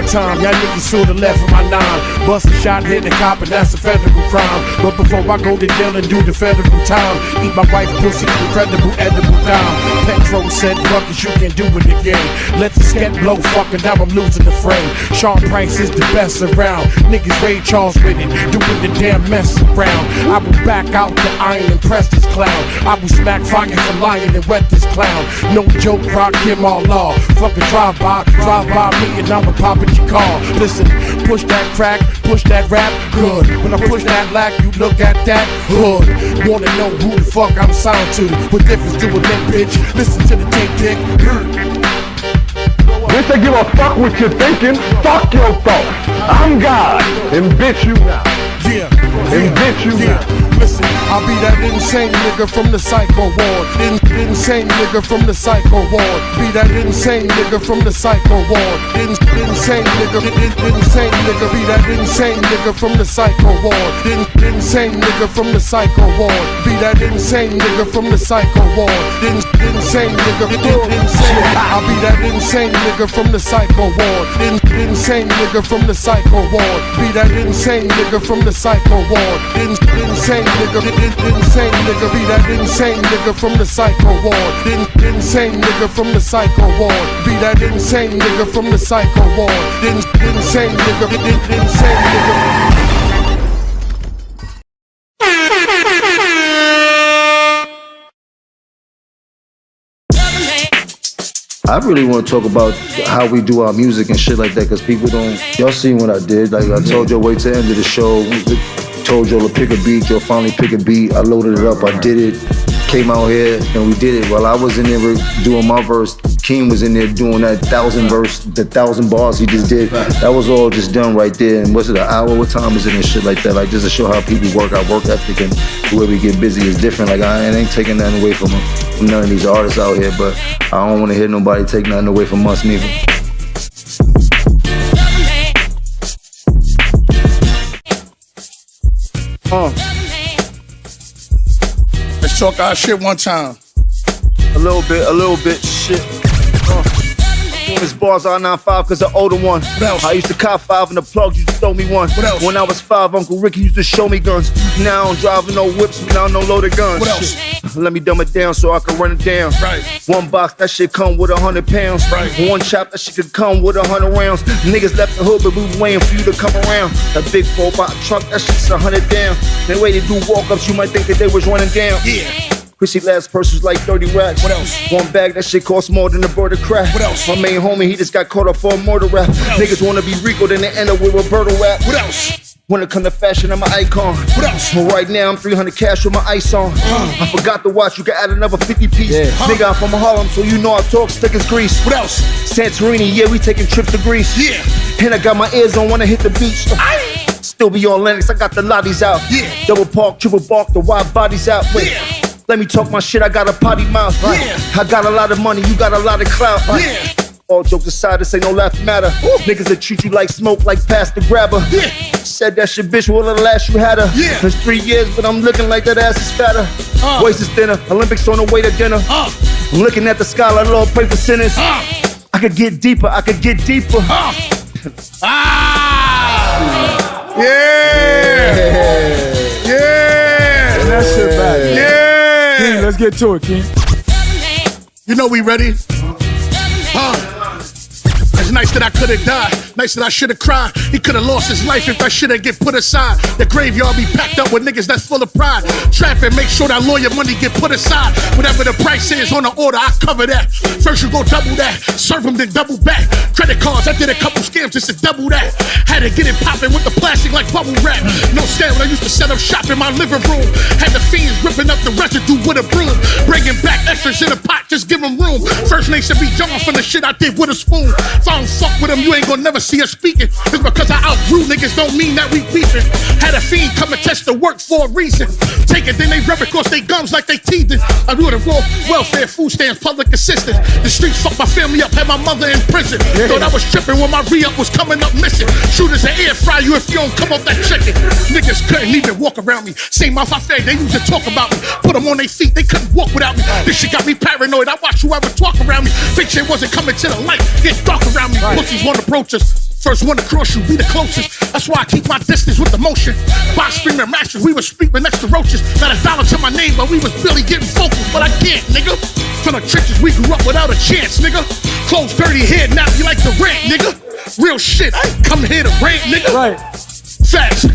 time, y'all niggas should've left with my 9. Bust a shot, hit the cop, and that's a federal crime. But before I go to jail and do the federal time, eat my wife's pussy, incredible edible dime. Patron said, fuck it, you can do it again. Let the scat blow, fucking now I'm losing the frame. Sean Price is the best around. Niggas Ray Charles with it, doing the damn mess around. I will back out the iron and press this clown. I will smack fire for lion and wet this clown. No joke, rock him all law. Fucking drive by me and I'ma pop at your car. Listen, push that crack, push that rap, good. When I push that lack, you look at that hood. Wanna know who the fuck I'm signed to? What difference do a limp bitch? Listen to the tape dick. Bitch, I give a fuck what you're thinking. Fuck your thoughts. I'm God, and bitch you now. Yeah, and bitch you now. Listen, I'll be that insane nigga from the psycho ward. Insane nigga from the psycho ward. Be that insane nigga from the psycho ward. Insane nigga, insane nigga. Be that insane nigga from the psycho ward. Insane nigga from the psycho ward. Be that insane nigga from the psycho ward. Insane nigga, insane. I'll be that insane nigga from the psycho ward. Insane nigga from the psycho ward. Be that insane nigga from the psycho ward. Insane nigga, insane nigga, be that insane nigga from the psycho ward. Insane nigga from the psycho ward. Be that insane nigga from the psycho ward. Insane nigga, insane nigga. I really want to talk about how we do our music and shit like that, because people don't, y'all seen what I did. Like I told y'all, wait till the end of the show. Told y'all to pick a beat, y'all finally pick a beat. I loaded it up, I did it, came out here and we did it. While I was in there doing my verse, Keem was in there doing that 1,000 verse, the 1,000 bars he just did. That was all just done right there. And what's it, an hour? What time is it and shit like that? Like just to show how people work, our work ethic and the way we get busy is different. Like I ain't taking nothing away from none of these artists out here, but I don't want to hear nobody take nothing away from us neither. Let's talk our shit one time. A little bit, shit. Doing this bars R95 cause the older one. What else? I used to cop 5 and the plugs used to throw me one. What else? When I was 5, Uncle Ricky used to show me guns. Now I don't drive no whips, now no loaded guns. What else? Shit. Let me dumb it down so I can run it down. Right. One box, that shit come with 100 pounds. Right. One chop, that shit could come with 100 rounds. Niggas left the hood, but we was waiting for you to come around. That big 4x truck, that shit's 100 down. The way they do walk-ups, you might think that they was running down. Yeah. Chrissy last purse was like 30 racks. What else? One bag, that shit cost more than a bird of crack. What else? My main homie, he just got caught up for a murder rap. Niggas wanna be Rico, then they end up with Roberto rap. What else? When it come to fashion, I'm an icon. What else? Well, right now, I'm 300 cash with my ice on. I forgot to watch, you can add another 50 piece. Yeah. Nigga, I'm from Harlem, so you know I talk stick as grease. What else? Santorini, yeah, we taking trips to Greece. Yeah. And I got my ears on, wanna hit the beach. Still be on Lennox, I got the lotties out. Yeah. Double park, triple bark, the wide bodies out. Wait. Yeah. Let me talk my shit, I got a potty mouth, right? Yeah. I got a lot of money, you got a lot of clout, right? Yeah. All jokes aside, this ain't no laughing matter. Niggas that treat you like smoke, like pass the grabber. Yeah. Said that shit, bitch, what the last you had her? Yeah. It's 3 years, but I'm looking like that ass is fatter. Waist is thinner, Olympics on the way to dinner. I'm looking at the sky like Lord, pray for sinners. I could get deeper, I could get deeper. Yeah. That shit back. Yeah. King, let's get to it, King. You know we ready? It's nice that I could've died, nice that I should've cried. He could've lost his life if that shit'd get put aside. The graveyard be packed up with niggas that's full of pride. Trapping, make sure that lawyer money get put aside. Whatever the price is on the order, I cover that. First you go double that, serve them then double back. Credit cards, I did a couple scams just to double that. Had to get it popping with the plastic like bubble wrap. No stand when I used to set up shop in my living room. Had the fiends ripping up the residue with a broom. Bringing back extras in a pot, just give them room. First name should be John from the shit I did with a spoon. If I don't fuck with them, you ain't gonna never see us speaking. It's because I outgrew niggas don't mean that we beefing. Had a fiend come and test the work for a reason. Take it, then they rub it across they gums like they teething. I do the raw welfare, food stamps, public assistance. The streets fucked my family up, had my mother in prison. Thought I was tripping when my re-up was coming up missing. Shooters and air fry you if you don't come up that chicken. Niggas couldn't even walk around me. Same mouth I fed, they used to talk about me. Put them on their feet, they couldn't walk without me. This shit got me paranoid, I watch whoever talk around me. Think shit wasn't coming to the light, get dark around me. Pussies won't approach us. First one to cross you, be the closest. That's why I keep my distance with the motion. Box screaming masters, we was speaking next to roaches. Not $1 to my name, but we was barely getting focused. But I can't, nigga. From the trenches, we grew up without a chance, nigga. Clothes dirty head, now you like the rant, nigga. Real shit, I ain't come here to rant, nigga. Right. Facts.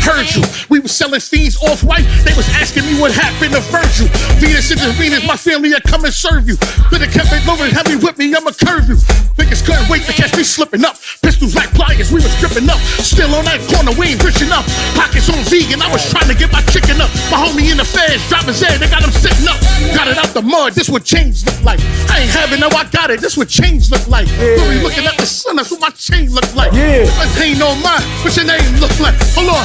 Heard you. We was selling fiends off-white. They was asking me what happened to Virgil. Venus into Venus, my family had come and serve you. Could've kept it low and had me with me, I'ma curve you. Niggas couldn't wait to catch me slipping up. Pistols like pliers, we was dripping up. Still on that corner, we ain't rich enough. Pockets on vegan, I was trying to get my chicken up. My homie in the feds, driving head, they got him sitting up. Got it out the mud, this what change look like. I ain't having no, I got it, this what change look like. Really looking at the sun, that's what my chain look like. Yeah. Ain't no mine, what's your name look like? Hold on.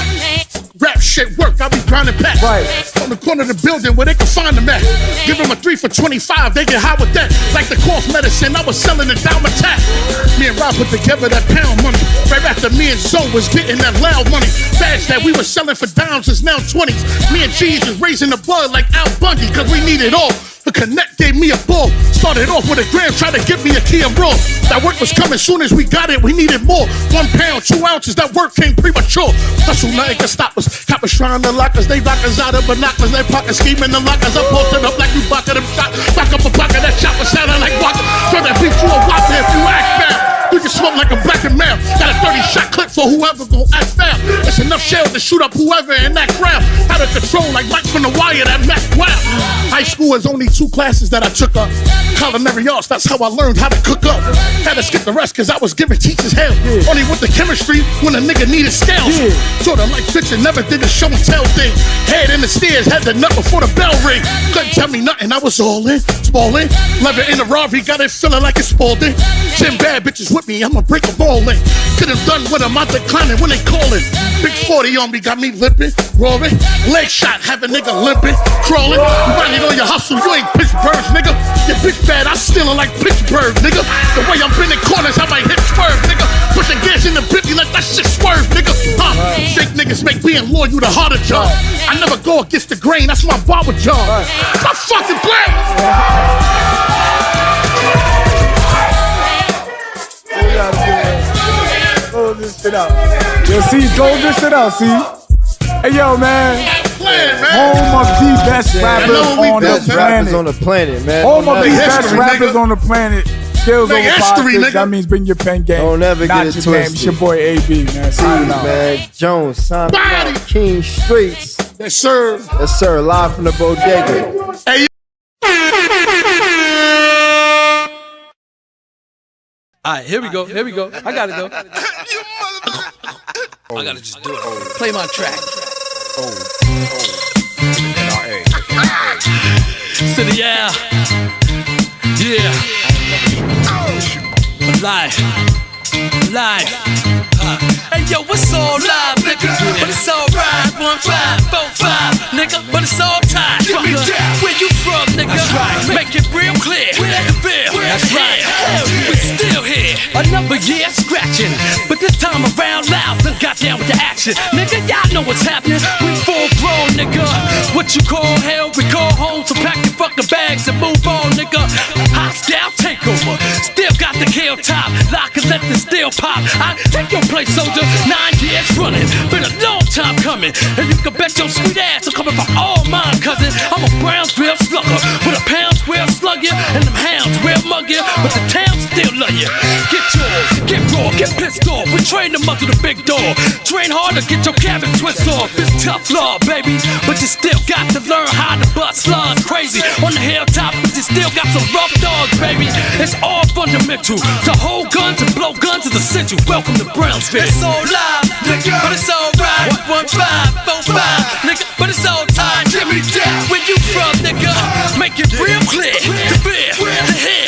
Rap shit work, I be grinding packs. Right. On the corner of the building where they can find them at. Give them a 3 for $25, they get high with that. Like the cough medicine, I was selling it down my tap. Me and Rob put together that pound money. Right after me and Zoe was getting that loud money. Bags that we were selling for dimes is now 20s. Me and G's was raising the blood like Al Bundy, cause we need it all. The Connect gave me a ball. Started off with a gram, tried to give me a key and roll. That work was coming soon as we got it, we needed more. 1 pound, 2 ounces, that work came premature. Hustle, nothing can stop us. Coppers trying to lock us, they lock us out of binoculars. They pocket scheming the lockers. I'm posted up like you bucket them shot. Back up a pocket, that chopper sounding like Walker. Turn that beat to a whopper if you act bad. You can smoke like a black and male. Got a 30-shot clip for whoever gon' act foul. It's enough shells to shoot up whoever in that crowd. Out of control like Mike from The Wire, that Mac wow. High school was only 2 classes that I took up. Culinary arts, that's how I learned how to cook up. Had to skip the rest cause I was giving teachers hell. Only with the chemistry when a nigga needed scales. Sorta like fiction, never did the show and tell thing. Head in the stairs, had the nut before the bell ring. Couldn't tell me nothing, I was all in. Spalling, leather in the Rari, got it feeling like it's Spalding. 10 bad bitches with me, I'ma break a ball in. Could've done with them, I declining when they calling. Big 40 on me, got me limping, roaring. Leg shot, have a nigga limping, crawling. You running on your hustle, you ain't Pittsburgh, nigga. Your bitch bad, I stealing like Pittsburgh, nigga. The way I'm bending corners, I might hit swerve, nigga. Pushing gas in the bitty like that shit swerve, nigga. Fake niggas make being loyal the harder job. I never go against the grain, that's my barber job. My fucking plan. Close this shit out. Yo, see, close this shit out, see? Hey, yo, man. Home of the best rappers on the planet. On the planet, man. Home of the best rappers on the planet. Skills over politics. That means bring your pen game. Don't ever get it twisted. It's your boy A.B., man. Man, Jones, Simon, King Streets. Yes, sir. Yes, sir. Live from the bodega. Hey, Alright, here we go. I got it though. I gotta just do it. Play my track. City, yeah. Live. Hey yo, it's all live, nigga. But it's alright. 1, 5, 4, 5, nigga. But it's all tied. Where you from, nigga? That's right. Make it real clear. That's right. We still here. Another year scratching. But this time around loud and got down with the action. Nigga, y'all know what's happening. We full grown, nigga. What you call hell, we call home. So pack your fucking bags and move on, nigga. Hostile takeover. Still got the kill top. Lock and let the steel pop. I take your place, soldier. 9 years running. Been a long time coming. And you can bet your sweet ass I'm coming from all mine, cousin. I'm a Brownsville slugger. With a pounds will slug you. And them hounds will mug you. But the town still love you. Get yours, get raw, get pissed off. We train them up to the big door. Train hard to get your cabin twist off. It's tough law, baby. But you still got to learn how to bust slugs crazy. On the hilltop, but you still got some rough dogs, baby. It's all fundamental. To hold guns and blow guns is essential. Welcome to Brownsville. It's all live, nigga, but it's all right. 1, 5, 4, 5, nigga, but it's all time. Give me that. Where you from, nigga? Make it real clear. The beer, the hair,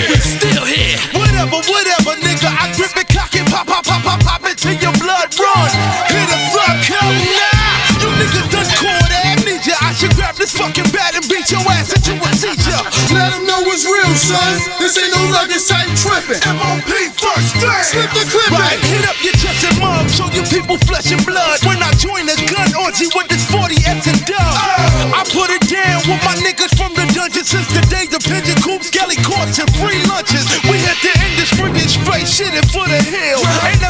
we still here. Whatever, nigga. I grip it, cock it, pop it till your blood run. Hit the fuck come now. You niggas done caught amnesia. I should grab this fucking bat and beat your ass into a teacher. let them know it's real, son. This ain't no luggage type tripping. MOP first thing. Slip the clip right. Hit up your chest and mom. Show you people flesh and blood. When I join a gun orgy with this 40 X and dub. I put it down with my niggas from the dungeon since the days of pigeon coops, skelly courts, and free lunches. We hit the industry and straight shit it for the hill. Ain't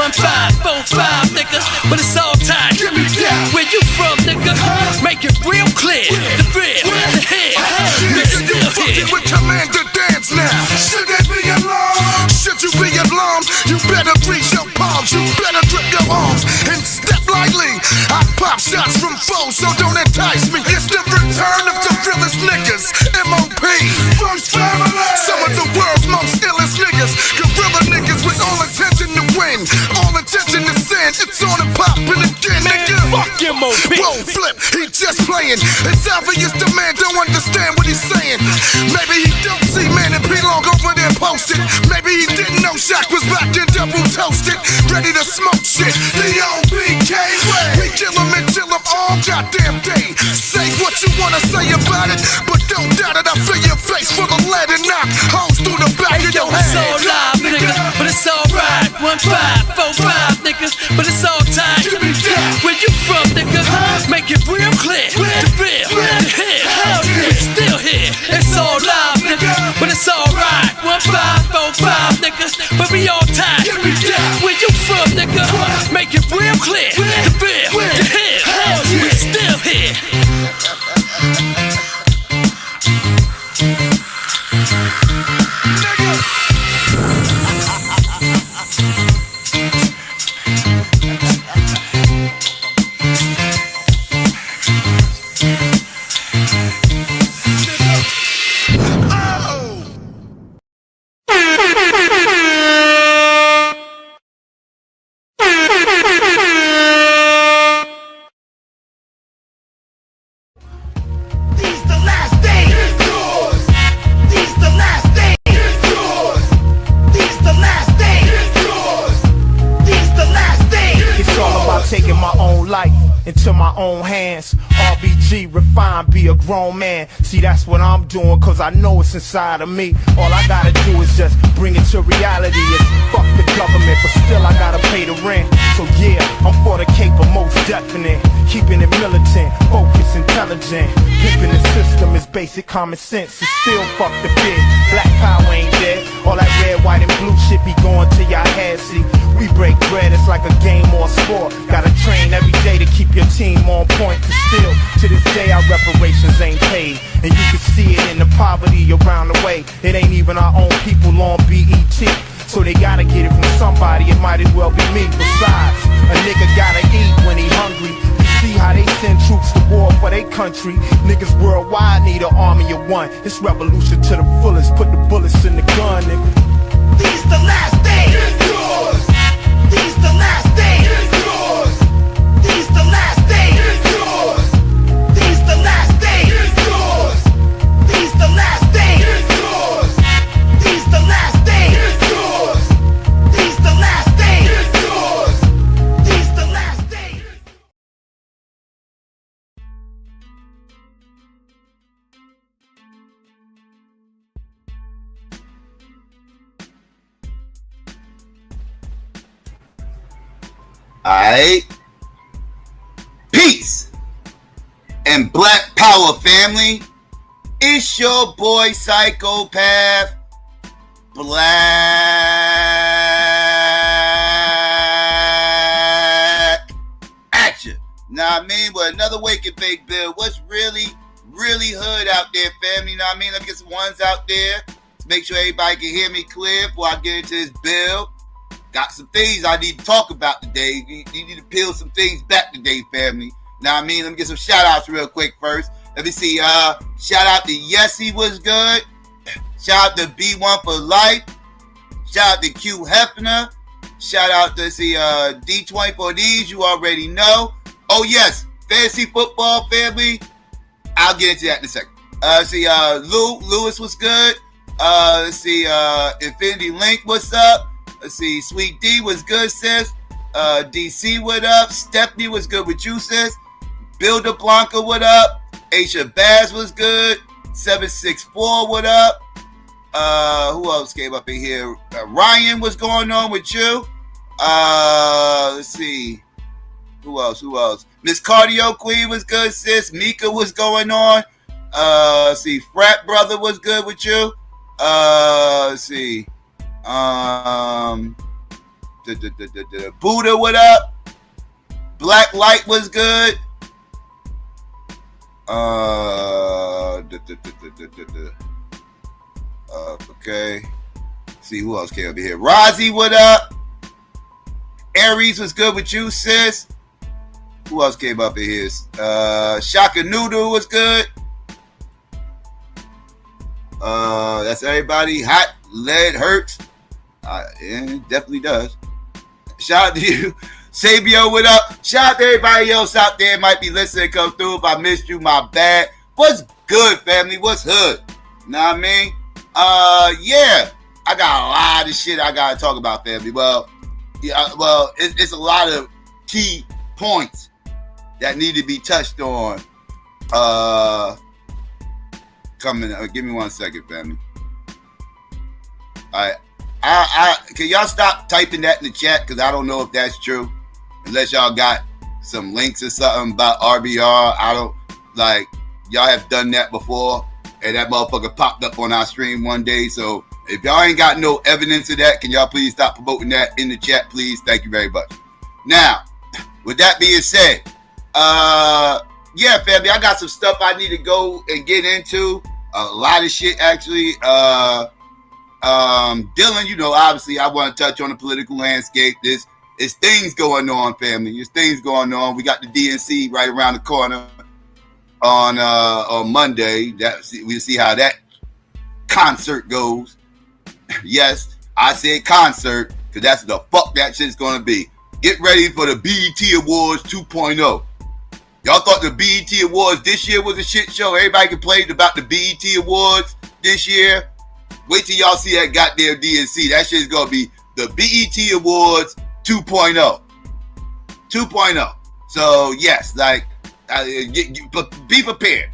1-5-4-5, nigga, but it's all time. Give me that. Where you from, nigga? Make it real clear. The real, the head, nigga still here. With Commander Dance now. Should they be alarmed? Should you be alarmed? You better reach your palms. You better grip your arms and step lightly. I pop shots from foes, so don't entice me. It's the return of the realest niggas. M.O.P. First family. Some of the world's most illest niggas. Gorilla niggas with all intention to win, all intention to sin. It's on and poppin' again, nigga. Fuck M.O.P. Whoa, flip, he just playing. It's obvious the man don't understand what he's saying. Maybe he don't see man and P-Long over there posted. Maybe he didn't know Shaq was back then double toasted, ready to smoke shit. D.A.B.A.T.E. We kill him and chill him all goddamn day. Say what you wanna say about it, but don't doubt it. I feel your face full of lead and knock holes through the back of your It's all head. live, nigga, but it's alright. 1-5-4-5, niggas, but it's all time. Give me that. Where you from, nigga? Make it real clear. The real, the head, we still here. It's all live, nigga, but it's alright. 1-5-4-5, niggas, but we all time. Give me that. Where you from, nigga? Make it real clear. The real, the head, we still here. These the last days. These the last days. These the last days. These the last days. It's all about taking my own life into my own hands. RBG, refine, be a grown man. See, that's what I'm doing, cause I know it's inside of me. All I gotta do is just bring it to reality. It's fuck the government, but still I gotta pay the rent. So yeah, I'm for the caper, most definite. Keeping it militant, focused, intelligent. Pimping the system is basic common sense. It's still fuck the bid. Black power ain't dead. All that red, white, and blue shit be going to your head. See, we break bread, it's like a game or a sport. Gotta train every day to keep your team on point. Cause still, to this day, our reparations ain't paid. And you can see it in the poverty around the way. It ain't even our own people on BET. So they gotta get it from somebody, it might as well be me. Besides, a nigga gotta eat when he hungry. You see how they send troops to war for their country. Niggas worldwide need an army of one. It's revolution to the fullest, put the bullets in the gun, nigga. These the last days. These the last days. These the last days. These the last days. These the last days. These the last days. These the last days. These the last days. Alright. Peace and Black Power family. It's your boy Psychopath Black Action. Now I mean, with another Wake and Bake Bill. What's really hood out there, family? You know what I mean? Let me get some ones out there. Make sure everybody can hear me clear before I get into this bill. Got some things I need to talk about today. You need to peel some things back today, family. Now I mean, let me get some shout outs real quick first. Let me see. Shout out to Yessie was good. Shout out to B1 for Life. Shout out to Q Hefner. Shout out to D24Ds. You already know. Oh yes, fantasy football family. I'll get into that in a second. Lewis was good. Let's see. Infinity Link, what's up? Let's see. Sweet D was good, sis. DC, what up? Stephanie was good with you, sis. Builder Blanca, what up? Aisha Baz was good. 764, what up? Who else came up in here? Ryan, what's going on with you? Let's see. Who else? Miss Cardio Queen was good, sis. Mika was going on. Let's see. Frat Brother was good with you. Let's see. Buddha, what up? Black Light was good. Okay. See who else came over here. Rozzy, what up? Aries was good with you, sis. Who else came up in here? Shaka Noodle was good. That's everybody. Hot lead hurts. Yeah, it definitely does. Shout out to you. Sabio, what up? Shout out to everybody else out there might be listening. Come through. If I missed you, my bad. What's good, family? What's hood? Know what I mean? Yeah. I got a lot of shit I gotta talk about, family. Well, yeah, it's a lot of key points that need to be touched on. Coming. Give me 1 second, family. All right. Can y'all stop typing that in the chat? Because I don't know if that's true. Unless y'all got some links or something about RBR. I don't, like, y'all have done that before. And that motherfucker popped up on our stream one day. So if y'all ain't got no evidence of that, can y'all please stop promoting that in the chat, please? Thank you very much. Now, with that being said, yeah, family, I got some stuff I need to go and get into. A lot of shit, actually. Dylan, you know, obviously I want to touch on the political landscape. There's things going on, family. There's things going on. We got the DNC right around the corner on Monday. We'll see how that concert goes. Yes, I said concert because that's the fuck that shit's gonna be. Get ready for the BET Awards 2.0. Y'all thought the BET Awards this year was a shit show? Everybody complained about the BET Awards this year. Wait till y'all see that goddamn DNC. That shit's gonna be the BET Awards 2.0. 2.0. So yes, like be prepared.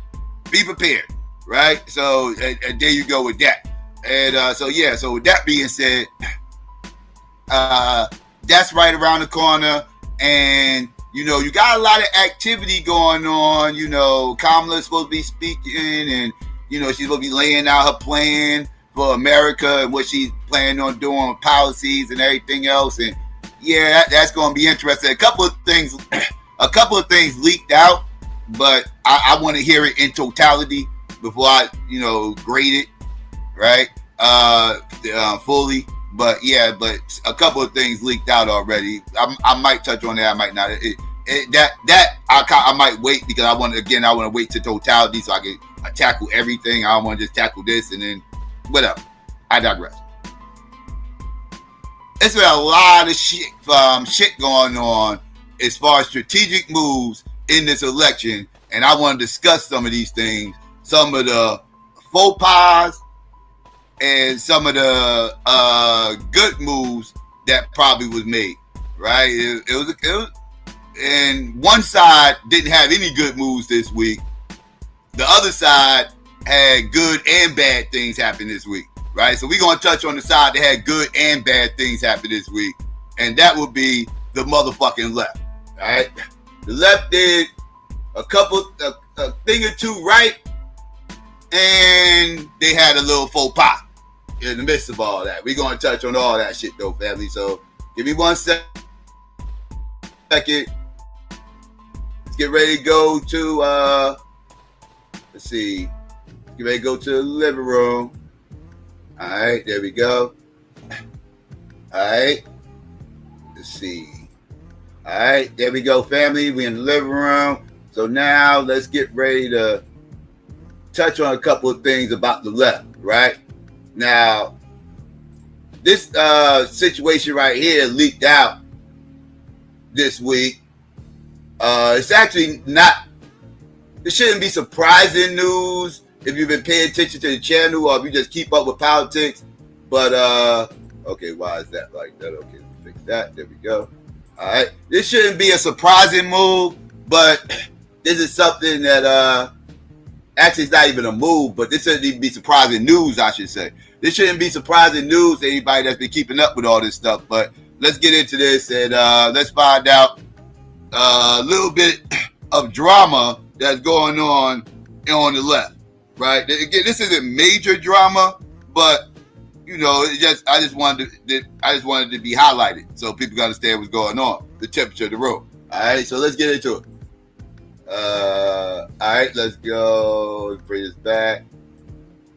Be prepared. Right? So and there you go with that. And so with that being said, that's right around the corner. And you know, you got a lot of activity going on. You know, Kamala's supposed to be speaking, and you know, she's supposed to be laying out her plan for America and what she's planning on doing with policies and everything else. And yeah, that's going to be interesting. A couple of things leaked out, but I want to hear it in totality before I, you know, grade it, right? Fully. But yeah, but a couple of things leaked out already. I might touch on that. I might not. I might wait because I want to wait to totality so I can tackle everything. I don't want to just tackle this and then whatever. I digress. There's been a lot of shit going on as far as strategic moves in this election, and I want to discuss some of these things, some of the faux pas, and some of the good moves that probably was made. Right? It was, and one side didn't have any good moves this week. The other side had good and bad things happen this week, right? So we're going to touch on the side that had good and bad things happen this week, and that would be the motherfucking left, right? The left did a thing or two right, and they had a little faux pas in the midst of all that. We're going to touch on all that shit, though, family. So give me 1 second. Let's get ready to go to, let's see. Get ready to go to the living room. All right, there we go. All right. Let's see. All right, there we go, family. We're in the living room. So now let's get ready to touch on a couple of things about the left, right? Now, this situation right here leaked out this week. It's actually not, it shouldn't be surprising news if you've been paying attention to the channel or if you just keep up with politics. But, okay, why is that like that? Okay, let's fix that. There we go. All right. This shouldn't be a surprising move, but this is something that, actually it's not even a move, but this shouldn't even be surprising news, I should say. This shouldn't be surprising news to anybody that's been keeping up with all this stuff. But let's get into this and let's find out a little bit of drama that's going on the left. Right? Again, this isn't major drama, but you know, I just wanted to be highlighted so people can understand what's going on, the temperature of the room. All right, so let's get into it. All right, let's go. Bring this back.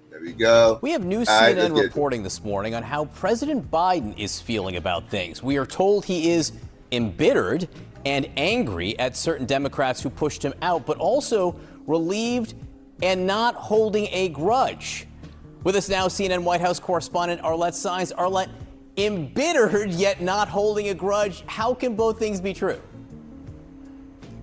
There we go. We have new CNN reporting this morning on how President Biden is feeling about things. We are told he is embittered and angry at certain Democrats who pushed him out, but also relieved and not holding a grudge. With us now, CNN White House correspondent Arlette Saenz. Arlette, embittered yet not holding a grudge. How can both things be true?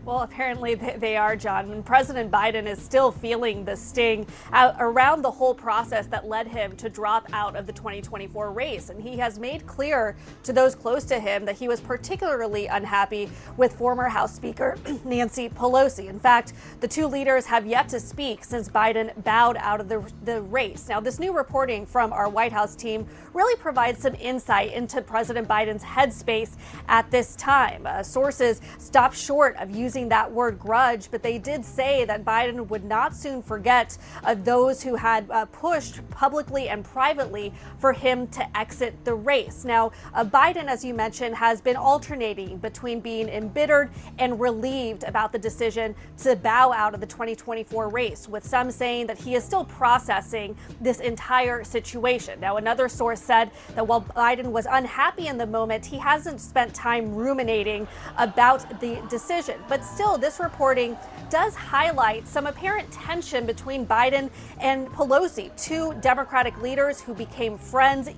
Well, apparently they are, John. And President Biden is still feeling the sting around the whole process that led him to drop out of the 2024 race. And he has made clear to those close to him that he was particularly unhappy with former House Speaker Nancy Pelosi. In fact, the two leaders have yet to speak since Biden bowed out of the race. Now, this new reporting from our White House team really provides some insight into President Biden's headspace at this time. Sources stopped short of using that word grudge, but they did say that Biden would not soon forget those who had pushed publicly and privately for him to exit the race. Now, Biden, as you mentioned, has been alternating between being embittered and relieved about the decision to bow out of the 2024 race, with some saying that he is still processing this entire situation. Now, another source said that while Biden was unhappy in the moment, he hasn't spent time ruminating about the decision. But still, this reporting does highlight some apparent tension between Biden and Pelosi, two Democratic leaders who became friends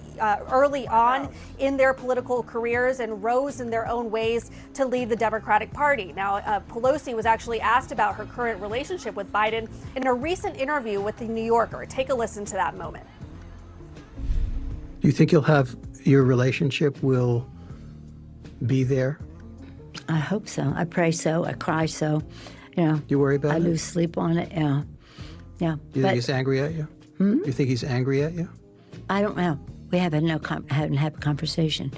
early on in their political careers and rose in their own ways to lead the Democratic Party. Now, Pelosi was actually asked about her current relationship with Biden in a recent interview with the New Yorker. Take a listen to that moment. Do you think your relationship will be there? I hope so. I pray so. I cry so. You know. You worry about it? I lose sleep on it. Yeah. Yeah. You think he's angry at you? You think he's angry at you? I don't know. We haven't had a conversation.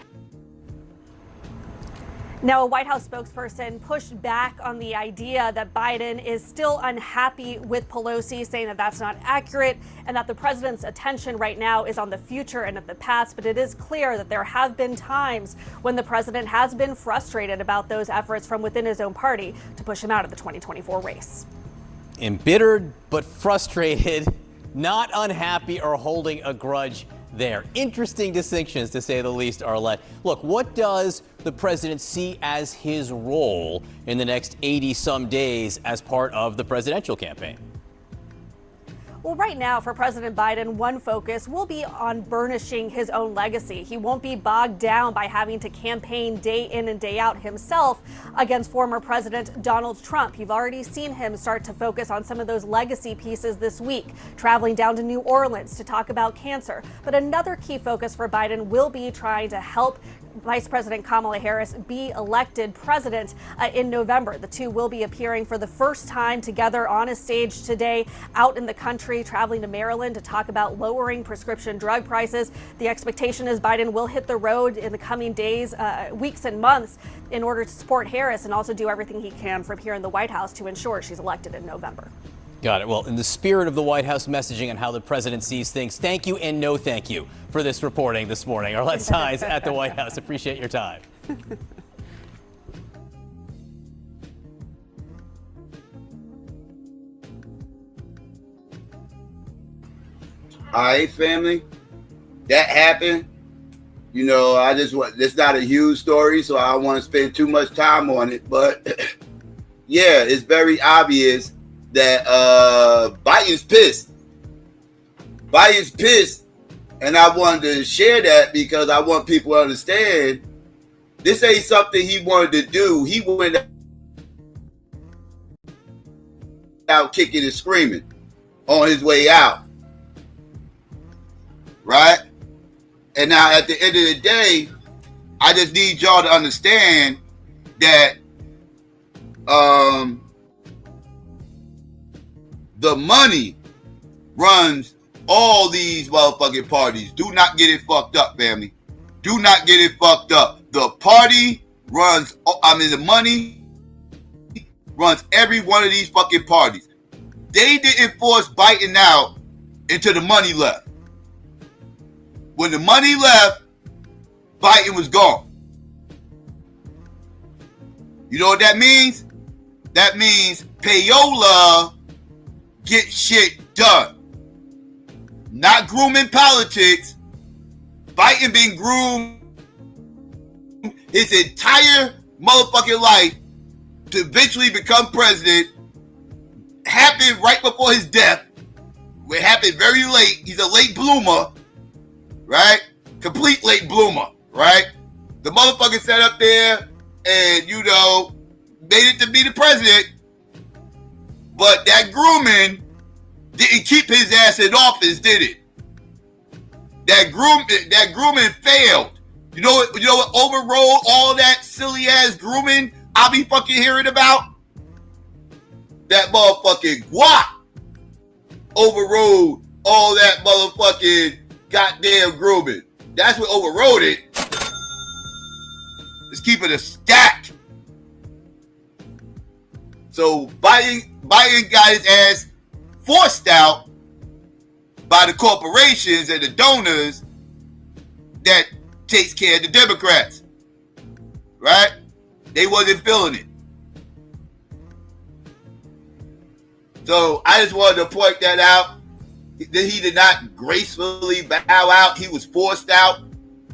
Now, a White House spokesperson pushed back on the idea that Biden is still unhappy with Pelosi, saying that that's not accurate and that the president's attention right now is on the future and not the past. But it is clear that there have been times when the president has been frustrated about those efforts from within his own party to push him out of the 2024 race. Embittered but frustrated, not unhappy or holding a grudge there. Interesting distinctions, to say the least, Arlette. Look, what does the president see as his role in the next 80-some days as part of the presidential campaign? Well, right now, for President Biden, one focus will be on burnishing his own legacy. He won't be bogged down by having to campaign day in and day out himself against former President Donald Trump. You've already seen him start to focus on some of those legacy pieces this week, traveling down to New Orleans to talk about cancer. But another key focus for Biden will be trying to help Vice President Kamala Harris be elected president in November. The two will be appearing for the first time together on a stage today out in the country, traveling to Maryland to talk about lowering prescription drug prices. The expectation is Biden will hit the road in the coming days, weeks and months in order to support Harris and also do everything he can from here in the White House to ensure she's elected in November. Got it. Well, in the spirit of the White House messaging on how the president sees things, thank you and no thank you for this reporting this morning. Arlette Saenz at the White House. Appreciate your time. All right, family. That happened. You know, it's not a huge story, so I don't want to spend too much time on it. But yeah, it's very obvious that Biden's pissed. Biden's pissed, and I wanted to share that because I want people to understand this ain't something he wanted to do. He went out kicking and screaming on his way out. Right? And now at the end of the day, I just need y'all to understand that the money runs all these motherfucking parties. Do not get it fucked up, family. Do not get it fucked up. The party runs, the money runs every one of these fucking parties. They didn't force Biden out until the money left. when the money left, Biden was gone. You know what that means? That means payola, get shit done. Not grooming politics. Biden been groomed his entire motherfucking life to eventually become president. Happened right before his death. It happened very late. He's a late bloomer, right? Complete late bloomer, right? The motherfucker sat up there and, you know, made it to be the president. But that grooming didn't keep his ass in office, did it? That grooming failed. You know what overrode all that silly ass grooming I be fucking hearing about? That motherfucking guap overrode all that motherfucking goddamn grooming. That's what overrode it. Let's keep it a stack. So Biden got his ass forced out by the corporations and the donors that takes care of the Democrats. Right? They wasn't feeling it. So I just wanted to point that out. That he did not gracefully bow out. He was forced out.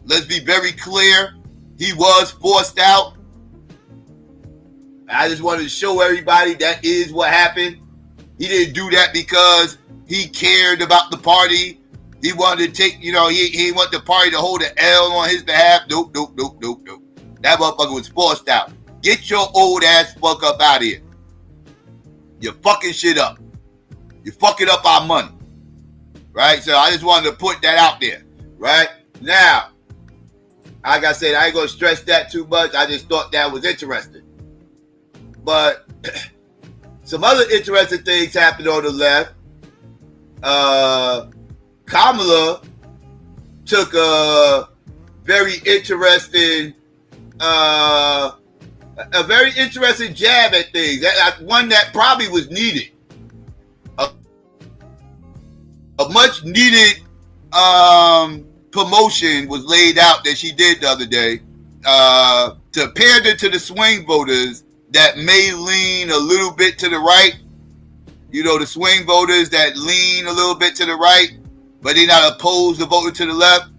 Let's be very clear. He was forced out. I just wanted to show everybody that is what happened. He didn't do that because he cared about the party. He wanted to take, he wanted the party to hold an L on his behalf. Nope. That motherfucker was forced out. Get your old ass fuck up out of here. You're fucking shit up. You're fucking up our money. Right? So I just wanted to put that out there. Right? Now, like I said, I ain't going to stress that too much. I just thought that was interesting. But some other interesting things happened on the left. Kamala took a very interesting jab at things. One that probably was needed. A much needed promotion was laid out that she did the other day to pander to the swing voters that may lean a little bit to the right. You know, the swing voters that lean a little bit to the right, but they're not opposed to voting to the left.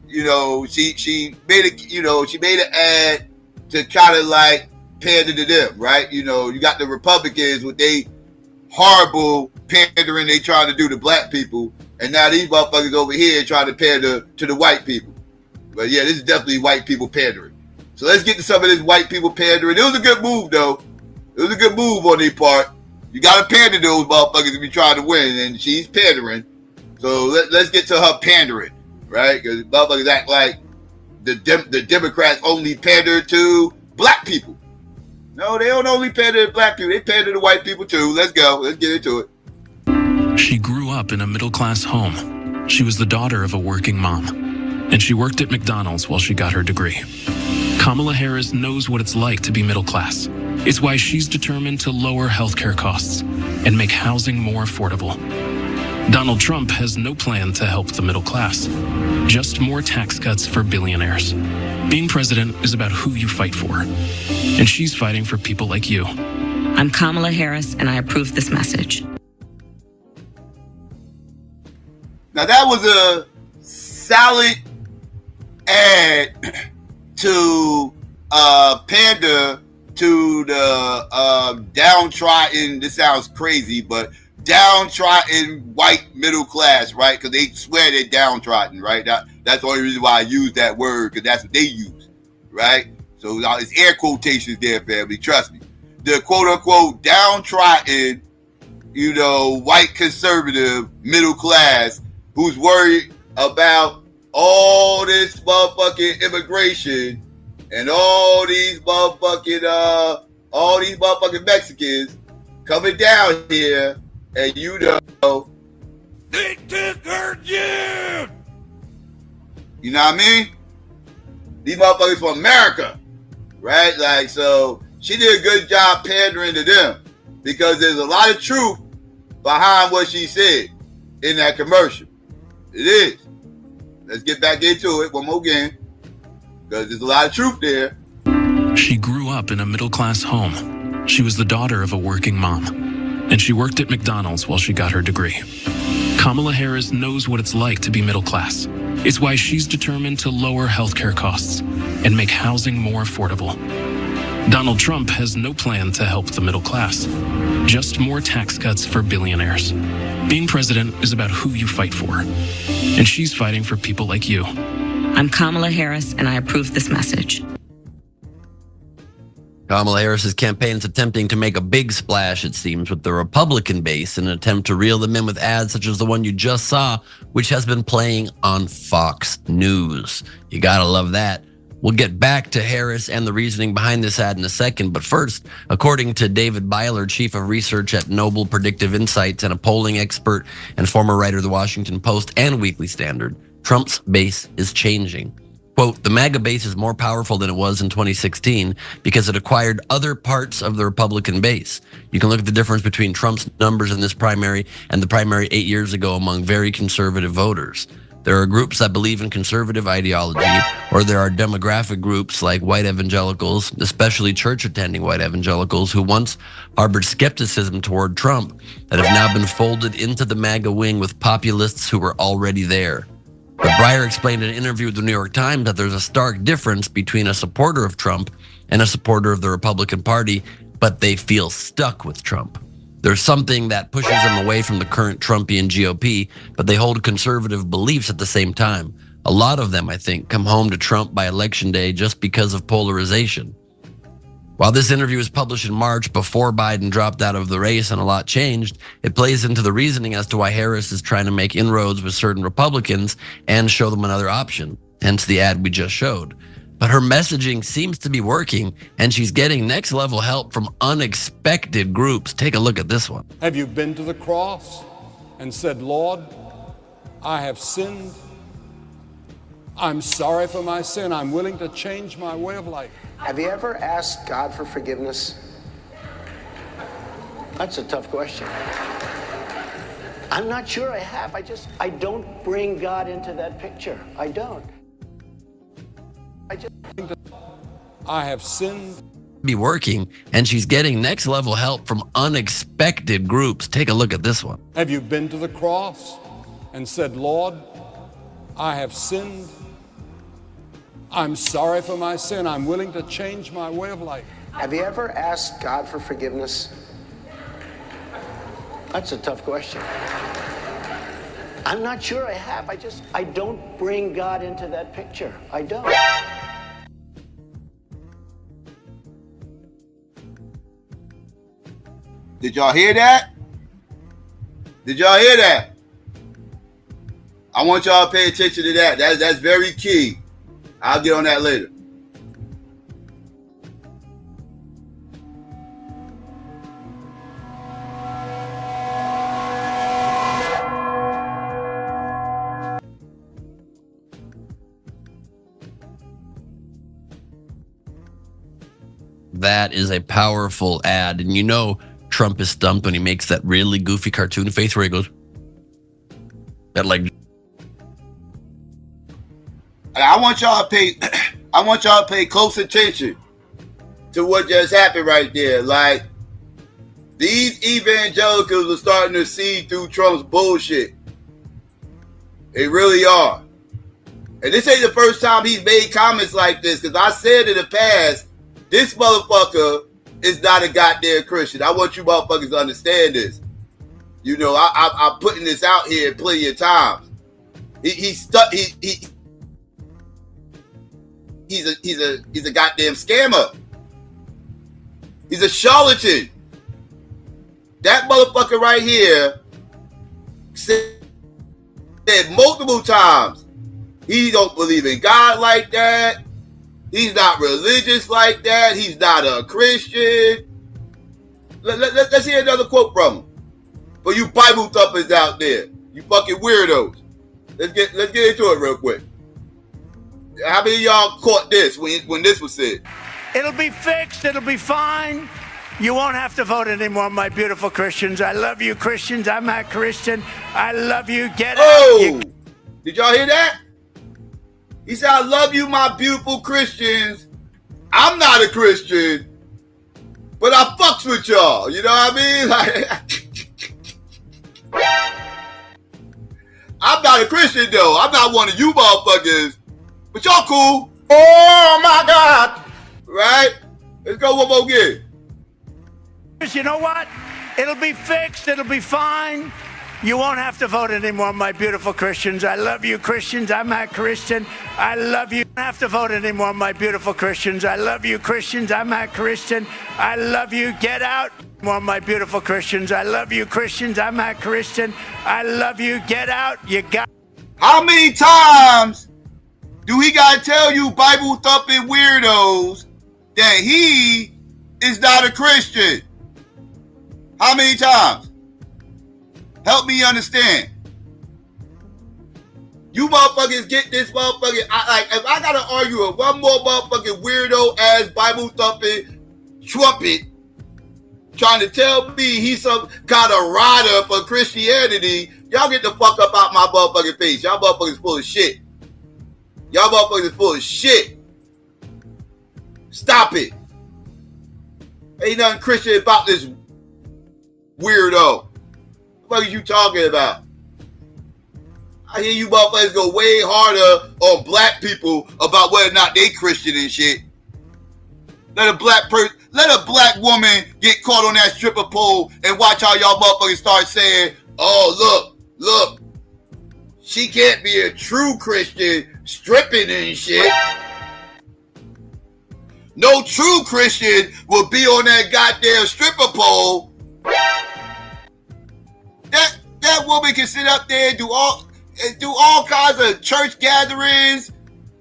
You know, she made an ad to kind of like pander to them, right? You know, you got the Republicans with they horrible pandering they trying to do to black people, and now these motherfuckers over here trying to pander to the white people. But yeah, this is definitely white people pandering. So let's get to some of this white people pandering. It was a good move, though. It was a good move on their part. You got to pander to those motherfuckers if you trying to win, and she's pandering. So let's get to her pandering, right? Because motherfuckers act like the Democrats only pander to black people. No, they don't only pander to black people. They pander to white people, too. Let's go. Let's get into it. She grew up in a middle-class home. She was the daughter of a working mom, and she worked at McDonald's while she got her degree. Kamala Harris knows what it's like to be middle class. It's why she's determined to lower healthcare costs and make housing more affordable. Donald Trump has no plan to help the middle class, just more tax cuts for billionaires. Being president is about who you fight for, and she's fighting for people like you. I'm Kamala Harris, and I approve this message. Now that was a solid ad to pander to the downtrodden. This sounds crazy, but downtrodden white middle class, right? Because they swear they're downtrodden, right? That's the only reason why I use that word, because that's what they use, right? So it's air quotations there, family. Trust me. The quote unquote downtrodden, white conservative middle class who's worried about all this motherfucking immigration and all these motherfucking Mexicans coming down here, and they took her June. You know what I mean? These motherfuckers from America, right? Like, so she did a good job pandering to them because there's a lot of truth behind what she said in that commercial. It is. Let's get back into it one more again, because there's a lot of truth there. She grew up in a middle-class home. She was the daughter of a working mom, and she worked at McDonald's while she got her degree. Kamala Harris knows what it's like to be middle class. It's why she's determined to lower healthcare costs and make housing more affordable. Donald Trump has no plan to help the middle class, just more tax cuts for billionaires. Being president is about who you fight for, and she's fighting for people like you. I'm Kamala Harris, and I approve this message. Kamala Harris's campaign is attempting to make a big splash, it seems, with the Republican base in an attempt to reel them in with ads such as the one you just saw, which has been playing on Fox News. You gotta love that. We'll get back to Harris and the reasoning behind this ad in a second, but first, according to D.A.B.A.T.E, chief of research at Noble Predictive Insights and a polling expert and former writer of the Washington Post and Weekly Standard, Trump's base is changing. Quote, the MAGA base is more powerful than it was in 2016 because it acquired other parts of the Republican base. You can look at the difference between Trump's numbers in this primary and the primary 8 years ago among very conservative voters. There are groups that believe in conservative ideology, or there are demographic groups like white evangelicals, especially church-attending white evangelicals, who once harbored skepticism toward Trump that have now been folded into the MAGA wing with populists who were already there. But Breyer explained in an interview with the New York Times that there's a stark difference between a supporter of Trump and a supporter of the Republican Party, but they feel stuck with Trump. There's something that pushes them away from the current Trumpian GOP, but they hold conservative beliefs at the same time. A lot of them, I think, come home to Trump by election day just because of polarization. While this interview was published in March before Biden dropped out of the race and a lot changed, it plays into the reasoning as to why Harris is trying to make inroads with certain Republicans and show them another option, hence the ad we just showed. But her messaging seems to be working, and she's getting next level help from unexpected groups. Take a look at this one. Have you been to the cross and said, Lord, I have sinned. I'm sorry for my sin. I'm willing to change my way of life. Have you ever asked God for forgiveness? That's a tough question. I'm not sure I have. I don't bring God into that picture. I don't. I have sinned. Be working, and she's getting next level help from unexpected groups. Take a look at this one. Have you been to the cross and said, Lord, I have sinned. I'm sorry for my sin. I'm willing to change my way of life. Have you ever asked God for forgiveness? That's a tough question. I'm not sure I have. I don't bring God into that picture. I don't. Did y'all hear that? Did y'all hear that? I want y'all to pay attention to that. That's very key. I'll get on that later. That is a powerful ad. And you know Trump is stumped when he makes that really goofy cartoon face where he goes, that like. I want y'all to pay close attention to what just happened right there. Like, these evangelicals are starting to see through Trump's bullshit. They really are. And this ain't the first time he's made comments like this, because I said in the past, this motherfucker is not a goddamn Christian. I want you motherfuckers to understand this. You know, I'm putting this out here plenty of times. He's a goddamn scammer. He's a charlatan. That motherfucker right here said multiple times he don't believe in God like that. He's not religious like that. He's not a Christian. Let's hear another quote from him. For you Bible thumpers out there, you fucking weirdos. Let's get into it real quick. How many of y'all caught this when this was said? It'll be fixed. It'll be fine. You won't have to vote anymore, my beautiful Christians. I love you, Christians. I'm a Christian. I love you. Get out. Did y'all hear that? He said, I love you, my beautiful Christians. I'm not a Christian, but I fucks with y'all. You know what I mean? Like, I'm not a Christian, though. I'm not one of you motherfuckers. But y'all cool. Oh, my God. Right? Let's go one more game. You know what? It'll be fixed. It'll be fine. You won't have to vote anymore, my beautiful Christians. I love you, Christians. I'm not Christian. I love you. You don't have to vote anymore, my beautiful Christians. I love you, Christians. I'm not Christian. I love you. Get out. More, my beautiful Christians. I love you, Christians. I'm not Christian. I love you. Get out. You got. How many times do he gotta tell you Bible thumping weirdos that he is not a Christian? How many times? Help me understand. You motherfuckers get this motherfucker. If I gotta argue with one more motherfucking weirdo ass Bible thumping trumpet trying to tell me he's some kind of rider for Christianity, y'all get the fuck up out my motherfucking face. Y'all motherfuckers full of shit. Y'all motherfuckers full of shit. Stop it. Ain't nothing Christian about this weirdo. What are you talking about? I hear you motherfuckers go way harder on black people about whether or not they Christian and shit. Let a black woman get caught on that stripper pole and watch how y'all motherfuckers start saying, oh, look, she can't be a true Christian stripping and shit. No true Christian will be on that goddamn stripper pole. That woman can sit up there and do all kinds of church gatherings,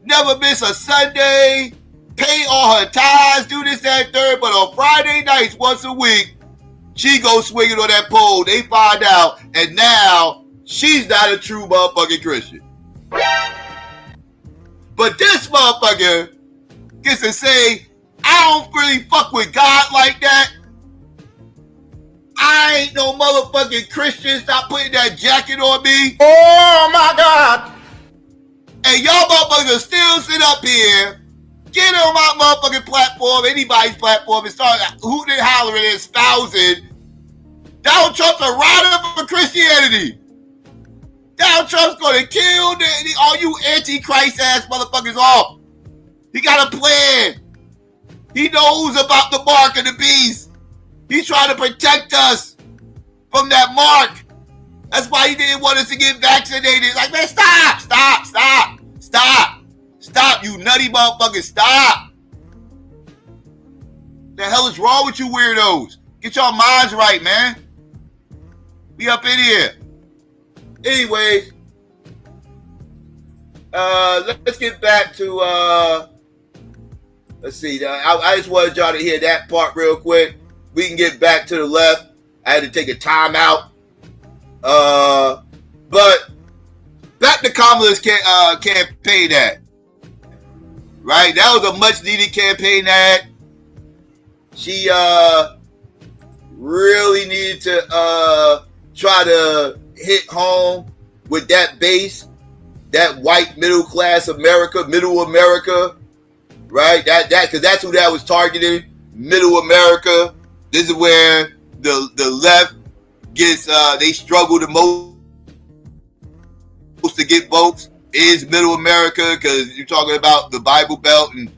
never miss a Sunday, pay all her tithes, do this, that, and third, but on Friday nights, once a week, she goes swinging on that pole. They find out, and now she's not a true motherfucking Christian. But this motherfucker gets to say, I don't really fuck with God like that. I ain't no motherfucking Christian. Stop putting that jacket on me. Oh my God. And y'all motherfuckers still sit up here, get on my motherfucking platform, anybody's platform, and start hooting and hollering and espousing Donald Trump's a rider for Christianity. Donald Trump's gonna kill all you antichrist ass motherfuckers off. He got a plan. He knows about the mark of the beast. He's trying to protect us from that mark. That's why he didn't want us to get vaccinated. Like, man, stop, you nutty motherfuckers, stop. The hell is wrong with you weirdos? Get your minds right, man. Be up in here. Anyways, let's get back to, let's see. I just wanted y'all to hear that part real quick. We can get back to the left. I had to take a time out. But back to Kamala's campaign ad. Right? That was a much needed campaign ad. She really needed to try to hit home with that base, that white middle class America, middle America. Right? That because that's who that was targeting. Middle America. This is where the left gets, they struggle the most to get votes, is middle America, because you're talking about the Bible Belt and,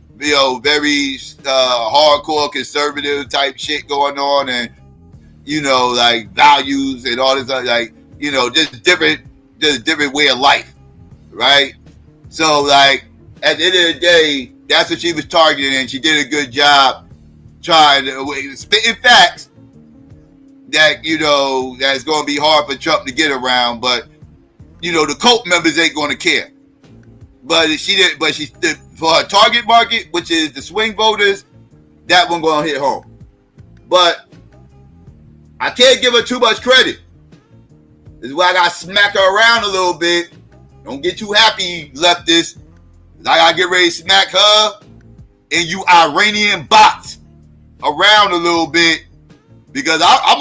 very hardcore conservative type shit going on, and, like values and all this, just different way of life, right? So, at the end of the day, that's what she was targeting, and she did a good job trying to spitting facts that that's going to be hard for Trump to get around, but the cult members ain't going to care. But she did. But she did, for her target market, which is the swing voters, that one going to hit home. But I can't give her too much credit. This is why I got to smack her around a little bit. Don't get too happy, leftists. I got to get ready to smack her and you Iranian bots around a little bit, because I'm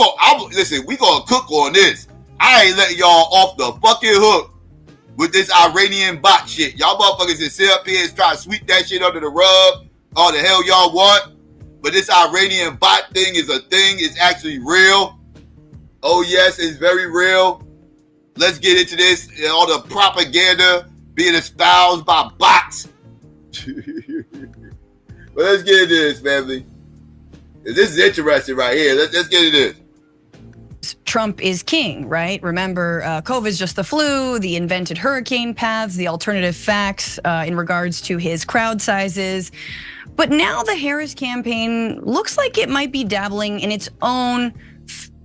listen, we gonna cook on this. I ain't letting y'all off the fucking hook with this Iranian bot shit. Y'all motherfuckers that sit up here and try to sweep that shit under the rug. All the hell y'all want. But this Iranian bot thing is a thing. It's actually real. Oh yes, it's very real. Let's get into this. All the propaganda being espoused by bots. But let's get into this, family. This is interesting right here. Let's get into this. Trump is king, right? Remember, COVID's just the flu, the invented hurricane paths, the alternative facts in regards to his crowd sizes. But now the Harris campaign looks like it might be dabbling in its own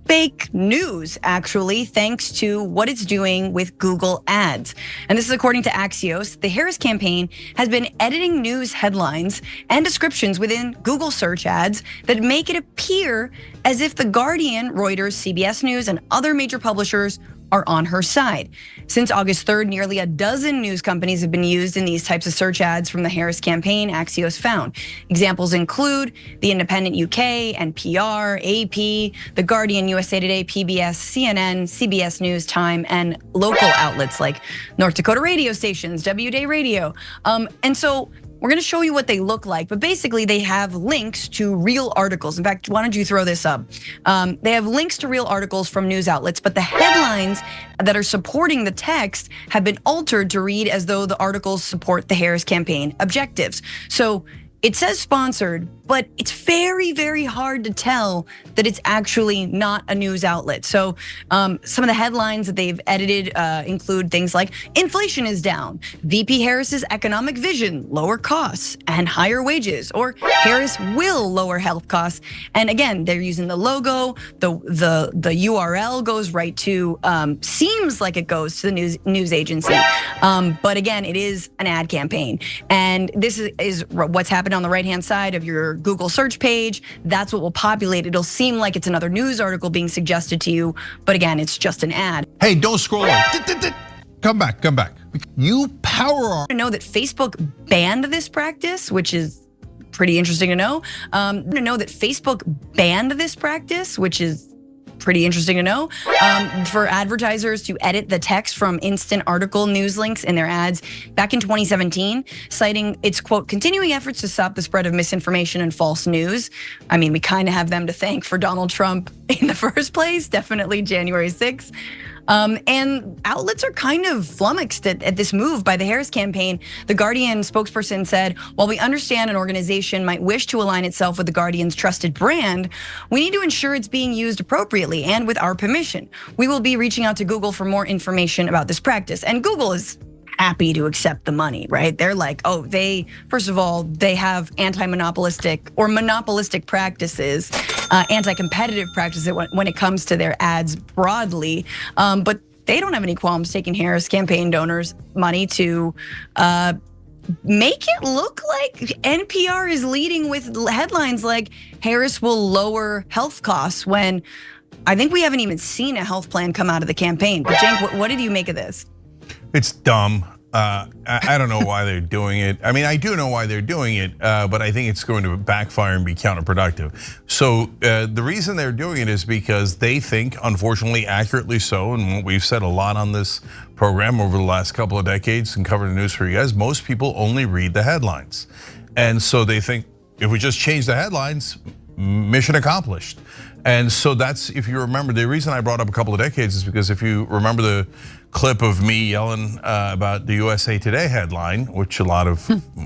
fake news, actually, thanks to what it's doing with Google Ads. And this is according to Axios. The Harris campaign has been editing news headlines and descriptions within Google search ads that make it appear as if The Guardian, Reuters, CBS News, and other major publishers are on her side. Since August 3rd, nearly a dozen news companies have been used in these types of search ads from the Harris campaign, Axios found. Examples include The Independent UK, NPR, AP, The Guardian, USA Today, PBS, CNN, CBS News, Time, and local outlets like North Dakota radio stations, WDAY Radio. And so we're gonna show you what they look like, but basically they have links to real articles. In fact, why don't you throw this up? They have links to real articles from news outlets, but the headlines that are supporting the text have been altered to read as though the articles support the Harris campaign objectives. So it says sponsored, but it's very, very hard to tell that it's actually not a news outlet. So some of the headlines that they've edited include things like inflation is down, VP Harris's economic vision, lower costs and higher wages, or Harris will lower health costs. And again, they're using the logo, the URL goes right to, seems like it goes to the news agency. But again, it is an ad campaign. And this is what's happened on the right-hand side of your Google search page. That's what will populate. It'll seem like it's another news article being suggested to you, but again, it's just an ad. Hey, don't scroll on. Come back. You power. To know that Facebook banned this practice, which is pretty interesting to know. To know that Facebook banned this practice, which is pretty interesting to know, for advertisers to edit the text from instant article news links in their ads back in 2017, citing its, quote, continuing efforts to stop the spread of misinformation and false news. I mean, we kind of have them to thank for Donald Trump in the first place, definitely January 6th. And outlets are kind of flummoxed at this move by the Harris campaign. The Guardian spokesperson said, while we understand an organization might wish to align itself with the Guardian's trusted brand, we need to ensure it's being used appropriately and with our permission. We will be reaching out to Google for more information about this practice. And Google is happy to accept the money, right? They're like, oh, first of all, they have anti-monopolistic or monopolistic practices, anti-competitive practices when it comes to their ads broadly. But they don't have any qualms taking Harris campaign donors' money to make it look like NPR is leading with headlines like Harris will lower health costs, when I think we haven't even seen a health plan come out of the campaign. But Cenk, what did you make of this? It's dumb. I don't know why they're doing it. I mean, I do know why they're doing it, but I think it's going to backfire and be counterproductive. So the reason they're doing it is because they think, unfortunately, accurately so, and we've said a lot on this program over the last couple of decades and covered the news for you guys, most people only read the headlines. And so they think if we just change the headlines, mission accomplished. And so that's, if you remember, the reason I brought up a couple of decades is because if you remember the clip of me yelling about the USA Today headline, which a lot of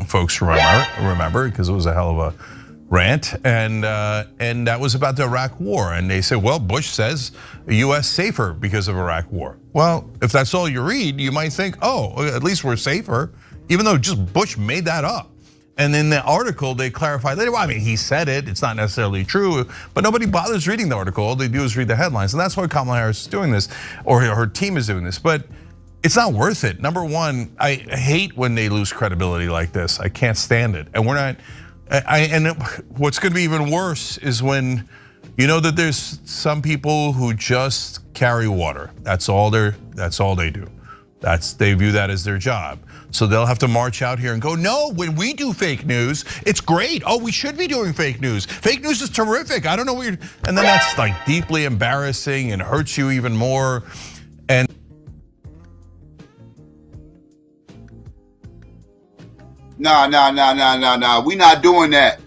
folks remember because it was a hell of a rant, and that was about the Iraq War. And they said, well, Bush says the US safer because of Iraq War. Well, if that's all you read, you might think, oh, at least we're safer, even though just Bush made that up. And in the article, they clarify later, well, I mean, he said it, it's not necessarily true, but nobody bothers reading the article. All they do is read the headlines. And that's why Kamala Harris is doing this, or her team is doing this. But it's not worth it. Number one, I hate when they lose credibility like this. I can't stand it. And we're not, and what's gonna be even worse is when you know that there's some people who just carry water. That's all they do. They view that as their job. So they'll have to march out here and go, no, when we do fake news, it's great. Oh, we should be doing fake news. Fake news is terrific. I don't know what you're, and then that's like deeply embarrassing and hurts you even more. And Nah. We not doing that.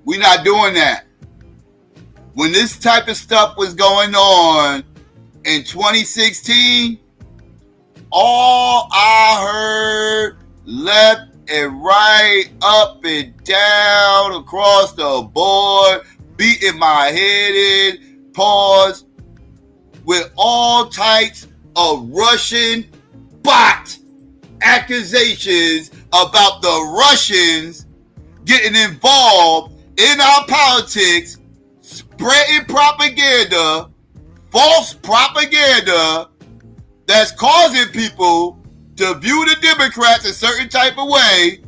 We not doing that. When this type of stuff was going on in 2016, all I heard left and right, up and down, across the board, beating my head in, pause, with all types of Russian bot accusations about the Russians getting involved in our politics, spreading propaganda, false propaganda that's causing people to view the Democrats a certain type of way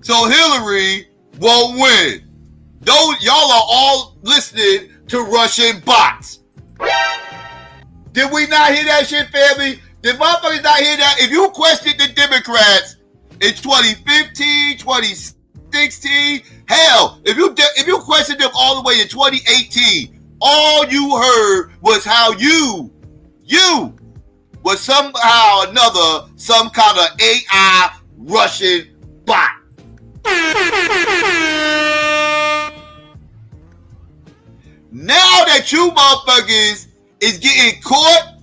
so Hillary won't win. Those y'all are all listening to Russian bots. Did we not hear that shit, family? Did motherfuckers not hear that? If you questioned the Democrats in 2015, 2016, hell, if you questioned them all the way in 2018, all you heard was how you was somehow or another some kind of AI Russian bot. Now that you motherfuckers is getting caught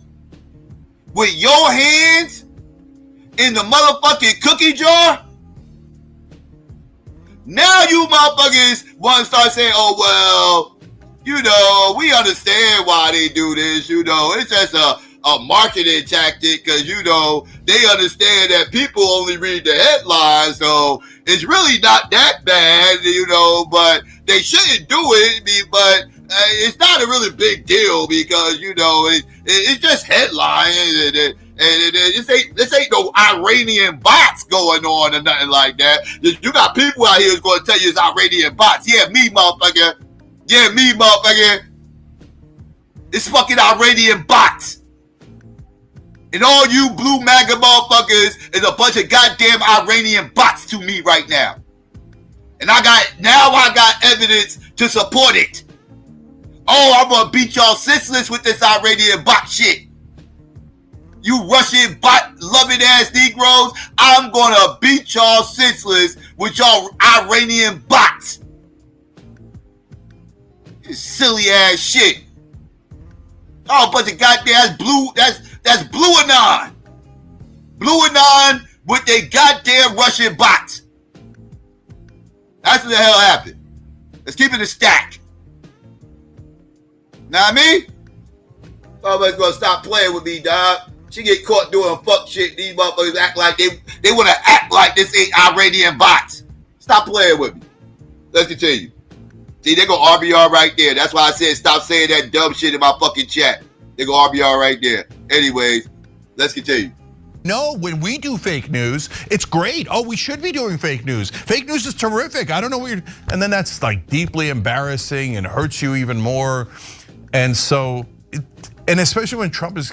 with your hands in the motherfucking cookie jar, now you motherfuckers want to start saying, oh, well, you know, we understand why they do this, you know, it's just a marketing tactic because, you know, they understand that people only read the headlines, so it's really not that bad, you know, but they shouldn't do it, but it's not a really big deal because, you know, it's just headlines and this ain't no Iranian bots going on or nothing like that. You got people out here who's going to tell you it's Iranian bots. Yeah, me, motherfucker. It's fucking Iranian bots. And all you blue MAGA motherfuckers is a bunch of goddamn Iranian bots to me right now. And I got evidence to support it. Oh, I'm gonna beat y'all senseless with this Iranian bot shit. You Russian bot loving ass Negroes, I'm gonna beat y'all senseless with y'all Iranian bots. This silly ass shit. Oh, a bunch of goddamn that's Blue Anon. Blue Anon with their goddamn Russian bots. That's what the hell happened. Let's keep it a stack. Know what I mean? Motherfuckers gonna stop playing with me, dog. She get caught doing fuck shit. These motherfuckers act like they wanna act like this ain't Iranian bots. Stop playing with me. Let's continue. See, they go RBR right there. That's why I said stop saying that dumb shit in my fucking chat. They go RBR right there. Anyways, let's continue. No, when we do fake news, it's great. Oh, we should be doing fake news. Fake news is terrific. I don't know what you're, and then that's like deeply embarrassing and hurts you even more. And so, and especially when Trump is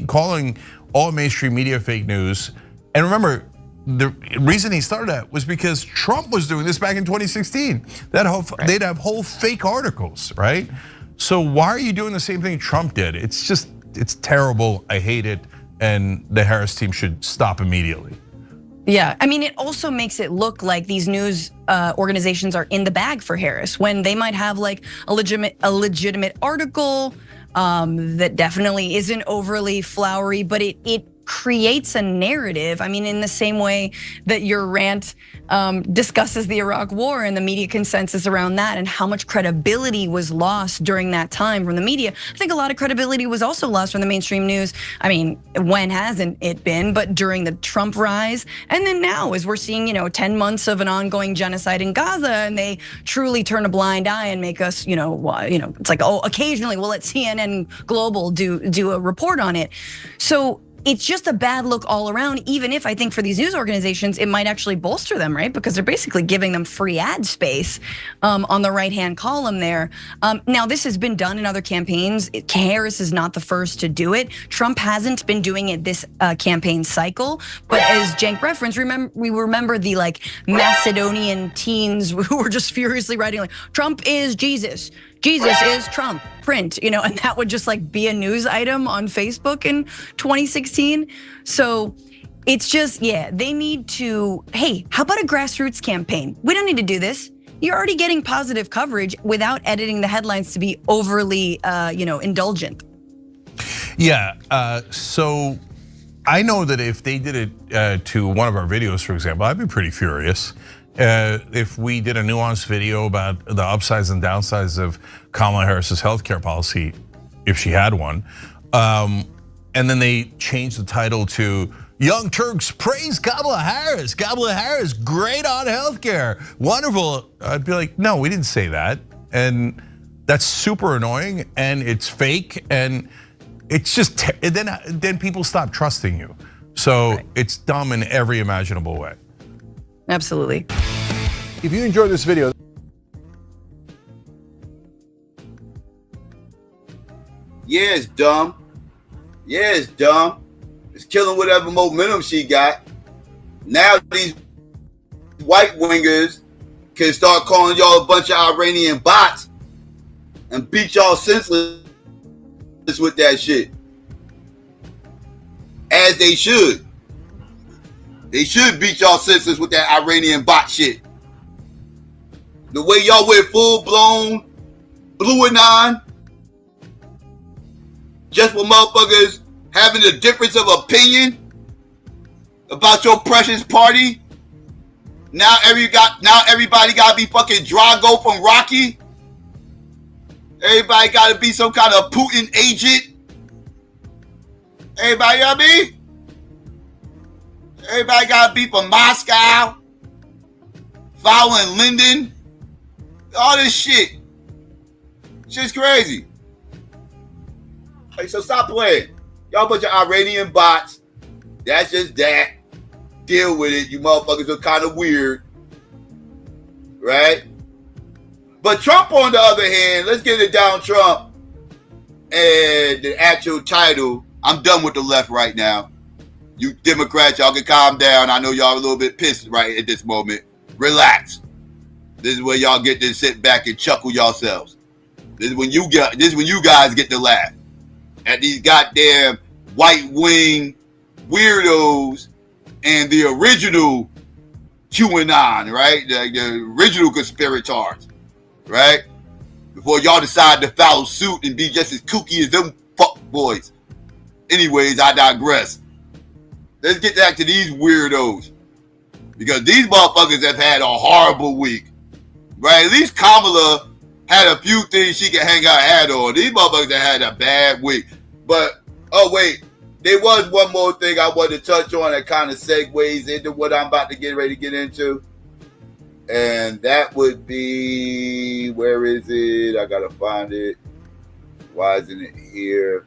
calling all mainstream media fake news. And remember, the reason he started that was because Trump was doing this back in 2016. They'd have whole fake articles, right? So why are you doing the same thing Trump did? It's terrible. I hate it. And the Harris team should stop immediately. Yeah, I mean, it also makes it look like these news organizations are in the bag for Harris when they might have like a legitimate article that definitely isn't overly flowery, but it creates a narrative. I mean, in the same way that your rant discusses the Iraq War and the media consensus around that and how much credibility was lost during that time from the media. I think a lot of credibility was also lost from the mainstream news. I mean, when hasn't it been? But during the Trump rise, and then now as we're seeing, 10 months of an ongoing genocide in Gaza, and they truly turn a blind eye and make us, it's like, oh, occasionally we'll let CNN Global do a report on it. So it's just a bad look all around, even if I think for these news organizations, it might actually bolster them, right? Because they're basically giving them free ad space on the right-hand column there. Now, this has been done in other campaigns. Harris is not the first to do it. Trump hasn't been doing it this campaign cycle. But as Cenk referenced, we remember the Macedonian teens who were just furiously writing like, Trump is Jesus. Jesus is Trump, print, and that would just be a news item on Facebook in 2016. So It's just, yeah, they need to, hey, how about a grassroots campaign? We don't need to do this. You're already getting positive coverage without editing the headlines to be overly, indulgent. Yeah, so I know that if they did it to one of our videos, for example, I'd be pretty furious. If we did a nuanced video about the upsides and downsides of Kamala Harris's healthcare policy, if she had one, and then they changed the title to Young Turks praise Kamala Harris. Kamala Harris, great on healthcare, wonderful. I'd be like, no, we didn't say that. And that's super annoying and it's fake and it's just, then people stop trusting you. So it's dumb in every imaginable way. Absolutely. If you enjoyed this video, yeah, it's dumb. Yeah, it's dumb. It's killing whatever momentum she got. Now these white wingers can start calling y'all a bunch of Iranian bots and beat y'all senseless with that shit. As they should. They should beat y'all senseless with that Iranian bot shit. The way y'all went full-blown blue and on, just for motherfuckers having a difference of opinion about your precious party. Now everybody gotta be fucking Drago from Rocky. Everybody gotta be some kind of Putin agent. Everybody, you know what I mean? Everybody gotta be from Moscow, following Linden, all this shit. Shit's crazy. Like, so stop playing. Y'all bunch of Iranian bots. That's just that. Deal with it. You motherfuckers are kind of weird. Right? But Trump, on the other hand, let's get it down Trump. And the actual title, I'm done with the left right now. You Democrats, y'all can calm down. I know y'all a little bit pissed right at this moment. Relax. This is where y'all get to sit back and chuckle yourselves. This is when you guys get to laugh at these goddamn white wing weirdos and the original QAnon, right? The original conspirators, right? Before y'all decide to follow suit and be just as kooky as them fuck boys. Anyways, I digress. Let's get back to these weirdos. Because these motherfuckers have had a horrible week. Right? At least Kamala had a few things she could hang her hat on. These motherfuckers have had a bad week. But, oh wait, there was one more thing I wanted to touch on that kind of segues into what I'm about to get ready to get into. And that would be, where is it? I gotta find it. Why isn't it here?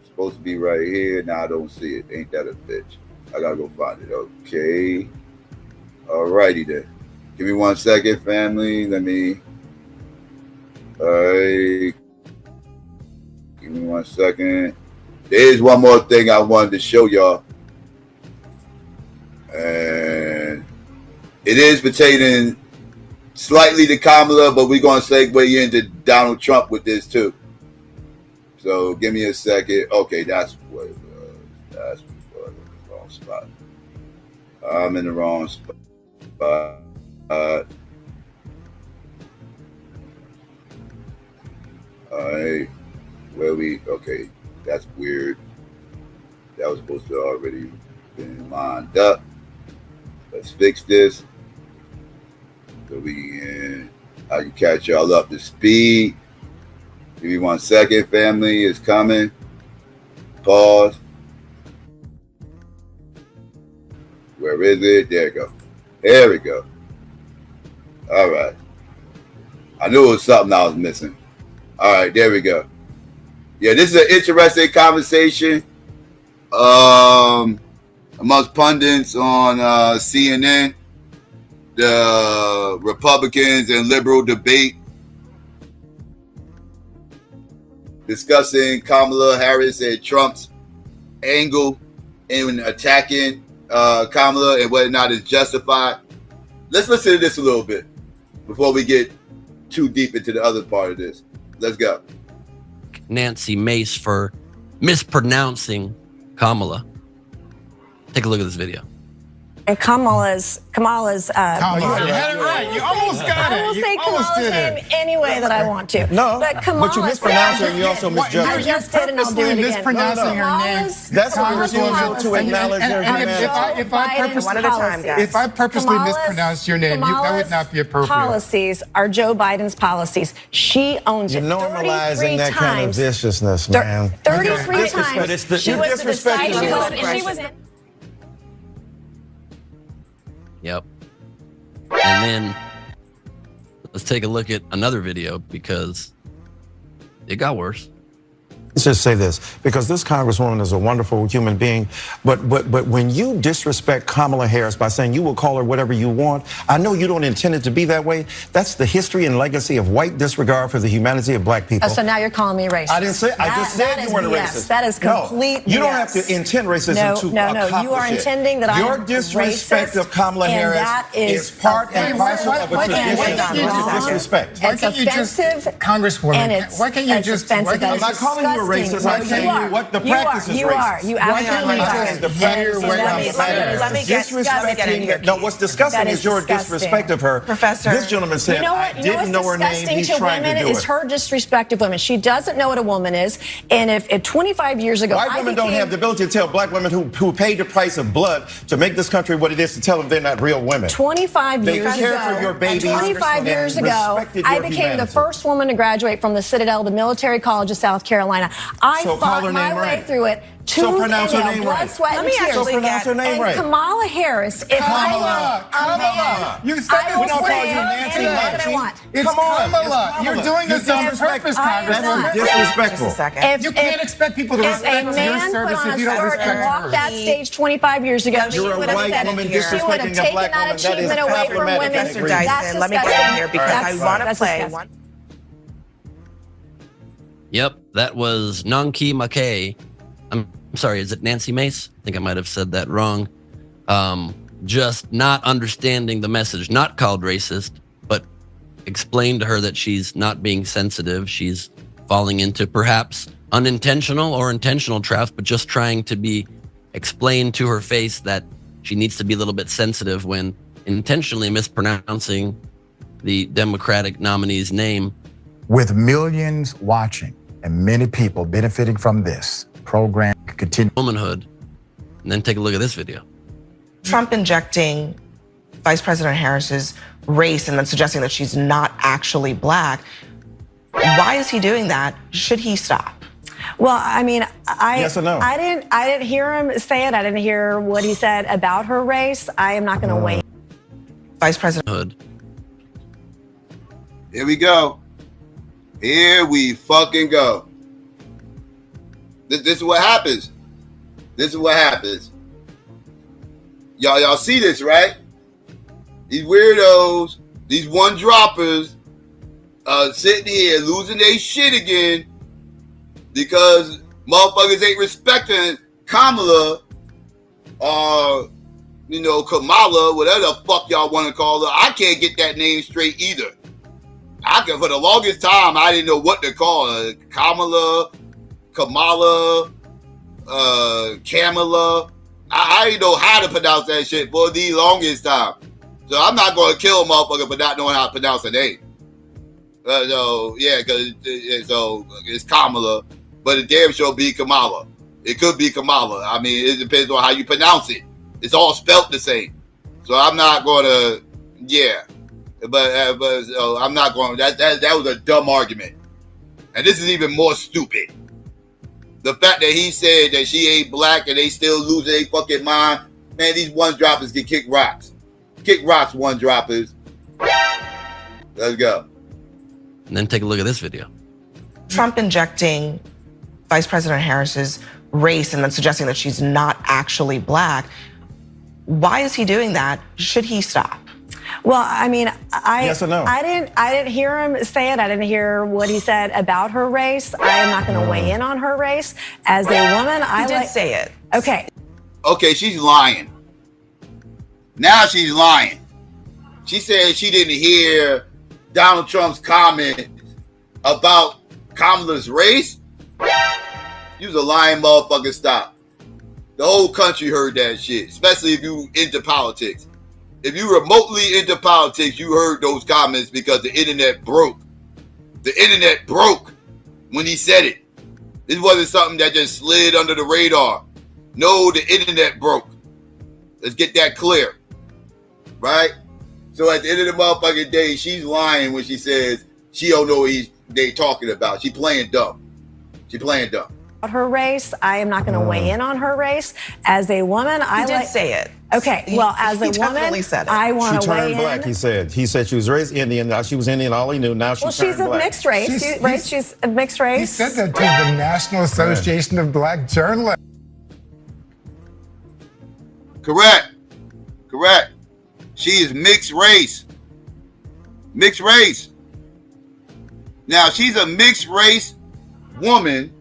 It's supposed to be right here. Now I don't see it. Ain't that a bitch? I gotta go find it. Okay. Alrighty then. Give me 1 second, family. Let me. Alright. Give me 1 second. There's one more thing I wanted to show y'all. And it is pertaining slightly to Kamala, but we're going to segue into Donald Trump with this too. So give me a second. Okay, that's what it was. That's what it was. The wrong spot. I'm in the wrong spot. Alright. Okay, that's weird. That was supposed to already been lined up. Let's fix this. So I can catch y'all up to speed. Give me 1 second, family. It's coming. Pause. Where is it? There we go. There we go. All right. I knew it was something I was missing. All right, there we go. Yeah, this is an interesting conversation amongst pundits on CNN. The Republicans and liberal debate discussing Kamala Harris and Trump's angle in attacking Kamala and whether or not it's justified. Let's listen to this a little bit before we get too deep into the other part of this. Let's go. Nancy Mace for mispronouncing Kamala. Take a look at this video. And Kamala's. You had it right. You almost got it. I will You say almost Kamala's did name it. any way that I want to. No, but Kamala. but you mispronounced her and you also misjudged her. I just did, and I'll do it again. mispronouncing her name. That's a refusal to acknowledge her humanity. If I purposely mispronounced your name, that would not be appropriate. Policies are Joe Biden's policies. She owns You're it. normalizing that kind of viciousness, man. 33 times. She was the deciding vote, and she was. Yep. And then let's take a look at another video because it got worse. Let's just say this, because this Congresswoman is a wonderful human being, but when you disrespect Kamala Harris by saying you will call her whatever you want, I know you don't intend it to be that way. That's the history and legacy of white disregard for the humanity of black people. So now you're calling me racist. I didn't say. I just said you weren't a racist. That is complete. No, you don't have to intend racism to accomplish you are it. intending that Your disrespect of Kamala Harris is part and parcel of a tradition of disrespect. Why can't you just, Congresswoman? Why can't you just? I'm not calling you a racist. I'm saying what the practice is racist. You are. The practice is disrespecting. No, what's disgusting is your disrespect of her. Professor, this gentleman said, I didn't know her name. He's trying to do it. Is her disrespect of women. She doesn't know what a woman is. And if 25 years ago, white women don't have the ability to tell black women who paid the price of blood to make this country what it is to tell them they're not real women. 25 years ago, they care for your babies. 25 years ago, I became the first woman to graduate from the Citadel, the military college of South Carolina. I fought my way through it. So pronounce her name right. Sweat, and tears. So pronounce her name right. Kamala Harris. Kamala. You said this we don't call you Nancy. It's Kamala. You're doing this on purpose, Congresswoman. That's disrespectful. You can't expect people to respect your service if you don't respect her. Walked that stage 25 years ago. You're a white woman disrespecting a black woman. That is problematic. Professor Dyson, let me get in here because I want to play one. Yep, that was Nanki McKay. I'm sorry, is it Nancy Mace? I think I might have said that wrong. Just not understanding the message, not called racist, but explained to her that she's not being sensitive. She's falling into perhaps unintentional or intentional traps, but just trying to be explained to her face that she needs to be a little bit sensitive when intentionally mispronouncing the Democratic nominee's name. With millions watching and many people benefiting from this program, continue womanhood. And then take a look at this video. Trump injecting Vice President Harris's race and then suggesting that she's not actually black. Why is he doing that? Should he stop? Well, I mean, yes or no? I didn't hear him say it. I didn't hear what he said about her race. I am not going to wait. Vice President. Here we go. Here we fucking go. This is what happens. This is what happens. Y'all see this, right? These weirdos, these one-droppers, sitting here losing their shit again because motherfuckers ain't respecting Kamala or, Kamala, whatever the fuck y'all want to call her. I can't get that name straight either. For the longest time, I didn't know what to call her. Kamala, Kamala, I didn't know how to pronounce that shit for the longest time. So I'm not going to kill a motherfucker for not knowing how to pronounce a name. Because it's Kamala, but it damn sure be Kamala. It could be Kamala. I mean, it depends on how you pronounce it. It's all spelt the same. So I'm not going to, But I'm not going. That was a dumb argument, and this is even more stupid. The fact that he said that she ain't black and they still lose their fucking mind. Man, these one-droppers can kick rocks. Kick rocks, one-droppers. Let's go. And then take a look at this video. Trump injecting Vice President Harris's race and then suggesting that she's not actually black. Why is he doing that? Should he stop? Well, I mean, yes or no? I didn't hear him say it. I didn't hear what he said about her race. I am not going to weigh in on her race. As a woman, I did say it. Okay. Okay, she's lying. Now she's lying. She said she didn't hear Donald Trump's comment about Kamala's race. You was a lying motherfucker. Stop. The whole country heard that shit, especially if you into politics. If you remotely into politics, you heard those comments because the internet broke. The internet broke when he said it. This wasn't something that just slid under the radar. No, the internet broke. Let's get that clear. Right? So at the end of the motherfucking day, she's lying when she says she don't know what they talking about. She playing dumb. She playing dumb. Her race, I am not going to weigh in on her race. As a woman, I did say it. Okay, well, as a woman, I want to weigh in. She turned black, he said. He said she was raised Indian. Now she was Indian, all he knew. Now she turned black. Well, she's a mixed race, She's a mixed race. He said that to the National Association of Black Journalists. Correct. Correct. She is mixed race. Mixed race. Now, she's a mixed race woman.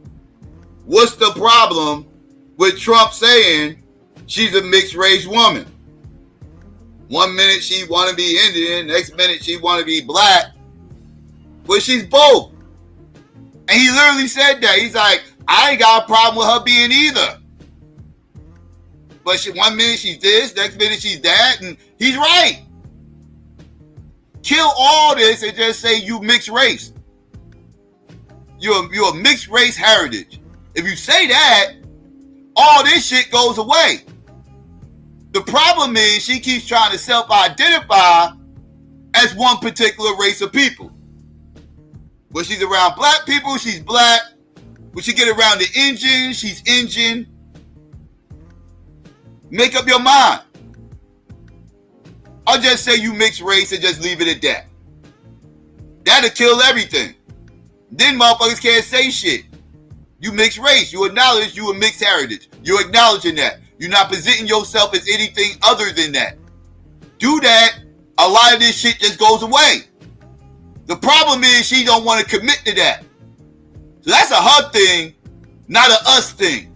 What's the problem with Trump saying she's a mixed race woman? 1 minute she want to be Indian, next minute she want to be black. But she's both. And he literally said that. He's like, I ain't got a problem with her being either. But 1 minute she's this, next minute she's that, and he's right. Kill all this and just say you mixed race. You're a mixed race heritage. If you say that, all this shit goes away. The problem is she keeps trying to self-identify as one particular race of people. When she's around black people, she's black. When she get around the Indian, she's Indian. Make up your mind. I'll just say you mixed race and just leave it at that. That'll kill everything. Then motherfuckers can't say shit. You mixed race. You acknowledge you a mixed heritage. You're acknowledging that. You're not presenting yourself as anything other than that. Do that, a lot of this shit just goes away. The problem is she don't want to commit to that. So that's a her thing, not a us thing.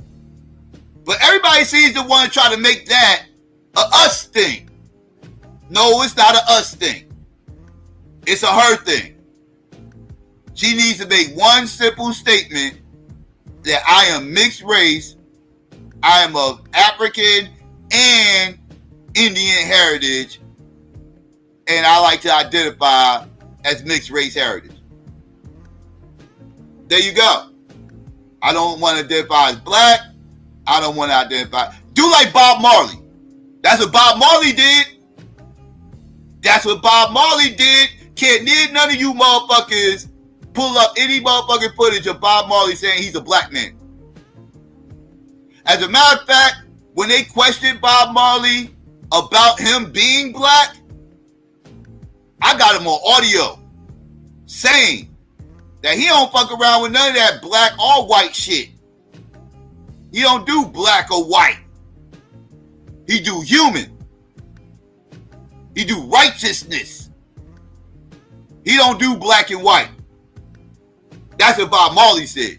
But everybody seems to want to try to make that a us thing. No, it's not a us thing. It's a her thing. She needs to make one simple statement that I am mixed race, I am of African and Indian heritage, and I like to identify as mixed race heritage. There you go. I don't want to identify as black. I don't want to identify. Do like Bob Marley. That's what Bob Marley did. That's what Bob Marley did. Can't none of you motherfuckers pull up any motherfucking footage of Bob Marley saying he's a black man. As a matter of fact, when they questioned Bob Marley about him being black, I got him on audio saying that he don't fuck around with none of that black or white shit. He don't do black or white. He do human. He do righteousness. He don't do black and white. That's what Bob Marley said.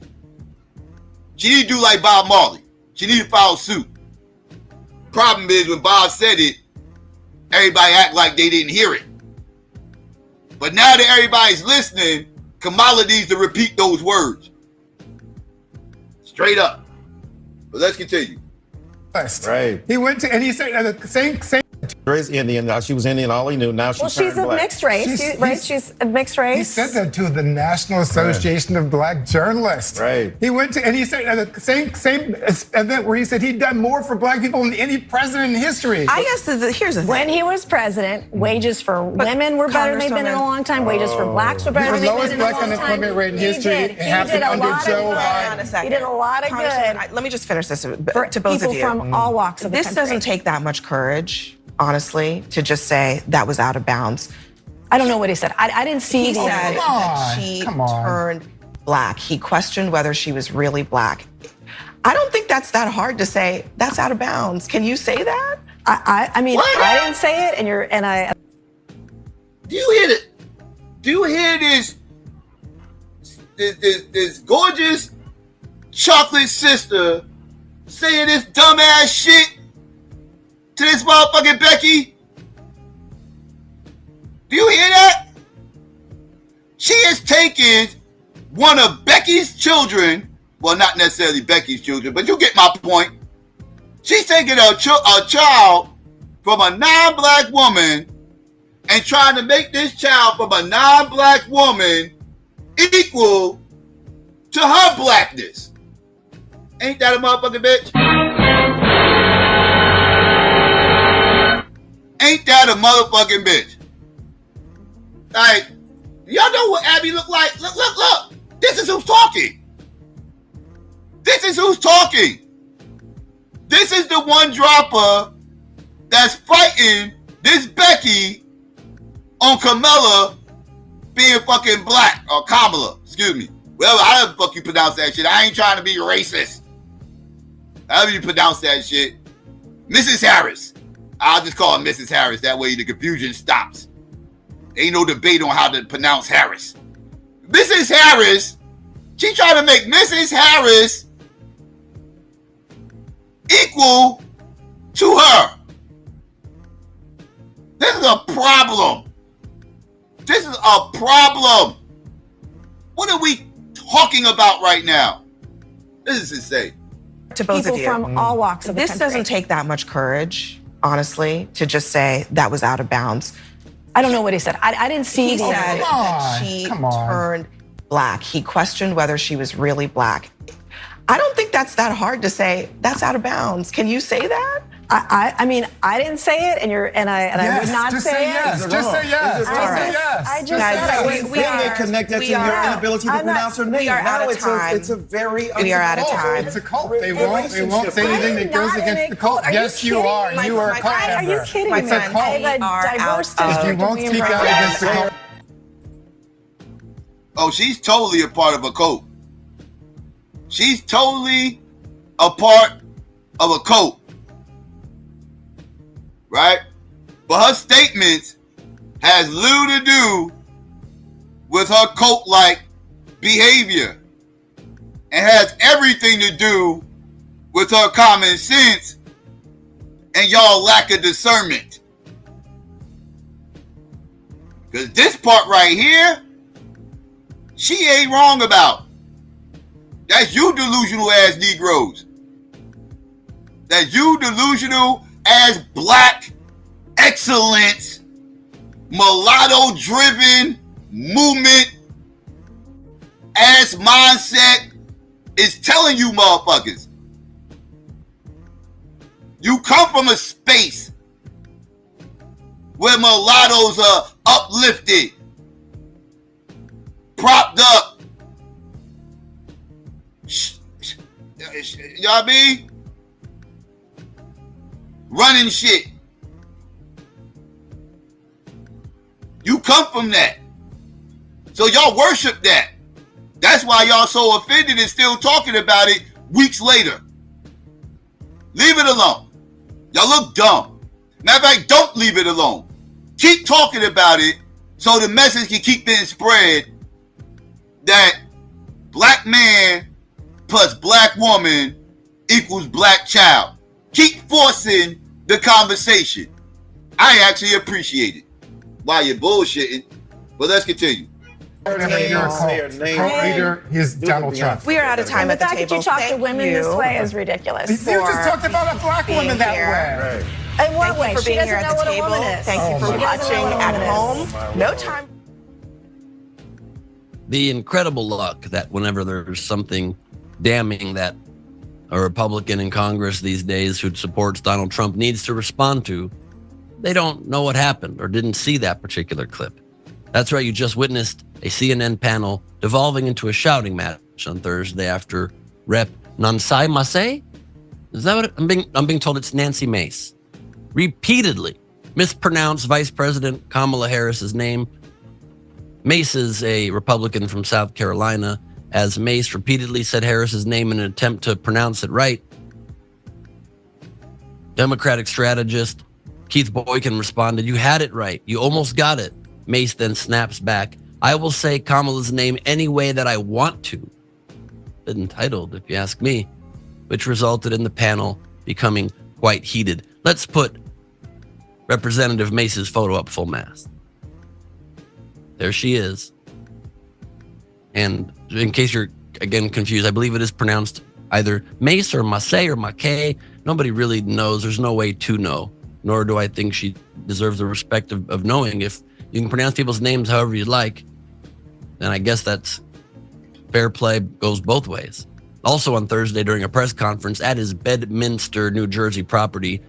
She need to do like Bob Marley. She need to follow suit. Problem is when Bob said it, everybody act like they didn't hear it. But now that everybody's listening, Kamala needs to repeat those words. Straight up. But let's continue. Right. He went to, and he said the same. Raised Indian. Now she was Indian, all he knew. Now she's she's a mixed race, She's a mixed race. He said that to the National Association of Black Journalists. Right. He went to, and he said at the same event where he said he'd done more for black people than any president in history. I guess here's the thing. When he was president, wages for women were better than they've been in a long time. Wages for blacks were better than they've been in a long time. The lowest black unemployment rate in history. It happened under Joe Biden. He did a lot of good. Let me just finish this to both people of you. from all walks of the country. This doesn't take that much courage, honestly, to just say that was out of bounds. I don't know what he said. I didn't see. He said that she turned black. He questioned whether she was really black. I don't think that's that hard to say. That's out of bounds. Can you say that? I mean, What? I didn't say it, and I. Do you hear it? Do you hear this gorgeous chocolate sister saying this dumbass shit to this motherfucking Becky? Do you hear that? She is taking one of Becky's children, well, not necessarily Becky's children, but you get my point. She's taking a child from a non-black woman and trying to make this child from a non-black woman equal to her blackness. Ain't that a motherfucking bitch? Ain't that a motherfucking bitch? Like, y'all know what Abby look like? Look. This is who's talking. This is who's talking. This is the one dropper that's fighting this Becky on Kamala being fucking black, or Kamala, excuse me. Well, how the fuck you pronounce that shit? I ain't trying to be racist. However you pronounce that shit. Mrs. Harris. I'll just call her Mrs. Harris. That way the confusion stops. Ain't no debate on how to pronounce Harris. Mrs. Harris, she trying to make Mrs. Harris equal to her. This is a problem. This is a problem. What are we talking about right now? This is insane. To both People of you, from all walks of the this country. doesn't take that much courage, honestly, to just say that was out of bounds. I don't know what he said. I didn't see He the said that she turned black. He questioned whether she was really black. I don't think that's that hard to say. That's out of bounds. Can you say that? I mean, I didn't say it, and I would not say it. Yes. Just say yes. Just say yes. I just we are connected to your inability to pronounce her name. We are out of time. It's a very. We are out of time. It's a cult. They won't say anything that goes against the cult. Yes, you are. You are a cult member. Are you kidding me? It's a cult. I have a diverse If you won't speak out against the cult. Oh, she's totally a part of a cult. She's totally a part of a cult. Right? But her statements has little to do with her cult-like behavior and has everything to do with her common sense and y'all lack of discernment. Because this part right here, she ain't wrong about. That's you delusional ass Negroes. That's you delusional as black excellence, mulatto driven movement ass mindset is telling you motherfuckers. You come from a space where mulattoes are uplifted, propped up. You know what I mean? Running shit. You come from that. So y'all worship that. That's why y'all so offended and still talking about it weeks later. Leave it alone. Y'all look dumb. Matter of fact, don't leave it alone. Keep talking about it so the message can keep being spread that black man plus black woman equals black child. Keep forcing the conversation. I actually appreciate it. While you're bullshitting, but let's continue. Cult leader is Donald Trump. We are out of time at the table. The fact that you talk to women this way is ridiculous. You just talked about a black woman that way. In what way? For She being here doesn't at know the what a woman table. is. Thank you for watching at home. No time. The incredible luck that whenever there's something damning that a Republican in Congress these days who supports Donald Trump needs to respond to, they don't know what happened or didn't see that particular clip. That's right, you just witnessed a CNN panel devolving into a shouting match on Thursday after Rep. Nansai Masay? Is that what I'm being told? It's Nancy Mace. Repeatedly mispronounced Vice President Kamala Harris's name. Mace is a Republican from South Carolina. As Mace repeatedly said Harris's name in an attempt to pronounce it right, Democratic strategist Keith Boykin responded, "You had it right. You almost got it." Mace then snaps back, "I will say Kamala's name any way that I want to." Bit entitled, if you ask me, which resulted in the panel becoming quite heated. Let's put Representative Mace's photo up full mast. There she is. And in case you're, again, confused, I believe it is pronounced either Mace or Mace or Mackay. Nobody really knows. There's no way to know, nor do I think she deserves the respect of knowing. If you can pronounce people's names however you like, then I guess that's fair play, goes both ways. Also on Thursday, during a press conference at his Bedminster, New Jersey property,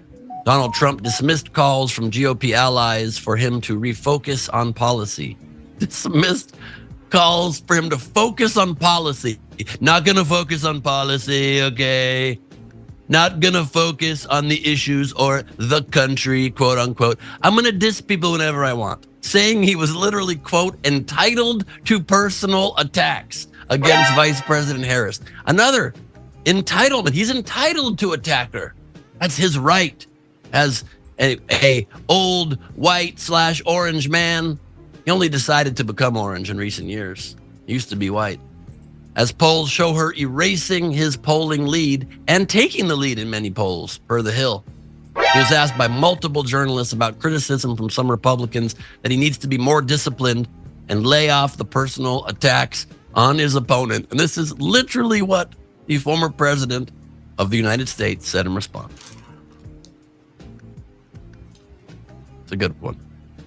Donald Trump dismissed calls from GOP allies for him to refocus on policy. Dismissed calls for him to focus on policy. Not gonna focus on policy, okay? Not gonna focus on the issues or the country, quote unquote. I'm gonna diss people whenever I want. Saying he was literally, quote, entitled to personal attacks against Vice President Harris. Another entitlement. He's entitled to attack her. That's his right as a old white / orange man. He only decided to become orange in recent years. He used to be white. As polls show her erasing his polling lead and taking the lead in many polls, per The Hill. He was asked by multiple journalists about criticism from some Republicans that he needs to be more disciplined and lay off the personal attacks on his opponent. And this is literally what the former president of the United States said in response. It's a good one.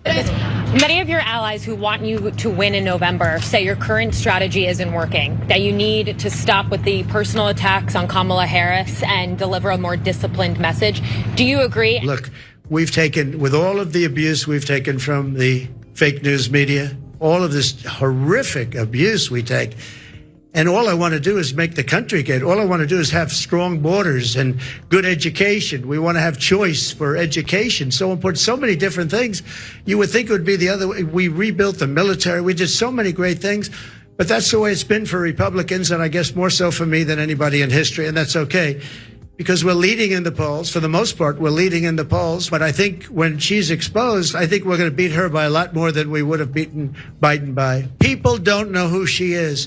Many of your allies who want you to win in November say your current strategy isn't working, that you need to stop with the personal attacks on Kamala Harris and deliver a more disciplined message. Do you agree? Look, we've taken, with all of the abuse we've taken from the fake news media, all of this horrific abuse we take, and all I want to do is make the country great. All I want to do is have strong borders and good education. We want to have choice for education. So important. So many different things. You would think it would be the other way. We rebuilt the military. We did so many great things. But that's the way it's been for Republicans, and I guess more so for me than anybody in history. And that's okay, because we're leading in the polls. For the most part, we're leading in the polls. But I think when she's exposed, I think we're going to beat her by a lot more than we would have beaten Biden by. People don't know who she is.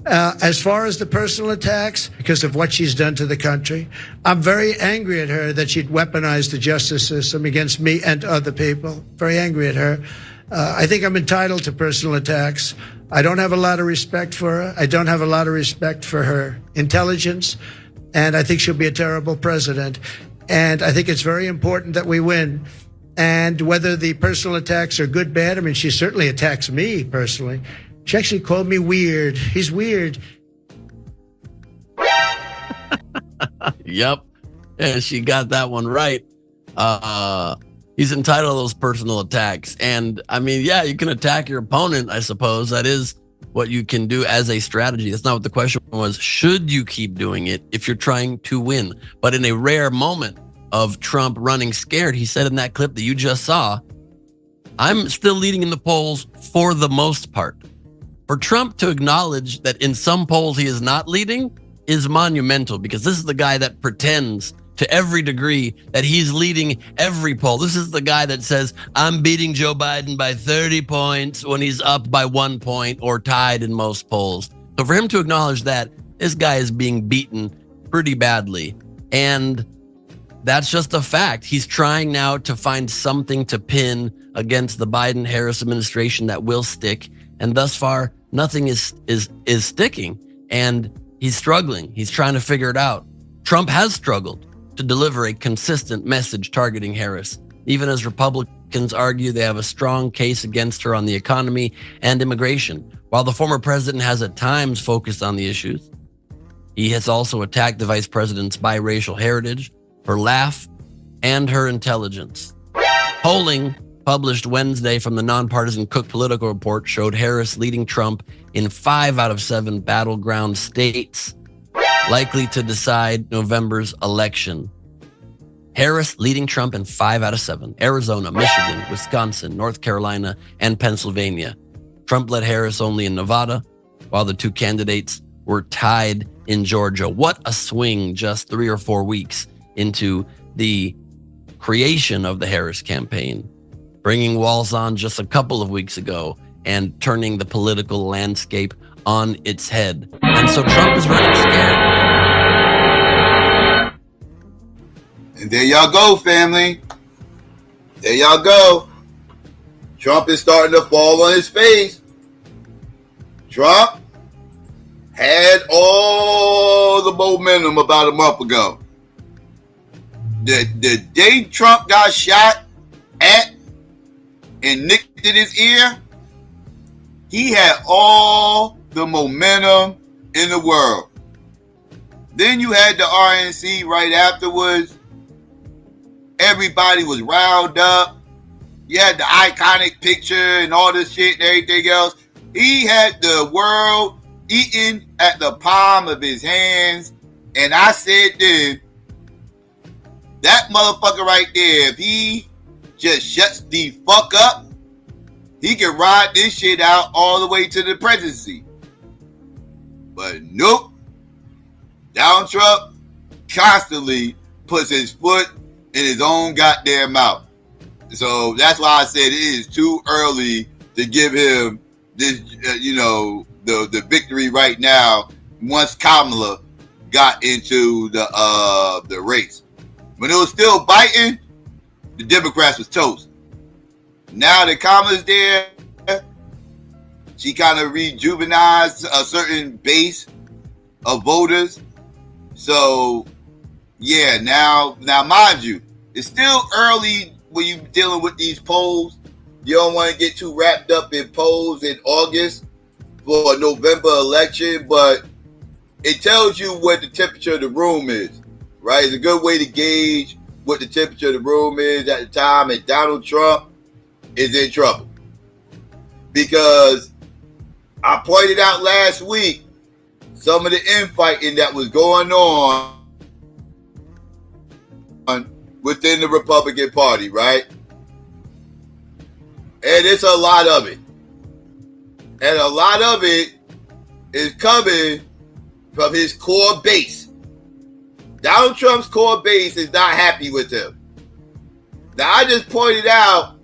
As far as the personal attacks, because of what she's done to the country, I'm very angry at her that she'd weaponized the justice system against me and other people. Very angry at her. I think I'm entitled to personal attacks. I don't have a lot of respect for her. I don't have a lot of respect for her intelligence. And I think she'll be a terrible president. And I think it's very important that we win. And whether the personal attacks are good, bad, I mean, she certainly attacks me personally. She actually called me weird. He's weird. Yep. Yeah, she got that one right. He's entitled to those personal attacks. And I mean, yeah, you can attack your opponent, I suppose. That is what you can do as a strategy. That's not what the question was. Should you keep doing it if you're trying to win? But in a rare moment of Trump running scared, he said in that clip that you just saw, I'm still leading in the polls for the most part. For Trump to acknowledge that in some polls he is not leading is monumental, because this is the guy that pretends to every degree that he's leading every poll. This is the guy that says, I'm beating Joe Biden by 30 points when he's up by 1 point or tied in most polls. So for him to acknowledge that, this guy is being beaten pretty badly. And that's just a fact. He's trying now to find something to pin against the Biden-Harris administration that will stick. And thus far, nothing is sticking, and he's struggling. He's trying to figure it out. Trump has struggled to deliver a consistent message targeting Harris, even as Republicans argue they have a strong case against her on the economy and immigration. While the former president has at times focused on the issues, he has also attacked the vice president's biracial heritage, her laugh, and her intelligence. Polling published Wednesday from the nonpartisan Cook Political Report showed Harris leading Trump in 5 out of 7 battleground states likely to decide November's election. Harris leading Trump in 5 out of 7: Arizona, Michigan, Wisconsin, North Carolina, and Pennsylvania. Trump led Harris only in Nevada, while the two candidates were tied in Georgia. What a swing just 3 or 4 weeks into the creation of the Harris campaign. Bringing walls on just a couple of weeks ago and turning the political landscape on its head. And so Trump is running scared. And there y'all go, family. There y'all go. Trump is starting to fall on his face. Trump had all the momentum about a month ago. The day Trump got shot at and nicked in his ear, he had all the momentum in the world. Then you had the RNC right afterwards. Everybody was riled up. You had the iconic picture and all this shit and everything else. He had the world eating at the palm of his hands. And I said then, that motherfucker right there, if he just shuts the fuck up, he can ride this shit out all the way to the presidency. But nope. Donald Trump constantly puts his foot in his own goddamn mouth. So that's why I said it is too early to give him this, the victory right now. Once Kamala got into the race, when it was still biting, the Democrats was toast. Now that Kamala's there, she kind of rejuvenized a certain base of voters. So, yeah, now mind you, it's still early when you're dealing with these polls. You don't want to get too wrapped up in polls in August for a November election, but it tells you what the temperature of the room is, right? It's a good way to gauge what the temperature of the room is at the time, and Donald Trump is in trouble. Because I pointed out last week some of the infighting that was going on within the Republican Party, right? And it's a lot of it. And a lot of it is coming from his core base. Donald Trump's core base is not happy with him. Now, I just pointed out,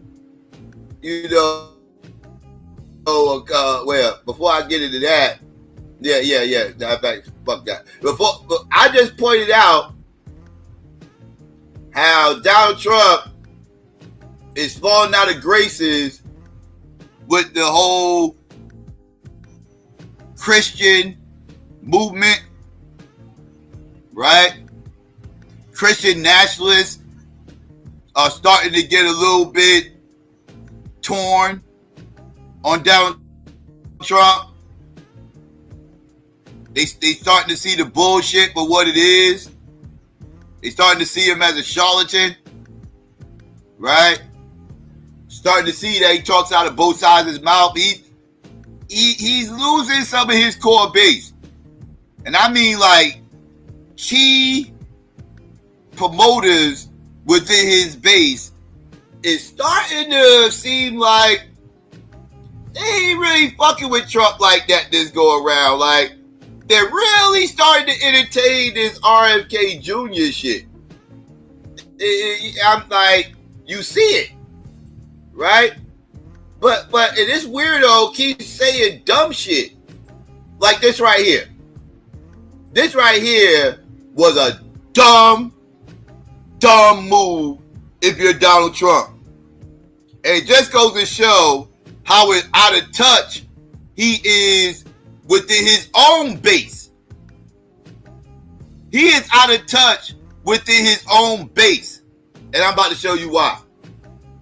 before I get into that, in fact, fuck that. But I just pointed out how Donald Trump is falling out of graces with the whole Christian movement, right? Christian nationalists are starting to get a little bit torn on Donald Trump. They starting to see the bullshit for what it is. They starting to see him as a charlatan, right? Starting to see that he talks out of both sides of his mouth. He's losing some of his core base. And I mean, like, key promoters within his base is starting to seem like they ain't really fucking with Trump like that this go around. Like, they're really starting to entertain this RFK Jr. shit. I'm like, you see it, right? But this weirdo keeps saying dumb shit. Like this right here. This right here was a dumb move if you're Donald Trump. And it just goes to show how out of touch he is within his own base. He is out of touch within his own base. And I'm about to show you why.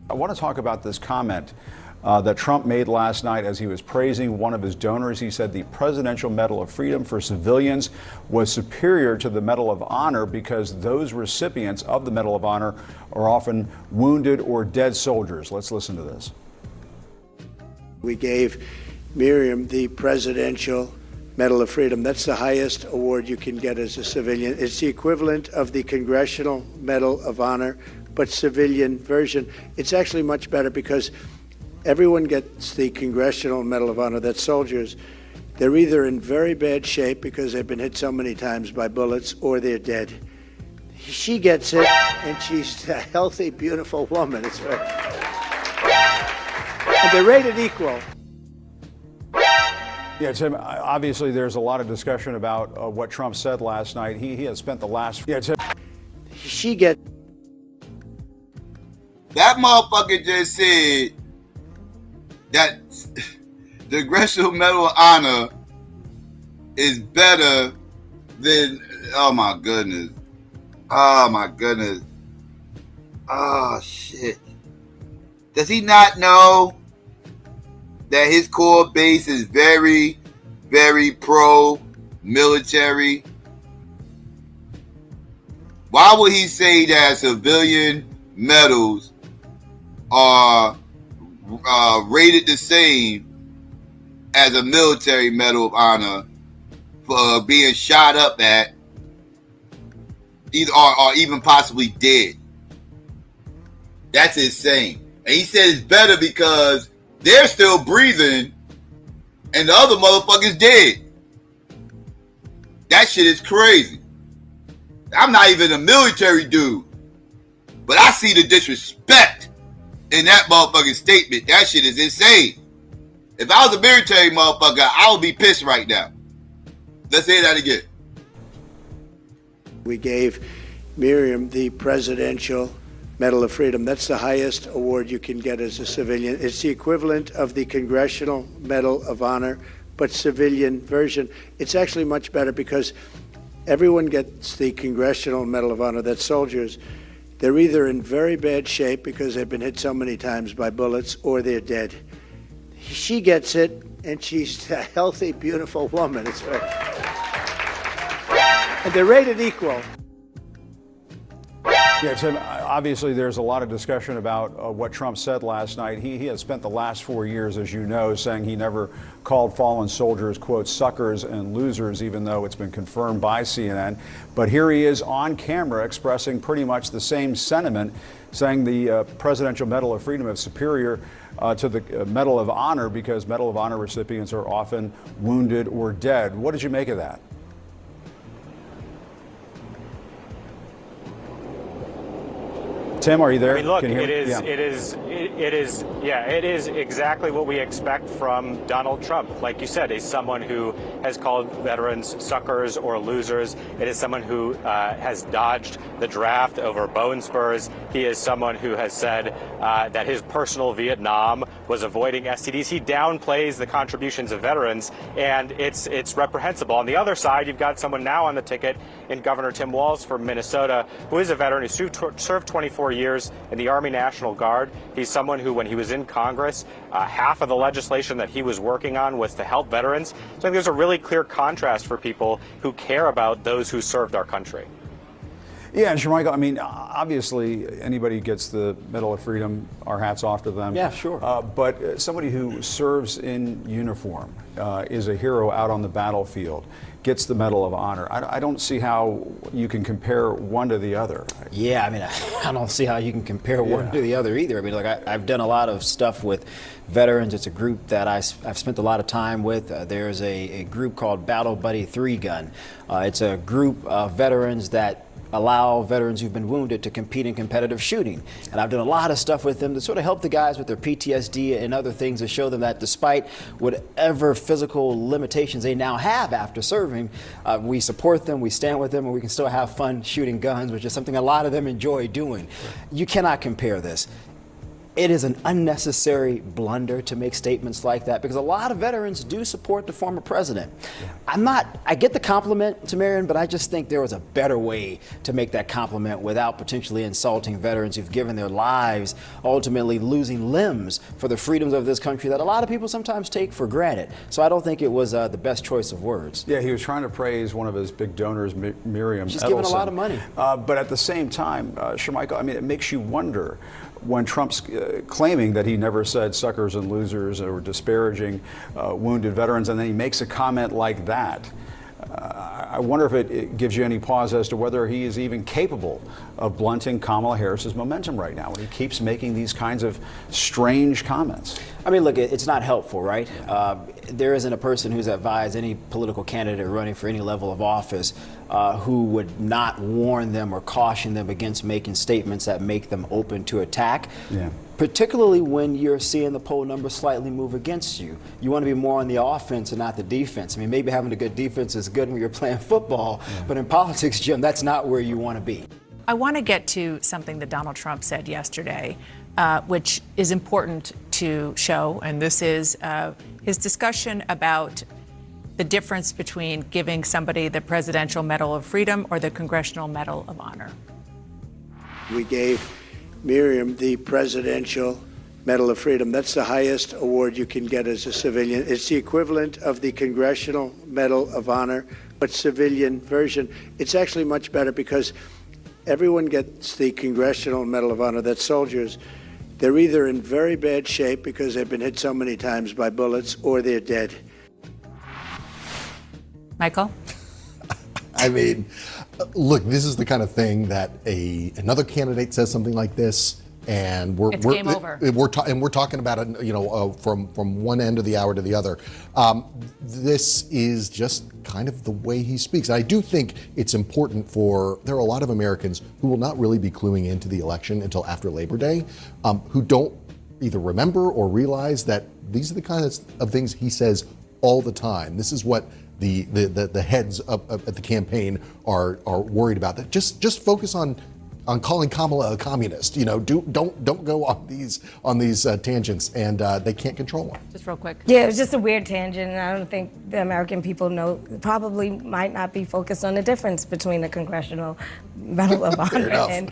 I want to talk about this comment that Trump made last night as he was praising one of his donors. He said the Presidential Medal of Freedom for civilians was superior to the Medal of Honor because those recipients of the Medal of Honor are often wounded or dead soldiers. Let's listen to this. We gave Miriam the Presidential Medal of Freedom. That's the highest award you can get as a civilian. It's the equivalent of the Congressional Medal of Honor, but civilian version. It's actually much better because everyone gets the Congressional Medal of Honor. That's soldiers. They're either in very bad shape because they've been hit so many times by bullets, or they're dead. She gets it, and she's a healthy, beautiful woman. It's very... And they're rated equal. Yeah, Tim, obviously there's a lot of discussion about what Trump said last night. He has spent the last... Yeah, Tim. She gets... That motherfucker just said that the Congressional Medal of Honor is better then, oh my goodness. Oh my goodness. Oh shit. Does he not know that his core base is very, very pro-military? Why would he say that civilian medals are rated the same as a military medal of honor for being shot up at, either or even possibly dead? That's insane. And he said it's better because they're still breathing and the other motherfucker's dead. That shit is crazy. I'm not even a military dude, but I see the disrespect in that motherfucking statement. That shit is insane. If I was a military motherfucker, I would be pissed right now. Let's say that again. We gave Miriam the Presidential Medal of Freedom. That's the highest award you can get as a civilian. It's the equivalent of the Congressional Medal of Honor, but civilian version. It's actually much better because everyone gets the Congressional Medal of Honor. That's soldiers. They're either in very bad shape because they've been hit so many times by bullets, or they're dead. She gets it, and she's a healthy, beautiful woman. It's right. And they're rated equal. Yeah, Tim, obviously there's a lot of discussion about what Trump said last night. He has spent the last 4 years, as you know, saying he never called fallen soldiers, quote, suckers and losers, even though it's been confirmed by CNN. But here he is on camera expressing pretty much the same sentiment, saying the Presidential Medal of Freedom is superior to the Medal of Honor because Medal of Honor recipients are often wounded or dead. What did you make of that? Tim, are you there? I mean, look, Can you hear me? it is exactly what we expect from Donald Trump. Like you said, he's someone who has called veterans suckers or losers. It is someone who has dodged the draft over bone spurs. He is someone who has said that his personal Vietnam was avoiding STDs. He downplays the contributions of veterans, and it's reprehensible. On the other side, you've got someone now on the ticket in Governor Tim Walz from Minnesota, who is a veteran who served 24 years in the Army National Guard. He's someone who, when he was in Congress, half of the legislation that he was working on was to help veterans. So I think there's a really clear contrast for people who care about those who served our country. Yeah, and Michael, I mean, obviously, anybody who gets the Medal of Freedom, our hats off to them. Yeah, sure. But somebody who serves in uniform, is a hero out on the battlefield, gets the Medal of Honor. I don't see how you can compare one to the other. Yeah, I mean, I don't see how you can compare one to the other either. I mean, like, I've done a lot of stuff with veterans. It's a group that I've spent a lot of time with. There's a group called Battle Buddy 3 Gun. It's a group of veterans that allow veterans who've been wounded to compete in competitive shooting. And I've done a lot of stuff with them to sort of help the guys with their PTSD and other things to show them that despite whatever physical limitations they now have after serving, we support them, we stand with them, and we can still have fun shooting guns, which is something a lot of them enjoy doing. You cannot compare this. It is an unnecessary blunder to make statements like that because a lot of veterans do support the former president. I get the compliment to Marion, but I just think there was a better way to make that compliment without potentially insulting veterans who've given their lives, ultimately losing limbs for the freedoms of this country that a lot of people sometimes take for granted. So I don't think it was the best choice of words. Yeah, he was trying to praise one of his big donors, Miriam She's Edelson. given a lot of money. But at the same time, Michael, I mean, it makes you wonder when Trump's claiming that he never said suckers and losers or disparaging wounded veterans, and then he makes a comment like that. I wonder if it gives you any pause as to whether he is even capable of blunting Kamala Harris's momentum right now when he keeps making these kinds of strange comments. I mean, look, it's not helpful, right? There isn't a person who's advised any political candidate running for any level of office who would not warn them or caution them against making statements that make them open to attack. Yeah. Particularly when you're seeing the poll numbers slightly move against you. You want to be more on the offense and not the defense. I mean, maybe having a good defense is good when you're playing football, but in politics, Jim, that's not where you want to be. I want to get to something that Donald Trump said yesterday, which is important to show, and this is his discussion about the difference between giving somebody the Presidential Medal of Freedom or the Congressional Medal of Honor. We gave Miriam the Presidential Medal of Freedom. That's the highest award you can get as a civilian. It's the equivalent of the Congressional Medal of Honor, but civilian version. It's actually much better because everyone gets the Congressional Medal of Honor. That's soldiers. They're either in very bad shape because they've been hit so many times by bullets, or they're dead. Michael? I mean, look, this is the kind of thing that another candidate says something like this, and we're game over. We're talking about it, from one end of the hour to the other. This is just kind of the way he speaks. I do think it's important there are a lot of Americans who will not really be cluing into the election until after Labor Day, who don't either remember or realize that these are the kinds of things he says all the time. This is what the heads at the campaign are worried about. That just focus on calling Kamala a communist. Don't go on these tangents, and they can't control one. Just real quick. Yeah, it was just a weird tangent. I don't think the American people probably might not be focused on the difference between the Congressional Medal of Honor and,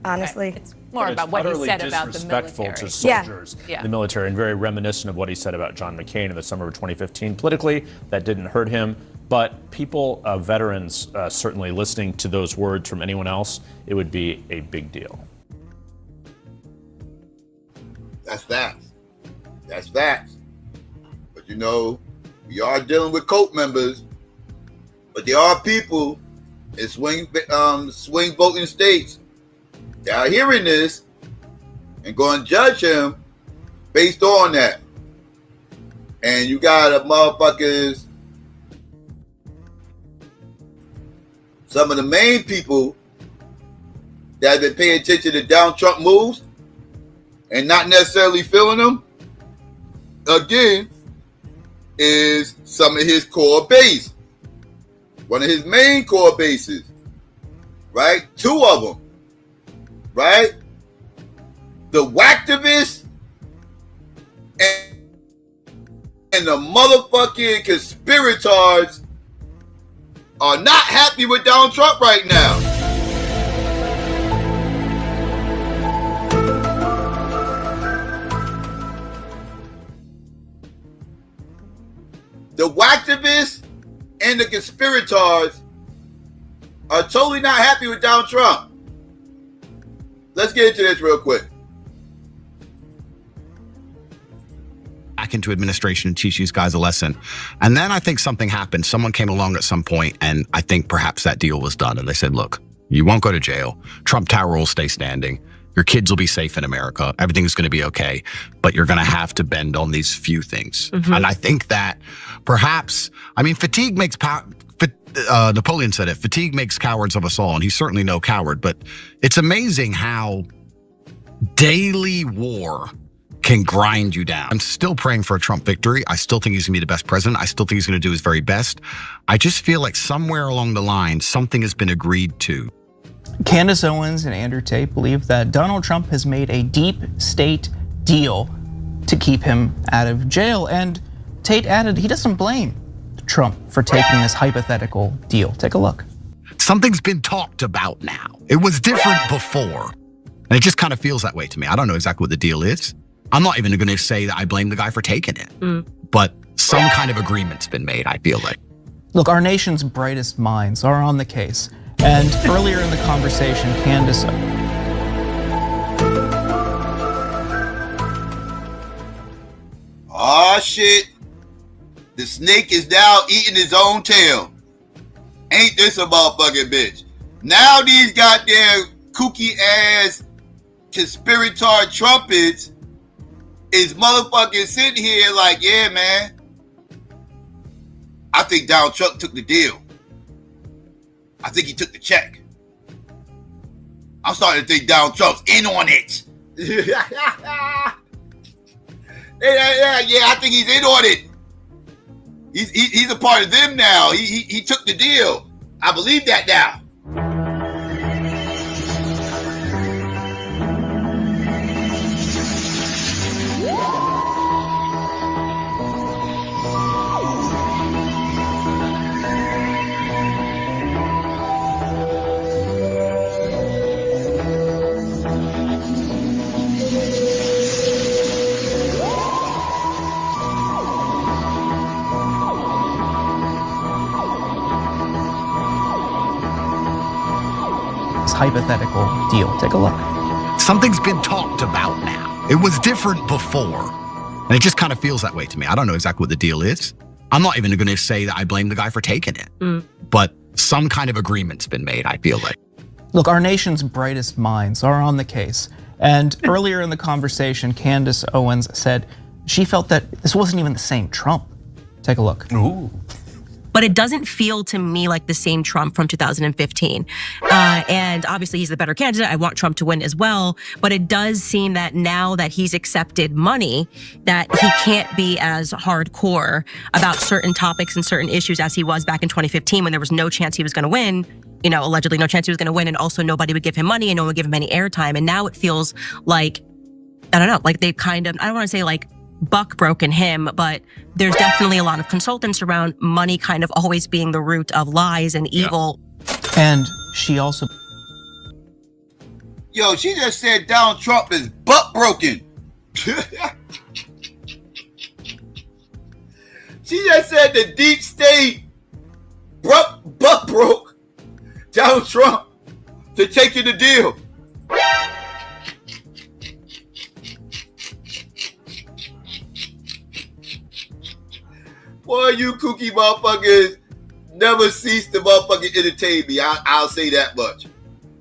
honestly. It's more about what he said about the military. Disrespectful to soldiers, the military, and very reminiscent of what he said about John McCain in the summer of 2015. Politically, that didn't hurt him. But people, veterans, certainly listening to those words from anyone else, it would be a big deal. That's facts. That's facts. But we are dealing with cult members, but there are people in swing voting states that are hearing this and going to judge him based on that. And you got motherfuckers. Some of the main people that have been paying attention to Donald Trump moves and not necessarily feeling them, again, is some of his core base. One of his main core bases, right? Two of them, right? The whacktivists and the motherfucking conspirators are not happy with Donald Trump right now. The whacktivists and the conspirators are totally not happy with Donald Trump. Let's get into this real quick. Back into administration and teach these guys a lesson. And then I think something happened. Someone came along at some point, and I think perhaps that deal was done. And they said, look, you won't go to jail. Trump Tower will stay standing. Your kids will be safe in America. Everything's going to be okay. But you're going to have to bend on these few things. Mm-hmm. And I think that perhaps, fatigue makes Napoleon said it, fatigue makes cowards of us all. And he's certainly no coward. But it's amazing how daily war can grind you down. I'm still praying for a Trump victory. I still think he's gonna be the best president. I still think he's gonna do his very best. I just feel like somewhere along the line, something has been agreed to. Candace Owens and Andrew Tate believe that Donald Trump has made a deep state deal to keep him out of jail. And Tate added he doesn't blame Trump for taking this hypothetical deal. Take a look. Something's been talked about now. It was different before. And it just kind of feels that way to me. I don't know exactly what the deal is. I'm not even going to say that I blame the guy for taking it, but some kind of agreement's been made, I feel like. Look, our nation's brightest minds are on the case. And earlier in the conversation, Candace. Oh shit. The snake is now eating his own tail. Ain't this a motherfucking bitch? Now these goddamn kooky ass conspirator trumpets is motherfucking sitting here like, yeah, man, I think Donald Trump took the deal. I think he took the check. I'm starting to think Donald Trump's in on it. Yeah, I think he's in on it. He's a part of them now. He took the deal. I believe that now. hypothetical deal. Take a look. Something's been talked about now. It was different before. And it just kind of feels that way to me. I don't know exactly what the deal is. I'm not even going to say that I blame the guy for taking it. But some kind of agreement's been made, I feel like. Look, our nation's brightest minds are on the case. And earlier in the conversation, Candace Owens said she felt that this wasn't even the same Trump. Take a look. Ooh. But it doesn't feel to me like the same Trump from 2015. And obviously he's the better candidate. I want Trump to win as well. But it does seem that now that he's accepted money, that he can't be as hardcore about certain topics and certain issues as he was back in 2015 when there was no chance he was gonna win. You know, allegedly no chance he was gonna win, and also nobody would give him money and no one would give him any airtime. And now it feels like, I don't know, like they've kind of, I don't wanna say like buck broken him, but there's definitely a lot of consultants around money kind of always being the root of lies and evil. And she also... Yo, she just said Donald Trump is buck broken. She just said the deep state buck broke Donald Trump to taking the deal. Boy, you kooky motherfuckers never cease to motherfucking entertain me. I'll say that much.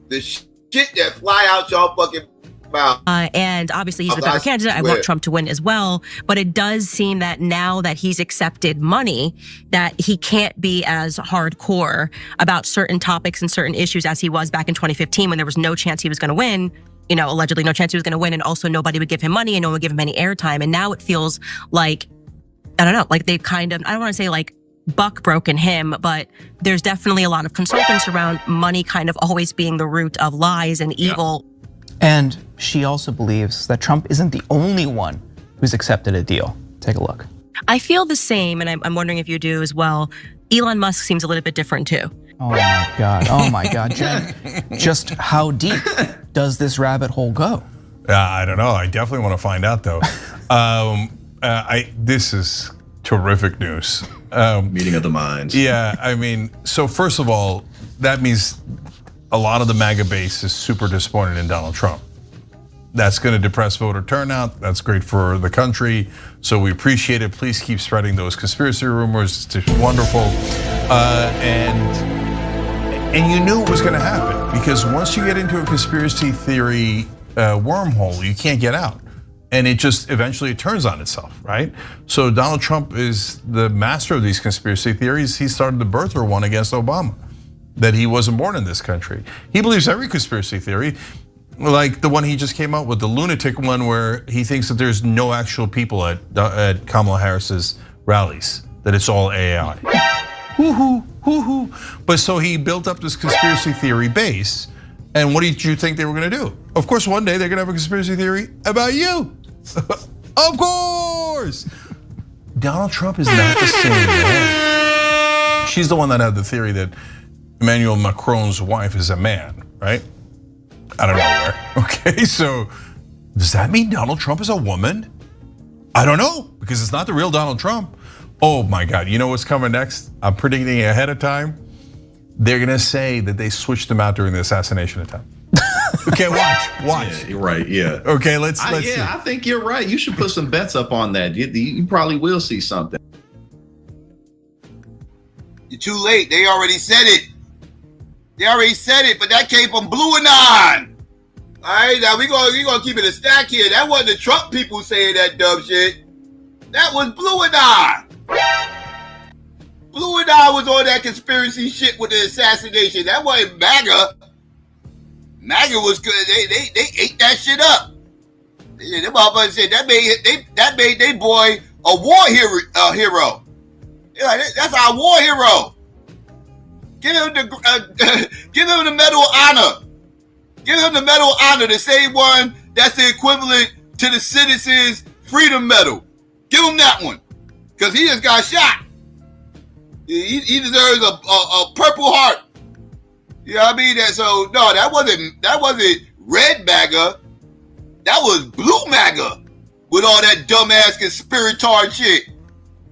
The shit that fly out y'all fucking mouth. And obviously he's the better candidate. I want Trump to win as well. But it does seem that now that he's accepted money, that he can't be as hardcore about certain topics and certain issues as he was back in 2015 when there was no chance he was gonna win. You know, allegedly no chance he was gonna win, and also nobody would give him money and no one would give him any airtime. And now it feels like, I don't know, like they've kind of, I don't want to say like buck broken him, but there's definitely a lot of consultants around money kind of always being the root of lies and evil. And she also believes that Trump isn't the only one who's accepted a deal. Take a look. I feel the same, and I'm wondering if you do as well. Elon Musk seems a little bit different too. Oh my God, oh my God, Jen. Just how deep does this rabbit hole go? I don't know, I definitely want to find out though. This is terrific news. Meeting of the minds. Yeah, I mean, so first of all, that means a lot of the MAGA base is super disappointed in Donald Trump. That's going to depress voter turnout. That's great for the country. So we appreciate it. Please keep spreading those conspiracy rumors. It's just wonderful. And you knew it was going to happen, because once you get into a conspiracy theory wormhole, you can't get out. And it just eventually it turns on itself, right? So Donald Trump is the master of these conspiracy theories. He started the birther one against Obama, that he wasn't born in this country. He believes every conspiracy theory, like the one he just came out with, the lunatic one where he thinks that there's no actual people at Kamala Harris's rallies, that it's all AI. Woohoo, woohoo. But so he built up this conspiracy theory base, and what did you think they were gonna do? Of course, one day they're gonna have a conspiracy theory about you. Of course. Donald Trump is not the same man. She's the one that had the theory that Emmanuel Macron's wife is a man, right? I don't know where. Okay, so does that mean Donald Trump is a woman? I don't know, because it's not the real Donald Trump. Oh my God, you know what's coming next? I'm predicting ahead of time. They're gonna say that they switched him out during the assassination attempt. Okay, watch. Yeah, you're right, yeah. Okay, let's see. I think you're right. You should put some bets up on that. You probably will see something. You're too late. They already said it. They already said it, but that came from Blue Anon. All right, now we gonna keep it a stack here. That wasn't the Trump people saying that dumb shit. That was Blue Anon. Blue Anon was on that conspiracy shit with the assassination. That wasn't MAGA. MAGA was good. They ate that shit up. Them motherfuckers said that made they boy a war hero. They're like, that's our war hero. Give him the Medal of Honor. Give him the Medal of Honor, the same one that's the equivalent to the Citizens Freedom Medal. Give him that one, because he just got shot. He deserves a Purple Heart. You know what I mean? So no, that wasn't red MAGA. That was blue MAGA with all that dumbass conspiratorial shit.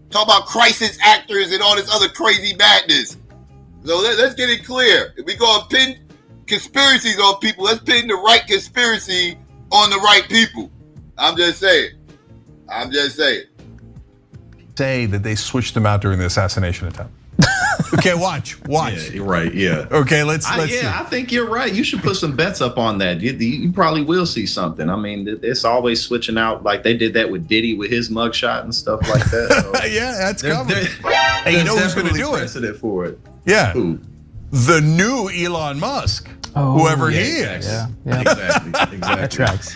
Talk about crisis actors and all this other crazy madness. So let's get it clear. If we gonna pin conspiracies on people. Let's pin the right conspiracy on the right people. I'm just saying. Say that they switched him out during the assassination attempt. Okay, watch. Yeah, you're right. Yeah. Okay, let's see. I think you're right. You should put some bets up on that. You probably will see something. I mean, it's always switching out. Like they did that with Diddy with his mugshot and stuff like that. So yeah, that's coming. And you know who's going to do it? Precedent for it. Yeah. Who? The new Elon Musk, whoever he is. Yeah. Exactly. That tracks.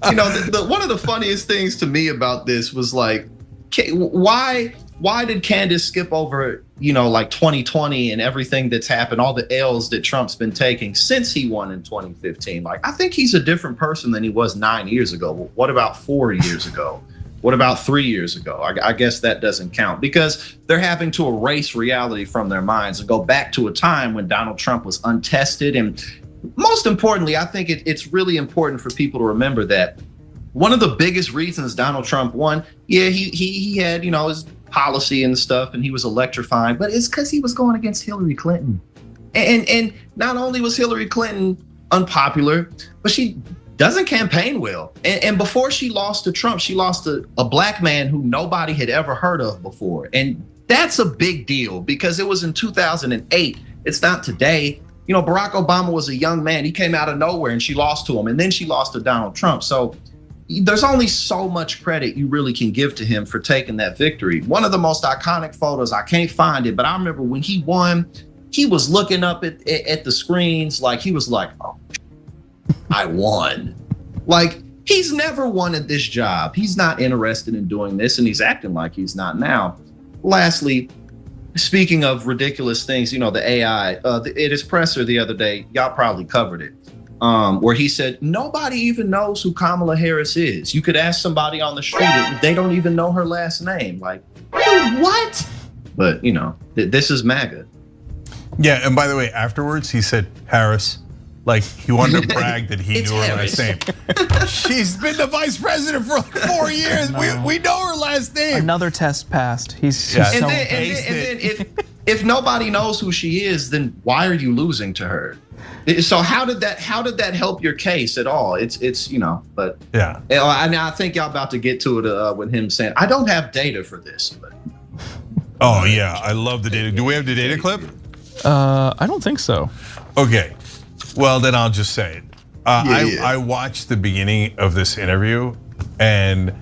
You know, one of the funniest things to me about this was like, why did Candace skip over, you know, like 2020 and everything that's happened, all the L's that Trump's been taking since he won in 2015? Like, I think he's a different person than he was 9 years ago. What about 4 years ago? What about 3 years ago? I guess that doesn't count because they're having to erase reality from their minds and go back to a time when Donald Trump was untested. And most importantly, I think it's really important for people to remember that one of the biggest reasons Donald Trump won, he had, you know, his policy and stuff, and he was electrifying, but it's because he was going against Hillary Clinton. And not only was Hillary Clinton unpopular, but she doesn't campaign well. And before she lost to Trump, she lost to a black man who nobody had ever heard of before. And that's a big deal because it was in 2008. It's not today. You know, Barack Obama was a young man. He came out of nowhere and she lost to him. And then she lost to Donald Trump. So there's only so much credit you really can give to him for taking that victory. One of the most iconic photos, I can't find it, but I remember when he won, he was looking up at the screens like he was like, oh, I won. Like, he's never wanted this job. He's not interested in doing this, and he's acting like he's not now. Lastly, speaking of ridiculous things, you know, the AI, at his presser the other day, y'all probably covered it. Where he said, nobody even knows who Kamala Harris is. You could ask somebody on the street, they don't even know her last name. Like, dude, what? But, you know, this is MAGA. Yeah, and by the way, afterwards, he said, Harris. Like, he wanted to brag that he knew her last name. She's been the vice president for like 4 years. We know her last name. Another test passed. He's so and then if nobody knows who she is, then why are you losing to her? So how did that help your case at all? It's you know, but yeah. And I think y'all about to get to it with him saying, I don't have data for this. But. Oh yeah, I love the data. Do we have the data clip? I don't think so. Okay. Well, then I'll just say it. I watched the beginning of this interview, and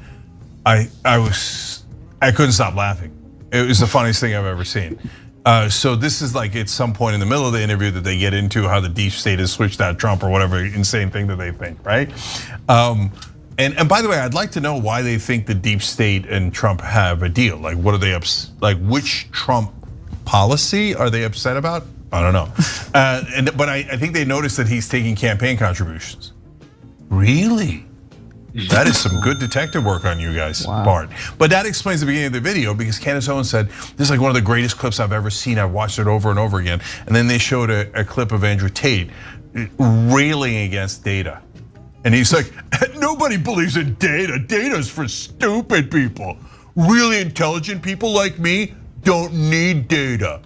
I couldn't stop laughing. It was the funniest thing I've ever seen. So this is like at some point in the middle of the interview that they get into how the deep state has switched out Trump or whatever insane thing that they think, right? And by the way, I'd like to know why they think the deep state and Trump have a deal. Like, what are they like? Which Trump policy are they upset about? I don't know. But I think they noticed that he's taking campaign contributions. Really? That is some good detective work on you guys' part. But that explains the beginning of the video because Candace Owens said, this is like one of the greatest clips I've ever seen. I've watched it over and over again. And then they showed a clip of Andrew Tate railing against data. And he's like, nobody believes in data. Data's for stupid people. Really intelligent people like me don't need data.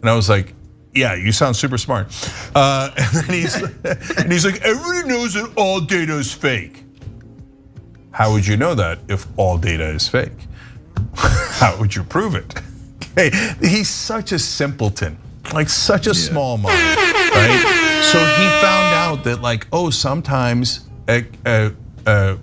And I was like, yeah, you sound super smart. And then he's like, everybody knows that all data is fake. How would you know that if all data is fake? How would you prove it? Okay, he's such a simpleton, like such a small mind, right? So he found out that like, oh, sometimes a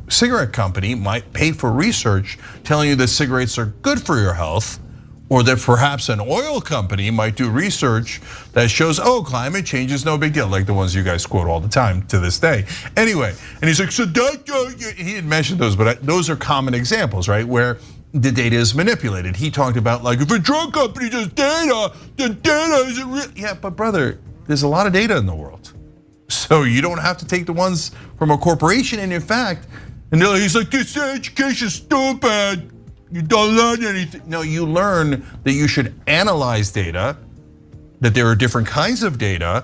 cigarette company might pay for research telling you that cigarettes are good for your health, or that perhaps an oil company might do research that shows, oh, climate change is no big deal, like the ones you guys quote all the time to this day. Anyway, and he's like, so that, he didn't mention those, but those are common examples, right? Where the data is manipulated. He talked about like, if a drug company does data, then data isn't real. Yeah, but brother, there's a lot of data in the world. So you don't have to take the ones from a corporation. And in fact, and he's like, this education's stupid. You don't learn anything. No, you learn that you should analyze data, that there are different kinds of data,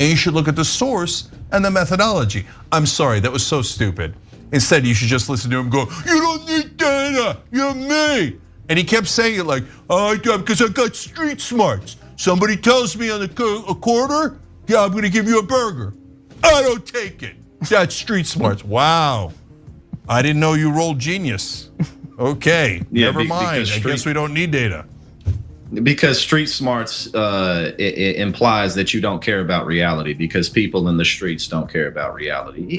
and you should look at the source and the methodology. I'm sorry, that was so stupid. Instead, you should just listen to him go, you don't need data, you're me. And he kept saying it like, oh, because I got street smarts. Somebody tells me on a quarter, Yeah, I'm going to give you a burger. I don't take it. That's street smarts. Wow. I didn't know you rolled genius. Okay, never mind. I guess we don't need data. Because street smarts it implies that you don't care about reality, because people in the streets don't care about reality.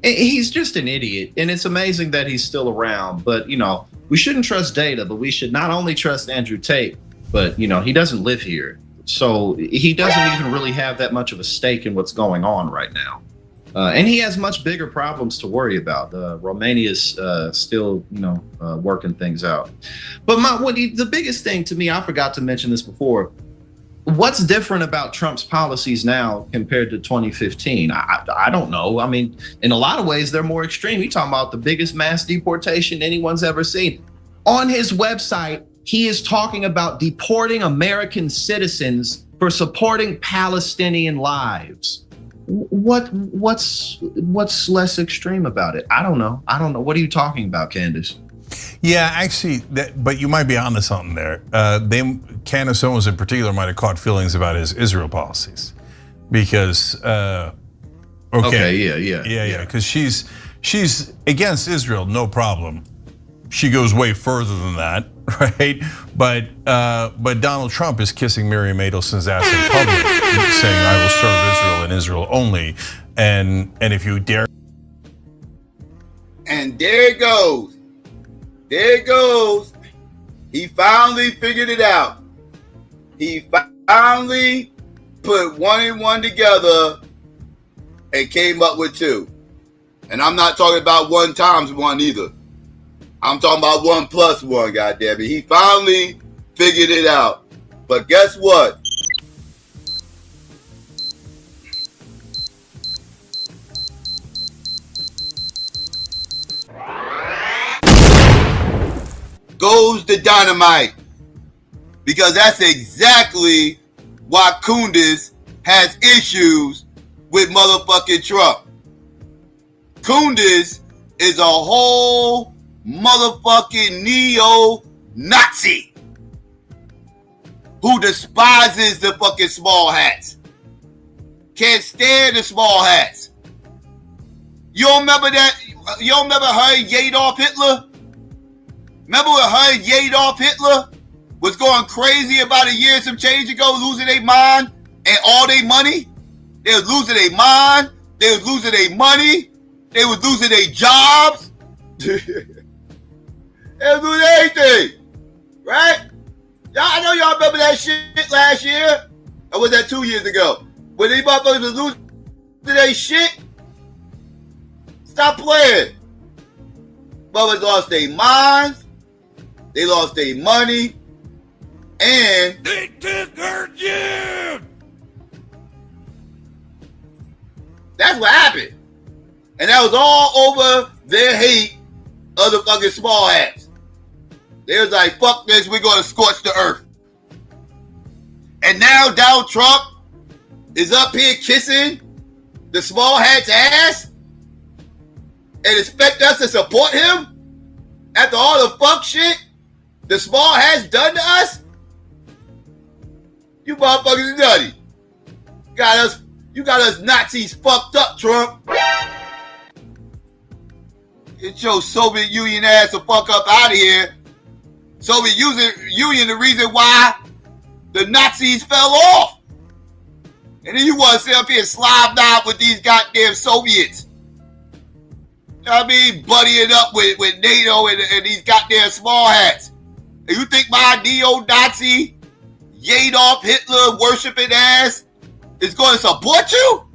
He's just an idiot, and it's amazing that he's still around. But we shouldn't trust data, but we should not only trust Andrew Tate, but he doesn't live here, so he doesn't even really have that much of a stake in what's going on right now. And he has much bigger problems to worry about. Romania's still, working things out. But the biggest thing to me, I forgot to mention this before, what's different about Trump's policies now compared to 2015? I don't know. I mean, in a lot of ways, they're more extreme. You're talking about the biggest mass deportation anyone's ever seen. On his website, he is talking about deporting American citizens for supporting Palestinian lives. What's less extreme about it? I don't know. What are you talking about, Candace? Yeah, actually, but you might be onto something there. Candace Owens in particular might have caught feelings about his Israel policies, because yeah, because she's against Israel, no problem. She goes way further than that, right? But Donald Trump is kissing Miriam Adelson's ass in public, saying, "I will serve Israel and Israel only." And if you dare. And there it goes. There it goes. He finally figured it out. He finally put 1 and 1 together and came up with 2. And I'm not talking about 1 times 1 either. I'm talking about 1 plus 1, goddammit. He finally figured it out. But guess what? Goes the dynamite. Because that's exactly why Kunduz has issues with motherfucking Trump. Kunduz is a whole motherfucking neo-Nazi who despises the fucking small hats. Can't stand the small hats. You don't remember that? You don't remember her and Adolf Hitler? Remember when her and Adolf Hitler was going crazy about a year and some change ago, losing their mind and all their money? They was losing their mind. They was losing their money. They was losing their jobs. They was losing everything. Right? I know y'all remember that shit last year. Or was that 2 years ago? When these motherfuckers was losing their shit? Stop playing. Motherfuckers lost their minds. They lost their money. And they took her June. That's what happened. And that was all over their hate of the fucking small hats. They was like, fuck this, we're going to scorch the earth. And now Donald Trump is up here kissing the small hat's ass and expect us to support him after all the fuck shit the small hat's done to us? You motherfuckers are nutty. You got us Nazis fucked up, Trump. Get your Soviet Union ass the fuck up out of here. Soviet Union, the reason why the Nazis fell off. And then you want to sit up here and slob down with these goddamn Soviets. You know what I mean? Buddying up with NATO and these goddamn small hats. And you think my neo-Nazi, Adolf Hitler worshiping ass is going to support you?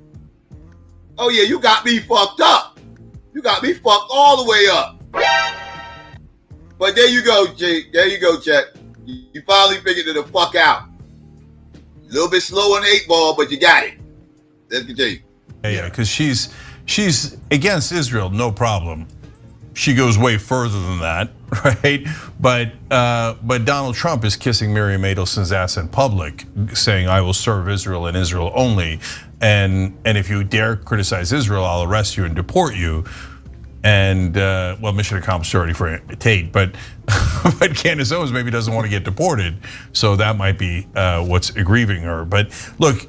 Oh yeah, you got me fucked up. You got me fucked all the way up. But there you go, Jake. There you go, Chet. You finally figured it the fuck out. A little bit slow on the 8 ball, but you got it. Let's continue. Yeah, because she's against Israel, no problem. She goes way further than that, right? But Donald Trump is kissing Miriam Adelson's ass in public, saying, "I will serve Israel and Israel only." And if you dare criticize Israel, I'll arrest you and deport you. And well, mission accomplished already for Tate, but Candace Owens maybe doesn't want to get deported, so that might be what's aggrieving her. But look,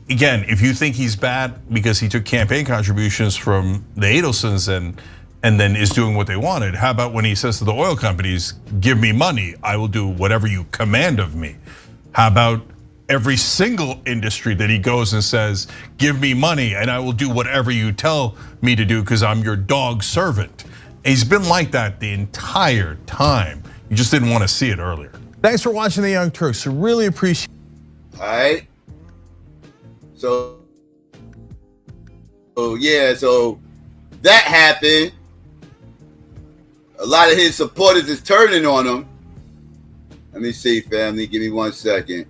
again, if you think he's bad because he took campaign contributions from the Adelsons and then is doing what they wanted, how about when he says to the oil companies, give me money, I will do whatever you command of me? How about every single industry that he goes and says, give me money and I will do whatever you tell me to do because I'm your dog servant? And he's been like that the entire time. You just didn't want to see it earlier. Thanks for watching The Young Turks. I really appreciate it. All right. So that happened. A lot of his supporters is turning on him. Let me see, family. Give me 1 second.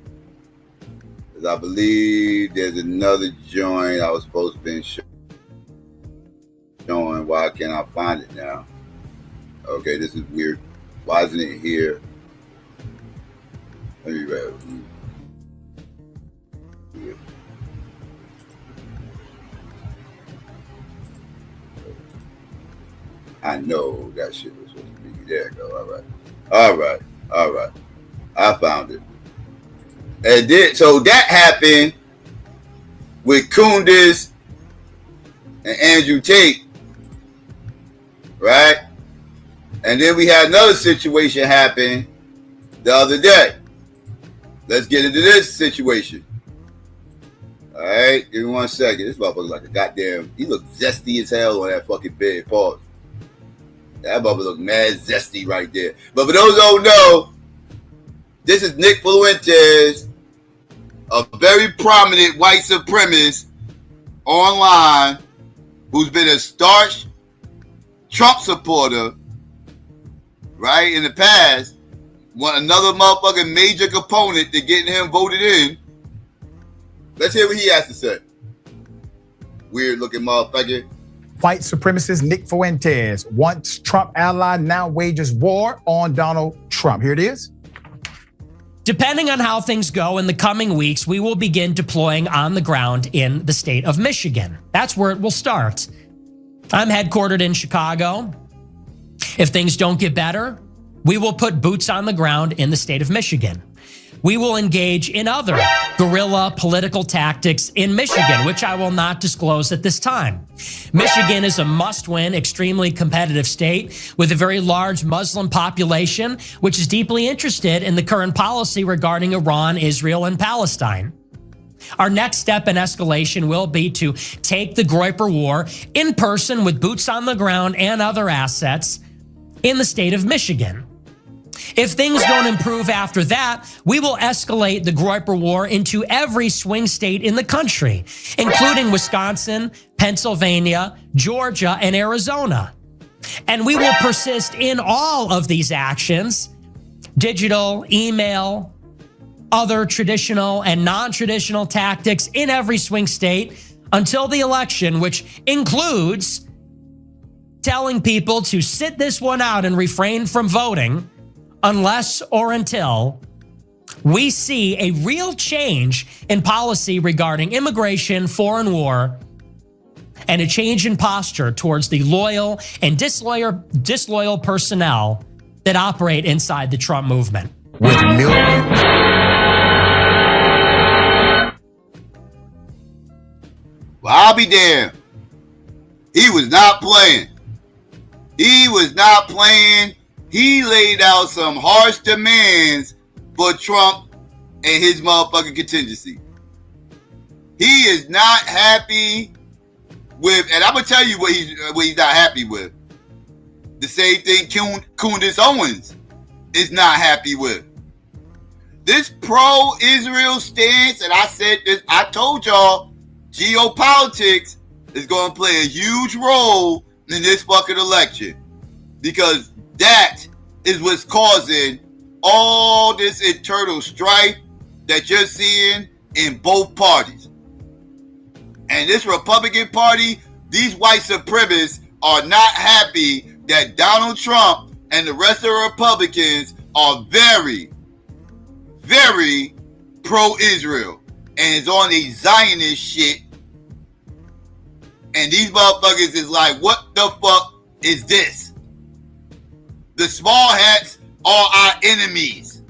Because I believe there's another joint I was supposed to be showing. Why can't I find it now? Okay, this is weird. Why isn't it here? Let me read it. I know that shit was supposed to be there. Go. All right. I found it. And so that happened with Kunduz and Andrew Tate, right? And then we had another situation happen the other day. Let's get into this situation. All right, give me 1 second. This motherfucker like a goddamn, he looked zesty as hell on that fucking bed. Pause. That motherfucker look mad zesty right there. But for those who don't know, this is Nick Fuentes, a very prominent white supremacist online who's been a staunch Trump supporter, right, in the past. Another motherfucking major component to getting him voted in. Let's hear what he has to say. Weird looking motherfucker. White supremacist Nick Fuentes, once Trump ally, now wages war on Donald Trump. Here it is. Depending on how things go in the coming weeks, we will begin deploying on the ground in the state of Michigan. That's where it will start. I'm headquartered in Chicago. If things don't get better, we will put boots on the ground in the state of Michigan. We will engage in other guerrilla political tactics in Michigan, which I will not disclose at this time. Michigan is a must-win, extremely competitive state with a very large Muslim population, which is deeply interested in the current policy regarding Iran, Israel, and Palestine. Our next step in escalation will be to take the Groyper War in person with boots on the ground and other assets in the state of Michigan. If things don't improve after that, we will escalate the Groyper War into every swing state in the country, including Wisconsin, Pennsylvania, Georgia, and Arizona. And we will persist in all of these actions, digital, email, other traditional and non-traditional tactics in every swing state until the election, which includes telling people to sit this one out and refrain from voting unless or until we see a real change in policy regarding immigration, foreign war, and a change in posture towards the loyal and disloyal personnel that operate inside the Trump movement. With millions. Well, I'll be damned. He was not playing. He was not playing. He laid out some harsh demands for Trump and his motherfucking contingency. He is not happy with, and I'm gonna tell you what he's not happy with. The same thing Kunduz Owens is not happy with. This pro-Israel stance, and I said this, I told y'all, geopolitics is gonna play a huge role in this fucking election, because that is what's causing all this internal strife that you're seeing in both parties. And this Republican Party, these white supremacists are not happy that Donald Trump and the rest of the Republicans are very, very pro-Israel and is on a Zionist shit. And these motherfuckers is like, what the fuck is this? The small hats are our enemies,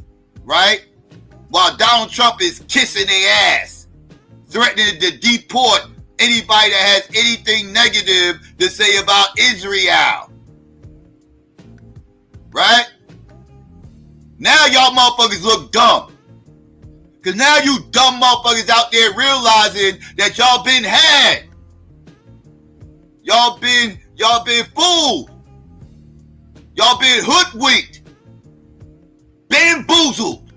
right? While Donald Trump is kissing their ass threatening to deport anybody that has anything negative to say about Israel. Right? Now y'all motherfuckers look dumb. Because now you dumb motherfuckers out there realizing that y'all been had. Y'all been fooled. Y'all been hoodwinked. Bamboozled.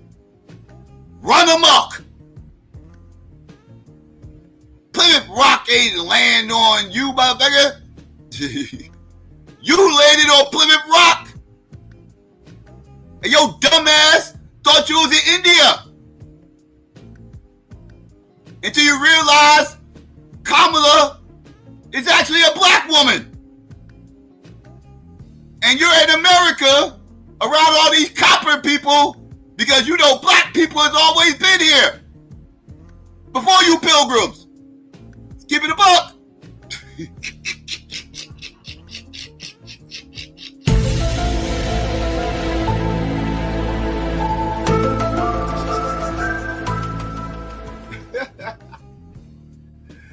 Run amok. Plymouth Rock ain't land on you, motherfucker. You landed on Plymouth Rock. And your dumbass thought you was in India. Until you realize Kamala is actually a black woman. And you're in America around all these copper people because you know black people has always been here. Before you pilgrims. Let's keep it a buck.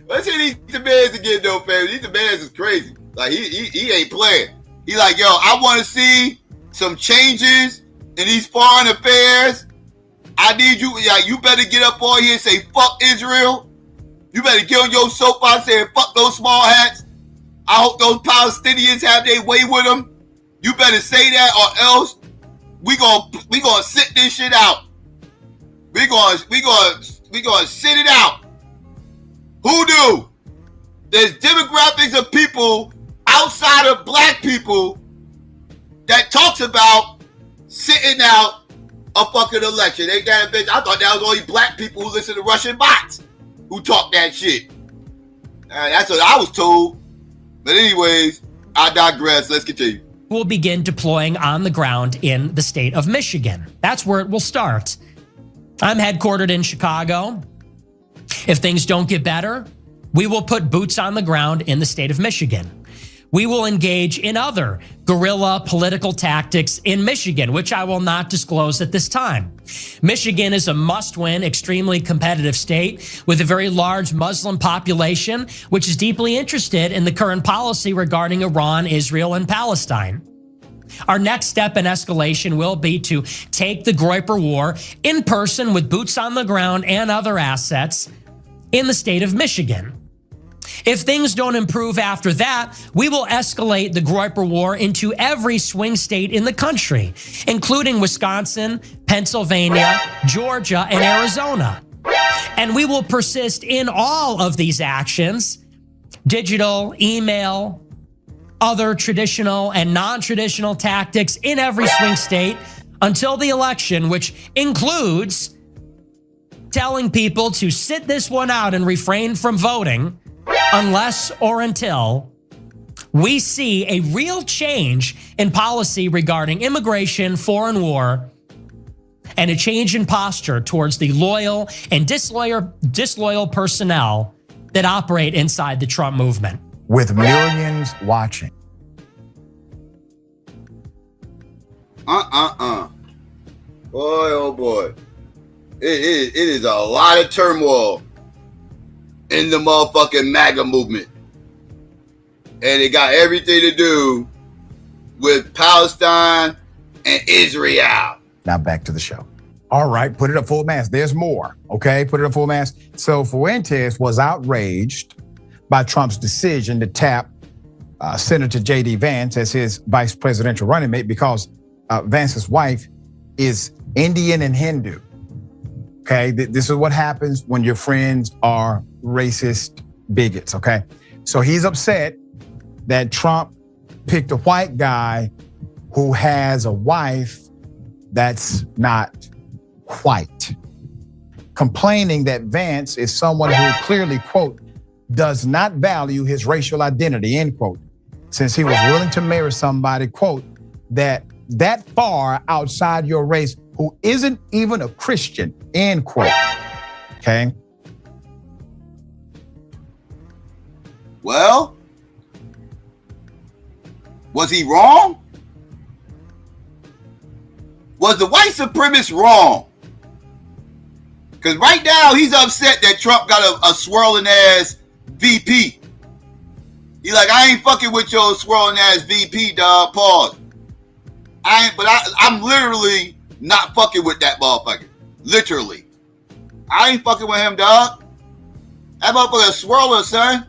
Let's hear these demands again, though, fam. These demands is crazy. Like, he ain't playing. He like, yo, I want to see some changes in these foreign affairs. I need you, like, you better get up on here and say, fuck Israel. You better get on your soapbox saying, fuck those small hats. I hope those Palestinians have their way with them. You better say that or else we gonna sit this shit out. We gonna sit it out. Who knew? There's demographics of people outside of black people that talks about sitting out a fucking election. Ain't that a bitch? I thought that was only black people who listen to Russian bots who talk that shit. That's what I was told. But anyways, I digress. Let's continue. We'll begin deploying on the ground in the state of Michigan. That's where it will start. I'm headquartered in Chicago. If things don't get better, we will put boots on the ground in the state of Michigan. We will engage in other guerrilla political tactics in Michigan, which I will not disclose at this time. Michigan is a must-win, extremely competitive state with a very large Muslim population, which is deeply interested in the current policy regarding Iran, Israel, and Palestine. Our next step in escalation will be to take the Groyper War in person with boots on the ground and other assets in the state of Michigan. If things don't improve after that, we will escalate the Groyper War into every swing state in the country, including Wisconsin, Pennsylvania, Georgia, and Arizona. And we will persist in all of these actions, digital, email, other traditional and non-traditional tactics in every swing state until the election, which includes telling people to sit this one out and refrain from voting unless or until we see a real change in policy regarding immigration, foreign war, and a change in posture towards the loyal and disloyal personnel that operate inside the Trump movement. With millions watching. Boy, oh boy. It is a lot of turmoil in the motherfucking MAGA movement. And it got everything to do with Palestine and Israel. Now back to the show. All right, put it up full mass. There's more, okay? Put it up full mass. So Fuentes was outraged by Trump's decision to tap Senator J.D. Vance as his vice presidential running mate because Vance's wife is Indian and Hindu. Okay, this is what happens when your friends are racist bigots, okay? So he's upset that Trump picked a white guy who has a wife that's not white, complaining that Vance is someone who clearly, quote, does not value his racial identity, end quote, since he was willing to marry somebody, quote, that far outside your race who isn't even a Christian, end quote, okay? Well, was he wrong? Was the white supremacist wrong? Because right now he's upset that Trump got a swirling ass VP. He like, I ain't fucking with your swirling ass VP, dog. Pause. I'm literally not fucking with that motherfucker. Literally. I ain't fucking with him, dog. That motherfucker swirler, son.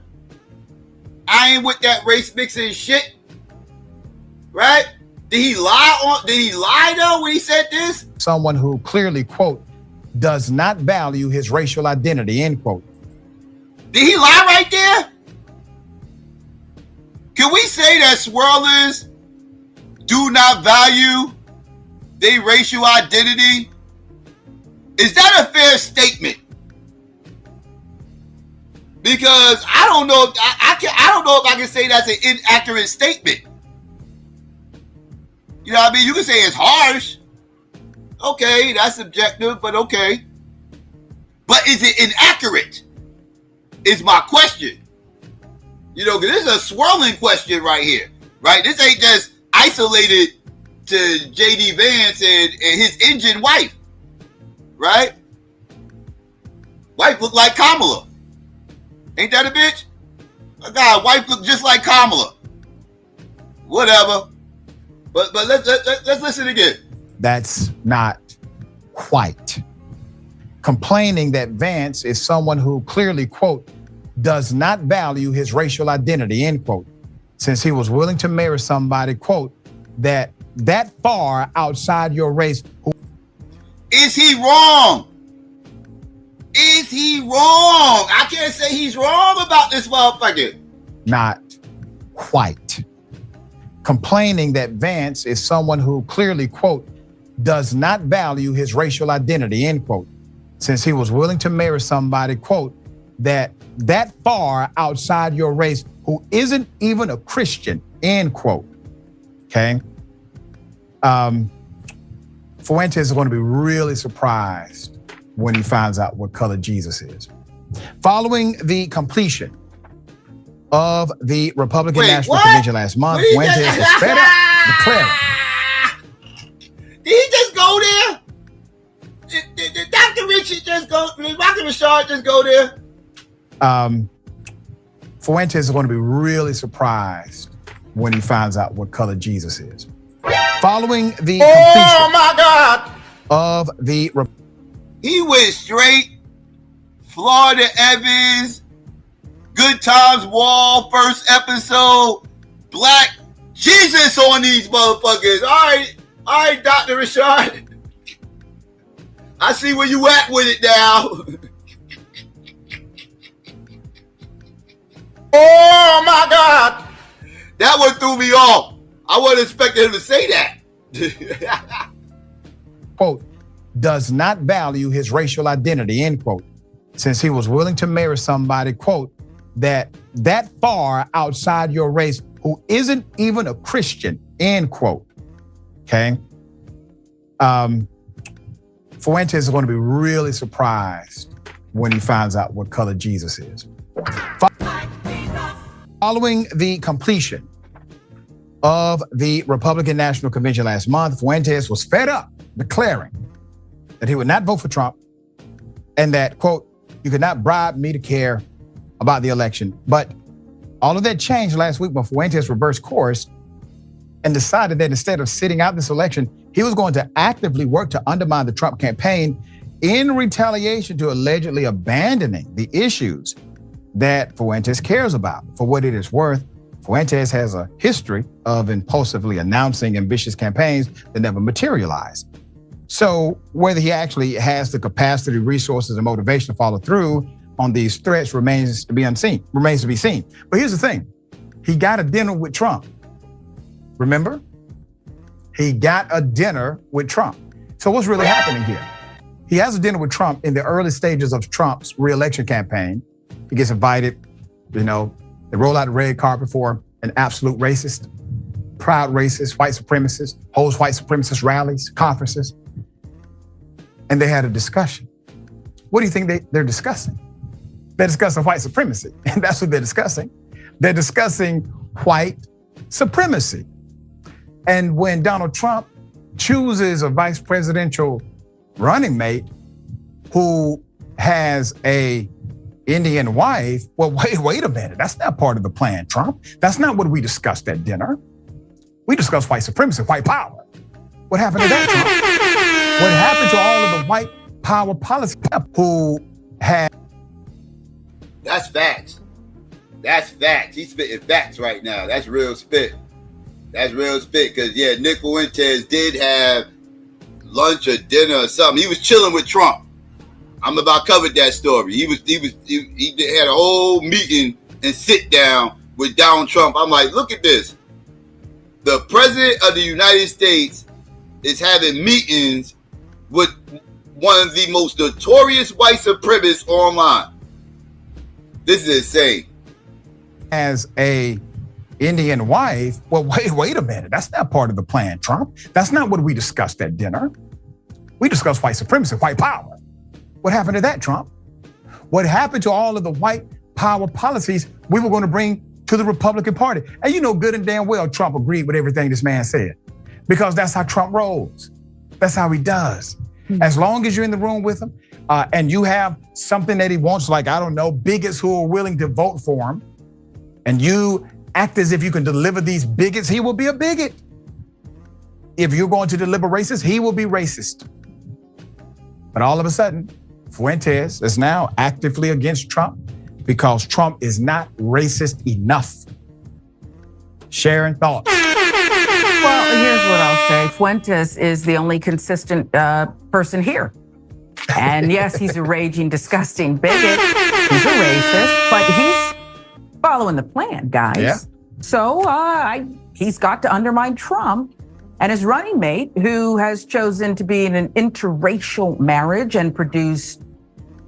I ain't with that race mixing shit. Right? Did he lie though when he said this? Someone who clearly, quote, does not value his racial identity, end quote. Did he lie right there? Can we say that swirlers do not value their racial identity? Is that a fair statement? Because I don't know if I don't know if I can say that's an inaccurate statement. You know what I mean? You can say it's harsh. Okay, that's subjective, but okay. But is it inaccurate? Is my question. You know, because this is a swirling question right here, right? This ain't just isolated to J.D. Vance and his Indian wife, right? Wife look like Kamala. Ain't that a bitch? My God, wife look just like Kamala. Whatever. But let's listen again. That's not quite. Complaining that Vance is someone who clearly, quote, does not value his racial identity, end quote, since he was willing to marry somebody, quote, that far outside your race. Is he wrong? Is he wrong? I can't say he's wrong about this motherfucker. Not quite. Complaining that Vance is someone who clearly, quote, does not value his racial identity, end quote, since he was willing to marry somebody, quote, that far outside your race who isn't even a Christian, end quote. Okay? Fuentes is going to be really surprised when he finds out what color Jesus is. Following the completion of the Republican National Convention last month, Fuentes was fed up, declaring. Did he just go there? Did Dr. Richard just go? Did Dr. Rashard just go there? Fuentes is going to be really surprised when he finds out what color Jesus is. Following the completion my God. of the He went straight Florida Evans, Good Times Wall, first episode, Black Jesus on these motherfuckers. All right, Dr. Rashard. I see where you at with it now. Oh my God. That one threw me off. I wasn't expecting him to say that. quote, does not value his racial identity, end quote, since he was willing to marry somebody, quote, that far outside your race who isn't even a Christian, end quote. Okay? Fuentes is going to be really surprised when he finds out what color Jesus is. Following the completion of the Republican National Convention last month, Fuentes was fed up, declaring that he would not vote for Trump and that, quote, you could not bribe me to care about the election. But all of that changed last week when Fuentes reversed course and decided that instead of sitting out this election, he was going to actively work to undermine the Trump campaign in retaliation to allegedly abandoning the issues that Fuentes cares about. For what it is worth, Fuentes has a history of impulsively announcing ambitious campaigns that never materialize. So whether he actually has the capacity, resources, and motivation to follow through on these threats remains to be seen. But here's the thing. He got a dinner with Trump. Remember? He got a dinner with Trump. So what's really happening here? He has a dinner with Trump in the early stages of Trump's re-election campaign. He gets invited, they roll out the red carpet for an absolute racist, proud racist, white supremacist, holds white supremacist rallies, conferences. And they had a discussion. What do you think they're discussing? They're discussing white supremacy, and that's what they're discussing. They're discussing white supremacy. And when Donald Trump chooses a vice presidential running mate, who has a Indian wife. Well, wait a minute. That's not part of the plan, Trump. That's not what we discussed at dinner. We discussed white supremacy, white power. What happened to that, Trump? What happened to all of the white power policy who had? That's facts. That's facts. He's spitting facts right now. That's real spit. That's real spit. Because, yeah, Nick Fuentes did have lunch or dinner or something. He was chilling with Trump. I'm about covered that story. He had a whole meeting and sit down with Donald Trump. I'm like, look at this. The president of the United States is having meetings with one of the most notorious white supremacists online. This is insane. As a Indian wife. Well, wait a minute. That's not part of the plan, Trump. That's not what we discussed at dinner. We discussed white supremacy, white power. What happened to that, Trump? What happened to all of the white power policies we were going to bring to the Republican Party? And you know good and damn well Trump agreed with everything this man said, because that's how Trump rolls. That's how he does. As long as you're in the room with him and you have something that he wants, like, I don't know, bigots who are willing to vote for him, and you act as if you can deliver these bigots, he will be a bigot. If you're going to deliver racists, he will be racist. But all of a sudden, Fuentes is now actively against Trump because Trump is not racist enough. Sharing thoughts. Well, here's what I'll say. Fuentes is the only consistent person here. And yes, he's a raging, disgusting bigot. He's a racist, but he's following the plan, guys. Yeah. So he's got to undermine Trump and his running mate, who has chosen to be in an interracial marriage and produce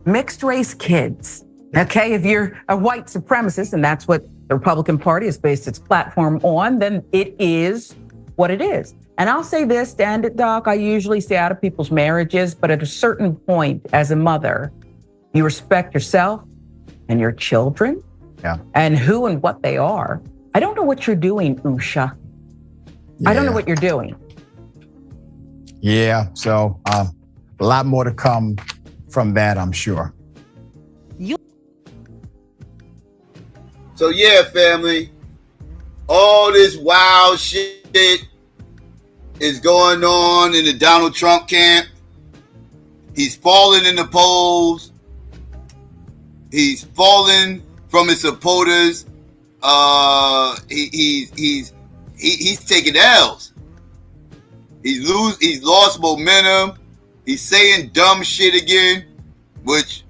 mixed race kids. Okay, if you're a white supremacist, and that's what the Republican Party has based its platform on, then it is what it is. And I'll say this, stand it, Doc, I usually stay out of people's marriages, but at a certain point as a mother, you respect yourself and your children and who and what they are. I don't know what you're doing, Usha. I don't know what you're doing. Yeah, so a lot more to come from that, I'm sure. So yeah, family, all this wild shit is going on in the Donald Trump camp. He's falling in the polls. He's falling from his supporters. He's taking L's. He's lost momentum. He's saying dumb shit again, which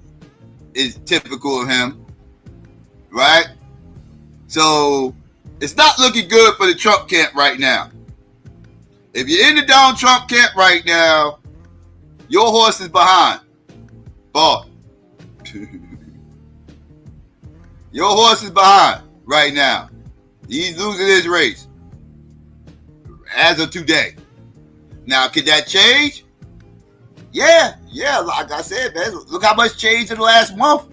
is typical of him, right? So it's not looking good for the Trump camp right now. If you're in the Donald Trump camp right now, your horse is behind. Boss. Your horse is behind right now. He's losing his race as of today. Now, could that change? Yeah, like I said, man, look how much changed in the last month.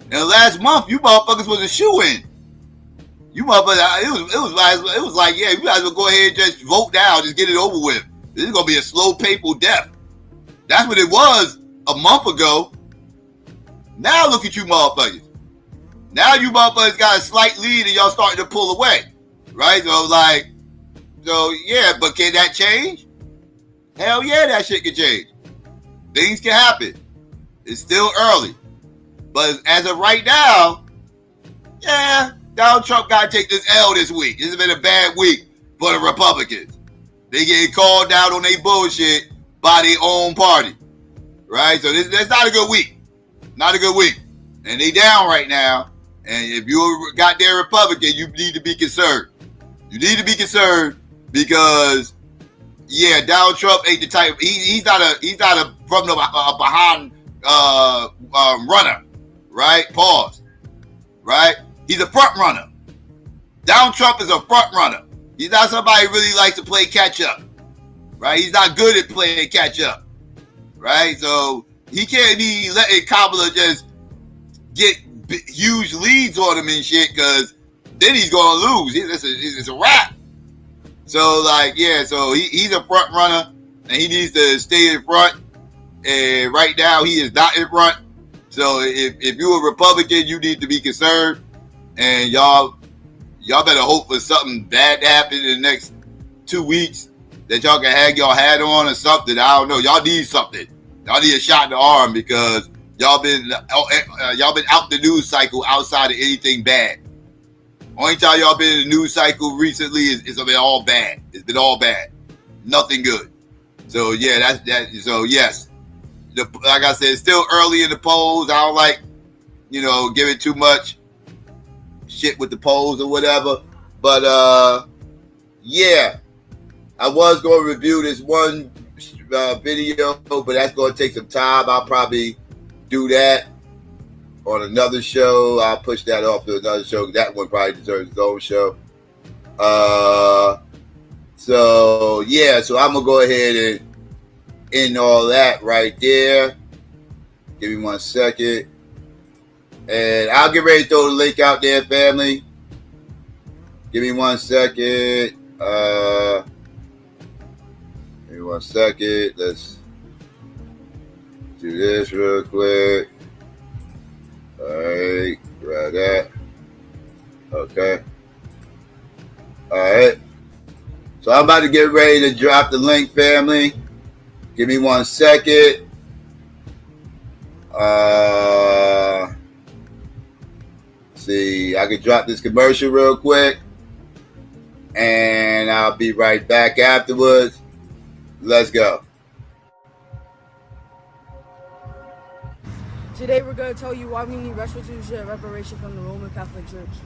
In the last month, you motherfuckers was a shoe-in. You motherfuckers, it was like, yeah, you guys will go ahead and just vote now, just get it over with. This is gonna be a slow, painful death. That's what it was a month ago. Now look at you motherfuckers. Now you motherfuckers got a slight lead and y'all starting to pull away, right? So yeah, but can that change? Hell yeah, that shit can change. Things can happen. It's still early. But as of right now, yeah, Donald Trump got to take this L this week. This has been a bad week for the Republicans. They getting called out on their bullshit by their own party, right? So that's not a good week. Not a good week. And they down right now. And if you're a goddamn Republican, you need to be concerned. You need to be concerned because, yeah, Donald Trump ain't the type. He's not a from the behind runner, right? Pause. Right? He's a front runner. Donald Trump is a front runner. He's not somebody who really likes to play catch up, right? He's not good at playing catch up, right? So he can't be letting Kamala just get huge leads on him and shit, because then he's gonna lose. It's a wrap. So like, yeah, so he's a front runner and he needs to stay in front and right now he is not in front. So if you're a Republican, you need to be concerned, and y'all better hope for something bad to happen in the next 2 weeks, that y'all can hang y'all hat on or something. I don't know. Y'all need something. Y'all need a shot in the arm, because y'all been out the news cycle outside of anything bad. Only time y'all been in the news cycle recently is been all bad. It's been all bad. Nothing good. So yeah, that's that. So yes, like I said, it's still early in the polls. I don't like, giving too much shit with the polls or whatever. But yeah, I was going to review this one video, but that's going to take some time. I'll probably do that on another show. I'll push that off to another show. That one probably deserves its own show. So yeah, so I'm gonna go ahead and end all that right there. Give me 1 second, and I'll get ready to throw the link out there, family. Give me 1 second. Give me 1 second. Let's do this real quick. All right, grab that. Okay. All right. So I'm about to get ready to drop the link, family. Give me 1 second. See, I can drop this commercial real quick, and I'll be right back afterwards. Let's go. Today we're going to tell you why we need restitution and reparation from the Roman Catholic Church.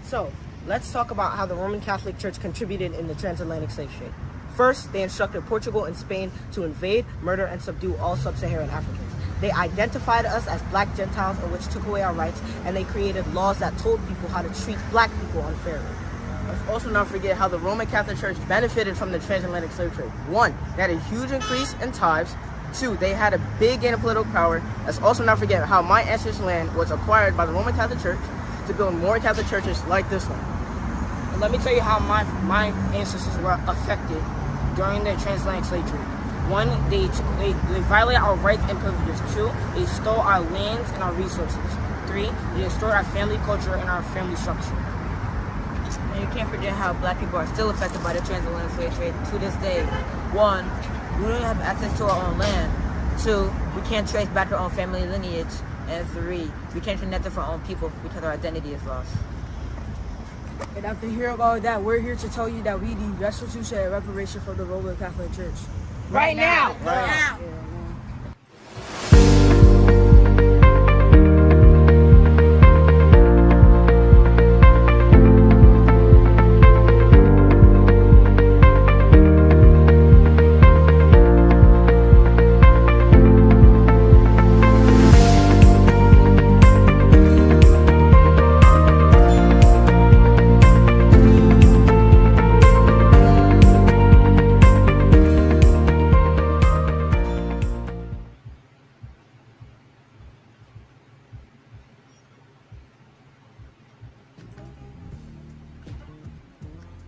So, let's talk about how the Roman Catholic Church contributed in the transatlantic slave trade. First, they instructed Portugal and Spain to invade, murder, and subdue all sub-Saharan Africans. They identified us as black Gentiles, which took away our rights, and they created laws that told people how to treat black people unfairly. Let's also not forget how the Roman Catholic Church benefited from the transatlantic slave trade. 1, they had a huge increase in tithes. 2, they had a big gain of political power. Let's also not forget how my ancestors' land was acquired by the Roman Catholic Church to build more Catholic churches like this one. And let me tell you how my ancestors were affected during the transatlantic slave trade. 1, they violated our rights and privileges. 2, they stole our lands and our resources. 3, they destroyed our family culture and our family structure. And you can't forget how black people are still affected by the transatlantic slave trade to this day. 1, we don't have access to our own land. 2, we can't trace back our own family lineage. And 3, we can't connect with our own people because our identity is lost. And after hearing all of that, we're here to tell you that we need restitution and reparation from the Roman Catholic Church. Right now. Right now.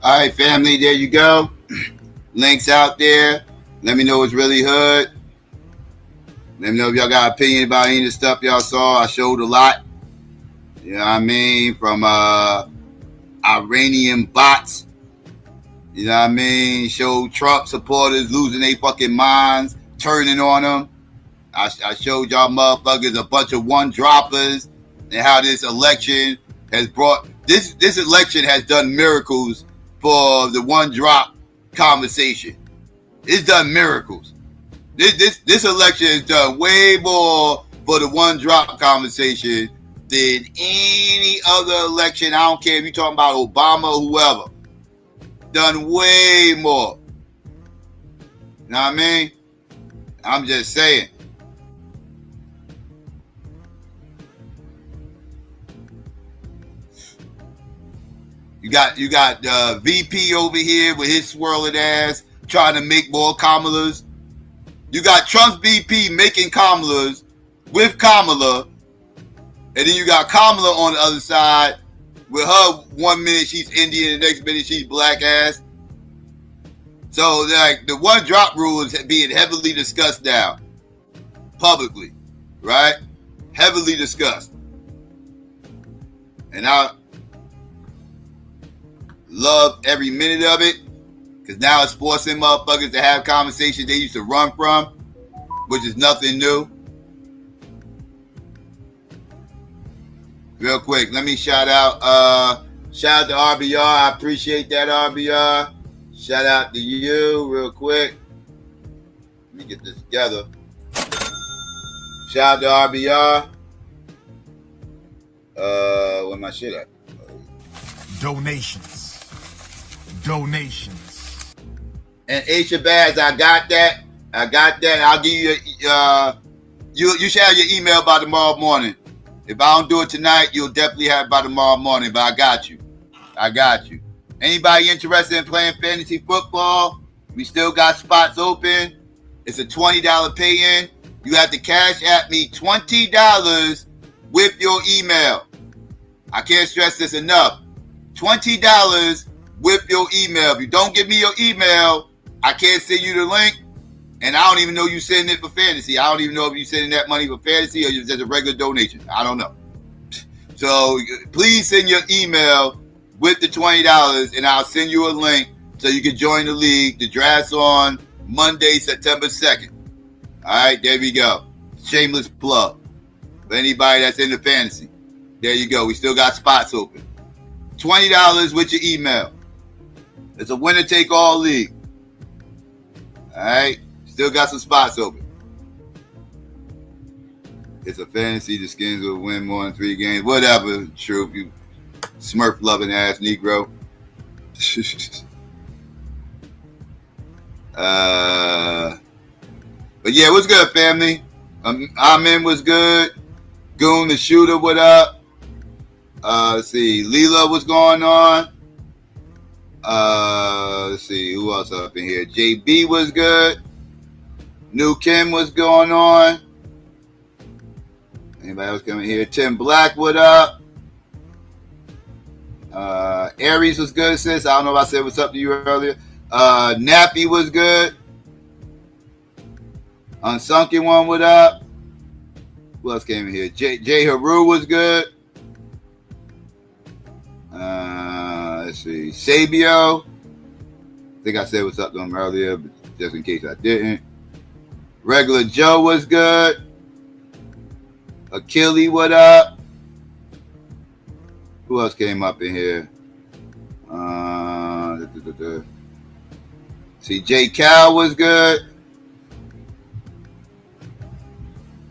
All right, family, there you go. Links out there. Let me know what's really hood. Let me know if y'all got an opinion about any of the stuff y'all saw. I showed a lot. You know what I mean? From Iranian bots. You know what I mean? Showed Trump supporters losing their fucking minds, turning on them. I showed y'all motherfuckers a bunch of one-droppers and how this election has brought... This election has done miracles for the one-drop conversation. It's done miracles. This election has done way more for the one-drop conversation than any other election. I don't care if you're talking about Obama or whoever. Done way more. You know what I mean? I'm just saying. You got VP over here with his swirling ass trying to make more Kamalas. You got Trump's VP making Kamalas with Kamala, and then you got Kamala on the other side with her 1 minute she's Indian, the next minute she's black ass. So like the one drop rule is being heavily discussed now. publicly, right? Heavily discussed. And I love every minute of it, because now it's forcing motherfuckers to have conversations they used to run from, which is nothing new. Real quick, let me shout out to RBR. I appreciate that, RBR. Shout out to you real quick. Let me get this together. Shout out to RBR. Where my shit at? Donations. And Shabazz, I got that. I'll give you you should have your email by tomorrow morning. If I don't do it tonight, you'll definitely have it by tomorrow morning, but I got you. Anybody interested in playing fantasy football? We still got spots open. It's a $20 pay-in. You have to cash at me $20 with your email. I can't stress this enough. $20 with your email. If you don't give me your email, I can't send you the link. And I don't even know you sending it for fantasy. I don't even know if you're sending that money for fantasy or just a regular donation. I don't know. So please send your email with the $20 and I'll send you a link so you can join the league. The draft's on Monday, September 2nd. All right, there we go. Shameless plug for anybody that's into fantasy. There you go. We still got spots open. $20 with your email. It's a winner-take-all league. All right. Still got some spots open. It's a fantasy. The Skins will win more than 3 games. Whatever. True. You Smurf-loving ass Negro. But yeah, what's good, family? Amen was good. Goon the Shooter, what up? Let's see. Leela, what's going on? Let's see. Who else up in here? JB was good. New Kim, what's going on? Anybody else coming here? Tim Black, what up? Aries was good, sis. I don't know if I said what's up to you earlier. Nappy was good. Unsunken One, what up? Who else came in here? Jay Haru was good. Let's see. Sabio. I think I said what's up to him earlier, but just in case I didn't. Regular Joe was good. Achille, what up? Who else came up in here? See, J Cal was good.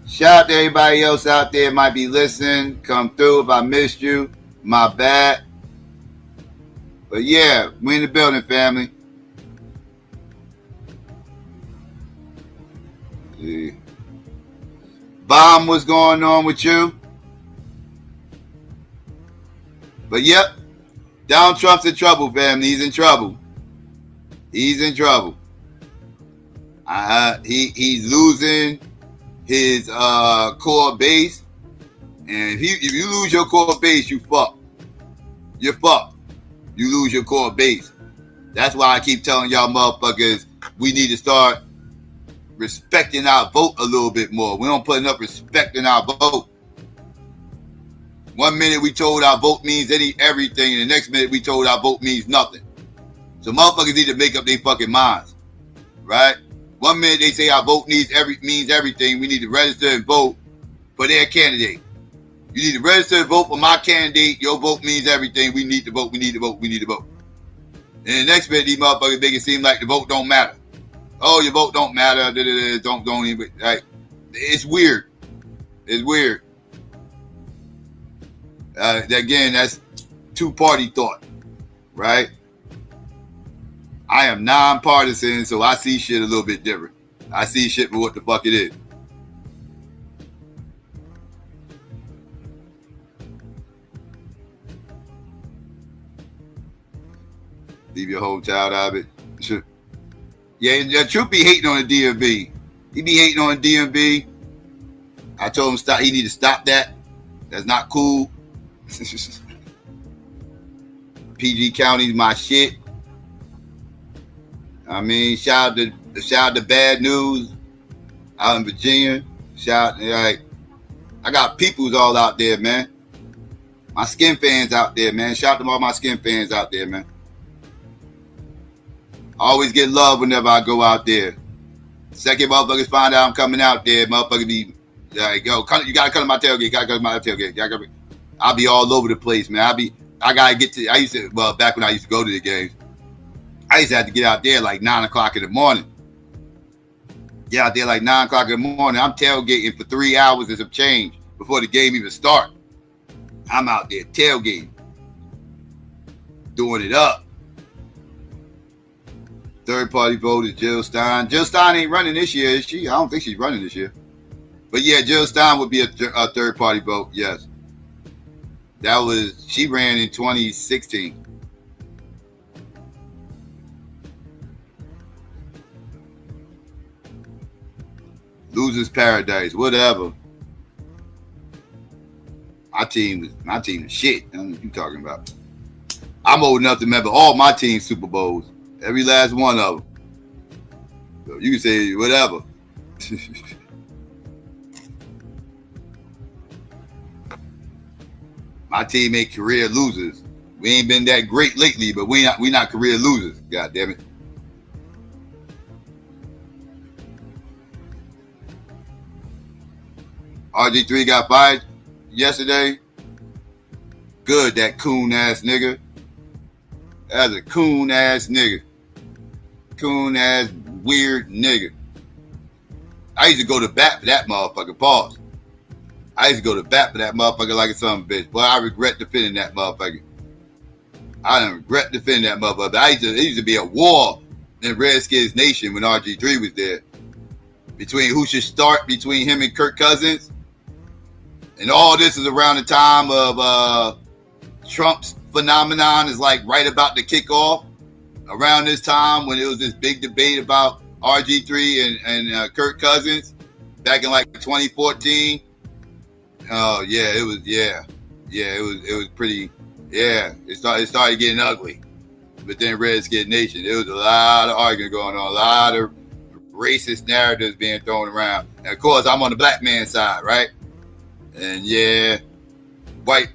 Shout out to everybody else out there might be listening. Come through. If I missed you, my bad. But yeah, we in the building, family. Yeah. Bomb, what's going on with you? But yep, Donald Trump's in trouble, family. He's in trouble. He's losing his core base, and if you lose your core base, you fucked. You're fucked. You lose your core base. That's why I keep telling y'all motherfuckers we need to start respecting our vote a little bit more. We don't put enough respect in our vote. 1 minute we told our vote means everything, and the next minute we told our vote means nothing. So motherfuckers need to make up their fucking minds, right? 1 minute they say our vote means everything. We need to register and vote for their candidate. You need to register and vote for my candidate. Your vote means everything. We need to vote. We need to vote. We need to vote. And the next minute, these motherfuckers make it seem like the vote don't matter. Oh, your vote don't matter. Don't even. Like, it's weird. It's weird. Again, that's two-party thought, right? I am nonpartisan, so I see shit a little bit different. I see shit for what the fuck it is. Leave your whole child out of it. Yeah, Trump be hating on the DMV. He be hating on the DMV. I told him stop. He need to stop that. That's not cool. PG County's my shit. I mean, shout out to Bad News out in Virginia. Shout, like, I got peoples all out there, man. My skin fans out there, man. Shout out to all my skin fans out there, man. I always get love whenever I go out there. Second motherfuckers find out I'm coming out there, motherfuckers be like, yo, you gotta come to my tailgate, I'll be all over the place, man. Back when I used to go to the games, I used to have to get out there like 9 o'clock in the morning. Get out there like 9 o'clock in the morning. I'm tailgating for 3 hours and some change before the game even starts. I'm out there tailgating, doing it up. Third party vote is Jill Stein. Jill Stein ain't running this year, is she? I don't think she's running this year. But yeah, Jill Stein would be a third party vote, yes. She ran in 2016. Losers paradise, whatever. My team is shit. I don't know what you talking about. I'm old enough to remember all my team's Super Bowls. Every last one of them. So you can say whatever. My team ain't career losers. We ain't been that great lately, but we not career losers. God damn it. RG3 got fired yesterday. Good, that coon ass nigga. That's a coon ass nigga. Coon ass weird nigga. I used to go to bat for that motherfucker. Pause. I used to go to bat for that motherfucker like a son of a bitch. Boy, I regret defending that motherfucker. I don't regret defending that motherfucker. It used to be a war in Redskins Nation when RG3 was there. Between who should start between him and Kirk Cousins. And all this is around the time of Trump's phenomenon is like right about to kick off. Around this time when it was this big debate about RG3 and Kirk Cousins back in like 2014. Oh yeah, it was pretty. Yeah, it started getting ugly within Redskin Nation. There was a lot of arguing going on, a lot of racist narratives being thrown around. And of course, I'm on the black man's side, right? And yeah,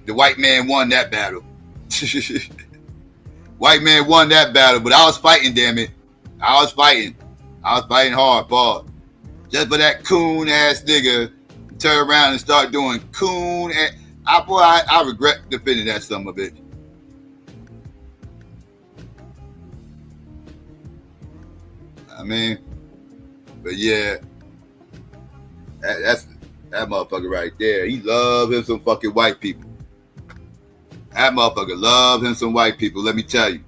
the white man won that battle. White man won that battle, but I was fighting, damn it. I was fighting hard, Paul. Just for that coon ass nigga to turn around and start doing coon ass. I regret defending that son of a bitch. I mean, but yeah, that's that motherfucker right there. He love him some fucking white people. That motherfucker love him some white people, let me tell you.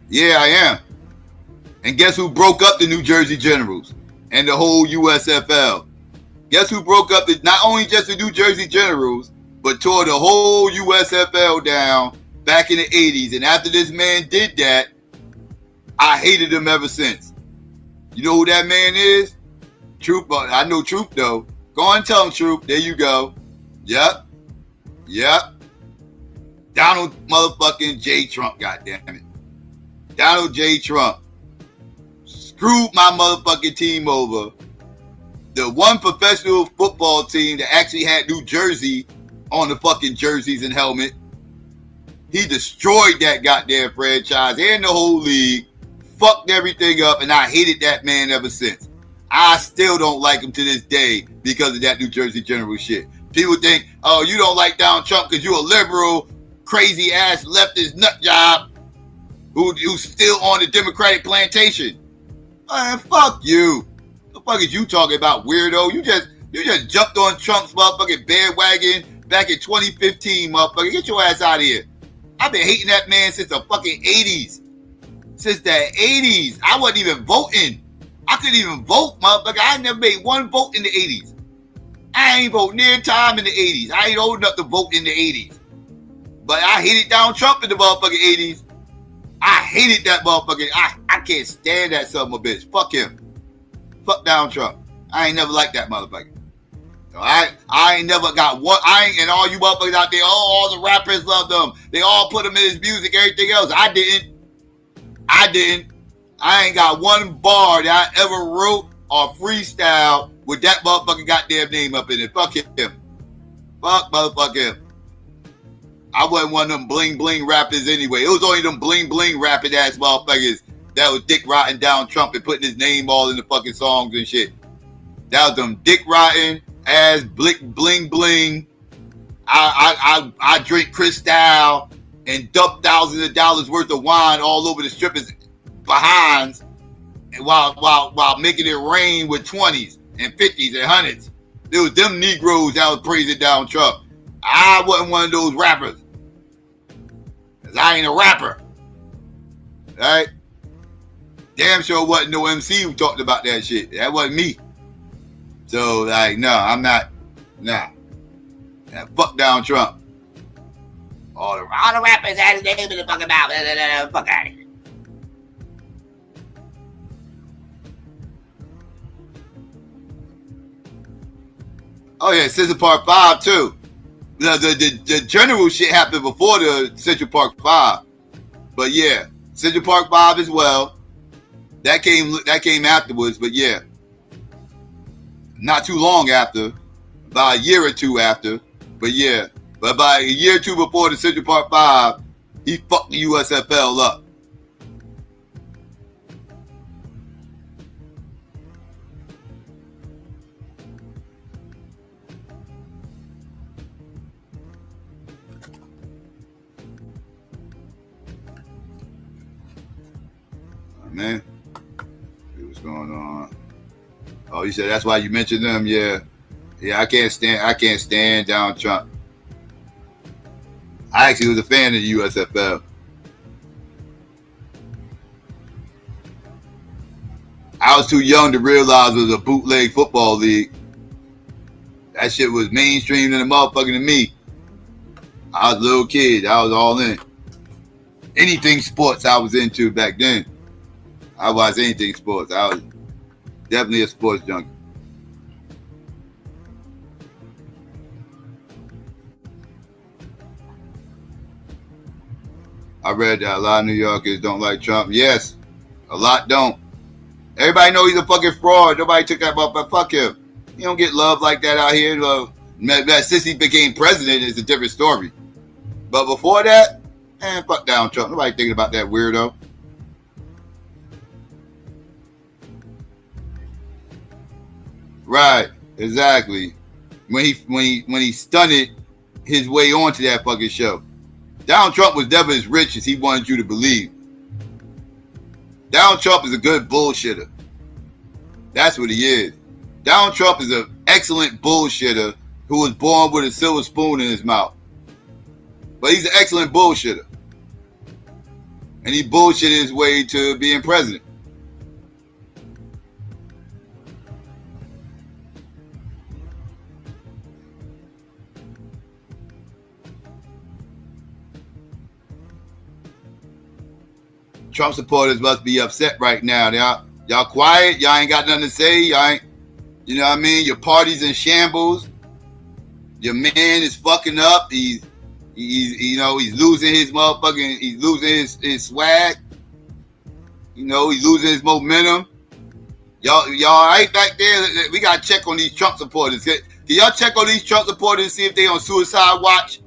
Yeah, I am. And guess who broke up the New Jersey Generals and the whole USFL? Guess who broke up not only just the New Jersey Generals, but tore the whole USFL down back in the 80s. And after this man did that, I hated him ever since. You know who that man is? Troop. I know Troop though. Go on and tell him, Troop. There you go. Yep. Donald motherfucking J. Trump, goddammit. Donald J. Trump screwed my motherfucking team over. The one professional football team that actually had New Jersey on the fucking jerseys and helmet. He destroyed that goddamn franchise and the whole league. Fucked everything up, and I hated that man ever since. I still don't like him to this day because of that New Jersey General shit. People think, oh, you don't like Donald Trump because you're a liberal, crazy ass leftist nut job who's still on the Democratic plantation. Man, fuck you. The fuck is you talking about, weirdo? You just jumped on Trump's motherfucking bandwagon back in 2015, motherfucker. Get your ass out of here. I've been hating that man since the fucking 80s. Since the 80s. I wasn't even voting. I couldn't even vote, motherfucker. I never made one vote in the 80s. I ain't vote near time in the 80s. I ain't old enough to vote in the 80s. But I hated Donald Trump in the motherfucking 80s. I hated that motherfucker. I can't stand that son of a bitch. Fuck him. Fuck Donald Trump. I ain't never liked that motherfucker. So I ain't never got one. And all you motherfuckers out there, all the rappers love them. They all put him in his music, everything else. I didn't. I ain't got one bar that I ever wrote or freestyle with that motherfucking goddamn name up in it. Fuck him. Fuck motherfucker him. I wasn't one of them bling bling rappers anyway. It was only them bling bling rapping ass motherfuckers that was dick rotting down Trump and putting his name all in the fucking songs and shit. That was them dick rotting ass bling bling. I drink Cristal and dump thousands of dollars worth of wine all over the strippers' behinds, and while making it rain with 20s and 50s and 100s. It was them Negroes that was praising down Trump. I wasn't one of those rappers. Cause I ain't a rapper. Right? Damn sure wasn't no MC who talked about that shit. That wasn't me. So like, no, I'm not. Nah. Fuck down Trump. All the rappers had his name in the fucking mouth. Fuck out of here. Oh yeah, Central Park 5 too. The general shit happened before the Central Park 5. But yeah, Central Park 5 as well. That came afterwards, but yeah. Not too long after. About a year or two after. But yeah. But about a year or two before the Central Park 5, he fucked the USFL up. Man, what's going on? Oh, you said that's why you mentioned them. Yeah, I can't stand down Trump. I actually was a fan of the USFL. I was too young to realize it was a bootleg football league. That shit was mainstream than a motherfucker to me. I was a little kid. I was all in. Anything sports I was into back then. I watched anything sports. I was definitely a sports junkie. I read that a lot of New Yorkers don't like Trump. Yes, a lot don't. Everybody know he's a fucking fraud. Nobody took that up, but fuck him. You don't get love like that out here. Since he became president, it's a different story. But before that, fuck down Trump. Nobody thinking about that weirdo. Right, exactly. When he stunted his way onto that fucking show. Donald Trump was never as rich as he wanted you to believe. Donald Trump is a good bullshitter. That's what he is. Donald Trump is an excellent bullshitter who was born with a silver spoon in his mouth. But he's an excellent bullshitter. And he bullshitted his way to being president. Trump supporters must be upset right now. Y'all quiet. Y'all ain't got nothing to say. Y'all ain't, you know what I mean? Your party's in shambles. Your man is fucking up. He's losing his motherfucking, he's losing his swag. You know, he's losing his momentum. Y'all right back there? We gotta check on these Trump supporters. Can y'all check on these Trump supporters and see if they on suicide watch?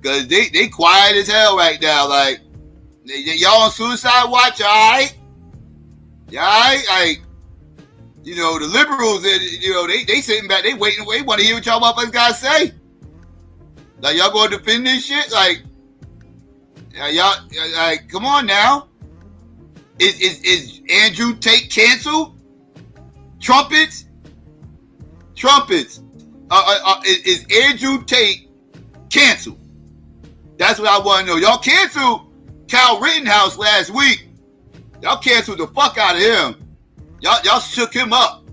Cause they quiet as hell right now. Like, y'all on suicide watch, all right? Y'all right? Like, you know, the liberals, you know, they sitting back, they waiting, want to hear what y'all motherfuckers gotta say. Like, y'all gonna defend this shit? Like, y'all, like, come on now. Is Andrew Tate canceled? Trumpets. Is Andrew Tate canceled? That's what I want to know. Y'all canceled Kyle Rittenhouse last week. Y'all canceled the fuck out of him. Y'all shook him up.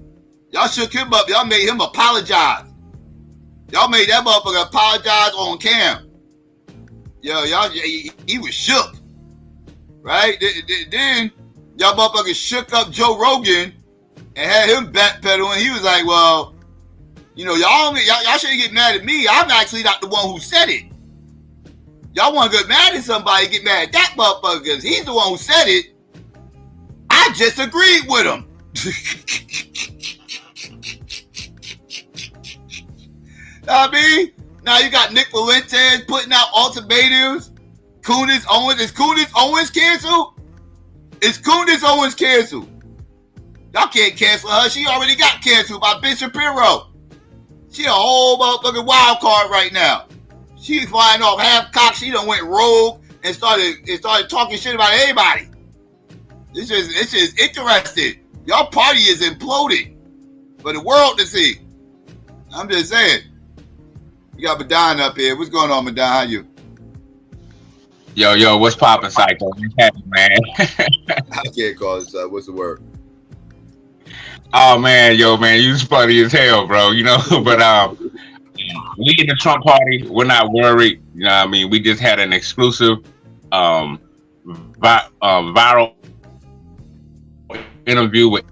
Y'all made him apologize. Y'all made that motherfucker apologize on cam. He was shook. Right? Then y'all motherfuckers shook up Joe Rogan and had him backpedaling. He was like, well, you know, y'all shouldn't get mad at me. I'm actually not the one who said it. Y'all want to get mad at somebody, get mad at that motherfucker because he's the one who said it. just agreed with him. I mean, now you got Nick Valentes putting out ultimatums. Candace Owens. Is Candace Owens canceled? Is Candace Owens canceled? Y'all can't cancel her. She already got canceled by Ben Shapiro. She a whole motherfucking wild card right now. She's flying off half cocked. She done went rogue and started talking shit about everybody. It's just interesting. Y'all party is imploding for the world to see. I'm just saying. You got Madon up here. What's going on, Madon? How you? Yo, what's poppin', Psycho? What's happening, man? I can't call this. What's the word? Oh man, you funny as hell, bro. You know, but we in the Trump party, we're not worried. You know what I mean? We just had an exclusive viral interview with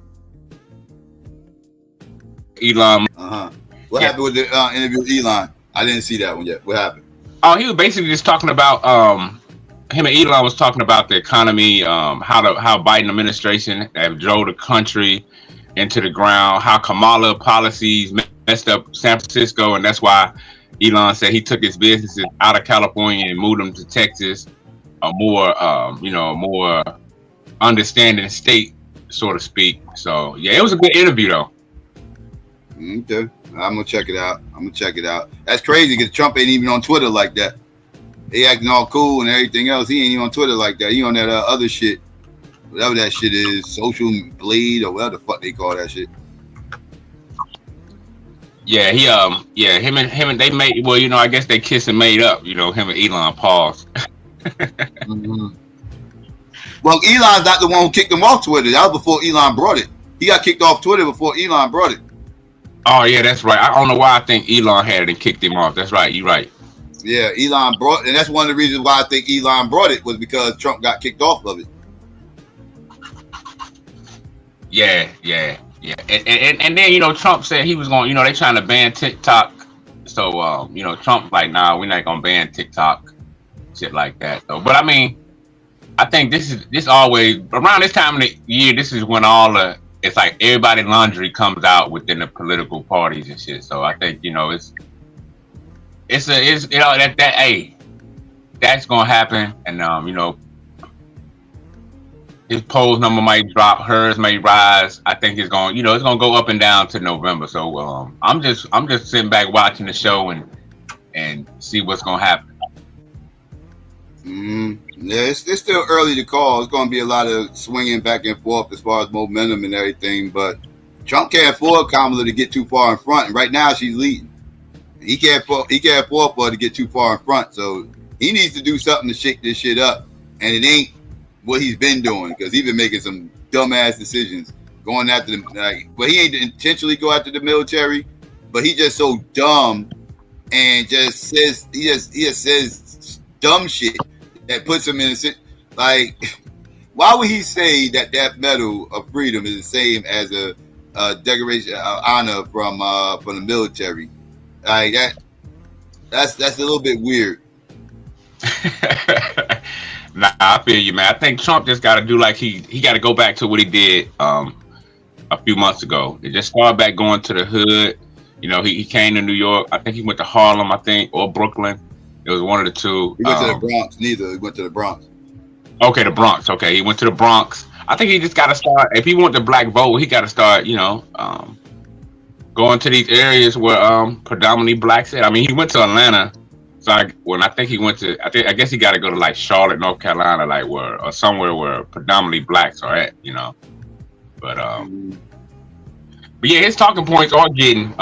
Elon. What happened with the interview with Elon? I didn't see that one yet. What happened? Oh, he was basically just talking about him and Elon was talking about the economy, how Biden administration have drove the country into the ground, how Kamala policies messed up San Francisco, and that's why Elon said he took his businesses out of California and moved them to Texas, a more more understanding state, so to speak. So yeah, it was a good interview though. Okay, I'm gonna check it out. That's crazy because Trump ain't even on Twitter like that. He acting all cool and everything else. He ain't even on Twitter like that. He on that other shit, whatever that shit is, Social Blade or whatever the fuck they call that shit. Yeah, him and they made, well, I guess they kissed and made up. Him and Elon paused. Well, Elon's not the one who kicked him off Twitter. That was before Elon brought it. He got kicked off Twitter before Elon brought it. Oh yeah, that's right. I don't know why I think Elon had it and kicked him off. That's right. You're right. Yeah, Elon brought, and that's one of the reasons why I think Elon brought it was because Trump got kicked off of it. Yeah. And then, Trump said he was going, they trying to ban TikTok. So, Trump's like, nah, we're not going to ban TikTok. Shit like that. So, but I mean, I think this always, around this time of the year, this is when it's like everybody's laundry comes out within the political parties and shit. So I think, that's going to happen. And, his polls number might drop, hers may rise. I think it's going to go up and down to November. So I'm just sitting back watching the show and see what's going to happen. Yeah, it's still early to call. It's going to be a lot of swinging back and forth as far as momentum and everything. But Trump can't afford Kamala to get too far in front. And right now she's leading. He can't afford for her to get too far in front. So he needs to do something to shake this shit up. And it ain't what he's been doing, because he's been making some dumbass decisions going after them. But he ain't intentionally go after the military, but he just so dumb and just says he just says dumb shit that puts him in a like. Why would he say that Medal of Freedom is the same as a decoration of honor from the military? Like that's a little bit weird. Nah, I feel you, man. I think Trump just got to do like he got to go back to what he did a few months ago. He just started back going to the hood. He came to New York. I think he went to Harlem, or Brooklyn. It was one of the two. He went to the Bronx. Neither. He went to the Bronx. Okay, the Bronx. Okay, he went to the Bronx. I think he just got to start. If he want the black vote, he got to start, going to these areas where predominantly blacks at. I mean, he went to Atlanta. So I guess he got to go to like Charlotte, North Carolina, like or somewhere where predominantly blacks are at, But yeah, his talking points are getting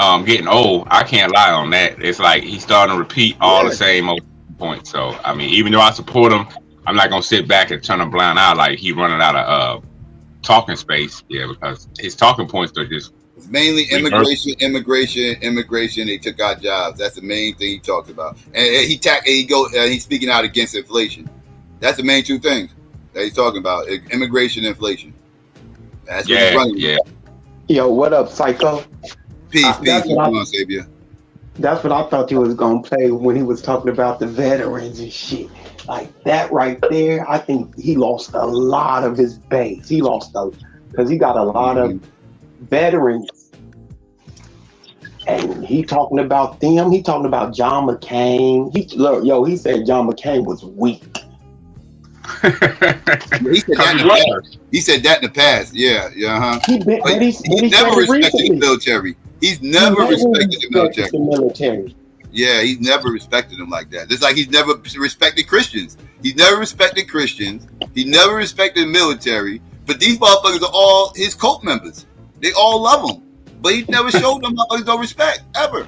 old. I can't lie on that. It's like he's starting to repeat all the same old points. So I mean, even though I support him, I'm not gonna sit back and turn a blind eye like he running out of talking space. Yeah, because his talking points are just. It's mainly immigration. They took our jobs. That's the main thing he talks about. And he's speaking out against inflation. That's the main two things that he's talking about: immigration, inflation. That's what he's running. Yeah. Yo, what up, Psycho? Peace. What's going on, Sabia? That's what I thought he was gonna play when he was talking about the veterans and shit. Like that right there, I think he lost a lot of his base. He lost because he got a lot of veterans. And he talking about them. He talking about John McCain. He said John McCain was weak. He said that in the past. Yeah. He never respected the military. He's never respected the military. Yeah, he's never respected them like that. It's like he's never respected Christians. He's never respected Christians. He never respected the military. But these motherfuckers are all his cult members. They all love him. But he never showed them motherfuckers no respect, ever.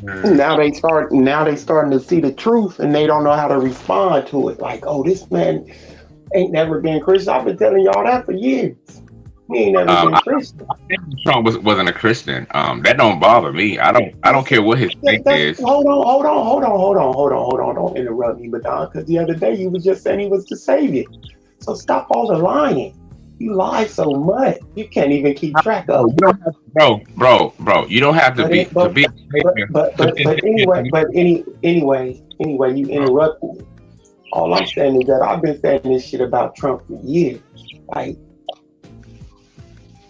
Now they starting to see the truth, and they don't know how to respond to it. Like, oh, this man ain't never been Christian. I've been telling y'all that for years. He ain't never been Christian. Trump wasn't a Christian. That don't bother me. I don't care what his faith is. Hold on. Don't interrupt me, Madonna, because the other day you was just saying he was the savior. So stop all the lying. You lie so much. You can't even keep track of it. Bro. You don't have to be. But anyway, you interrupted me. All I'm saying is that I've been saying this shit about Trump for years. Like,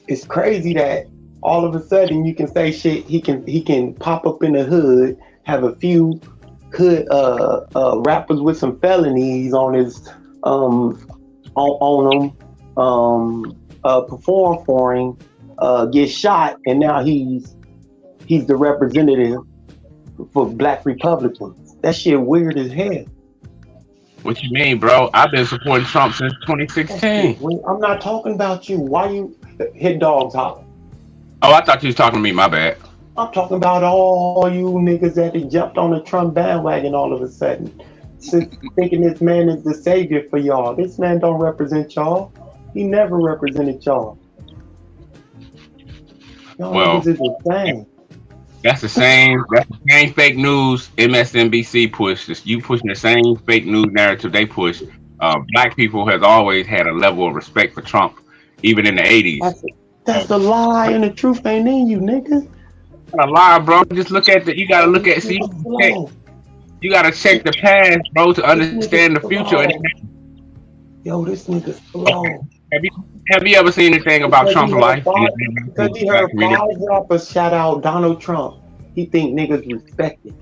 it's crazy that all of a sudden you can say shit. He can pop up in the hood, have a few hood rappers with some felonies on his on him. Perform for him, get shot, and now he's the representative for Black Republicans. That shit weird as hell. What you mean, bro? I've been supporting Trump since 2016. I'm not talking about you. Why you hit dogs holler? Oh, I thought you was talking to me. My bad. I'm talking about all you niggas that jumped on the Trump bandwagon all of a sudden, thinking this man is the savior for y'all. This man don't represent y'all. He never represented y'all. Well, that's the same fake news MSNBC pushed. You pushing the same fake news narrative they push. Black people has always had a level of respect for Trump, even in the 80s. That's the lie, and the truth ain't in you, nigga. A lie, bro. Just look at you gotta look at you gotta check the past, bro, to understand the future. Yo, this nigga's slow. Have you ever seen anything about Trump's life? Because he heard 5 rappers shout out Donald Trump. He think niggas respect it.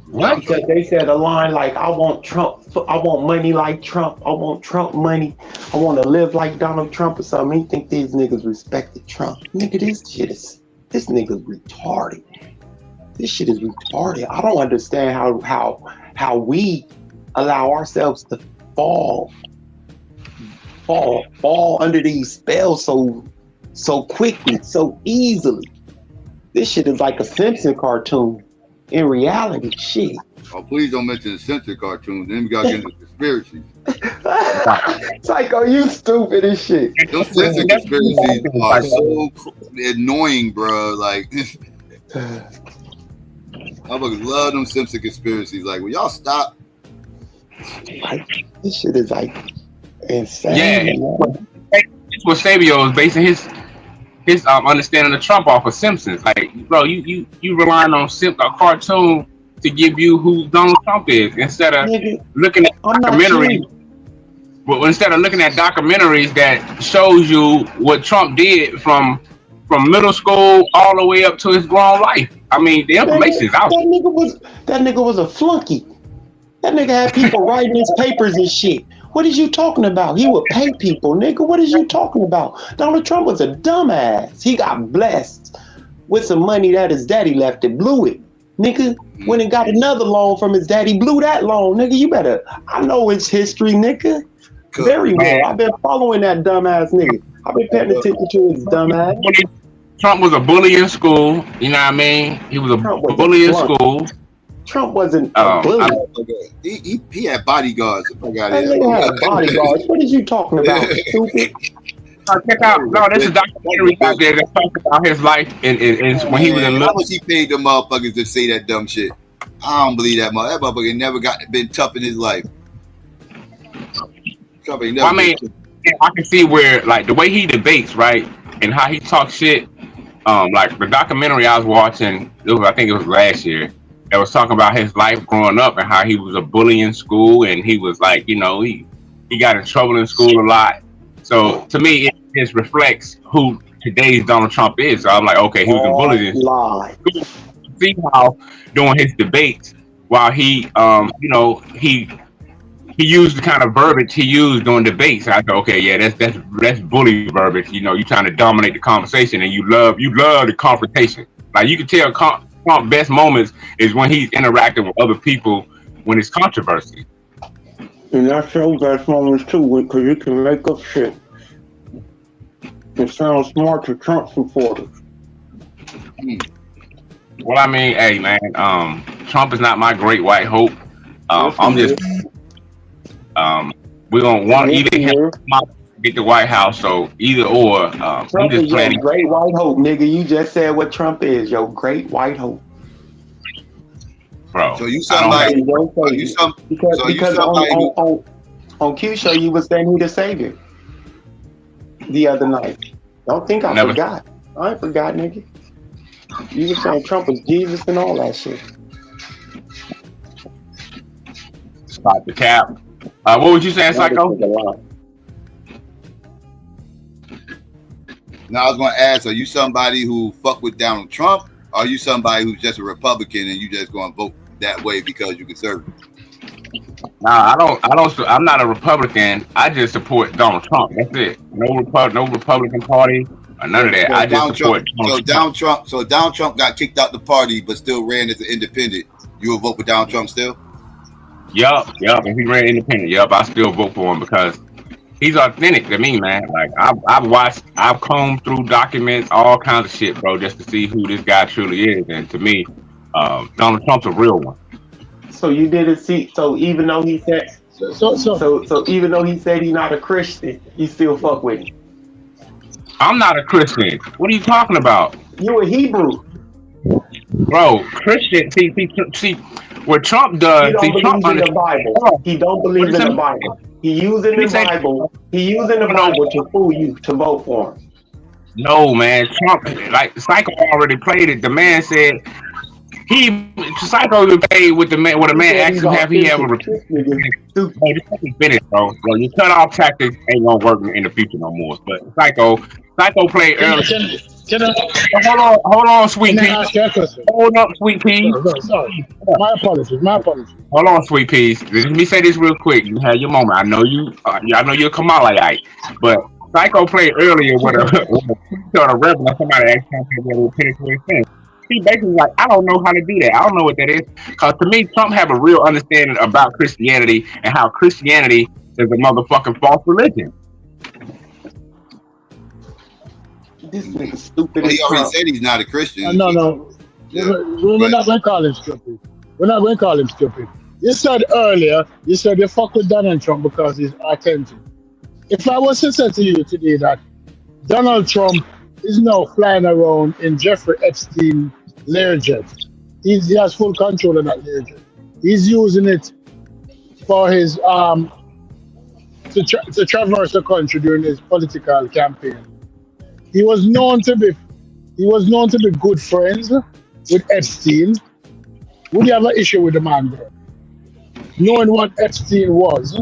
What? Because they said a line like, I want Trump, I want money like Trump, I want Trump money, I want to live like Donald Trump or something. He think these niggas respected Trump. Nigga, this nigga's retarded. This shit is retarded. I don't understand how we allow ourselves to fall under these spells so quickly, so easily. This shit is like a Simpson cartoon. In reality, shit. Oh, please don't mention the Simpson cartoon. Then we got into conspiracies. Psycho, you stupid as shit. Those Simpson conspiracies are so annoying, bro. Like, I love them Simpson conspiracies. Like, will y'all stop? Like, this shit is like insane. Yeah, that's what Sabio is basing his understanding of Trump off of Simpsons. Like, bro, you relying on a cartoon to give you who Donald Trump is instead of looking at documentaries. Well, instead of looking at documentaries that shows you what Trump did from middle school all the way up to his grown life. I mean, the information is out. That nigga was a flunky. That nigga had people writing his papers and shit. What is you talking about? He would pay people, nigga. What is you talking about? Donald Trump was a dumbass. He got blessed with some money that his daddy left and blew it. Nigga went and got another loan from his daddy, blew that loan. Nigga, you better, I know his history, nigga. Very well. I've been following that dumbass nigga. I've been paying attention to his dumbass. Trump was a bully in school. You know what I mean? He was a bully in school. Trump wasn't a bully. He had bodyguards. That nigga had bodyguards. What are you talking about, stupid? Check out. No, there's a documentary out there that talks about his life and when he was in love. How much he paid the motherfuckers to say that dumb shit? I don't believe that motherfucker. That motherfucker never been tough in his life. I mean, I can see where, like, the way he debates, right, and how he talks shit. Like the documentary I was watching, I think it was last year. That was talking about his life growing up and how he was a bully in school, and he was like, you know, he He got in trouble in school a lot. So to me, it just reflects who today's Donald Trump is. So I'm like, okay, he was bullied. See how during his debates, while he, he used the kind of verbiage he used during debates. I go, okay, yeah, that's bully verbiage. You know, you trying to dominate the conversation, and you love the confrontation. Like you can tell, Trump's best moments is when he's interacting with other people when it's controversy. And that's your best moments too, because you can make up shit. It sounds smart to Trump supporters. Well, I mean, hey man, Trump is not my great white hope. I'm just, we're gonna want either him get the White House, so either or. Trump I'm just is your planning. great white hope, nigga. You just said what Trump is, your great white hope. Bro, so you somebody. Because on Q show you was saying he the savior the other night. Don't think I forgot. I ain't forgot, nigga. You were saying Trump was Jesus and all that shit. Stop the cap. What was you saying, Psycho? Now I was going to ask: are you somebody who fuck with Donald Trump? Or are you somebody who's just a Republican and you just going to vote that way because you're conservative? Nah, I'm not a Republican. I just support Donald Trump. That's it. No Republican Party or none of that. I just support Donald Trump. So Donald Trump got kicked out the party, but still ran as an independent. You will vote for Donald Trump still? Yup. If he ran independent, I still vote for him because he's authentic to me, man. Like I've combed through documents, all kinds of shit, bro, just to see who this guy truly is. And to me, Donald Trump's a real one. So you didn't see. So even though he said, so even though he said he's not a Christian, you still fuck with him. I'm not a Christian. What are you talking about? You a Hebrew, bro. Christian. See what Trump does. He don't believe in the Bible. He don't believe in the Bible. He using the Bible. He using the Bible to fool you to vote for him. No, man. Trump, like Psycho already played it. The man said. Psycho paid with the man. When a man asked him, have he ever finished, bro? Well, your cutoff tactics ain't gonna work in the future no more. But Psycho played early. Hold on, Sweet Pea. Hold up, Sweet Pea. Sorry. My apologies. Hold on, Sweet Pea. Let me say this real quick. You had your moment. I know you. I know you're Kamala-ite, but Psycho played earlier with a rebel. Somebody asked him to finish with his sentence. He basically like, I don't know how to do that. I don't know what that is. Because to me, Trump have a real understanding about Christianity and how Christianity is a motherfucking false religion. This nigga stupid. Well, he already said he's not a Christian. No. Yeah. We're not going to call him stupid. We're not going to call him stupid. You said earlier, you fuck with Donald Trump because he's authentic. If I was to say to you today that Donald Trump is now flying around in Jeffrey Epstein Learjet. He has full control of that Learjet. He's using it for his to traverse the country during his political campaign. He was known to be good friends with Epstein. Would you have an issue with the man there? Knowing what Epstein was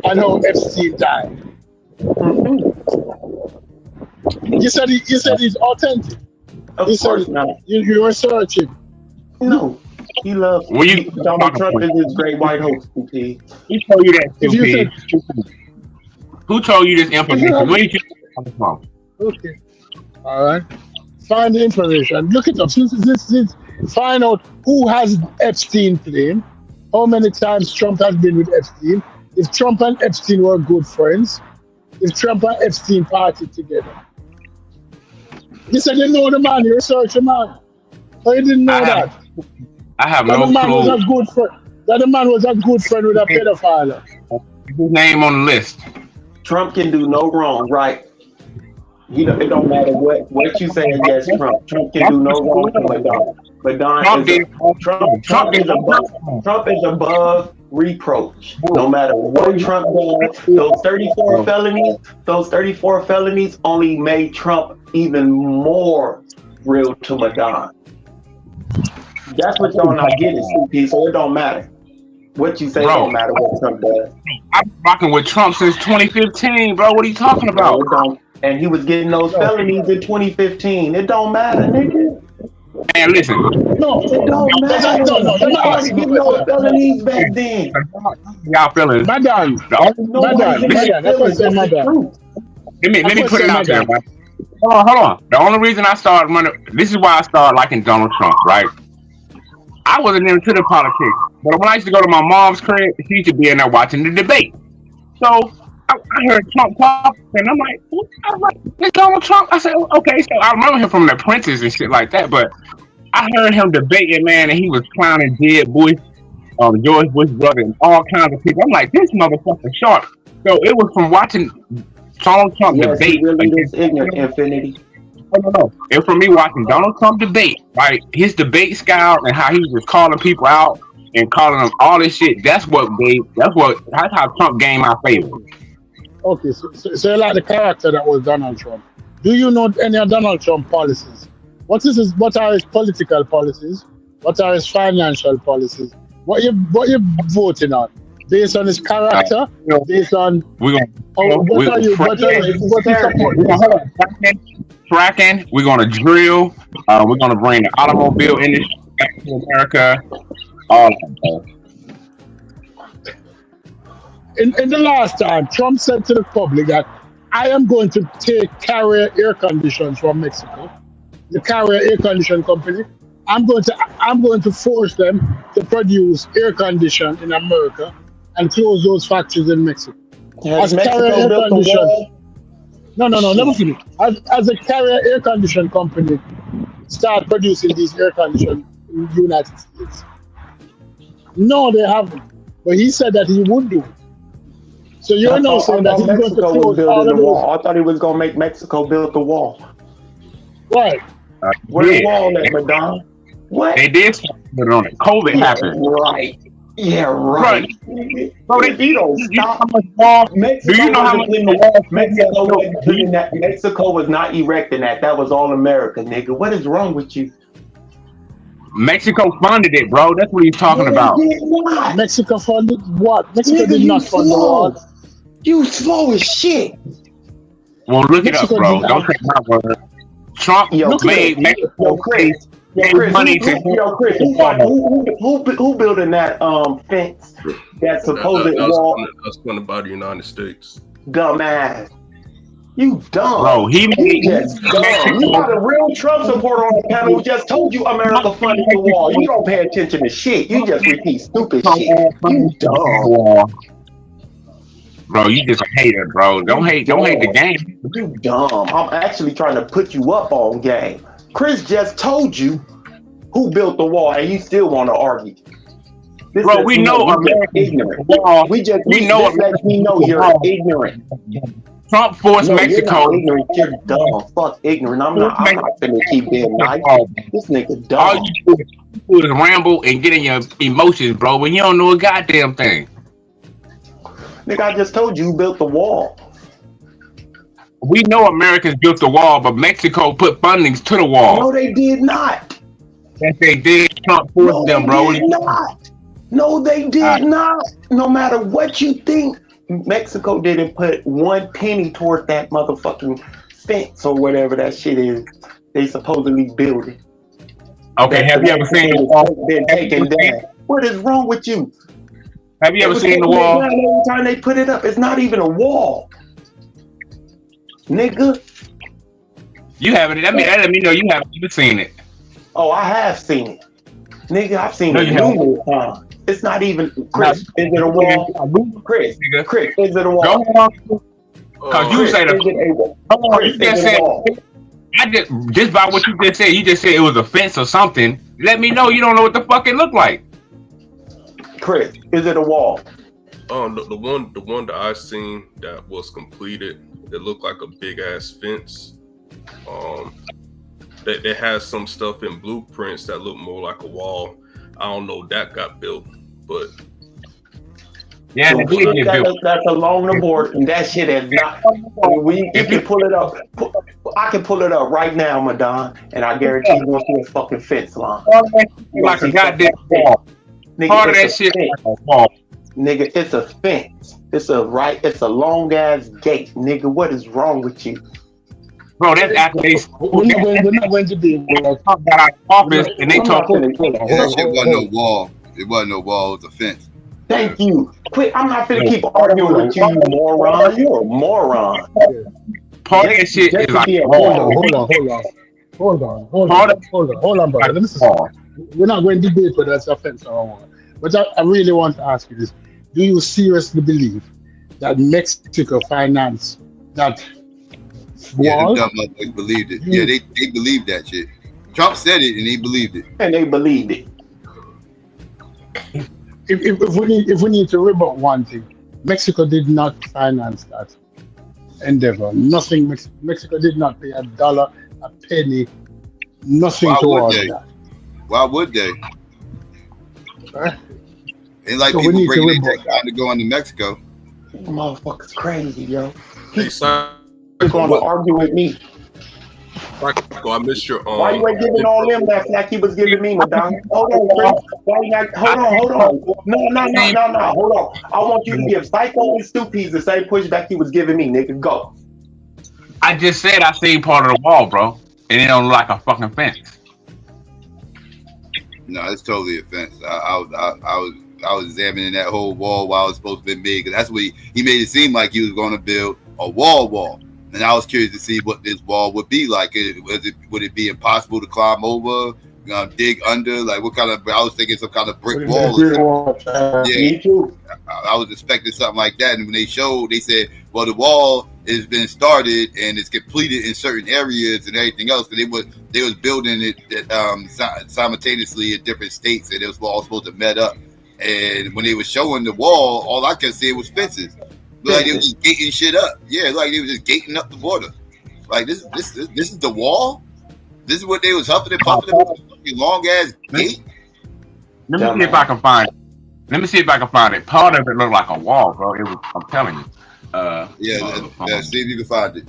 and how Epstein died. You said he's authentic. Of course not. You were searching. No. He loves Donald Trump is his great white hope, P. Who told you that, Who told you this information? Where did you get it from? Okay. All right. Find the information. Look it up. Find out who has Epstein claim, how many times Trump has been with Epstein, if Trump and Epstein were good friends, if Trump and Epstein partied together. You said you know the man, you research the man. So you didn't know that. I have no clue. That the man was a good friend with a pedophile. His name on the list. Trump can do no wrong, right? You know, it don't matter what you say against Trump. Trump can do no wrong to Madonna. Trump is above reproach. No matter what Trump does, those 34 felonies only made Trump even more real to Madonna. That's what y'all not getting, CP, so it don't matter. What you say Bro. don't matter what Trump does. I've been rocking with Trump since 2015, bro. What are you talking about? No, it don't. And he was getting those felonies in 2015. It don't matter, nigga. Man, listen. No, It don't matter. no. Let me He ask started you a getting those question. felonies back then. Y'all feeling? Madam, Nobody's Madam, that's what I say, Madam. Let me put it out there, man. Hold on. The only reason I started running, this is why I started liking Donald Trump, right? I wasn't into the politics, but when I used to go to my mom's crib, she used to be in there watching the debate. So I heard Trump talk, and I'm like, it's Donald Trump. I said, okay. So I remember him from The Apprentice and shit like that, but I heard him debating, man, and he was clowning Bush, George Bush's brother, and all kinds of people. I'm like, this motherfucker sharp. So it was from watching Donald Trump debate. He really is ignorant, Infinity. No. It from me watching Donald Trump debate, right? His debate style and how he was calling people out and calling them all this shit. That's how Trump gained my favor. Okay, so you like the character that was Donald Trump. Do you know any of Donald Trump policies? What are his political policies? What are his financial policies? What you voting on? Based on his character? Based on fracking, we're gonna drill, we're gonna bring the automobile industry back to America. In the last time, Trump said to the public that I am going to take Carrier air conditions from Mexico, the Carrier air condition company. I'm going to force them to produce air condition in America and close those factories in Mexico. Has Mexico built the wall? No, never finish. As a Carrier air condition company start producing these air conditions in the United States. No, they haven't. But he said that he would do it. So you're now saying that he's going to close all of the wall. I thought he was going to make Mexico build the wall. Right. Where's the wall at, Madonna? What? They did put it on it. COVID happened. Right. Yeah, right. Bro, if you don't stop, Mexico, do you know how much Mexico was not erecting that. That was all America, nigga. What is wrong with you? Mexico funded it, bro. That's what he's talking about. Mexico funded what? Mexico did not fund the wall. You slow as shit. Well, look it up, bro. Don't take my word. Trump made Mexico money to Chris, who building that fence that supposed wall? That's funded by the United States. Dumbass. You dumb. Bro, he just dumb. You got a real Trump supporter on the panel who just told you America funded the wall. You don't pay attention to shit. You just repeat stupid shit. You dumb. Bro, you just a hater, bro. Don't hate the game. You dumb. I'm actually trying to put you up on game. Chris just told you who built the wall, and you still want to argue. Bro, we know America ignorant. We know you're ignorant. Trump forced Mexico. You're ignorant. You're dumb. Fuck ignorant. I'm not finna keep being nice. This nigga dumb. All you do is ramble and get in your emotions, bro, but you don't know a goddamn thing. Nigga, I just told you who built the wall. We know Americans built the wall, but Mexico put fundings to the wall. No, they did not. Yes, they did. Trump forced them, bro. They did not. No, they did not. No matter what you think, Mexico didn't put one penny toward that motherfucking fence or whatever that shit is. They supposedly built it. Okay, have you ever seen the wall? Been taken down. What is wrong with you? Have you ever seen the wall? Every time they put it up, it's not even a wall. Nigga. You haven't. Let me know you haven't even seen it. Oh, I have seen it. Nigga, I've seen it numerous times. It's not even, Chris, is it a wall? Chris, is it a wall? Because you say just by what you just said, you just said it was a fence or something. Let me know you don't know what the fuck it looked like. Chris, is it a wall? The one that I seen that was completed, it looked like a big ass fence. That has some stuff in blueprints that look more like a wall. I don't know if that got built, but yeah, that's along the board, and that shit is not. You can pull it up. I can pull it up right now, Madon, and I guarantee you won't see a fucking fence line. Like a goddamn wall. Nigga, Part of that it's a shit fence. like a wall. Nigga, it's a fence. It's a long ass gate. Nigga, what is wrong with you? Bro, that's after they We're not going to be. got out of office and they I'm not talk. finna keep. Yeah, that shit wasn't no wall. It wasn't no wall. It was a fence. Thank you. Quit. I'm not finna keep arguing with you, you moron. You're a moron. Part of that shit Just is like to be a wall. Hold on, brother. Let me see. We're not going to debate whether that's offense or not. But I really want to ask you this. Do you seriously believe that Mexico financed that Yeah, wall? them dumb motherfuckers believed it. Yeah, they believed that shit. Trump said it and they believed it. And they believed it. If we need to rebut one thing, Mexico did not finance that endeavor. Nothing. Mexico did not pay a dollar, a penny, nothing Why would towards they? that. Why would they? Right? Ain't like So we people need to bringing their rebut. tech out to go into Mexico. Motherfucker's crazy, yo. Hey, Psycho, You're going to argue with me. I missed your Why you ain't giving all them that like he was giving me, Madonna? Hold on, Chris. Why you not? Hold on. No. Hold on. I want you to give Psycho and Stupid the same pushback he was giving me, nigga. Go. I just said I seen part of the wall, bro, and it don't look like a fucking fence. No, it's totally a fence. I was examining that whole wall while it was supposed to be made, because that's what he made it seem like he was going to build a wall. And I was curious to see what this wall would be like. Would it be impossible to climb over, dig under? Like what kind of? I was thinking some kind of brick wall. Me too. I was expecting something like that. And when they showed, they said, well, the wall has been started and it's completed in certain areas and everything else. So they was building it simultaneously in different states, and it was all supposed to met up. And when they were showing the wall, all I could see was fences. Like they were just gating shit up. Yeah, like they were just gating up the border. Like this is the wall. This is what they was huffing and puffing about, a long ass gate. Let me see if I can find it. Part of it looked like a wall, bro. It was. I'm telling you. See if you can find it.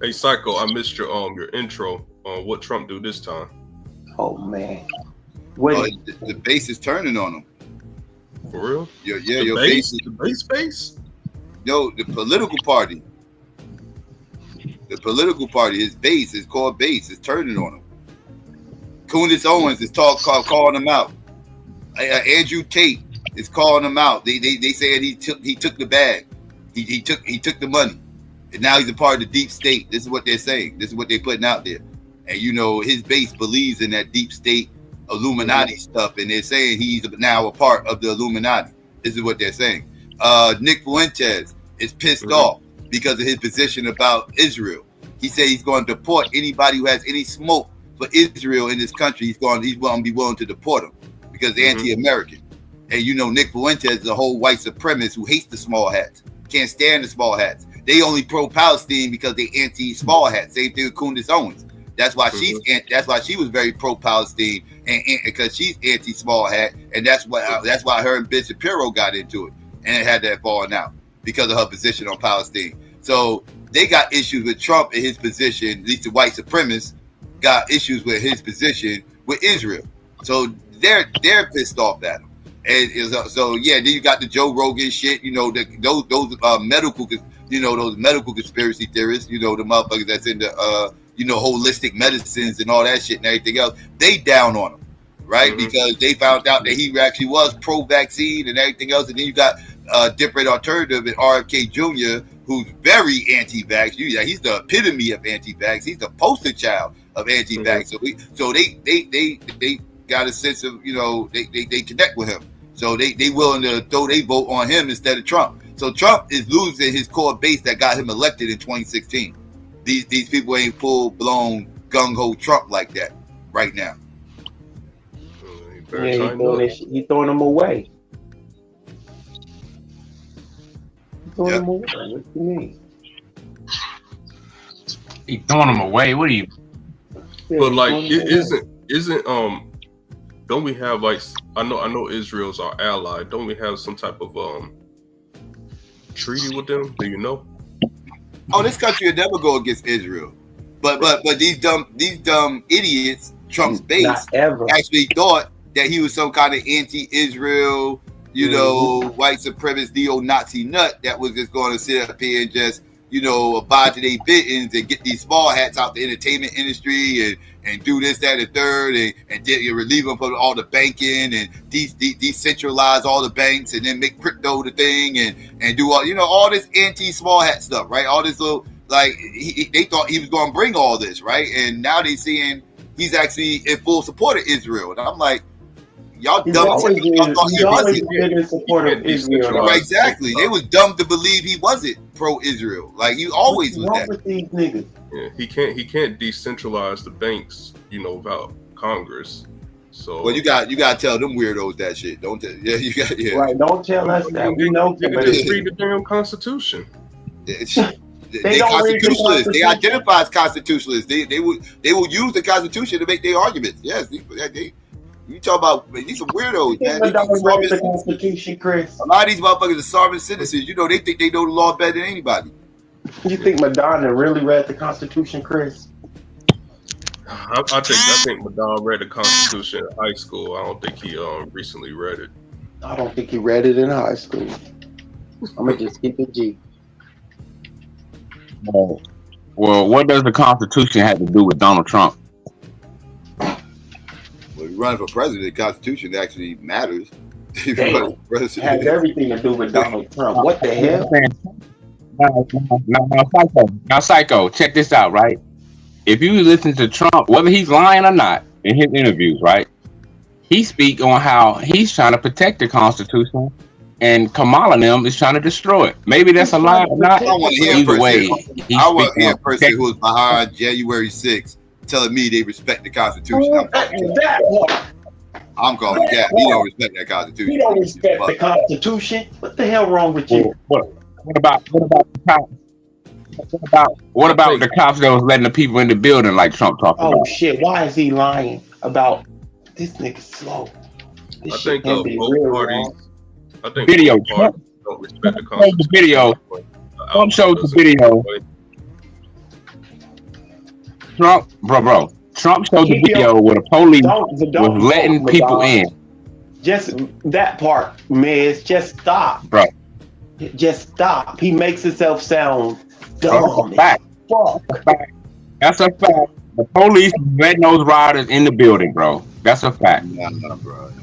Hey, Psycho, I missed your intro on what Trump do this time. Oh man, the base is turning on him. For real? Your base. The base space? Yo, the political party. His base, his core base, is turning on him. Candace Owens is calling him out. Andrew Tate is calling him out. They said he took the bag. He took the money, and now he's a part of the deep state. This is what they're saying. This is what they're putting out there. And his base believes in that deep state Illuminati stuff, and they're saying he's now a part of the Illuminati. This is what they're saying. Nick Fuentes is pissed off because of his position about Israel. He said he's going to deport anybody who has any smoke for Israel in this country. He's going to be willing to deport them because they're anti-American. And Nick Fuentes is a whole white supremacist who hates the small hats, can't stand the small hats. They only pro-Palestine because they anti-small hats. Same thing with Candace Owens. That's why that's why she was very pro-Palestine, and because she's anti-small hat, and that's why her and Ben Shapiro got into it, and it had that falling out because of her position on Palestine. So they got issues with Trump and his position. At least the white supremacists got issues with his position with Israel. So they're pissed off at him. And then you got the Joe Rogan shit. Those medical conspiracy theorists. The motherfuckers that's in the holistic medicines and all that shit and everything else, they down on him, right? Because they found out that he actually was pro-vaccine and everything else. And then you got a different alternative in RFK Jr., who's very anti-vax. He's the epitome of anti-vax. He's the poster child of anti-vax. So they got a sense of, they connect with him. So they willing to throw their vote on him instead of Trump. So Trump is losing his core base that got him elected in 2016. These people ain't full-blown gung-ho Trump like that right now. He's throwing them away. What do you mean? He's throwing them away. What do you? But like, isn't don't we have like, I know Israel's our ally. Don't we have some type of treaty with them? Do you know? Oh, this country would never go against Israel. But these dumb idiots, Trump's base, actually thought that he was some kind of anti-Israel, you know, white supremacist neo-Nazi nut that was just going to sit up here and just, you know, abide to their biddings and get these small hats out the entertainment industry and do this, that, and third, and relieve them from all the banking and decentralize all the banks and then make crypto the thing and do all, you know, all this anti-small hat stuff, right? All this little, like, they thought he was going to bring all this, right? And now they seeing he's actually in full support of Israel. And I'm like, y'all dumb. He's always been in support of Israel. Right, exactly. They was dumb to believe he wasn't pro-Israel. Like, he always was that. With these niggas? Yeah, he can't decentralize the banks, you know, without Congress. So well, you got to tell them weirdos that shit. Don't tell. Yeah, you got. Yeah. Right. Don't tell us that. We know. Just read the damn Constitution. They constitutionalists. They identify as constitutionalists. They will use the Constitution to make their arguments. Yes, you talk about these some weirdos, man. The Constitution, Chris. A lot of these motherfuckers are sovereign citizens. You know, they think they know the law better than anybody. You think Madonna really read the Constitution, Chris? I think Madonna read the Constitution in high school. I don't think he recently read it. I don't think he read it in high school. I'm gonna just keep it G. Well, what does the Constitution have to do with Donald Trump? Well, if you run for president, the Constitution actually matters. It has everything to do with Donald Trump. What the hell? Now, Psycho, check this out, right? If you listen to Trump, whether he's lying or not in his interviews, right? He speak on how he's trying to protect the Constitution and Kamala and them is trying to destroy it. Maybe that's a lie or not. Either way, I want to hear a person who was behind January 6th telling me they respect the Constitution. I'm calling cap. He don't respect that Constitution. He don't respect the Constitution. What the hell wrong with you? What about the cops? What about the cops that was letting the people in the building like Trump talked about? Oh shit! Why is he lying about this nigga slow? I think both parties. I think video. Trump don't respect the Constitution. The video. Trump showed the video. Trump, bro. Trump showed the video where the police was letting people in. Just that part, Miz. Just stop, bro. Just stop. He makes himself sound dumb. That's a fact. The police letting those riders in the building, bro. That's a fact.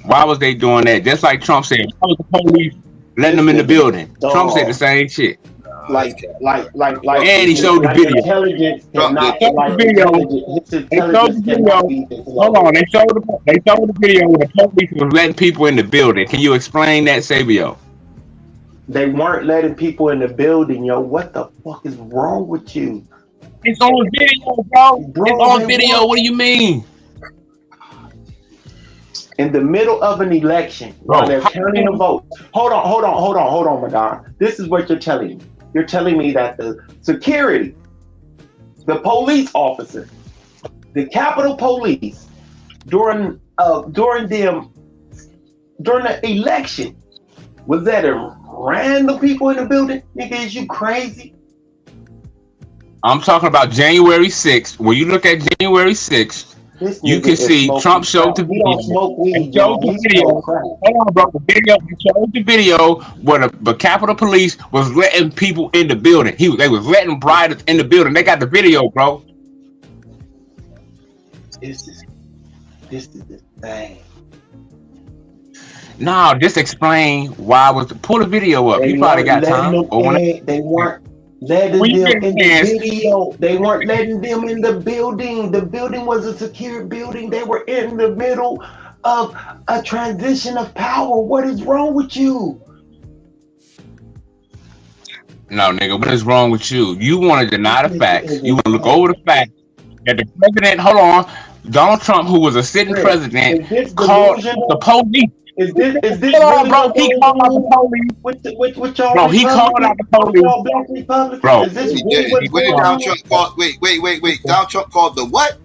Why was they doing that? Just like Trump said, why was the police letting them in the building? Trump said the same shit. Like, and he showed the video. Intelligence not They showed the video. Hold on, they showed the video where the police was letting people in the building. Can you explain that, Sabio? They weren't letting people in the building, yo. What the fuck is wrong with you? It's on video, bro. It's on video. What do you mean? In the middle of an election, while they're counting the votes. Hold on, Madonna. This is what you're telling me. You're telling me that the security, the police officer, the Capitol Police, during the election, was that a random people in the building? Nigga, is you crazy? I'm talking about January 6th. When you look at January 6th, you can see Trump showed the video. Hold on, bro. The video showed the video where the Capitol Police was letting people in the building. They was letting riders in the building. They got the video, bro. This is the thing. No, just explain why pull the video up. You probably got time. They weren't letting them in the video. They weren't letting them in the building. The building was a secure building. They were in the middle of a transition of power. What is wrong with you? No, nigga, what is wrong with you? You want to deny the facts. You want to look over the facts that the president, hold on, Donald Trump, who was a sitting president, called the police. Is this really bro? He called out the police. With y'all, bro, he called out the police. Bro, he went down. Trump called. Wait. Donald Trump called the what?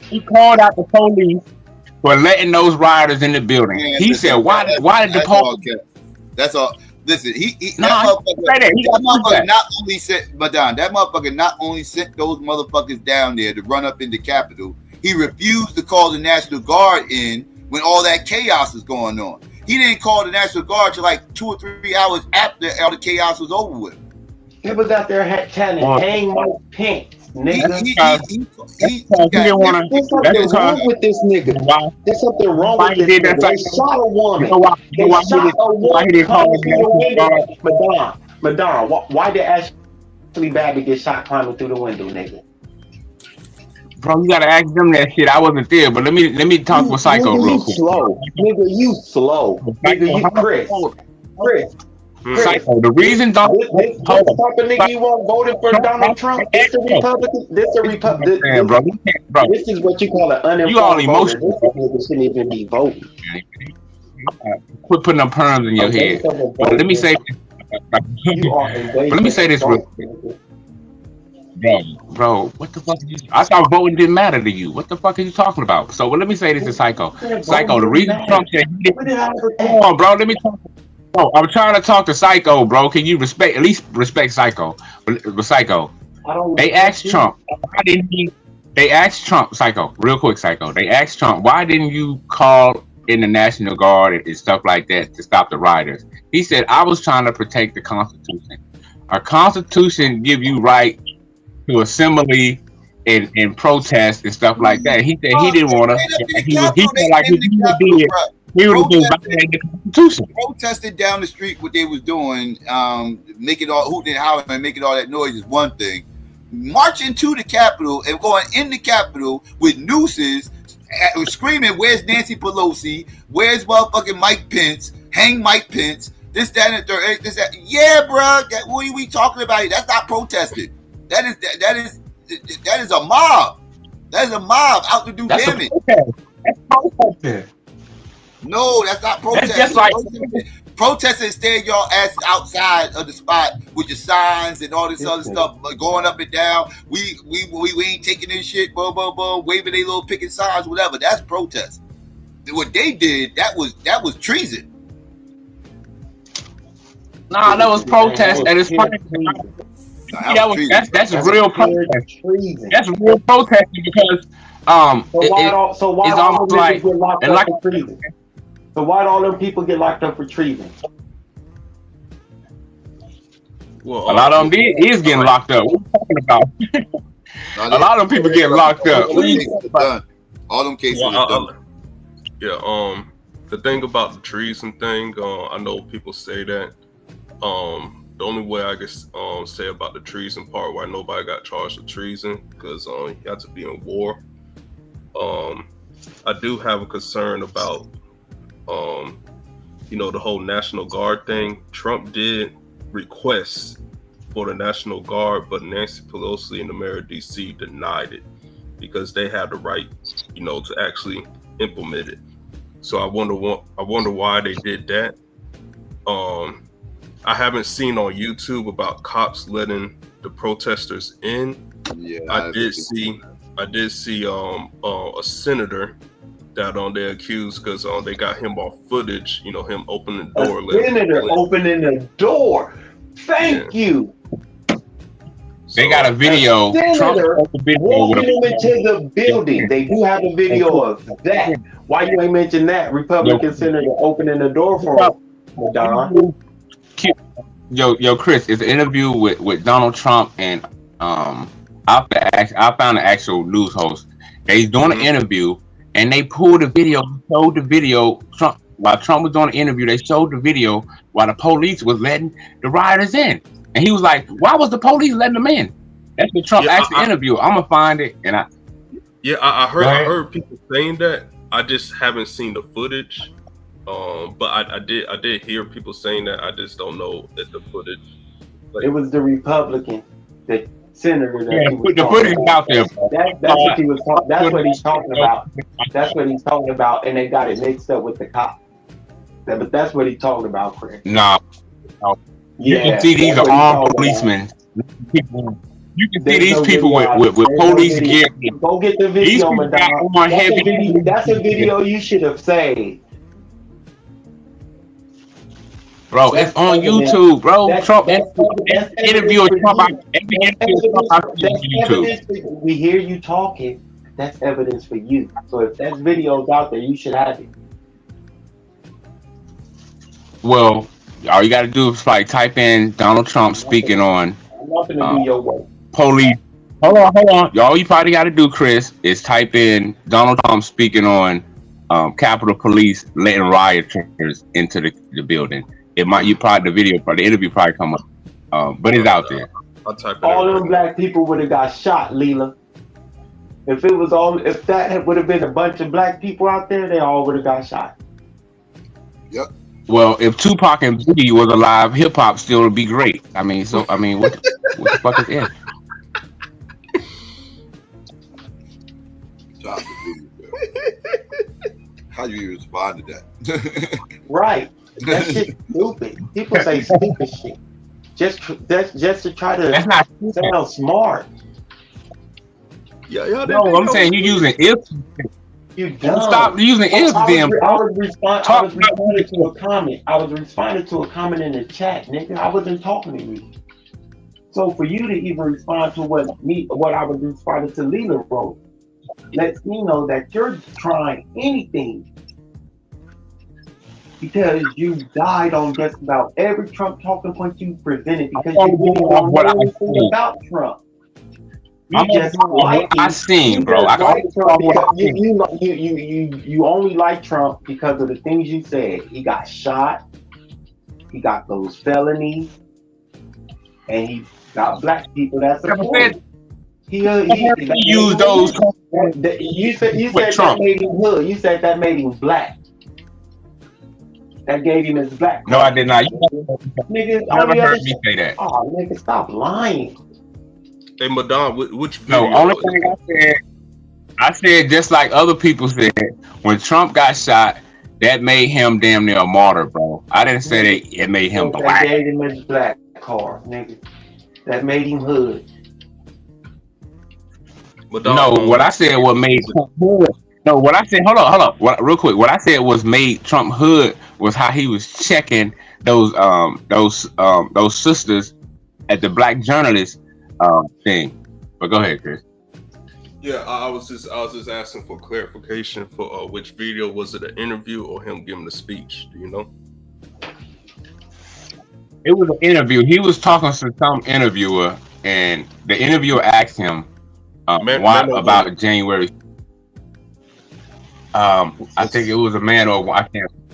He called out the police for letting those rioters in the building. Man, he said, "Why did the police?" That's all. Listen, that motherfucker not only sent Madonna. That motherfucker not only sent those motherfuckers down there to run up in the Capitol. he refused to call the National Guard in when all that chaos was going on. He didn't call the National Guard till like 2 or 3 hours after all the chaos was over with. He was out there trying to hang my pants, nigga. He didn't want to. There's something wrong with this nigga. There's something wrong with this nigga. They shot a woman. They shot a woman coming through the window. Madonna, why did Ashley Babbitt get shot climbing through the window, nigga? Bro, you gotta ask them that shit. I wasn't there, but let me talk with Psycho real quick. Nigga, you slow. Nigga, you Chris. Psycho. The reason this type of nigga you want voting for Donald Trump? This a Republican. This is what you call an uninformed. You all emotional. This nigga shouldn't even be voting. Quit putting them perms in your head. But let me say this real quick. Bro, what the fuck? I thought voting didn't matter to you. What the fuck are you talking about? So let me say this to Psycho. Psycho, the reason Trump said he didn't. Come on, bro. Let me talk. Bro, I'm trying to talk to Psycho, bro. Can you at least respect Psycho? But Psycho, they asked Trump, why didn't he? They asked Trump, Psycho, real quick, Psycho. They asked Trump, why didn't you call in the National Guard and stuff like that to stop the rioters? He said, I was trying to protect the Constitution. Our Constitution give you right to assembly and protest and stuff like that. He said he didn't want to. He felt like he did. He would have been violating the Constitution. Protesting down the street what they was doing, making all hooting and hollering and making all that noise is one thing. Marching to the Capitol and going in the Capitol with nooses, screaming, "Where's Nancy Pelosi? Where's motherfucking Mike Pence? Hang Mike Pence!" This, that, and the third. This, that. Yeah, bro. What are we talking about here? That's not protesting. That is a mob. That is a mob out to do damage. That's protesting. No, that's not protesting. That's just like protesting. Stand y'all asses outside of the spot with your signs and all this other stuff, like going up and down. We ain't taking this shit. Blah blah blah. Waving their little picket signs, whatever. That's protest. What they did, that was treason. Nah, that was protest at its prime. That's real protest. That's real protesting because it's almost like treason. So why do all them people get locked up for treason? Well, a lot of them is getting locked up. What are you talking about? A lot of them people getting locked up. All them cases are done. Yeah. The thing about the treason thing, I know people say that. The only way I can say about the treason part, why nobody got charged with treason, because you had to be in war. I do have a concern about, the whole National Guard thing. Trump did request for the National Guard, but Nancy Pelosi and the mayor of DC denied it because they had the right, to actually implement it. So I wonder why they did that. I haven't seen on YouTube about cops letting the protesters in. Yeah, I did see a senator that they accused because they got him off footage, him opening the door. A senator opening the door. Thank you. They got a video. Senator walking him into the building. They do have a video of that. Why you ain't mention that? Republican senator opening the door for him, Don. Yo, Chris, it's an interview with Donald Trump and I found an actual news host. They's doing an interview and they pulled the video, showed the video. While Trump was doing the interview, they showed the video while the police was letting the rioters in. And he was like, "Why was the police letting them in?" That's what Trump asked the interview. I'm gonna find it and I heard people saying that. I just haven't seen the footage. But I did hear people saying that. I just don't know that the footage. It was the Republican, the senator. The footage is out there. That's what he was talking. That's what he's talking about. That's what he's talking about, and they got it mixed up with the cop. But that's what he's talking about, Chris. No. You can see these are armed policemen. You can see these people with police gear. Go get the video, Madonna. That's a video you should have saved. Bro, it's on YouTube, bro. Trump interview Trump on YouTube. We hear you talking, That's evidence for you. So if that video's out there, you should have it. Well, all you got to do is like type in Donald Trump speaking on I'm not gonna do your work. police. Hold on. All you probably got to do, Chris, is type in Donald Trump speaking on Capitol Police letting rioters into the building. It might the interview probably come up, but it's out there. I'll type it All them black people would have got shot, Leela. If that would have been a bunch of black people out there, they all would have got shot. Yep. Well, if Tupac and Biggie was alive, hip hop still would be great. I mean, what the fuck is it? How you even respond to that? Right. That shit's stupid. People say stupid shit. Just to try to sound smart. Yeah, no, I'm saying you're using if. You dumb. Stop using if. I was responding to a comment. I was responding to a comment in the chat, nigga. I wasn't talking to you. So for you to even respond to what I was responding to Leela wrote, lets me know that you're trying anything. Because you died on just about every Trump talking point you presented because you didn't know anything about Trump. I seen, bro. You only like Trump because of the things you said. He got shot. He got those felonies, and he got black people that support him. He used those. You said that made him hood. You said that made him black. That gave him his black. No, I did not. Nigga, you never heard me say that. Oh, nigga, stop lying. Hey, Madonna, which video? No, only thing I said just like other people said, when Trump got shot, that made him damn near a martyr, bro. I didn't say that it made him black. That gave him his black card, nigga. That made him hood. Madonna, no, what I said what made Trump hood. No, what I said, hold on. Real quick, what I said was made Trump hood was how he was checking those sisters at the black journalist thing. But go ahead, Chris. Yeah, I was just asking for clarification for which video. Was it an interview or him giving a speech? Do you know? It was an interview. He was talking to some interviewer, and the interviewer asked him why about January. I think it was a man or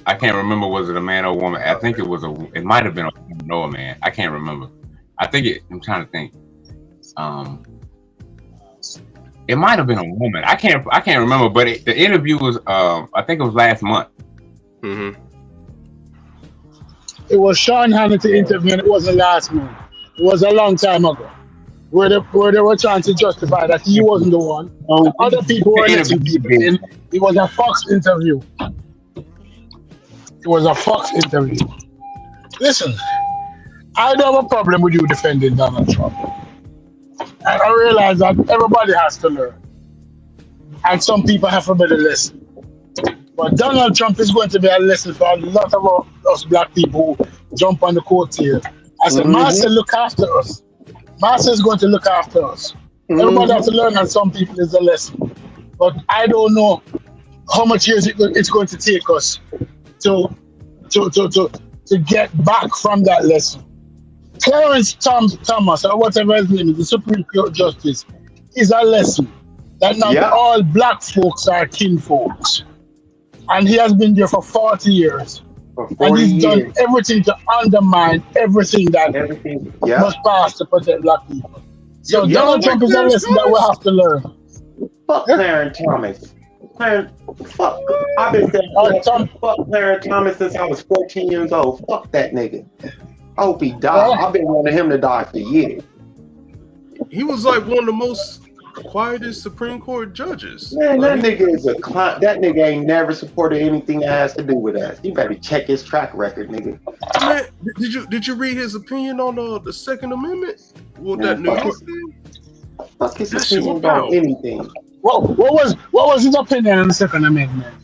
I can't remember. Was it a man or a woman? I think it might have been a woman or a man. I can't remember. I'm trying to think. It might have been a woman. I can't remember. But the interview was I think it was last month. Mm-hmm. It was Sean Hannity interview, and it wasn't last month. It was a long time ago. Where they were trying to justify that he wasn't the one. Other people were letting people in. It was a Fox interview. It was a Fox interview. Listen, I don't have a problem with you defending Donald Trump. And I realize that everybody has to learn. And some people have to learn a lesson. But Donald Trump is going to be a lesson for a lot of us black people who jump on the coattail. I said, Master, look after us. Master is going to look after us. Everybody has to learn, and some people is a lesson. But I don't know how much years it's going to take us to get back from that lesson. Clarence Thomas, or whatever his name is, the Supreme Court Justice, is a lesson that not all black folks are kin folks. And he has been there for 40 years. And he's done everything to undermine everything that must pass to protect black people. So Donald Trump is a lesson that we have to learn. Fuck Clarence Thomas. I've been saying fuck Clarence Thomas since I was 14 years old. Fuck that nigga. I hope he died. I've been wanting him to die for years. He was like one of the most quietest Supreme Court judges. Man, that nigga is a clown. That nigga ain't never supported anything that has to do with us. You better check his track record, nigga. Man, did you read his opinion on the Second Amendment? Well, that New York thing? Fuck his opinion about anything. What was his opinion on the Second Amendment?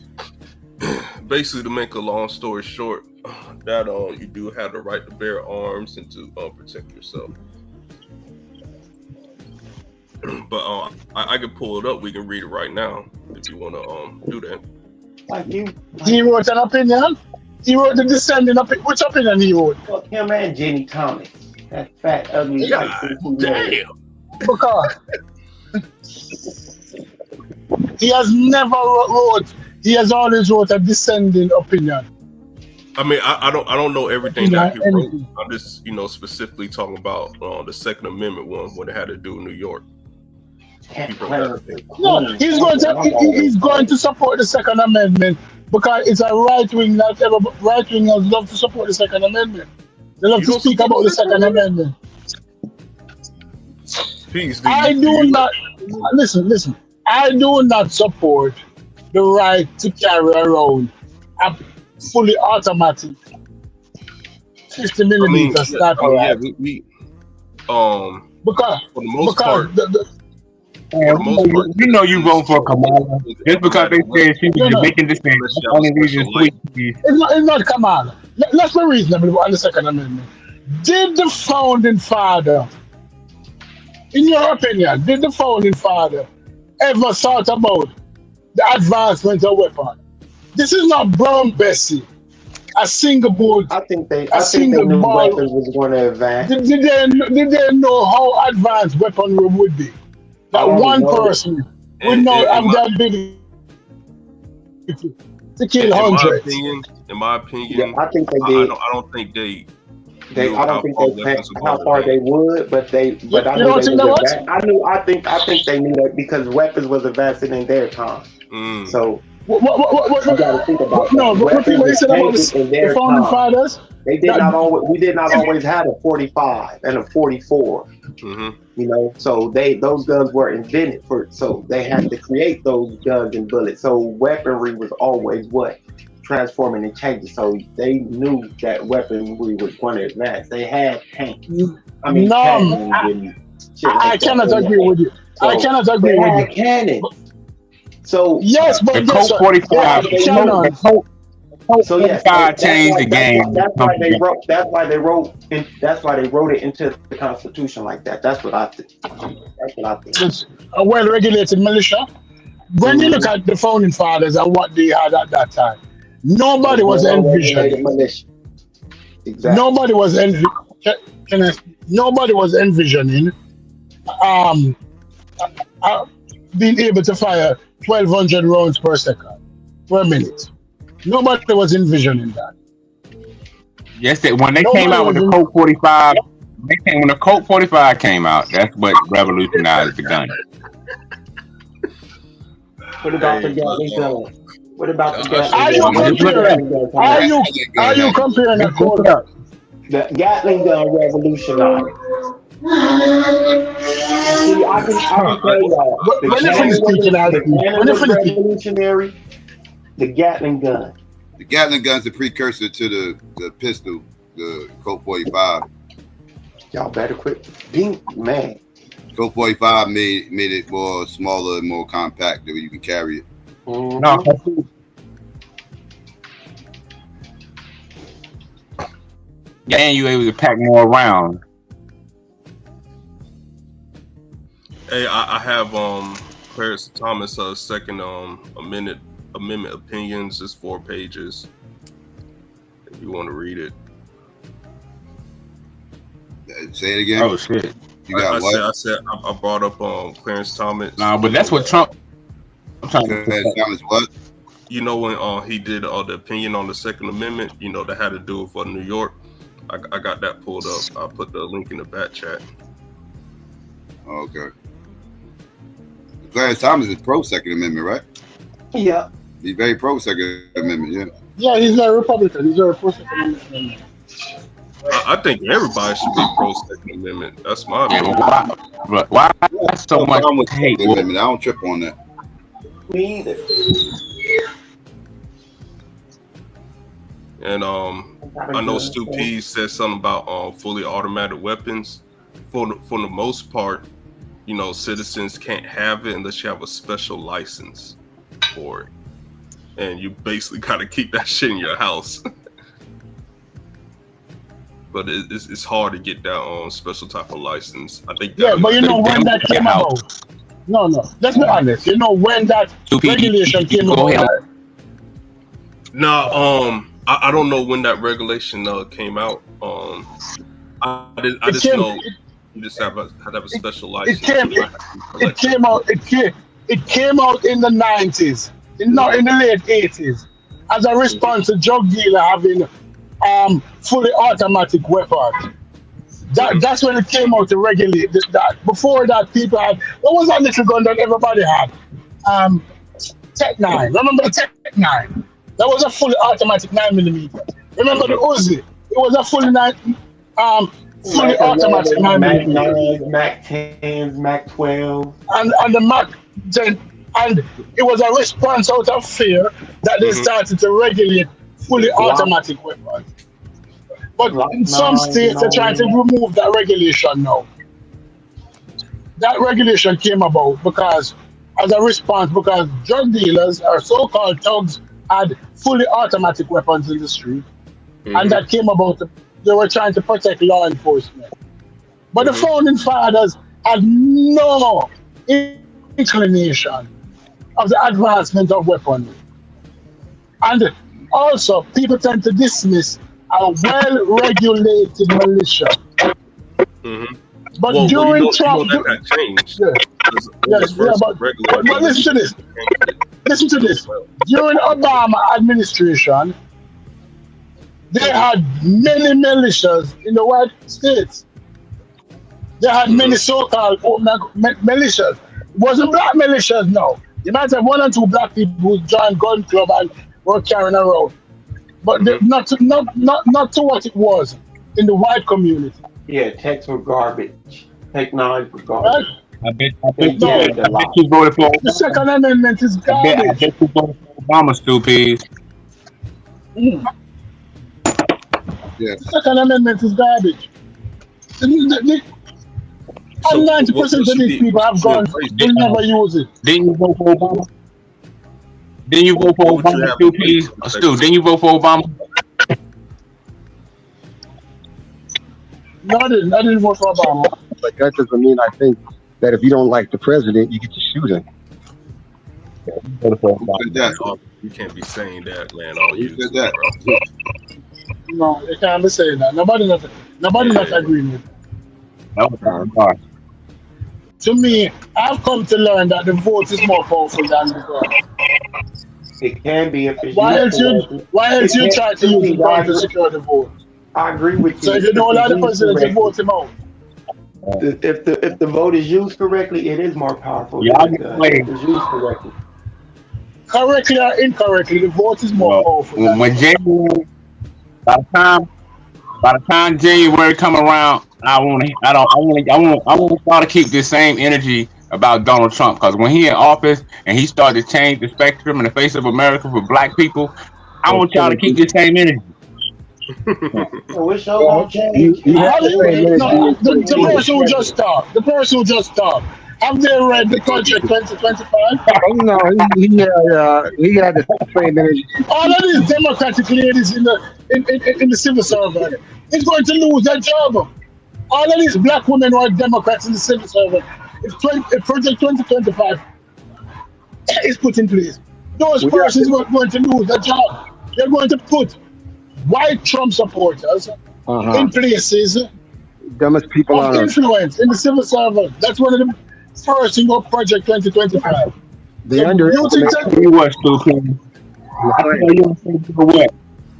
Basically, to make a long story short, that you do have the right to bear arms and to protect yourself. But I can pull it up. We can read it right now if you want to do that. He wrote an opinion. He wrote the descending opinion. Which opinion he wrote? Fuck him and Jenny Thomas. That fat, ugly white people. Damn. Because he has never wrote. He has always wrote a descending opinion. I mean, I don't know everything that he wrote. I'm just, specifically talking about the Second Amendment one when it had to do with New York. No, he's going to support the Second Amendment because it's a right wing. Right wingers love to support the Second Amendment. They love to speak about the Second Amendment. I do not listen. I do not support the right to carry around a fully automatic 50 millimeter sniper rifle. Because for the most part. You know you vote for Kamala just because they said she was making this thing. That's the only reason. It's not Kamala. Let's be reasonable on the Second Amendment. Did the founding father, in your opinion, ever thought about the advancement of weapons? This is not Brown Bessie, a single bullet. I think they knew weapons was going to advance. Did they know how advanced weaponry would be? That one person would know the ability to kill hundreds. In my opinion, I think they did. I don't think they. I don't think they planned how far they would, but I knew they would advance. I think they knew that because weapons was advancing in their time. So what you got to think about what people said about the founding fathers. We did not always have a 45 and a 44. So those guns were invented so they had to create those guns and bullets. So weaponry was always transforming and changing. So they knew that weaponry was going to advance. They had tanks. I cannot agree with you. I cannot agree with you. Cannons. So yes, but the Colt 45. So yes, changed the game. That's why they wrote it into the Constitution like that. That's what I think. It's a well-regulated militia. When you look at the founding fathers and what they had at that time, nobody was envisioning. Exactly. Nobody was envisioning being able to fire 1,200 rounds per minute. Nobody was envisioning that. Yes, when they came out with the Colt 45, when the Colt 45 came out, that's what revolutionized the gun. What about the Gatling gun? What about the Gatling gun? Are you comparing the quarter? The Gatling gun revolutionized. See, I can tell y'all. Revolutionary. The Gatling gun. The Gatling gun's the precursor to the pistol, the Colt 45. Y'all better quit being mad. Colt 45 made it more smaller and more compact that you can carry it. No. And you able to pack more around. Hey, I have Clarence Thomas' second amendment opinions. It's 4 pages. If you want to read it. Say it again. Oh shit! You got I said I brought up Clarence Thomas. Nah, but that's what Trump. I'm trying to. Thomas what? You know when he did the opinion on the Second Amendment. You know that had to do with New York. I got that pulled up. I'll put the link in the back chat. Okay. Clarence Thomas is pro Second Amendment, right? Yeah. He's very pro Second Amendment, yeah. Yeah, he's a Republican. He's a pro Second Amendment. I think everybody should be pro Second Amendment. That's my opinion. Why so much hate? I don't trip on that. Me either. And I know Stu P said something about fully automatic weapons. For the most part, you know, citizens can't have it unless you have a special license for it. And you basically gotta keep that shit in your house. but it's hard to get that special type of license. I think. Yeah, but you know when that came about. No. Let's be honest. You know when that regulation came about. No, I don't know when that regulation came out. I just know you just have a special license. It came out in the 90s, not in the late 80s, as a response to drug dealer having fully automatic weapons. That's when it came out to regulate that. Before that, people had what was that little gun that everybody had? Tech 9. Remember the Tech 9? That was a fully automatic 9mm. Remember the Uzi? It was a fully automatic 9mm. Mac 10s, Mac 12, and the Mac 10, and it was a response out of fear that they started to regulate fully automatic weapons. But in some states, they're trying to remove that regulation now. That regulation came about because, as a response, because drug dealers or so-called thugs had fully automatic weapons in the street, and that came about. They were trying to protect law enforcement. But the founding fathers had no inclination of the advancement of weaponry. And also, people tend to dismiss a well-regulated militia. But during Trump, that changed. But listen to this. Listen to this. During Obama administration, they had many militias in the white states. They had many so-called militias. It wasn't black militias, no. You might have 1 or 2 black people who joined gun club and were carrying around, but not to what it was in the white community. Yeah, techs were garbage. Technology was garbage. I bet you voted for the Second Amendment is garbage. I bet you voted for Obama, stupid. Yeah. The Second Amendment is garbage. And 90% of these people have guns, they never use it. Didn't you vote for Obama? Didn't you vote for Obama, stupid? Stu, didn't you vote for Obama? No, I didn't vote for Obama. But that doesn't mean I think that if you don't like the president, you get to shoot him. You can't be saying that, man. All you said that. No, you can't be saying that. Nobody not agreeing with that. To me, I've come to learn that the vote is more powerful than the gun. It can be if it's why else you try to use the gun to secure the vote? I agree with you. So if you don't allow the president to vote him out. If the vote is used correctly, it is more powerful. If it's used correctly. Correctly or incorrectly, the vote is more powerful. When January, by the time January come around, I want to try to keep this same energy about Donald Trump, because when he in office and he started to change the spectrum in the face of America for black people, I want y'all to keep this same energy. It's so gonna change. The person who just talked. Have they read the Contract 2025? No, he had the same energy. All of these Democratic ladies in the civil service is going to lose their job. All of these black women who are Democrats in the civil service, if Project 2025 is put in place, those persons are going to lose their job. They're going to put white Trump supporters in places dumbest people of influence in the civil service. That's one of the first thing of Project 2025. They underestimate you what, stupid.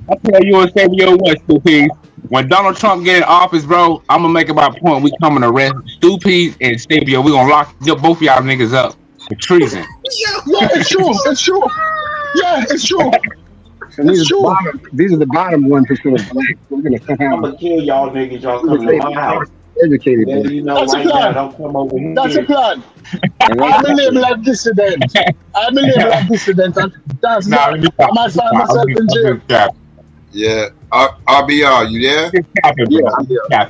I tell you and Samuel what, stupid. When Donald Trump get in office, bro, I'm gonna make it my point. We coming to arrest Stupid and Sabio. We gonna lock both of y'all niggas up for treason. Yeah, it's true. It's true. Yeah, it's true. And these are the bottom 1%. We're gonna somehow. I'm gonna kill y'all niggas. Y'all come to my house. Educated. You know, that's right a plan. now, don't come over here. That's a plan. I'm a label like dissident. I'm a label like dissident. And that's not. I might find myself in jail. Yeah. RBR, you there? Yeah.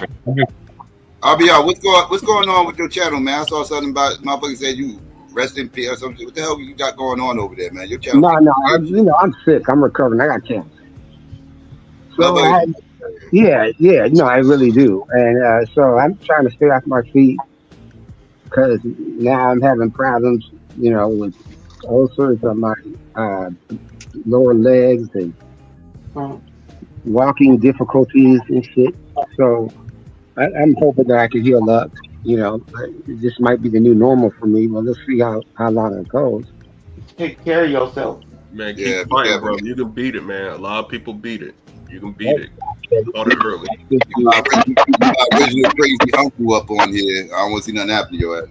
RBR, what's going on with your channel, man? I saw something about motherfuckers said you rest in peace or something. What the hell you got going on over there, man? Your channel. No, I'm sick. I'm recovering. I got cancer. So No, I really do. And so I'm trying to stay off my feet because now I'm having problems, with ulcers on my uh, lower legs and walking difficulties and shit. So I'm hoping that I can heal up. This might be the new normal for me. Well, let's see how long it goes. Take care of yourself. Man, keep fighting, bro. You can beat it, man. A lot of people beat it. You can beat it. Caught it early. Original crazy uncle up on here. I don't want to see nothing happen to your ass.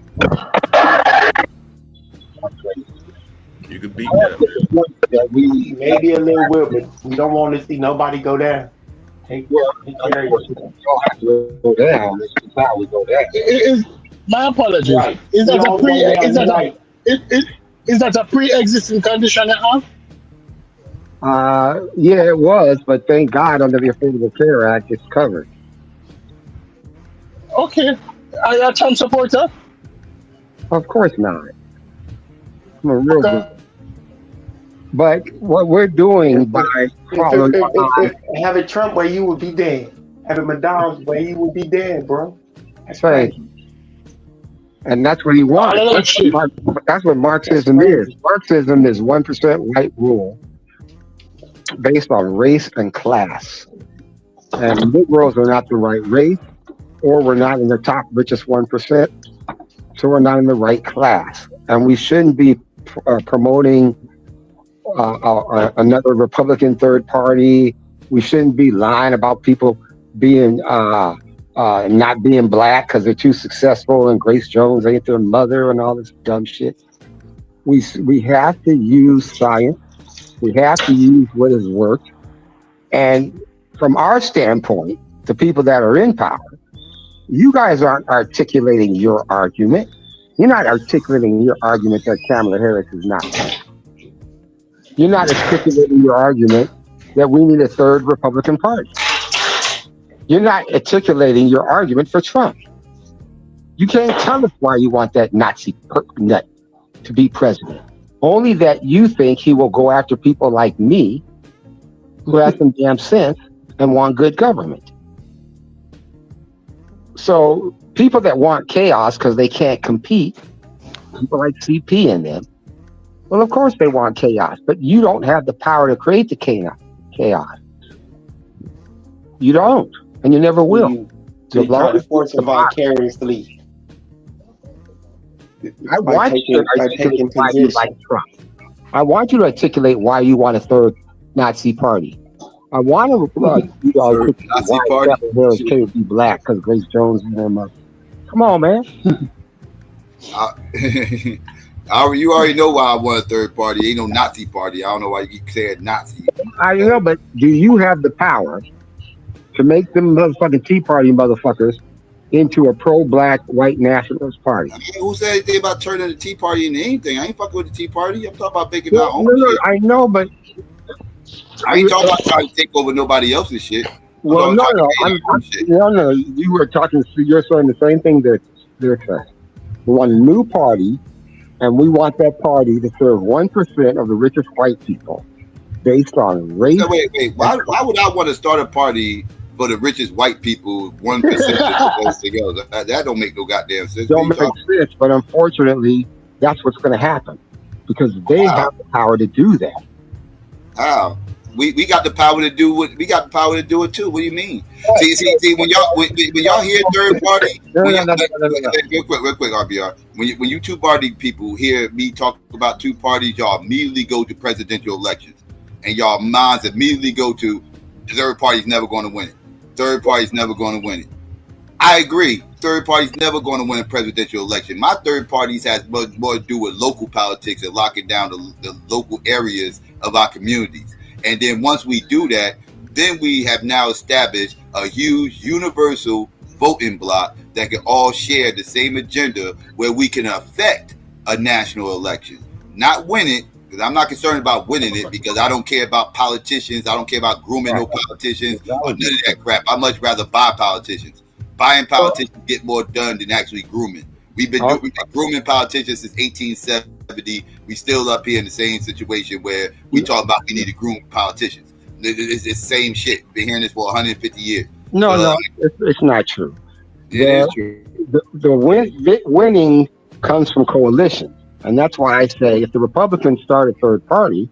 You can beat that. We maybe a little bit, but we don't want to see nobody go down. Take care of yourself. Go down. This is how we go down. My apologies. Right. Is that a pre-existing condition you have? Yeah, it was, but thank God under the Affordable Care Act, it's covered. Okay. Are you a Trump supporter? Of course not. I'm a real good. But what we're doing by following have a Trump where you would be dead. Have a McDonald's where you would be dead, bro. That's right. And that's what he wants. That's what Marxism is. Marxism is 1% white rule based on race and class. And Negroes are not the right race, or we're not in the top richest 1%, so we're not in the right class. And we shouldn't be promoting another Republican third party. We shouldn't be lying about people being not being black because they're too successful and Grace Jones ain't their mother and all this dumb shit. We have to use science. We have to use what has worked. And from our standpoint, the people that are in power, you guys aren't articulating your argument. You're not articulating your argument that Kamala Harris is not black. You're not articulating your argument that we need a third Republican Party. You're not articulating your argument for Trump. You can't tell us why you want that Nazi nut to be president. Only that you think he will go after people like me who have some damn sense and want good government. So people that want chaos because they can't compete, people like CP and them, well, of course they want chaos, but you don't have the power to create the chaos. You don't, and you never will. You try to force it vicariously. I want you to articulate why you like Trump. I want you to articulate why you want a third Nazi party. I want to articulate why Kamala Harris can't be black because Grace Jones and them. Come on, man. You already know why I want a third party. Ain't no Nazi party. I don't know why you keep saying Nazi. I know, but do you have the power to make them motherfucking Tea Party motherfuckers into a pro-black white nationalist party? Who said anything about turning the Tea Party into anything? I ain't fucking with the Tea Party. I'm talking about making my own shit. I know, but I ain't talking about trying to take over nobody else's shit. No. You were talking. You're saying the same thing that they're saying. We want a new party, and we want that party to serve 1% of the richest white people, based on race. No, wait. Why would I want to start a party for the richest white people, 1% of everything else? That don't make no goddamn sense. Don't make sense, but unfortunately, that's what's going to happen because they have the power to do that. How? We got the power to do what we got the power to do it too. What do you mean? See when y'all hear third party, real quick, RBR. When you two party people hear me talk about two parties, y'all immediately go to presidential elections, and y'all minds immediately go to the third party's never going to win it. Third party's never going to win it. I agree. Third party's never going to win a presidential election. My third parties has more to do with local politics and locking down the local areas of our communities. And then once we do that, then we have now established a huge universal voting bloc that can all share the same agenda where we can affect a national election. Not win it, because I'm not concerned about winning it because I don't care about politicians. I don't care about grooming no politicians or none of that crap. I much rather buy politicians. Buying politicians get more done than actually grooming. We've been grooming politicians since 1870. We still up here in the same situation where we talk about we need to groom politicians. it's the same shit. Been hearing this for 150 years. No, it's not true. It is true. The winning comes from coalition, and that's why I say if the Republicans start a third party,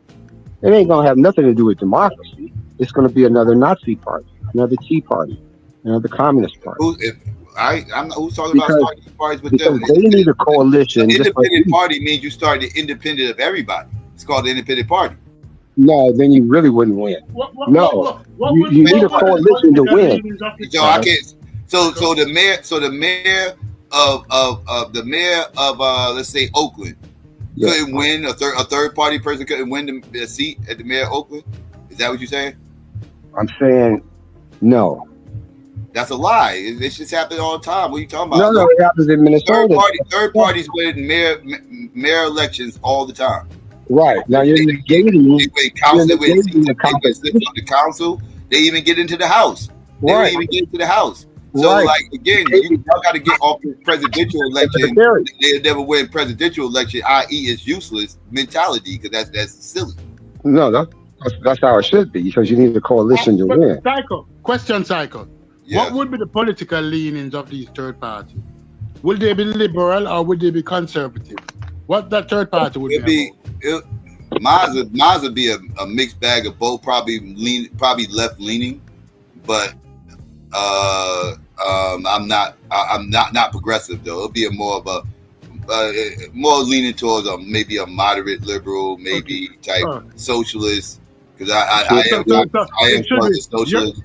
it ain't gonna have nothing to do with democracy. It's gonna be another Nazi party, another Tea Party, another Communist Party. Who's talking about starting parties with them? They need a coalition. The independent party means you start the independent of everybody. It's called the independent party. No, then you really wouldn't win. You need a coalition to win. So I can't. So the mayor of let's say Oakland couldn't win. A third party person couldn't win the seat at the mayor of Oakland. Is that what you're saying? I'm saying no. That's a lie. It's just happening all the time. What are you talking about? No, it happens in Minnesota. Third parties win mayor elections all the time. Right. Now you're negating the council. They even get into the House. They don't even get into the House. So like again, y'all got to get off this presidential election. They never win presidential election, i.e., it's useless mentality because that's silly. No, that's how it should be because you need a coalition to win. Psycho. Yeah. What would be the political leanings of these third parties? Would they be liberal or would they be conservative? What that third party would be? Mine would be a mixed bag of both, probably left leaning, but I'm not progressive though. It'll be more of more leaning towards maybe a moderate liberal, maybe type socialist. Because I am socialist.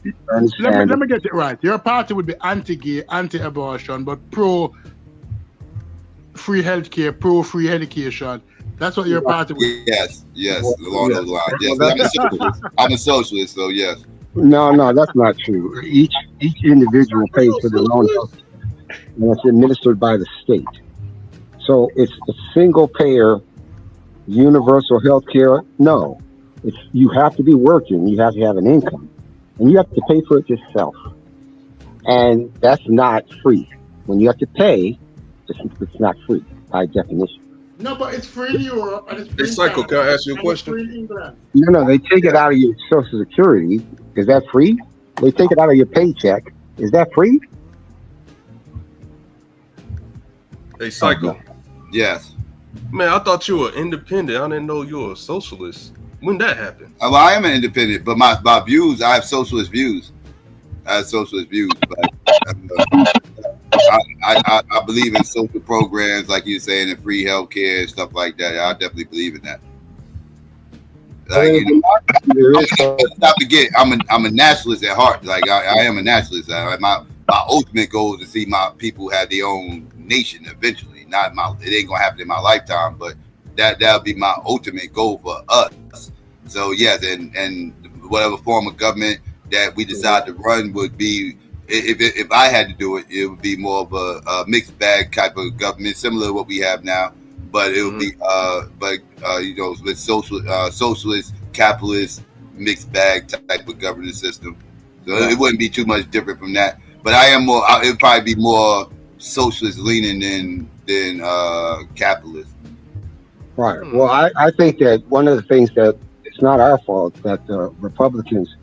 Let me get it right. Your party would be anti-gay, anti-abortion, but pro free healthcare, pro free education. That's what your party would be. Yes, along those lines. Yes, I'm a socialist, so yes. No, that's not true. Each individual pays for their own health, and it's administered by the state. So it's a single payer, universal health care. No. You have to be working, you have to have an income, and you have to pay for it yourself. And that's not free. When you have to pay, it's not free by definition. No, but it's free in Europe and it's free in Psycho, can I ask you a question? No, they take it out of your Social Security. Is that free? They take it out of your paycheck. Is that free? Hey, Psycho. Yes. Man, I thought you were independent. I didn't know you were a socialist. When that happened? Well, I am an independent, but my views, I have socialist views. But I believe in social programs, like you're saying, and free healthcare and stuff like that. I definitely believe in that. Not forget, I'm a nationalist at heart. Like I am a nationalist. My ultimate goal is to see my people have their own nation eventually. It ain't gonna happen in my lifetime, but that'll be my ultimate goal for us. So yes, and whatever form of government that we decide to run would be, if I had to do it, it would be more of a mixed bag type of government, similar to what we have now. But it would be, with socialist, capitalist, mixed bag type of governance system. So it wouldn't be too much different from that. But I am more. It would probably be more socialist leaning than capitalist. Right. Well, I think that one of the things that it's not our fault that the Republicans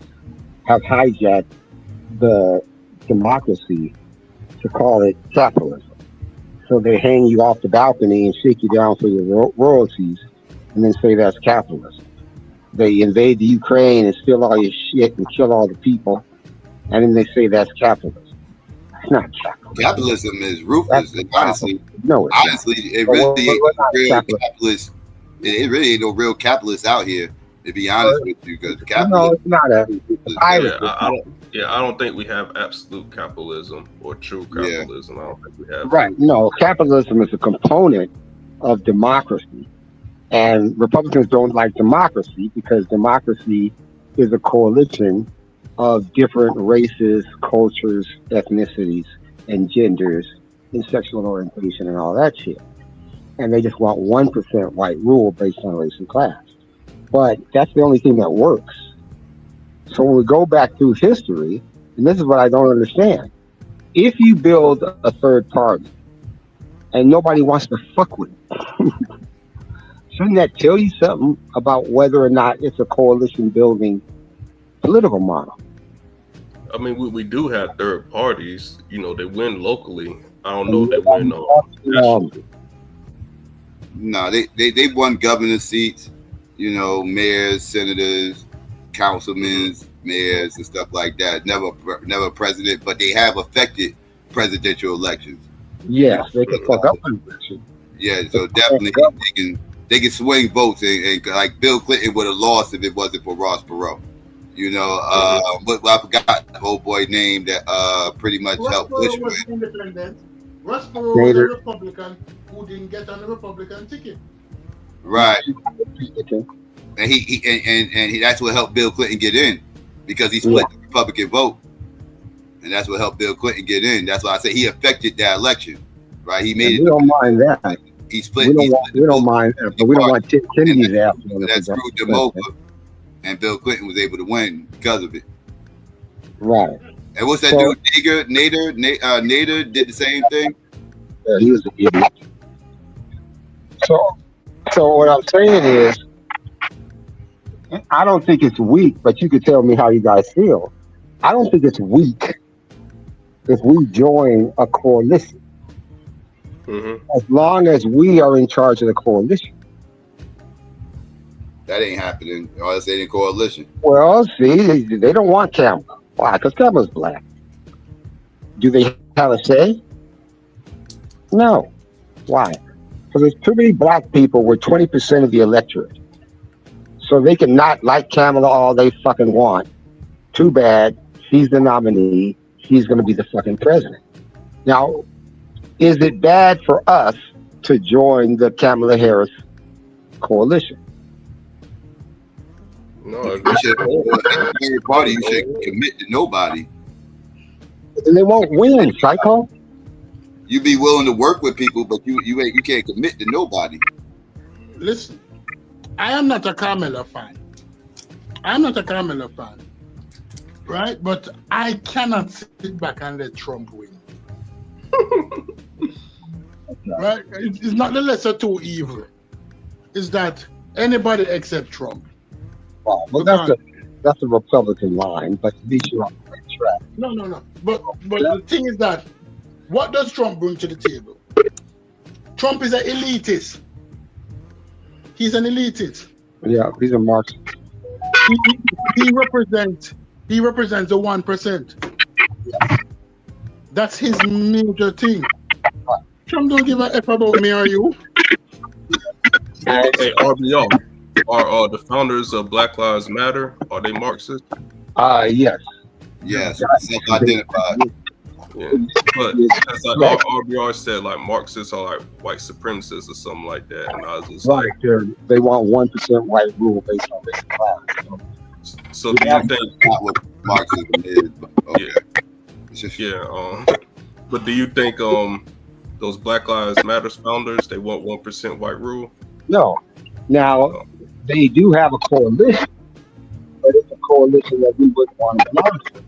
have hijacked the democracy to call it capitalism. So they hang you off the balcony and shake you down for your royalties and then say that's capitalism. They invade the Ukraine and steal all your shit and kill all the people, and then they say that's capitalism. It's not capitalism. Capitalism is ruthless. Honestly, no, it really ain't no real capitalist. It really ain't no real capitalists out here, to be honest with you, because capitalism. No, it's not I don't think we have absolute capitalism or true capitalism. I don't think we have. Right. No, capitalism is a component of democracy. And Republicans don't like democracy because democracy is a coalition of different races, cultures, ethnicities, and genders, and sexual orientation and all that shit. And they just want 1% white rule based on race and class. But that's the only thing that works. So when we go back through history, and this is what I don't understand, if you build a third party and nobody wants to fuck with it, shouldn't that tell you something about whether or not it's a coalition building political model. I mean, we do have third parties. You know, they win locally. I don't know if they win nationally. No, they won governor seats. You know, mayors, senators, councilmen, mayors, and stuff like that. Never president, but they have affected presidential elections. Yes, they can fuck up an election. Yeah, so definitely they can swing votes, and like Bill Clinton would have lost if it wasn't for Ross Perot. You know, but I forgot the old boy name that pretty much helped Bush win. Independent. Ross Perot was a Republican who didn't get on the Republican ticket. Right. And he that's what helped Bill Clinton get in, because he split the Republican vote. And that's what helped Bill Clinton get in. That's why I say he affected that election. Right. He made it. We don't mind that. He split. We don't mind that, but we don't want Ted Kennedy's ass. That screwed them over. And Bill Clinton was able to win because of it. Right. And what's that dude? Nader did the same thing. Yeah, he was an idiot. So what I'm saying is, I don't think it's weak, but you could tell me how you guys feel. I don't think it's weak if we join a coalition, as long as we are in charge of the coalition. That ain't happening. Or else they in coalition. Well, see, they don't want Kamala. Why? Because Kamala's black. Do they have a say? No. Why? Because there's too many black people. We're 20% of the electorate. So they can not like Kamala all they fucking want. Too bad. She's the nominee. She's going to be the fucking president. Now, is it bad for us to join the Kamala Harris coalition? No, you should. Third party, you should commit to nobody. And they won't win, psycho. You be willing to work with people, but you can't commit to nobody. Listen, I am not a Kamala fan. Right? But I cannot sit back and let Trump win. Right? It's not the lesser two evil. It's that anybody except Trump. Well, that's a Republican line, but at least you're on the right track. No. But the thing is that, what does Trump bring to the table? Trump is an elitist. He's an elitist. Yeah, he's a Marxist. He represents the 1%. That's his major thing. Trump don't give a F about me or you. Hey, RBO, are the founders of Black Lives Matter, are they Marxist? Yes. Yes, self-identified. Yeah, but as like RBR said, like Marxists are like white supremacists or something like that, and I was just like, they want 1% white rule based on racial class. So do you think not what Marxism is? But but do you think those Black Lives Matter founders, they want 1% white rule? No. Now they do have a coalition, but it's a coalition that we wouldn't want to belong to.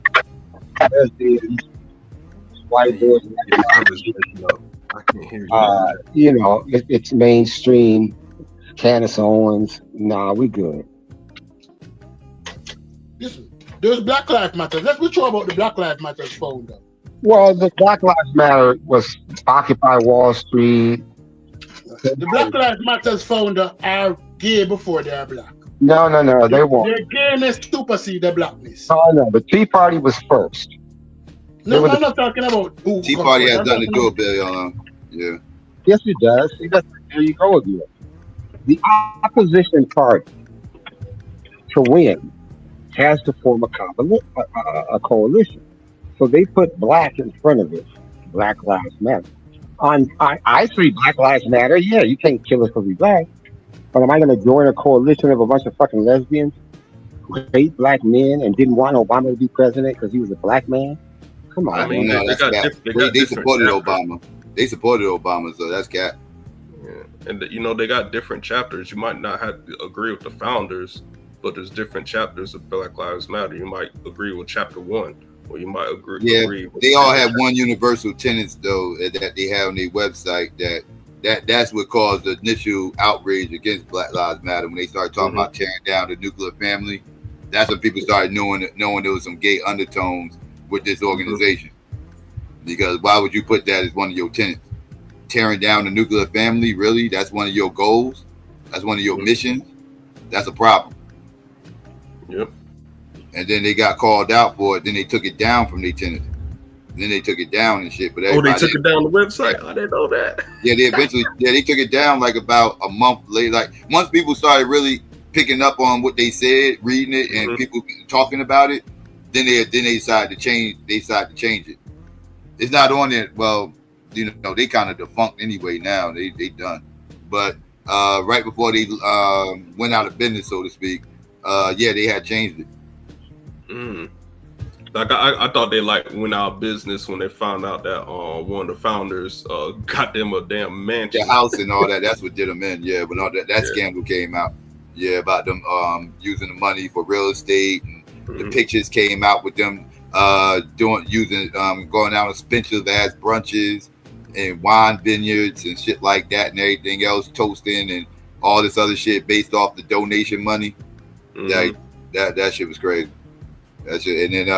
There's the white boys. I can't hear you. You know, it's mainstream. Candace Owens. Nah, we good. Listen, there's Black Lives Matter. Let's be sure about the Black Lives Matter founder. Well, the Black Lives Matter was Occupy Wall Street. The Black Lives Matter founder are gay before they are black. No, they won't. Their gayness supersede their blackness. Oh, no, the Tea Party was first. No, I'm not talking about who. Tea Party has nothing to do with Bill. Yeah. Yes, it does. There you go again. The opposition party to win has to form a coalition. So they put black in front of it. Black Lives Matter. I see Black Lives Matter. Yeah, you can't kill us because we black. But am I going to join a coalition of a bunch of fucking lesbians who hate black men and didn't want Obama to be president because he was a black man? Come on. I mean, no, they supported Obama. They supported Obama, so that's cap. Yeah. And you know, they got different chapters. You might not have to agree with the founders, but there's different chapters of Black Lives Matter. You might agree with chapter 1, or you might agree. Yeah, with they all have one universal tenets though that they have on their website. That's what caused the initial outrage against Black Lives Matter when they started talking about tearing down the nuclear family. That's when people started knowing there was some gay undertones with this organization. Because why would you put that as one of your tenets? Tearing down the nuclear family, really? That's one of your goals? That's one of your missions? That's a problem. Yep. And then they got called out for it. Then they took it down from their tenets. Then they took it down and shit. But they took it down the website? I didn't know that. Yeah, they eventually, they took it down like about a month later. Like once people started really picking up on what they said, reading it, and people talking about it, then they decided to change. They decided to change it. It's not on it. Well, you know, they kind of defunct anyway now. They done. But right before they went out of business, so to speak, yeah, they had changed it. Like I thought they like went out of business when they found out that one of the founders got them a damn mansion, the house and all that. That's what did them in. Yeah, when all that scandal came out. Yeah, about them using the money for real estate, and the pictures came out with them going out on expensive ass brunches and wine vineyards and shit like that and everything else, toasting and all this other shit based off the donation money. That shit was crazy. That shit. And then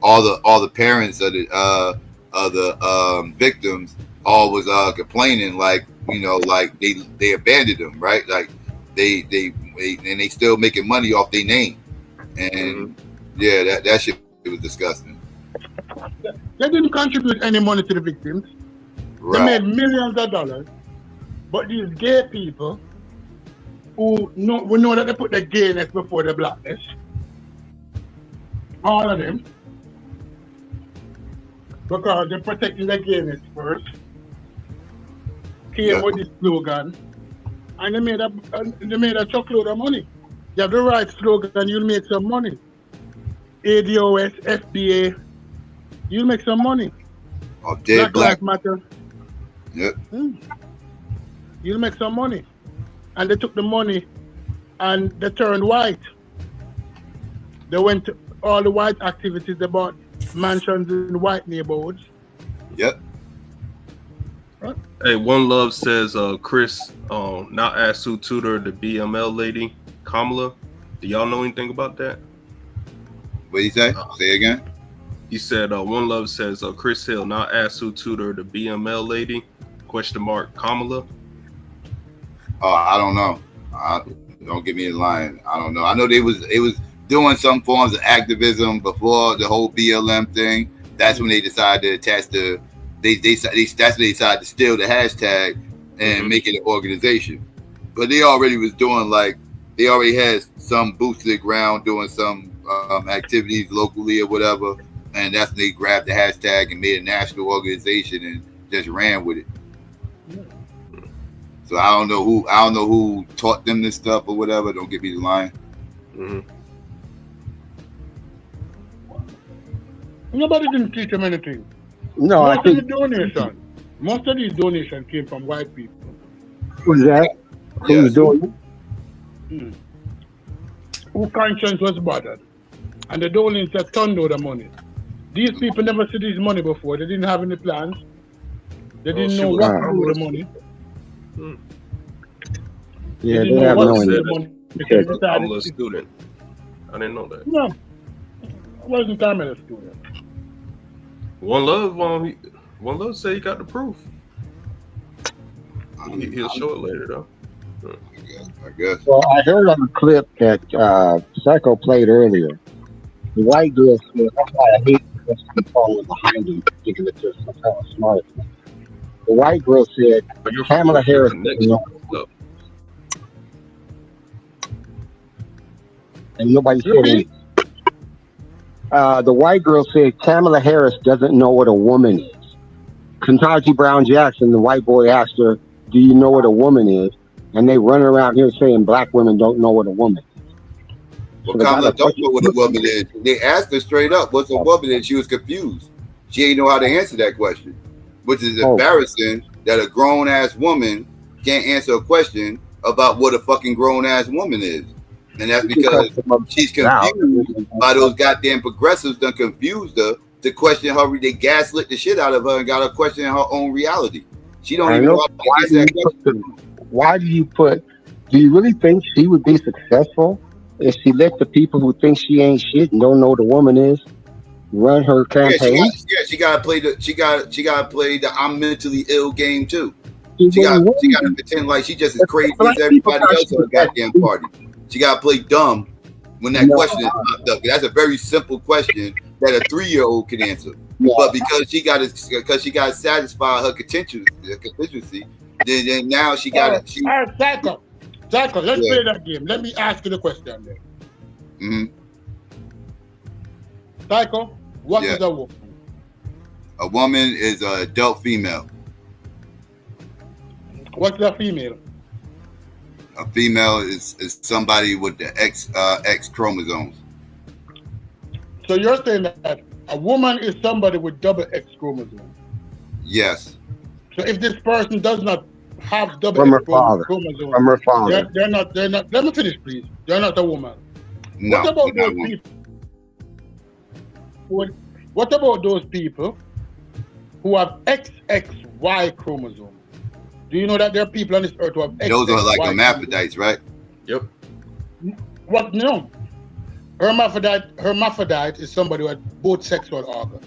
all the parents of the victims all was complaining, like, you know, like they abandoned them, right? Like they still making money off their name. And yeah, that shit was disgusting. They didn't contribute any money to the victims. Right. They made millions of dollars. But these gay people we know that they put the gayness before the blackness. All of them. Because they're protecting the gayness first. Came with this slogan. And they made a truckload of money. You have the right slogan, you'll make some money. ADOS, FBA, you'll make some money. Black Lives Matter. Yep. You'll make some money. And they took the money and they turned white. They went to all the white activities. They bought mansions in white neighborhoods. Yep. Right. Hey, One Love says Chris now asked who tutored the BML lady, Kamala. Do y'all know anything about that? What you say? Say again. He said One Love says Chris Hill now asked who tutored the BML lady, ? Kamala. Oh, I don't know. Don't get me in line. I don't know. I know it was doing some forms of activism before the whole BLM thing. That's when they decided to attach that's when they decided to steal the hashtag and make it an organization. But they already was doing they already had some boots to the ground doing some activities locally or whatever, and that's when they grabbed the hashtag and made a national organization and just ran with it. So I don't know who taught them this stuff or whatever. Don't get me the line. Nobody didn't teach them anything. No, Most of these donations came from white people. Who's that? Who's doing it? Whose conscience was bothered. And they donate a ton of the money. These people never see this money before. They didn't have any plans. They didn't know what to do with the money. Yeah, they have no idea. I'm a student. I didn't know that. No, I wasn't time as a student. One Love say he got the proof. He'll show it later though. I guess. Well, I heard on the clip that Psycho played earlier. The white girl said, "That's why I hate the phone behind him, thinking it's just some kind of smart." The white girl said, "Kamala Harris." And nobody said anything. The white girl said Kamala Harris doesn't know what a woman is. Ketanji Brown Jackson, the white boy, asked her, "Do you know what a woman is?" And they run around here saying black women don't know what a woman is. Well, Kamala don't know what a woman is. They asked her straight up, "What's a woman?" And she was confused. She ain't know how to answer that question, which is embarrassing that a grown ass woman can't answer a question about what a fucking grown ass woman is. And that's because she's confused by those goddamn progressives that confused her to question her. They gaslit the shit out of her and got her questioning her own reality. She don't even know how to answer that question. Why do you really think she would be successful If she let the people who think she ain't shit and don't know what a woman is run her campaign, she gotta play the I'm mentally ill game too. She gotta pretend like she just as crazy as everybody else on the goddamn party. She gotta play dumb when that question is popped up. That's a very simple question that a 3-year-old can answer. Yeah. But because she got to satisfy her constituency, then now she got to. All right, Psycho, let's play that game. Let me ask you the question then. Mm-hmm. Psycho, what is a woman? A woman is an adult female. What's a female? A female is somebody with the X chromosomes. So you're saying that a woman is somebody with double X chromosomes? Yes. So if this person does not have double from X chromosomes, from her father, they're not. Let me finish, please. They're not a woman. No. What about those people? What about those people who have XXY chromosomes? Do you know that there are people on this earth who have XXY? Those are like hermaphrodites, right? Yep. What? No. Hermaphrodite is somebody who has both sexual organs.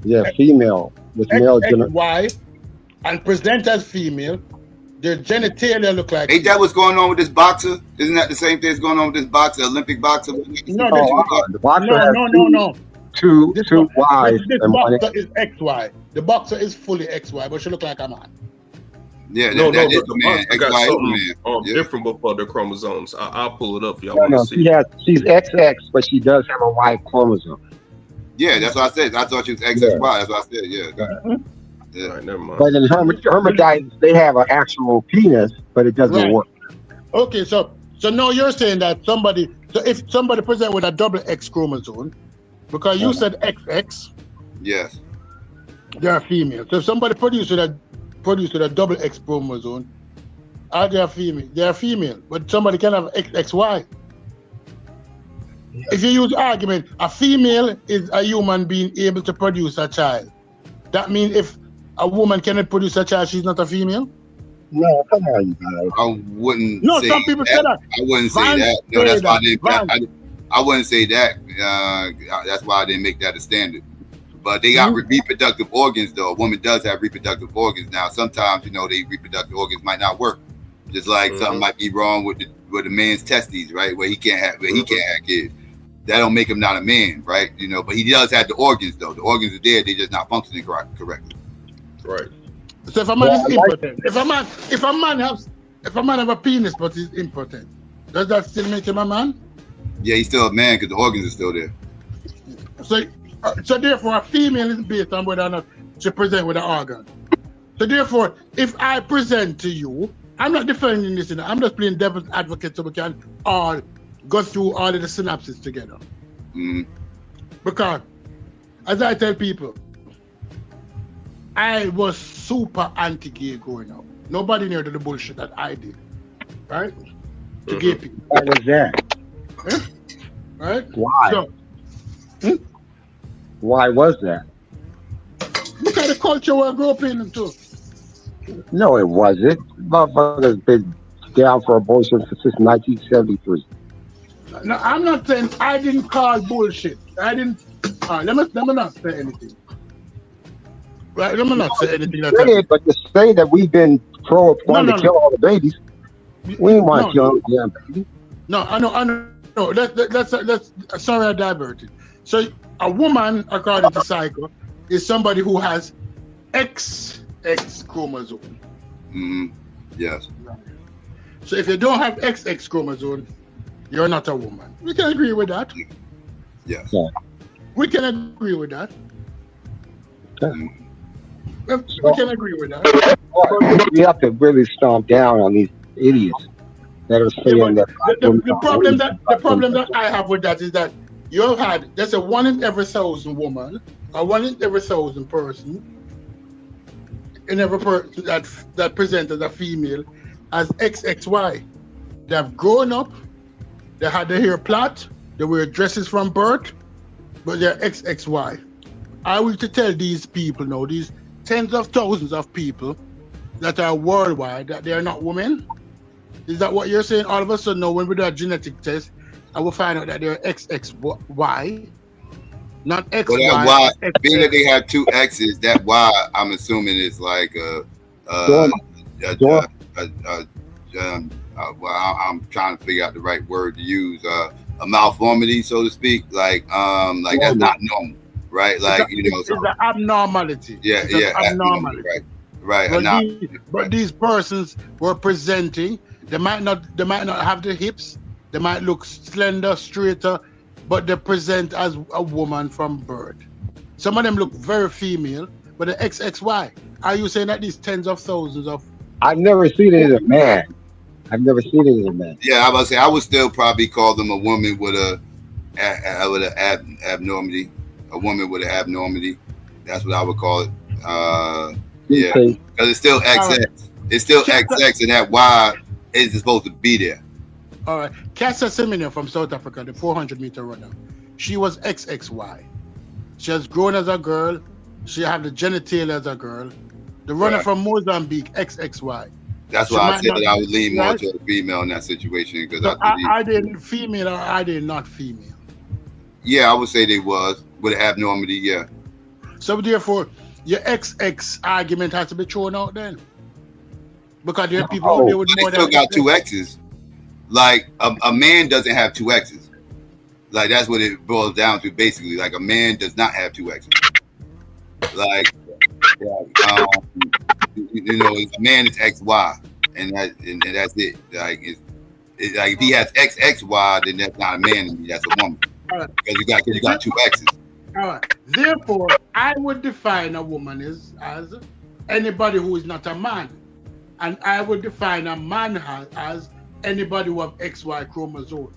Yeah, female with male XXY and present as female. Their genitalia look like. Ain't that what's going on with this boxer? Isn't that the same thing that's going on with this boxer, Olympic boxer? No, the boxer no. Two Y's. This boxer is XY. The boxer is fully XY, but she look like a man. Yeah, no, that is the man. boxer got something different before the chromosomes. I'll pull it up if y'all want to see. She's XX, but she does have a Y chromosome. Yeah, that's what I said. I thought she was XXY. That's what I said. Yeah. Yeah. All right, never mind. But in hermaphrodites, they have an actual penis, but it doesn't work. Okay, so now you're saying that if somebody present with a double X chromosome, because you said XX, yes, they're female. So if somebody produced with a double X chromosome, are they female? They are female, but somebody can have XXY. If you use argument, a female is a human being able to produce a child. That means if a woman cannot produce a child, she's not a female? No, come on, you guys. I wouldn't. No, say some people that. say that. I wouldn't say that. No, that's why I wouldn't say that. That's why I didn't make that a standard. But they got reproductive organs, though. A woman does have reproductive organs. Now, sometimes, they reproductive organs might not work. Just like something might be wrong with the man's testes, right? Where he can't have kids. That don't make him not a man, right? But he does have the organs, though. The organs are there. They're just not functioning correctly. Right. So if a man is impotent, if a man have a penis but he's impotent, does that still make him a man? Yeah, he's still a man because the organs are still there. So therefore, a female is based on whether or not she present with an organ. So therefore, if I present to you, I'm not defending this. I'm just playing devil's advocate so we can all go through all of the synapses together. Because, as I tell people, I was super anti-gay growing up. Nobody knew the bullshit that I did, right? To gay people. Why was that? Right? Why? So, why was that? Because the culture we grew up in too. No, it wasn't. Motherfuckers been down for abortion since 1973. No, I'm not saying I didn't call bullshit. I didn't. All right, let me not say anything. Right, let me not say anything. But to say that we've been wanting to kill all the babies, we ain't want to kill all the damn babies. No, I know. Let's. Sorry, I diverted. So a woman, according to Psycho, is somebody who has XX chromosome. Yes. So if you don't have XX chromosome, you're not a woman. We can agree with that. Yes. Yeah. We can agree with that. We can agree with that. We have to really stomp down on these idiots that are saying that. The problem that I have with that is that you have had, there's a 1 in every 1,000 woman, a 1 in every 1,000 person, in every person that presents as a female as XXY. They have grown up, they had their hair plait, they wear dresses from birth, but they're XXY. I want to tell these people now, these tens of thousands of people that are worldwide, that they are not women. Is that what you're saying? All of a sudden now, when we do a genetic test I will find out that they're XXY, not XY. Well, that Y, being that they have two X's, that Y, I'm assuming is like well, I'm trying to figure out the right word to use. A malformity, so to speak. Like that's not normal, right? Like it's an abnormality. Yeah, it's an abnormality. Right. But these persons were presenting. They might not have the hips. They might look slender, straighter, but they present as a woman from birth. Some of them look very female, but the XXY. Are you saying that these tens of thousands of? I've never seen it as a man. Yeah, I was about to say I would still probably call them a woman with a abnormality. A woman with an abnormality. That's what I would call it. Yeah, because it's still XX. It's still XX, and that Y is supposed to be there. All right. Caster Semenya from South Africa, the 400-meter runner. She was XXY. She has grown as a girl. She had the genitalia as a girl. The runner from Mozambique, XXY. That's why I said that I would lean more to a female in that situation because are they female or are they not female? Yeah, I would say they was with an abnormality. Yeah. So therefore, your XX argument has to be thrown out then, because there are people out there with more than. They still got two X's. Like a man doesn't have two X's. Like that's what it boils down to basically. Like a man does not have two X's. Like a man is XY, and that's it. Like like if he has XXY, then that's not a man to me. That's a woman because you got two X's. All right. Therefore, I would define a woman as anybody who is not a man, and I would define a man as anybody who have XY chromosome.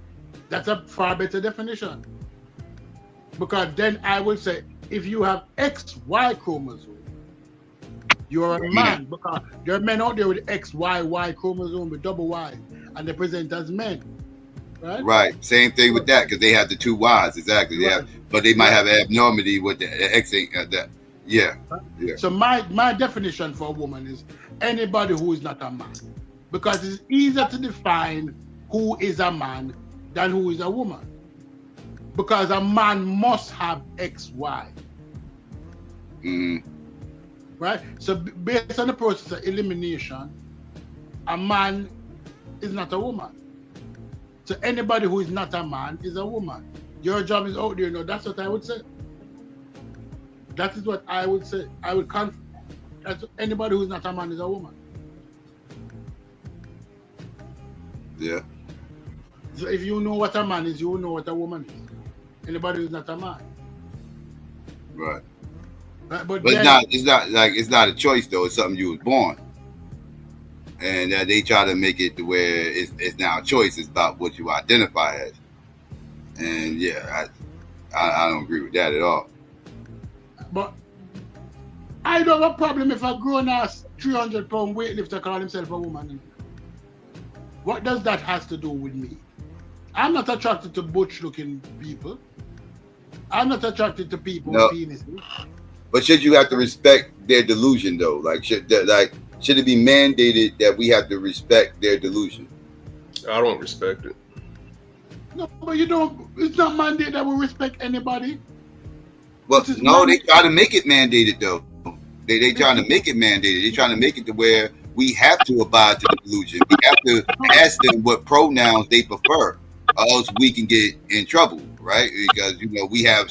That's a far better definition. Because then I would say, if you have XY chromosome, you're a man. Because there are men out there with XYY chromosome with double Y, and they present as men. Right. Same thing with that, because they have the two Ys. Exactly. They have, but they might have an abnormality with the X ain't that. Yeah. So my definition for a woman is anybody who is not a man. Because it's easier to define who is a man than who is a woman. Because a man must have XY. Right? So based on the process of elimination, a man is not a woman. So anybody who is not a man is a woman. Your job is out there. No, that's what I would say. That is what I would say. I would that's anybody who is not a man is a woman. Yeah. So if you know what a man is, you will know what a woman is. Anybody who's not a man. Right. But it's not a choice though. It's something you was born. And they try to make it to where it's now a choice. It's about what you identify as. And yeah, I don't agree with that at all. But I don't have a problem if a grown-ass 300-pound weightlifter call himself a woman. What does that have to do with me? I'm not attracted to butch-looking people. I'm not attracted to people with penises. But should you have to respect their delusion though? Should it be mandated that we have to respect their delusion? I don't respect it. No, but you don't. It's not mandated that we respect anybody. Well, no, they try to make it mandated though. They trying to make it mandated. They trying to make it to where we have to abide to the delusion. We have to ask them what pronouns they prefer, or else we can get in trouble, right? Because we have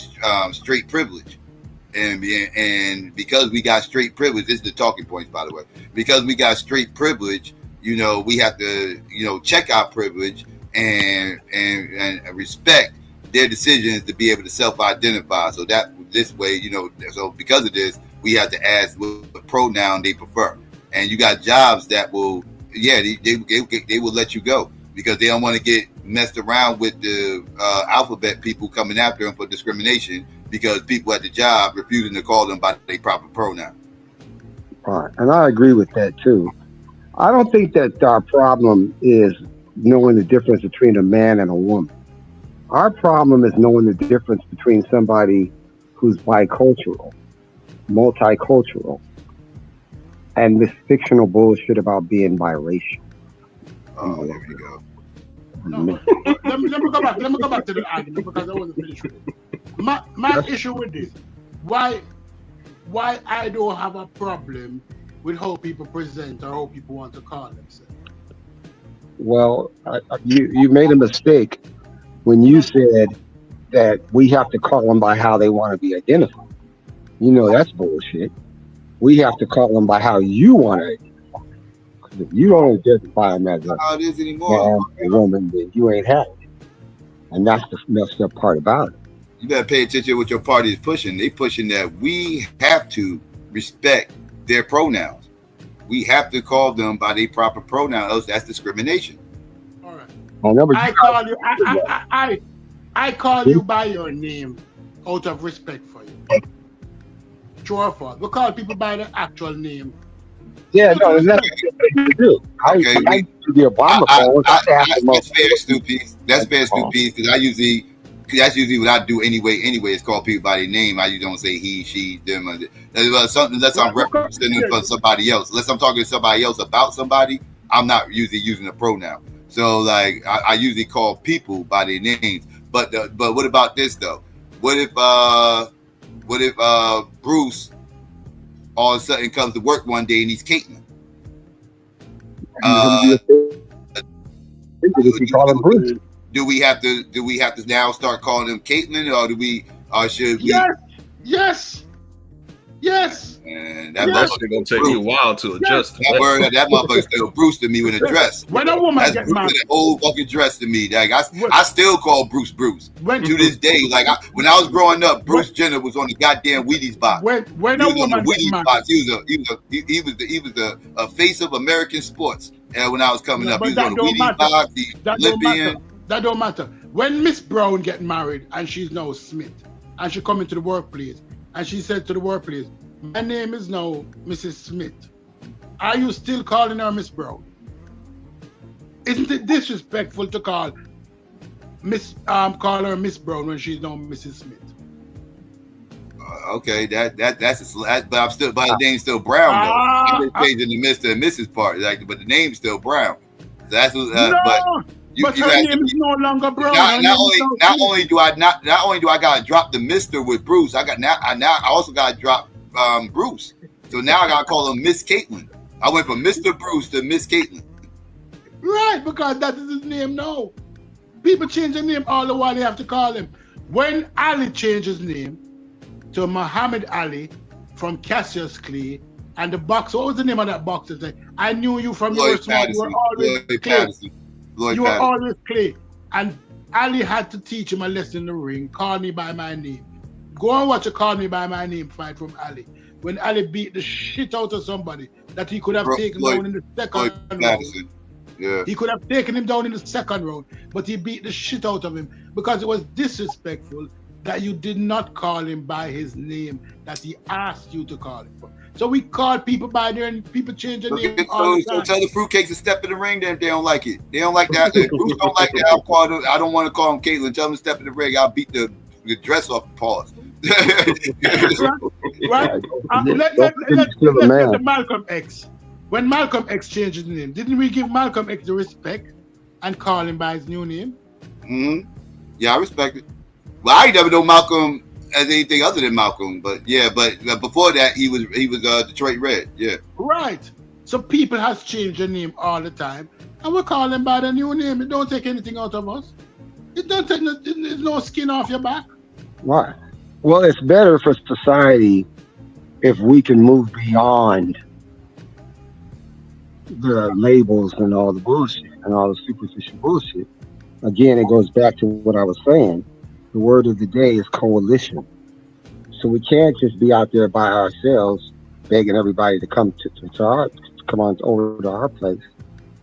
straight privilege. And because we got straight privilege, this is the talking points, by the way. Because we got straight privilege, we have to, check our privilege and respect their decisions to be able to self-identify. So that this way, so because of this, we have to ask what pronoun they prefer. And you got jobs that will, they will let you go because they don't want to get messed around with the alphabet people coming after them for discrimination. Because people at the job refusing to call them by their proper pronoun. Right, and I agree with that too. I don't think that our problem is knowing the difference between a man and a woman. Our problem is knowing the difference between somebody who's bicultural, multicultural, and this fictional bullshit about being biracial. Oh, there we go. No, let me go back. Let me go back to the argument because I wasn't finished with it. My issue with this, why I don't have a problem with how people present or how people want to call themselves. Well, you made a mistake when you said that we have to call them by how they want to be identified. You know that's bullshit. We have to call them by how you want to identify. Because if you don't identify them as a How it is anymore. man, a woman, then you ain't happy. And that's the messed up part about it. You better pay attention to what your party is pushing. They pushing that we have to respect their pronouns. We have to call them by their proper pronouns. Else that's discrimination. All right. I call you. I call you by your name out of respect for you. True or false? We call people by their actual name. Yeah, no, there's nothing to do. I used to be Obama phone. That's fair, Stupid. That's fair, Stupid. Because that's usually what I do anyway. It's called people by their name. I usually don't say he, she, them. Unless I'm representing for somebody else. Unless I'm talking to somebody else about somebody, I'm not usually using a pronoun. So like I usually call people by their names. But what about this though? What if Bruce all of a sudden comes to work one day and he's Caitlin? Do we have to now start calling him Caitlin, or should we? Yes. And that motherfucker gonna take me a while to adjust. That motherfucker still Bruce to me with a dress. When a woman that's get Bruce married, with an old fucking dress to me. Like I still call Bruce to this day. Like when I was growing up, Bruce Jenner was on the goddamn Wheaties box. When a woman get married, he was a face of American sports. And when I was coming up, he was on the Wheaties box. That don't matter. When Miss Brown get married and she's now Smith, and she come into the workplace, and she said to the workplace, "My name is now Mrs. Smith." Are you still calling her Miss Brown? Isn't it disrespectful to call her Miss Brown when she's now Mrs. Smith? Okay, but I'm still, but the name's still Brown though. I'm just changing the Mr. and Mrs. part, like, but the name's still Brown. So that's but her name is no longer Brown. Not only do I gotta drop the Mr. with Bruce, I also gotta drop Bruce. So now I gotta call him Miss Caitlin. I went from Mr. Bruce to Miss Caitlin. Right, because that is his name now. People change their name all the while they have to call him. When Ali changed his name to Muhammad Ali from Cassius Clay, and the box, what was the name of that box? I knew you from your small, you were always Clay. You were always Clay. And Ali had to teach him a lesson in the ring. Call me by my name. Go and watch a Call Me By My Name fight from Ali. When Ali beat the shit out of somebody that he could have taken down in the second round. Yeah. He could have taken him down in the second round, but he beat the shit out of him because it was disrespectful that you did not call him by his name that he asked you to call him for. So we call people by their name, people change their name all the time. So tell the fruitcakes to step in the ring then if they don't like it. They don't like that. If Bruce don't like that, I don't want to call him Caitlin. Tell him to step in the ring. I'll beat the dress off the paws. Right? Let's get to Malcolm X. When Malcolm X changed his name, didn't we give Malcolm X the respect and call him by his new name? Mm-hmm. Yeah, I respect it. Well, I never know Malcolm as anything other than Malcolm, but before that he was Detroit Red. Yeah. Right. So people has changed their name all the time, and we call them by the new name. It don't take anything out of us. It don't take there's no skin off your back. Right. Well, it's better for society if we can move beyond the labels and all the bullshit and all the superficial bullshit. Again, it goes back to what I was saying. The word of the day is coalition. So we can't just be out there by ourselves begging everybody to come come on over to our place.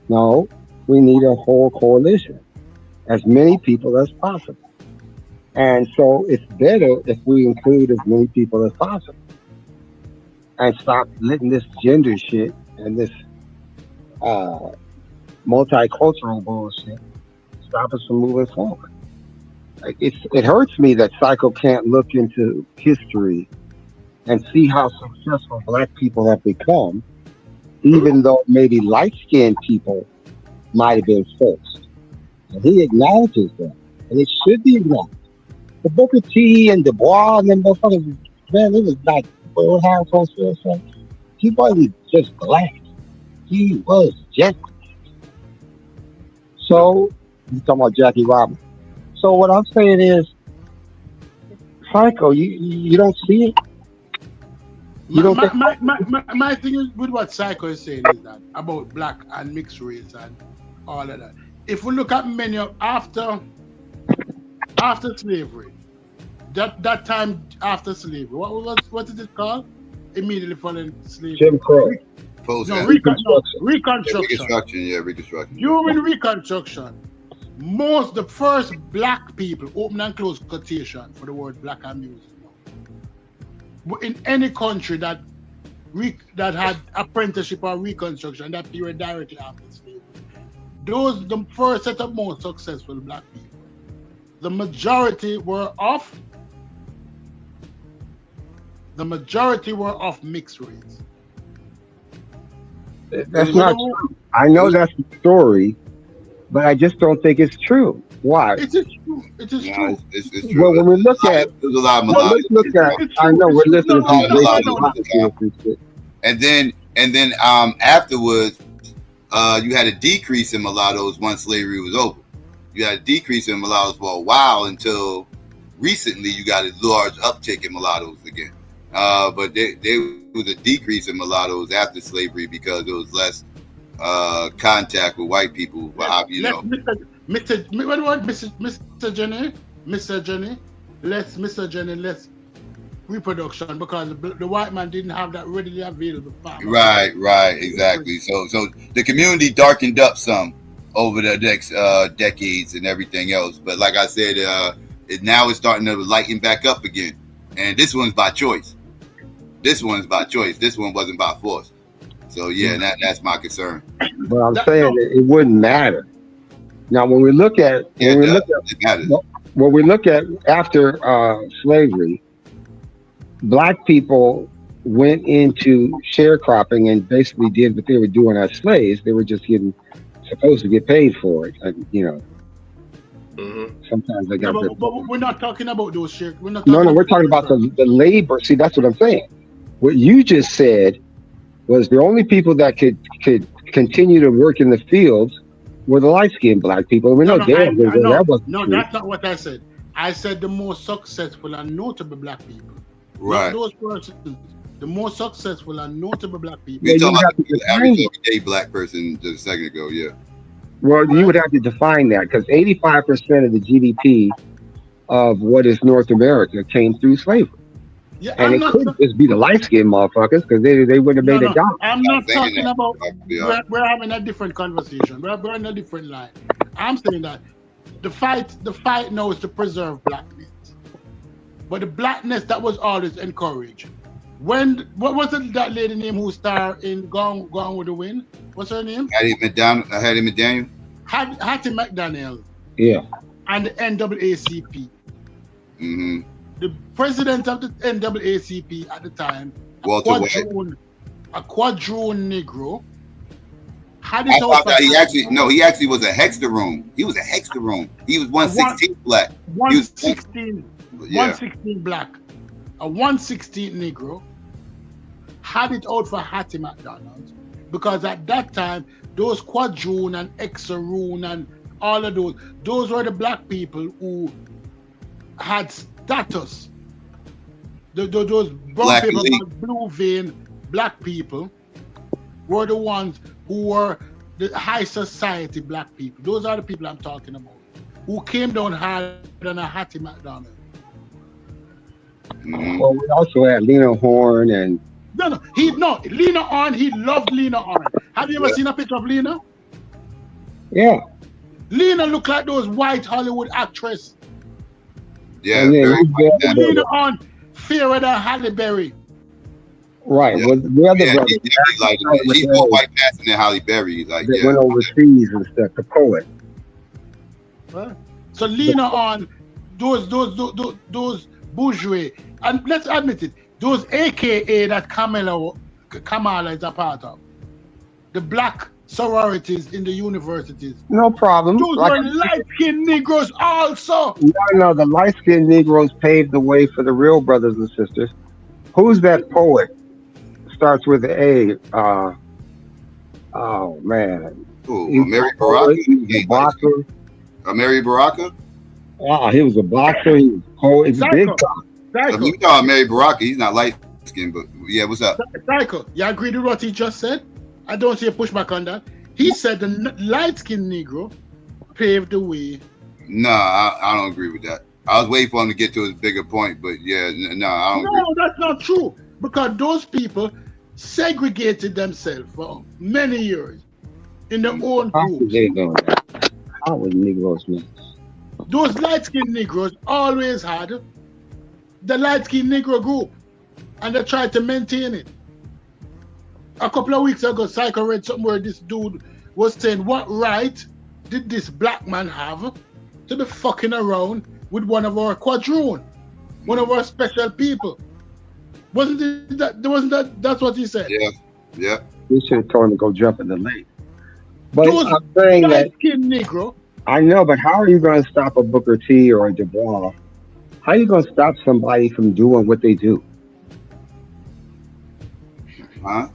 No, we need a whole coalition, as many people as possible. And so it's better if we include as many people as possible and stop letting this gender shit and this multicultural bullshit stop us from moving forward. Like it hurts me that Psycho can't look into history and see how successful Black people have become, even though maybe light-skinned people might have been first. And he acknowledges that. And it should be acknowledged. The Booker T and Du and them motherfuckers, man, it was like, what Harris said, he wasn't just black. He was just black. So, he's talking about Jackie Robinson. So what I'm saying is, Psycho, you don't see it? You don't my thing is with what Psycho is saying is that about black and mixed race and all of that. If we look at many of after slavery, that time after slavery, what is it called? Immediately following slavery. Jim Crow. Reconstruction. Yeah, Reconstruction. During Reconstruction, the first black people, open and close quotation for the word black and music, in any country that had apprenticeship or Reconstruction, that period directly after slavery, the first set of most successful black people, the majority were of mixed race. That's not true. I know that's the story, but I just don't think it's true. Why? It is true. It is true. It's true. Well, when we look at, there's a lot of let's look at. I know we're listening to. And then afterwards, you had a decrease in mulattoes once slavery was over. You had a decrease in mulattoes for a while until recently you got a large uptick in mulattoes again. But there was a decrease in mulattoes after slavery because there was less contact with white people. Mr. Jenny, less reproduction because the white man didn't have that readily available farm. Right, exactly. So the community darkened up some over the next decades and everything else. But like I said, now it's starting to lighten back up again. And this one's by choice. This one wasn't by force. So yeah, that's my concern. But I'm saying it wouldn't matter. Now, when we look at after slavery, black people went into sharecropping and basically did what they were doing as slaves. They were just supposed to get paid for it, Sometimes they got. But we're not talking about those shares. We're talking about the labor. See, that's what I'm saying. What you just said was the only people that could continue to work in the fields were the light-skinned black people. That's not what I said. I said the most successful and notable black people. Right. Not those persons. The most successful and notable black people. You're talking about the average everyday black person just a second ago, yeah. Well, you would have to define that because 85% of the GDP of what is North America came through slavery. Yeah, and it couldn't just be the light-skinned motherfuckers because they wouldn't have made a dollar. I'm not talking about. We're having a different conversation. We're on a different line. I'm saying that the fight now is to preserve blackness, but the blackness that was always encouraged. What was it that lady name who starred in Gone with the Wind? What's her name? Hattie McDaniel. Hattie McDaniel. Yeah. And the NAACP. Mm-hmm. The president of the NAACP at the time, a quadroon Negro, had his own. He actually was a hexaroon. He was a hexaroon. He was 116 black. 116 black. A 116 Negro had it out for Hattie McDonald because at that time, those quadroon and hexaroon and all of those were the black people who had status. Those brown people, blue vein black people were the ones who were the high society black people. Those are the people I'm talking about, who came down harder than a Hattie McDonald. Well, we also had Lena Horne and Lena Horne. He loved Lena Horne. Have you ever seen a picture of Lena? Yeah. Lena looked like those white Hollywood actress. Yeah. Lena Horne fairer than Halle Berry. Right. Yeah. Well, the other brother, she's more white passing than Halle Berry. Went overseas and stuff. The poet. Huh? So Lena Horne, those bourgeois, and let's admit it, those AKA that Kamala is a part of, the black sororities in the universities. No problem. Those were light-skinned Negroes also. No, the light-skinned Negroes paved the way for the real brothers and sisters. Who's that poet? Starts with an A. Oh man. Who? Mary Baraka? Boxer. Mary Baraka? Wow, he was a boxer. He was a poet. He's a big guy. You know Mary Baraka. He's not light skinned, but yeah, what's up? Psycho, you agree with what he just said? I don't see a pushback on that. He said the light-skinned Negro paved the way. No, I don't agree with that. I was waiting for him to get to his bigger point, but yeah, no, I don't agree. No, that's not true. Because those people segregated themselves for many years in their own groups. How was Negroes, man? Those light-skinned Negroes always had the light-skinned Negro group, and they tried to maintain it. A couple of weeks ago, Psycho read something where this dude was saying, what right did this black man have to be fucking around with one of our quadroon, one of our special people? Wasn't that that's what he said? Yeah. We should have told him to go jump in the lake. But Those I'm saying that light-skinned Negro. I know, but how are you going to stop a Booker T or a Du Bois? How are you going to stop somebody from doing what they do? Huh?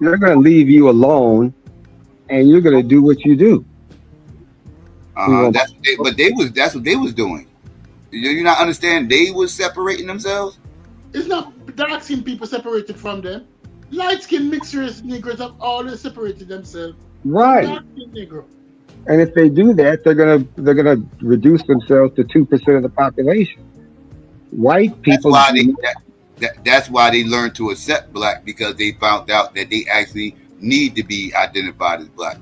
They're going to leave you alone, and you're going to do what you do. That's what they was doing. You not understand? They was separating themselves. It's not dark-skinned people separated from them. Light-skinned mixed-race Negroes have always separated themselves. Right. Dark-skinned Negro. And if they do that, they're gonna reduce themselves to 2% of the population. White people. That's why they learned to accept black, because they found out that they actually need to be identified as black,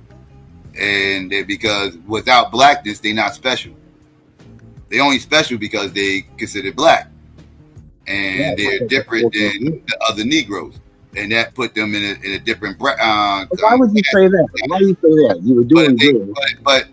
and because without blackness, they're not special. They only special because they considered black, and they're different than the other Negroes, and that put them in a different. Why would you say that? Why do you say that? You were doing good. But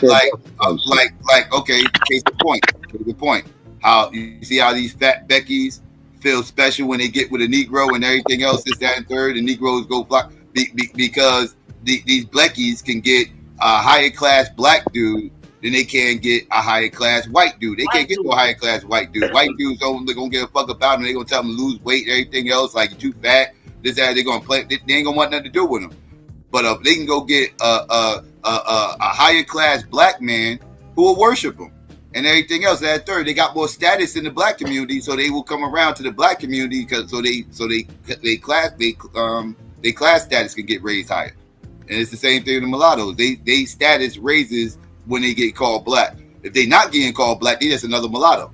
like okay, case in point. How you see how these fat Beckys feel special when they get with a Negro and everything else, this, that, and third, and Negroes go flock because these Blackies can get a higher class black dude than they can get a higher class white dude. They can't get to a higher class white dude. White dudes don't gonna give a fuck about them. They gonna tell them to lose weight, everything else, like you're too fat, this, that. They gonna play. They ain't gonna want nothing to do with them. But they can go get a higher class black man who will worship them and everything else. That third, they got more status in the black community, so they will come around to the black community because they class status can get raised higher. And it's the same thing with the mulattoes. They status raises when they get called black. If they not getting called black, they just another mulatto.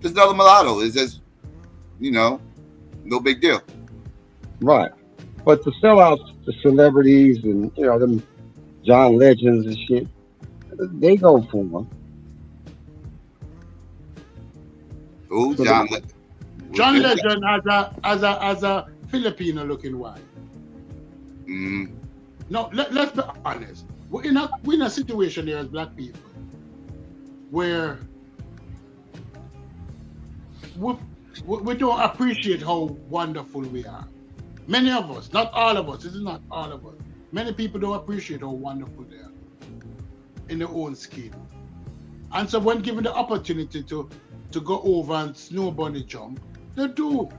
Just another mulatto. It's just, no big deal. Right. But to sell out the celebrities and them John Legends and shit, they go for them. Who? John Legend as a Filipino looking white. No, let's be honest. We're in a situation here as black people where we don't appreciate how wonderful we are. Many of us, not all of us, this is not all of us. Many people don't appreciate how wonderful they are in their own skin. And so when given the opportunity to go over and snow bunny jump, they do.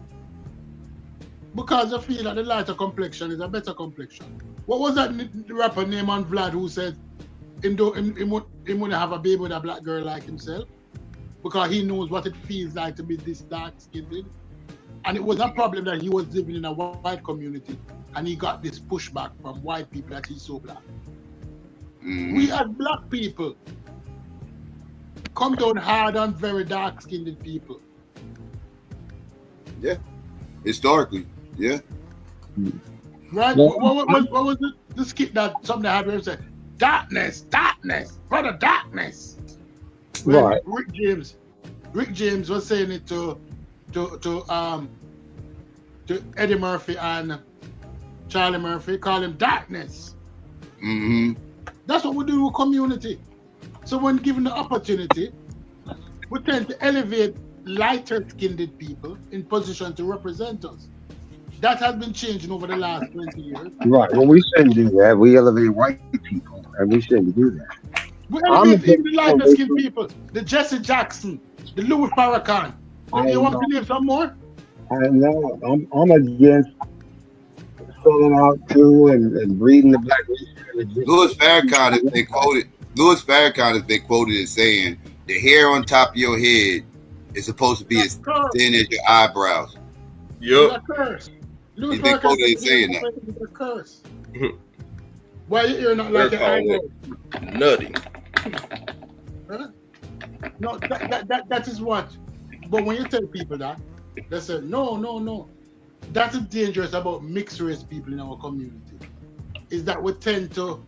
Because they feel that the lighter complexion is a better complexion. What was that rapper named on Vlad who said he wouldn't have a baby with a black girl like himself? Because he knows what it feels like to be this dark-skinned. And it was a problem that he was living in a white community and he got this pushback from white people that he's so black. We as black people come down hard on very dark-skinned people. Yeah, historically, yeah. Right? What was the skit that somebody had where it said, darkness, brother, darkness. Right. Rick James was saying it to Eddie Murphy and Charlie Murphy, call him darkness. That's what we do with community. So when given the opportunity, we tend to elevate lighter skinned people in position to represent us. That has been changing over the last 20 years. Right. Well, we shouldn't do that. We elevate white people, and we shouldn't do that. We elevate even the lighter skinned people. The Jesse Jackson, the Louis Farrakhan. You want to believe some more? I know. I'm against selling out too and breeding the black race. Louis Farrakhan has been quoted. Louis Farrakhan has been quoted as saying, "The hair on top of your head is supposed to be as thin as your eyebrows." Yep. Louis He's been Farrakhan quoted as saying that. a curse. Why you're not like an eyebrow? Nutty. Huh? No, that is what. But when you tell people that, they say, no. That is dangerous about mixed race people in our community. Is that we tend to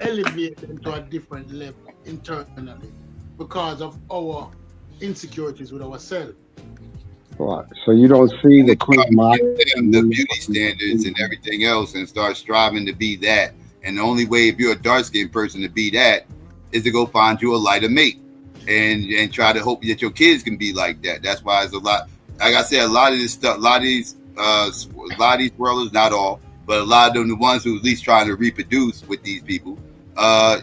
elevate them to a different level internally because of our insecurities with ourselves. Right. So you don't see the the beauty standards and everything else and start striving to be that. And the only way, if you're a dark-skinned person, to be that is to go find you a lighter mate and try to hope that your kids can be like that. That's why it's a lot. Like I said, a lot of this stuff, a lot of these swirlers, not all, but a lot of them, the ones who at least trying to reproduce with these people, a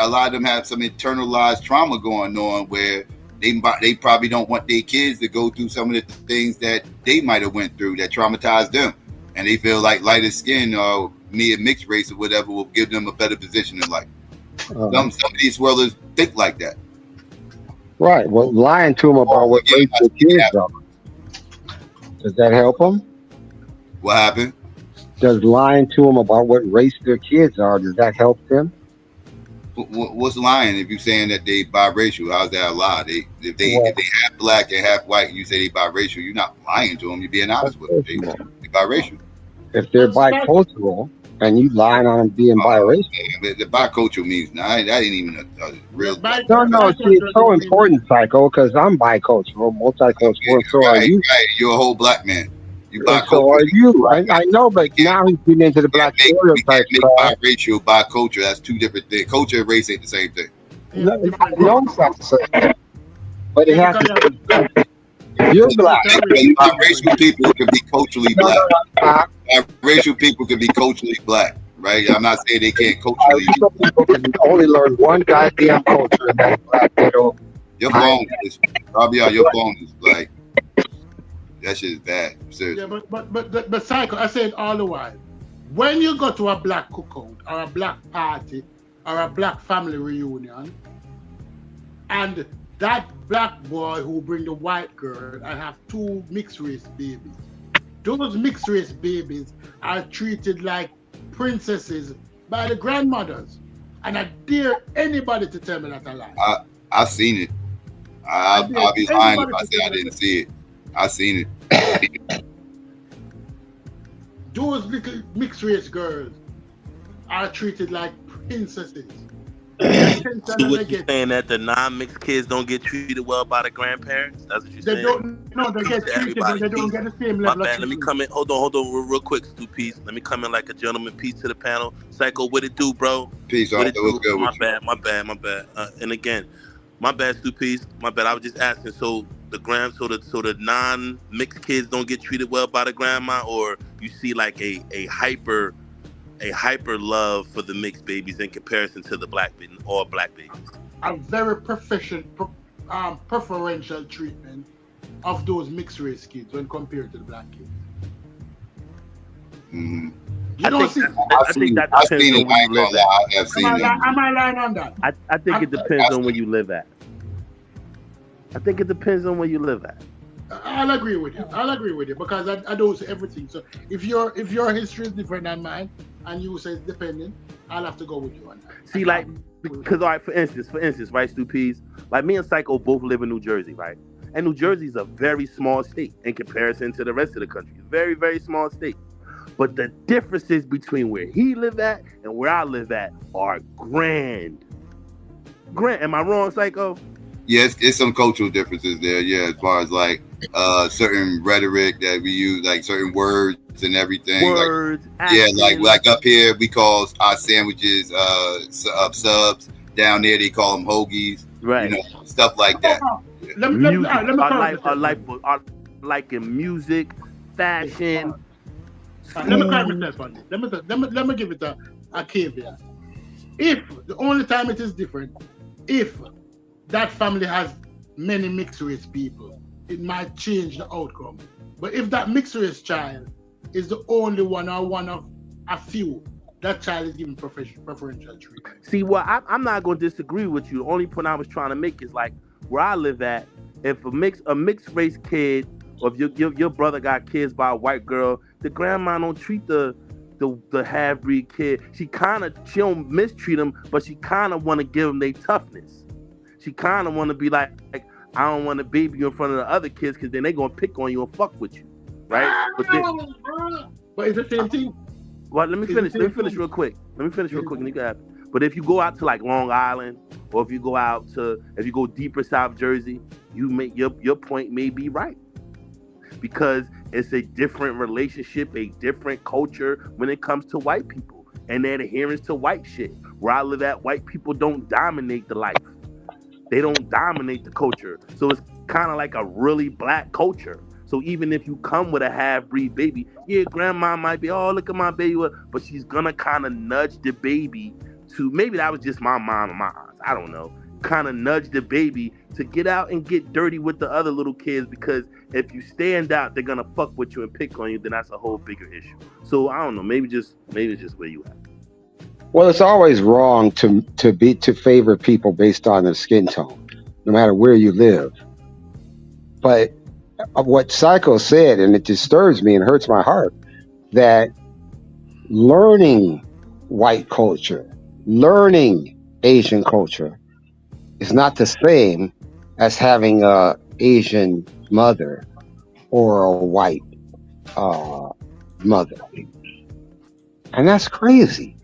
lot of them have some internalized trauma going on where they probably don't want their kids to go through some of the things that they might have went through that traumatized them, and they feel like lighter skin or me a mixed race or whatever will give them a better position in life. Some of these swirlers think like that. Right. Well, lying to them about what race their kids are. Does that help them? What happened? Does lying to them about what race their kids are, does that help them? What's lying? If you're saying that they biracial, how's that a lie? If they half black and half white, and you say they biracial, you're not lying to them. You're being honest with them. They biracial. If they're bicultural and you lying on them being biracial, the bicultural means that ain't even a real. No. See, it's so important, Psycho, because I'm bicultural, multicultural, and so are you. Right. You're a whole black man. You bicultural. So are you. I know, but now he's getting into the black stereotype. Biracial, bicultural, that's two different things. Culture and race ain't the same thing. No, it's not the same. But it has to. You're black. Biracial people can be culturally black. Biracial people can be culturally black, right? I'm not saying they can't culturally. Some people can only learn one goddamn culture, and that's black. Your phone is like that shit is bad. Seriously. Yeah, but Psycho, I said all the while, when you go to a black cookout or a black party or a black family reunion, and that black boy who bring the white girl and have two mixed race babies, those mixed race babies are treated like princesses by the grandmothers. And I dare anybody to tell me that's a lie. I've seen it. I'll be lying if I say I didn't see it. I've seen it. Those little mixed race girls are treated like princesses. So what you saying that the non-mixed kids don't get treated well by the grandparents? That's what you saying? They get treated, but they don't get the same level. My bad. Let me come in. Hold on, real quick, Stu Peace. Let me come in like a gentleman. Peace to the panel. Psycho, what it do, bro? Peace. What it do? Good My bad. And again, my bad, Stu Peace. My bad. I was just asking. So the non-mixed kids don't get treated well by the grandma, or you see like a hyper love for the mixed babies in comparison to the black babies or black babies? A very preferential treatment of those mixed race kids when compared to the black kids. Mm-hmm. I think that depends on where you live at. Am I lying on that? I think it depends on where you live at. I think it depends on where you live at. I'll agree with you because I don't see everything. So if your history is different than mine and you say it's dependent, I'll have to go with you on that. See, like, because all right, for instance, right, Stu Peas, like me and Psycho both live in New Jersey, right? And New Jersey is a very small state in comparison to the rest of the country. Very, very small state. But the differences between where he live at and where I live at are grand. Am I wrong, Psycho? Yes, it's some cultural differences there. Yeah, as far as like certain rhetoric that we use, like certain words and everything. Words. Like, like up here we call our sandwiches subs. Down there they call them hoagies. Right. You know, stuff like that. Like in music, fashion, Let me correct myself on this. Let me give it a caveat. If the only time it is different, if that family has many mixed race people, it might change the outcome. But if that mixed race child is the only one or one of a few, that child is given preferential treatment. See, well, I'm not going to disagree with you. The only point I was trying to make is like where I live at. If a mixed race kid, or if your brother got kids by a white girl, the grandma don't treat the half breed kid. She don't mistreat them, but she kind of want to give them their toughness. She kind of want to be like I don't want to baby you in front of the other kids because then they gonna pick on you and fuck with you, right? But it's the same thing. Well, let me finish real quick. And you can have it. But if you go out to like Long Island, or if you go deeper South Jersey, your point may be right. Because it's a different relationship, a different culture when it comes to white people and their adherence to white shit. Where I live at, white people don't dominate the life. They don't dominate the culture. So it's kind of like a really black culture. So even if you come with a half-breed baby, yeah, grandma might be, oh, look at my baby, but she's gonna kind of nudge the baby to, maybe that was just my mom and my aunts, I don't know, kind of nudge the baby to get out and get dirty with the other little kids, because if you stand out, they're gonna fuck with you and pick on you, then that's a whole bigger issue. So I don't know, maybe it's just where you at. Well, it's always wrong to favor people based on their skin tone, no matter where you live. But what Psycho said, and it disturbs me and hurts my heart, that learning white culture, learning Asian culture is not the same as having a Asian mother or a white mother. And that's crazy,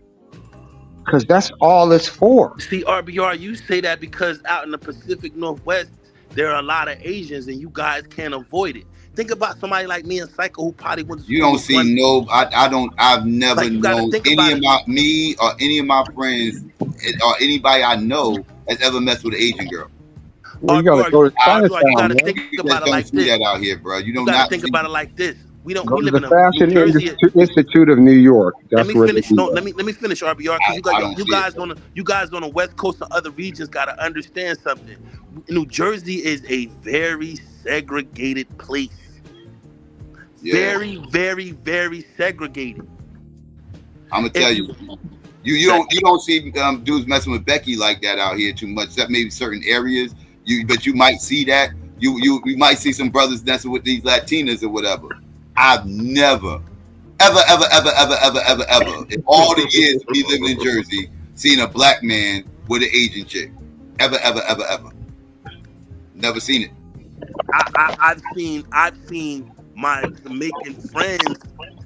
because that's all it's for. See, RBR, you say that because out in the Pacific Northwest, there are a lot of Asians and you guys can't avoid it. Think about somebody like me and Psycho who probably went to You don't see I've never known any of me or any of my friends or anybody I know has ever messed with an Asian girl. Well, you gotta go to Chinatown, you gotta man. think about it like see this. that out here, bro. You don't gotta think about it like this. We Go live to in the a Fashion New Jersey. Institute of New York. That's where Let me finish, RBR, because you guys on the West Coast and other regions gotta understand something. New Jersey is a very segregated place. Yeah. Very, very, very segregated. I'm gonna tell you, you don't see dudes messing with Becky like that out here too much. That maybe certain areas, but you might see that. You might see some brothers messing with these Latinas or whatever. I've never, ever, in all the years of me living in Jersey, seen a black man with an Asian chick. Ever. Never seen it. I've seen my Jamaican friends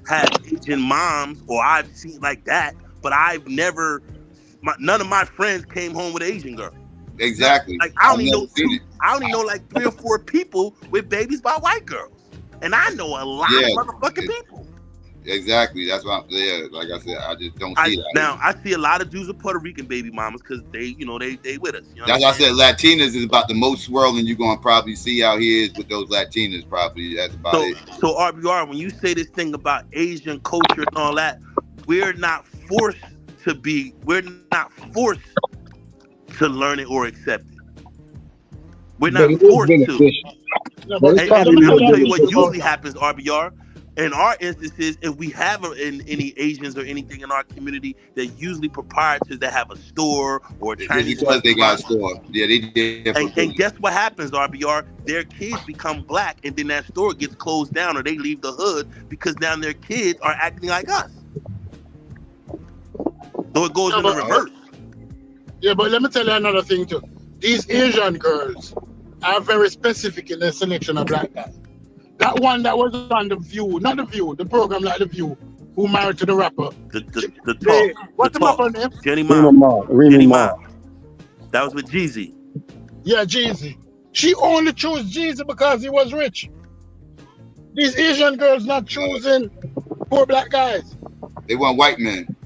have Asian moms, or I've seen like that, but I've never. None of my friends came home with an Asian girl. Exactly. Like I only know like 3 or 4 people with babies by white girls, and I know a lot of motherfucking people. Exactly. That's why. Like I said, I just don't see that. Now I see a lot of dudes with Puerto Rican baby mamas because they with us. You know That's why I said Latinas is about the most swirling you're gonna probably see out here is with those Latinas. Probably that's about it. So RBR, when you say this thing about Asian culture and all that, we're not forced to learn it or accept it. We're not forced to. And I'm gonna tell you what usually happens, RBR. In our instances, if we have any Asians or anything in our community, they're usually proprietors that have a store or a Chinese because they got a store. Yeah, they did. And guess what happens, RBR? Their kids become black, and then that store gets closed down, or they leave the hood because now their kids are acting like us. So it goes in the reverse. Yeah, but let me tell you another thing too. These Asian girls are very specific in their selection of black guys. That one that was on The View, not The View, the program like The View, who married to the rapper. The talk. What's the rapper name? Jenny Ma. That was with Jeezy. Yeah, Jeezy. She only chose Jeezy because he was rich. These Asian girls not choosing poor black guys. They want white men.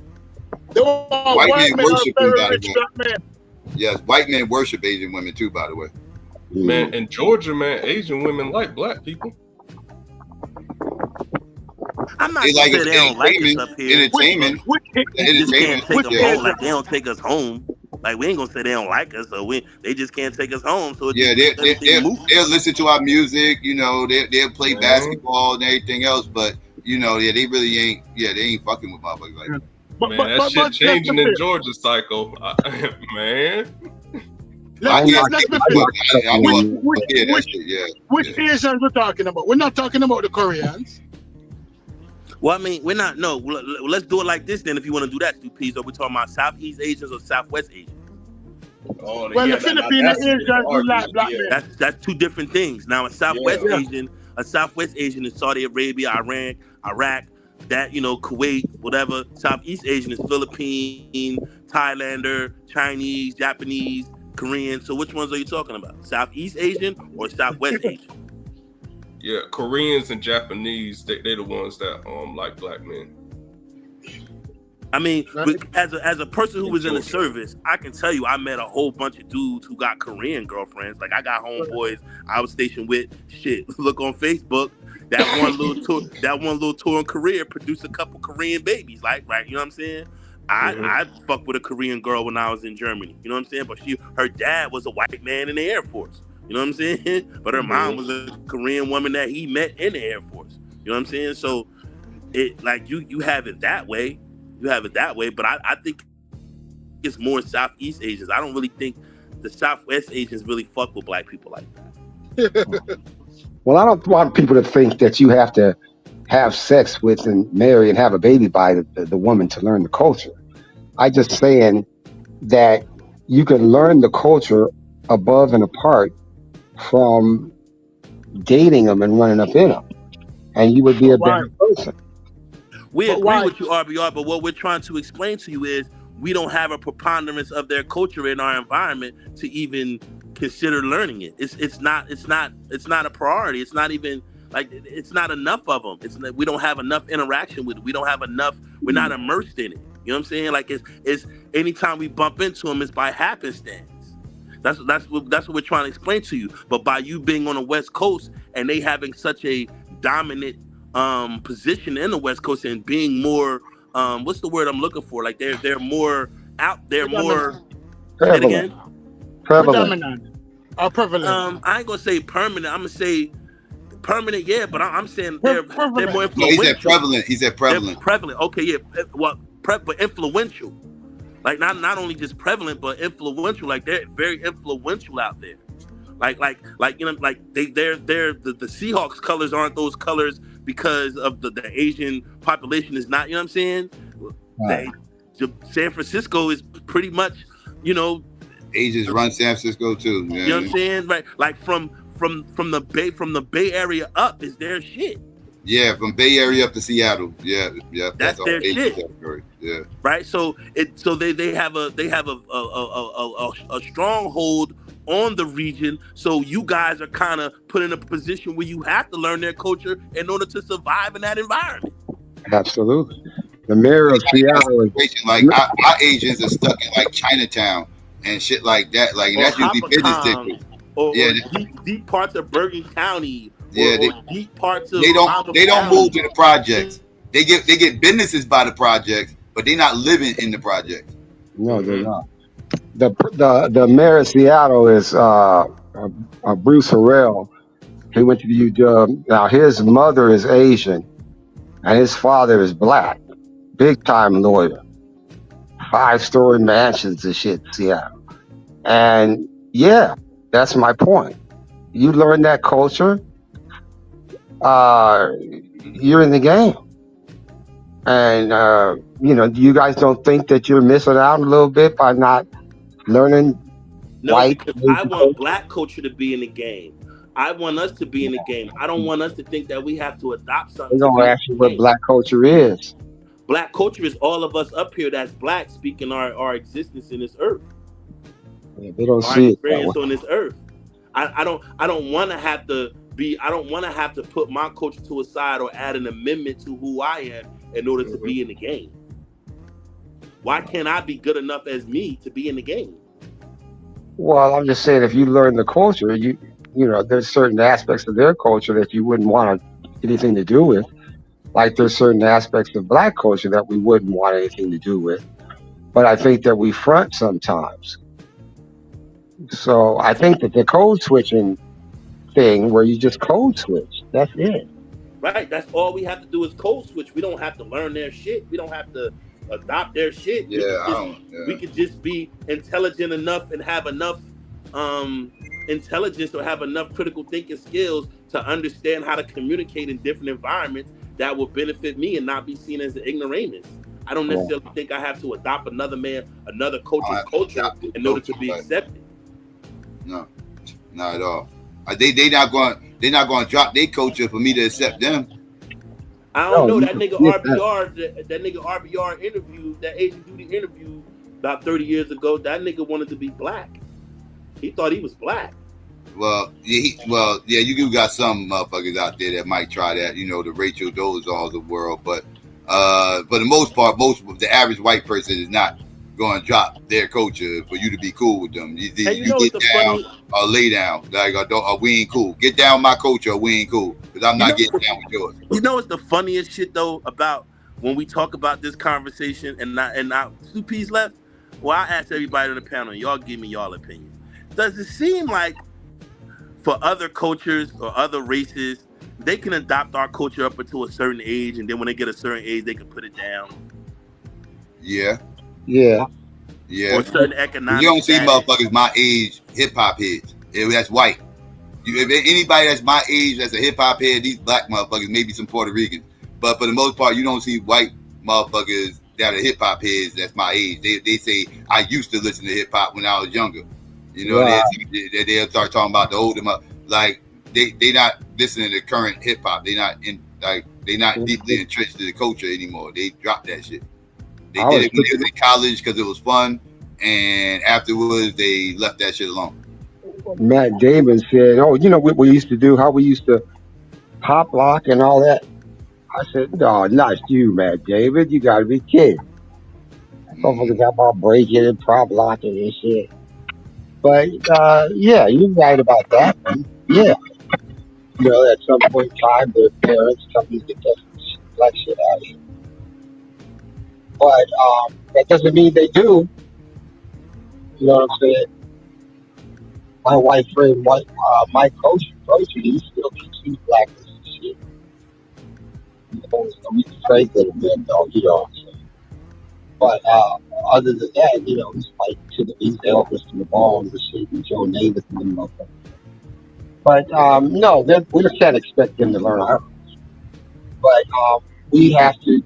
They want white men worship very them, rich black men. Yes, white men worship Asian women too, by the way. Man, in Georgia, man, Asian women like black people. I'm not They gonna like say it's they don't like us up here. entertainment. We just can't take them home. Asian? Like they don't take us home. Like we ain't gonna say they don't like us, so they just can't take us home. So it Yeah, just makes everything move. they'll listen to our music, you know, they'll play basketball and everything else, but you know, yeah, they really ain't, they ain't fucking with motherfuckers like that. Man, that shit changing in Georgia, Psycho. Man. Let's be fair. Yeah. Which Asians we're talking about? We're not talking about the Koreans. Well, I mean, we're not. No, let's do it like this then. If you want to do that, Stupies, are we talking about Southeast Asians or Southwest Asians? Oh, well, the Filipino Asians we like black men. That's two different things. Now, a Southwest Asian is Saudi Arabia, Iran, Iraq, that Kuwait, whatever. Southeast Asian is Philippine, Thailander, Chinese, Japanese, Korean. So which ones are you talking about? Southeast Asian or Southwest Asian? Yeah, Koreans and Japanese, they're the ones that like black men. I mean, as a person who was in the service, I can tell you I met a whole bunch of dudes who got Korean girlfriends. Like I got homeboys I was stationed with. Shit, look on Facebook. That one little tour in Korea produced a couple Korean babies. Right? You know what I'm saying? I fucked with a Korean girl when I was in Germany. You know what I'm saying? But her dad was a white man in the Air Force. You know what I'm saying? But her mom was a Korean woman that he met in the Air Force. You know what I'm saying? So it like you have it that way. You have it that way. But I think it's more Southeast Asians. I don't really think the Southwest Asians really fuck with black people like that. Well, I don't want people to think that you have to have sex with and marry and have a baby by the woman to learn the culture. I just saying that you can learn the culture above and apart from dating them and running up in them, and you would be a better person. We agree with you, RBR, but what we're trying to explain to you is we don't have a preponderance of their culture in our environment to even consider learning it. It's not a priority. It's not even like it's not enough of them. We don't have enough interaction with it. We don't have enough. We're not immersed in it. You know what I'm saying? Like it's anytime we bump into them, it's by happenstance. That's what we're trying to explain to you. But by you being on the West Coast and they having such a dominant position in the West Coast and being more what's the word I'm looking for? Like they're more out there, more prevalent. Predominant. Or prevalent. I ain't gonna say permanent. I'm gonna say permanent, yeah, but I'm saying they're more influential. No, he said prevalent. He said prevalent. They're prevalent. Okay, yeah. Well, but influential. Like not only just prevalent, but influential. Like they're very influential out there. Like you know, like they're the Seahawks colors aren't those colors because of the Asian population is not. You know what I'm saying? Right. San Francisco is pretty much, Asians run San Francisco too. You know what I'm saying? Right? Like from the Bay Area up is their shit. Yeah, from Bay Area up to Seattle. Yeah. That's their shit. Yeah. Right. So they have a stronghold on the region. So you guys are kind of put in a position where you have to learn their culture in order to survive in that environment. Absolutely. The mayor of Seattle is like our Asians are stuck in like Chinatown and shit like that. Like that's usually business districts. Or deep parts of Bergen County. Yeah, deep parts of they don't move to the projects. They get businesses by the projects, but they're not living in the projects. No, they're not. The mayor of Seattle is Bruce Harrell. He went to the UW. Now his mother is Asian, and his father is black. Big time lawyer. 5-story mansions and shit in Seattle. And yeah, that's my point. You learn that culture, you're in the game. And you guys don't think that you're missing out a little bit by not learning white? Because I want black culture to be in the game. I want us to be in the game. I don't want us to think that we have to adopt something. They're gonna ask you what black culture is. Black culture is all of us up here that's black speaking our existence in this earth. Yeah, they don't see it that way. On this earth. I don't want to have to be. I don't want to have to put my culture to a side or add an amendment to who I am in order to be in the game. Why can't I be good enough as me to be in the game? Well, I'm just saying, if you learn the culture, there's certain aspects of their culture that you wouldn't want anything to do with, like there's certain aspects of Black culture that we wouldn't want anything to do with. But I think that we front sometimes. So I think that the code switching thing, where you just code switch, that's it. Right, that's all we have to do is code switch. We don't have to learn their shit. We don't have to adopt their shit. We could just be intelligent enough and have enough intelligence or have enough critical thinking skills to understand how to communicate in different environments that will benefit me and not be seen as an ignoramus. I don't necessarily think I have to adopt another culture's culture in order to be accepted. No, not at all. They're not going to drop their culture for me to accept them. I don't know. That nigga RBR interviewed, that Agent Duty interview about 30 years ago. That nigga wanted to be Black. He thought he was Black. Well, yeah, you got some motherfuckers out there that might try that, the Rachel Dolezals of the world, but for the most part, the average white person is not going to drop their culture for you to be cool with them. You get down or lay down, like we ain't cool. Get down my culture, or we ain't cool, because I'm not getting down with yours. You know what's the funniest shit though about when we talk about this conversation and not 2 P's left? Well, I asked everybody on the panel, y'all give me y'all opinion. Does it seem like for other cultures or other races, they can adopt our culture up until a certain age, and then when they get a certain age, they can put it down? Yeah. Or certain economic. You don't see motherfuckers my age hip hop heads. That's white. If anybody that's my age that's a hip hop head, these Black motherfuckers, maybe some Puerto Ricans, but for the most part, you don't see white motherfuckers that are hip hop heads that's my age. They say I used to listen to hip hop when I was younger. They'll start talking about the older, like they not listening to current hip hop. They not deeply entrenched in the culture anymore. They dropped that shit. They did it when they was in college because it was fun, and afterwards they left that shit alone. Matt Damon said, "Oh, what we used to do? How we used to pop lock and all that." I said, "No, not you, Matt David. You got to be kidding. Motherfuckers talk about breaking and prop locking and shit." But yeah, you're right about that one. Yeah, at some point in time, their parents come to get that Black shit out of here. But that doesn't mean they do. You know what I'm saying? My white friend, Mike Kosher, he still keeps these Black and shit. We can trade them, though, you know what I'm saying? But other than that, he's fighting he's Elvis to the Balls and shit, and Joe Namath and them motherfuckers. But no, we just can't expect them to learn our culture. But we have to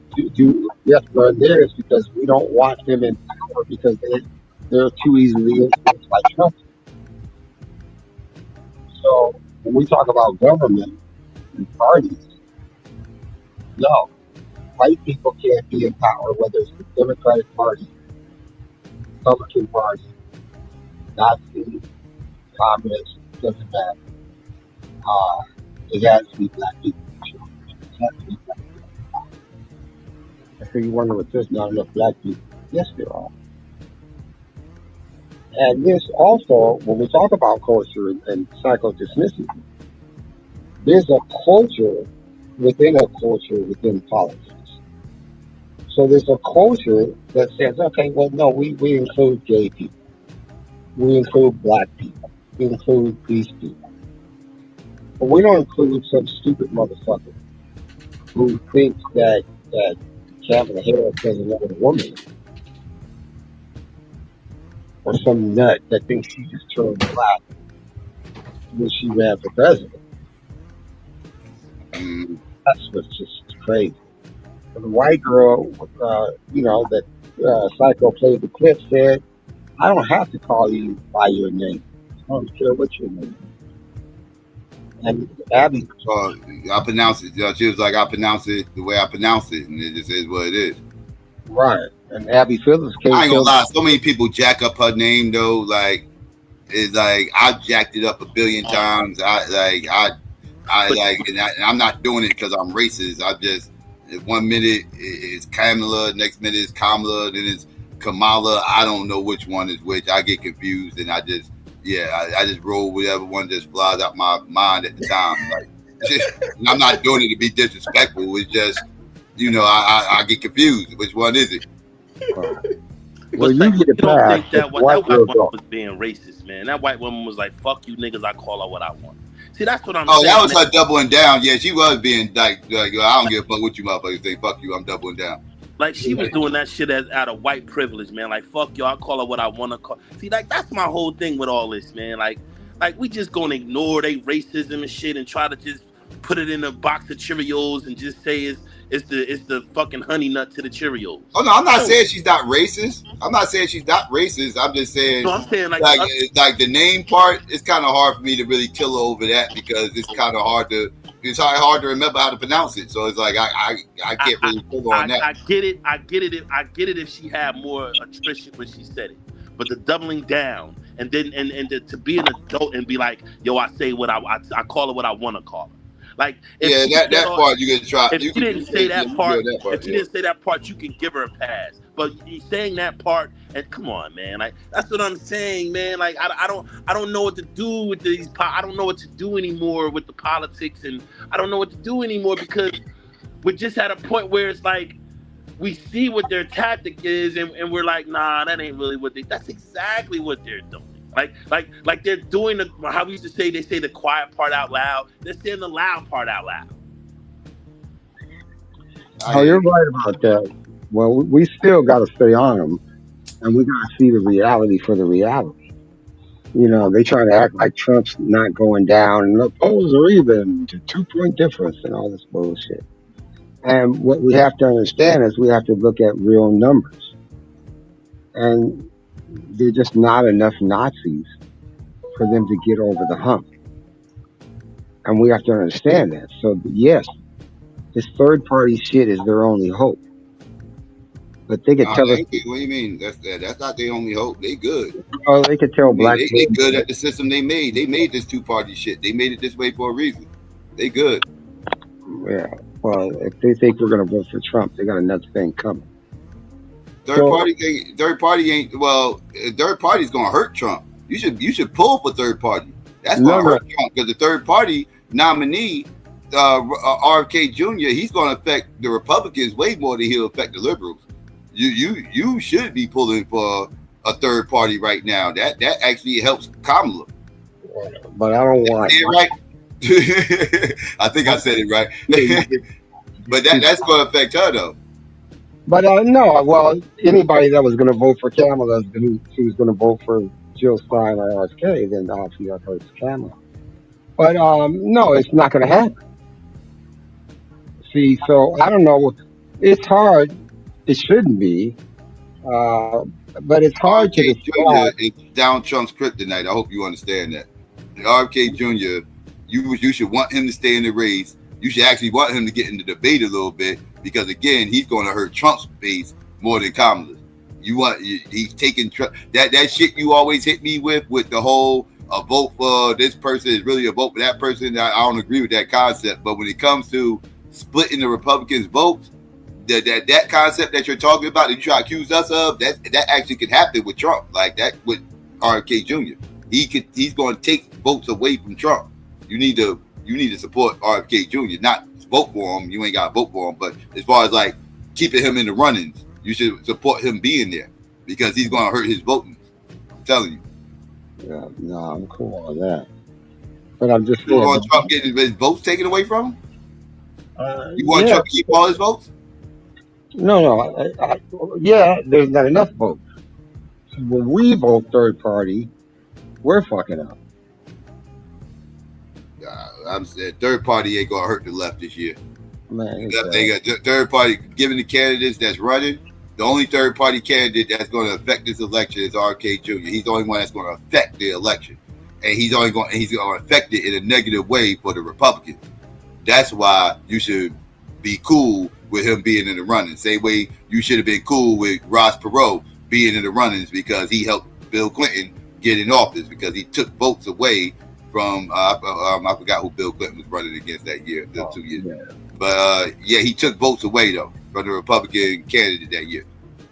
learn theirs because we don't want them in power because they're too easily influenced by Trump. So when we talk about government and parties, no, white people can't be in power, whether it's the Democratic Party, Republican Party, Nazi, Communist, doesn't matter. It has to be Black people. It has to be Black people. So you wonder if there's not enough Black people. Yes, there are. And this also, when we talk about culture and psycho-dismissing, there's a culture within politics. So there's a culture that says, okay, well, no, we include gay people. We include Black people. We include these people. But we don't include some stupid motherfucker who thinks that Kamala Harris doesn't know what a woman is. Or some nut that thinks she just turned Black when she ran for president. That's what's just crazy. And the white girl, that Psycho played the clip said, I don't have to call you by your name. I don't care what your name is. And Abby, I pronounce it. She was like, I pronounce it the way I pronounce it, and it just is what it is. Right. And Abby Phillips came. I ain't gonna lie. So many people jack up her name though. Like, it's like I've jacked it up a billion times. I'm not doing it because I'm racist. I just 1 minute it's Kamala, next minute it's Kamala, then it's Kamala. I don't know which one is which. I get confused, and I just roll whatever one just flies out my mind at the time. Like, I'm not doing it to be disrespectful. It's just you know, I get confused. Which one is it? Well, But you get you a don't pass. think that White white girl woman go. was being racist, man? That white woman was like, "Fuck you niggas, I call her what I want." See, that's what I'm Oh, saying. that was man. her doubling down. Yeah, she was being like I don't give a fuck what you motherfuckers think. Fuck you, I'm doubling down. Like she was doing that shit out of white privilege, man. Like fuck y'all, I call her what I want to call. See, like that's my whole thing with all this, man. Like we just gonna ignore they racism and shit and try to just put it in a box of Cheerios and just say it's the fucking honey nut to the Cheerios. Oh no, I'm not saying she's not racist. I'm not saying she's not racist. I'm just saying, No, I'm saying like the name part. It's kind of hard for me to really kill her over that because it's kind of hard to. It's hard to remember how to pronounce it. So it's like I can't really pull on that. I get it. I get it if she had more attrition when she said it. But the doubling down and then and to be an adult and be like, yo, I say what I call her what I want to call her. Like that part you can try. If she didn't say that part, if she didn't say that part, you can give her a pass. But you saying that part, and come on, man, like that's what I'm saying, man. Like I don't know what to do with these. I don't know what to do anymore with the politics, and I don't know what to do anymore because we're just at a point where it's like we see what their tactic is, and we're like, nah, that ain't really what they. That's exactly what they're doing. Like they're doing how we used to say, they say the quiet part out loud. They're saying the loud part out loud. Oh, you're right about that. Well, we still got to stay on them, and we got to see the reality for the reality. You know, they try to act like Trump's not going down, and the polls are even to 2-point difference and all this bullshit. And what we have to understand is we have to look at real numbers, and there's just not enough Nazis for them to get over the hump. And we have to understand that. So yes, this third party shit is their only hope. But they could tell us. What do you mean? That's not their only hope. They good. Oh, they could tell black. They good at the system they made. They made this 2-party shit. They made it this way for a reason. They good. Yeah. Well, if they think we're gonna vote for Trump, they got another thing coming. Third party ain't. Well, third party's gonna hurt Trump. You should pull for third party. That's gonna hurt Trump because the third party nominee, RFK Jr., he's gonna affect the Republicans way more than he'll affect the liberals. You should be pulling for a third party right now. That actually helps Kamala. But I don't want. Right? I think I said it right. But that's gonna affect her though. But no, well, anybody that was going to vote for Kamala, who's going to vote for Jill Stein or RFK, then obviously that hurts Kamala. But no, it's not going to happen. See, so I don't know. It's hard. It shouldn't be. But it's hard to describe. It's down Trump's kryptonite. I hope you understand that. The RFK Jr., you should want him to stay in the race. You should actually want him to get in the debate a little bit because again, he's going to hurt Trump's base more than Kamala's. He's taking that shit you always hit me with the whole a vote for this person is really a vote for that person. I don't agree with that concept. But when it comes to splitting the Republicans' votes, that concept that you're talking about that you try to accuse us of, that actually could happen with Trump, like that with RFK Jr. He's going to take votes away from Trump. You need to support RFK Jr., not vote for him. You ain't got to vote for him. But as far as like keeping him in the runnings, you should support him being there because he's going to hurt his voting. I'm telling you. Yeah, no, I'm cool on that. But I'm just saying. You want Trump getting his votes taken away from him? You want Trump to keep all his votes? No. Yeah, there's not enough votes. When we vote third party, we're fucking up. I'm saying third party ain't gonna hurt the left this year. Man, third party, given the candidates that's running, the only third party candidate that's going to affect this election is RFK Jr. He's the only one that's going to affect the election, and he's going to affect it in a negative way for the Republicans. That's why you should be cool with him being in the running. Same way you should have been cool with Ross Perot being in the runnings because he helped Bill Clinton get in office because he took votes away from I forgot who Bill Clinton was running against that year, 2 years. Yeah. But he took votes away though from the Republican candidate that year.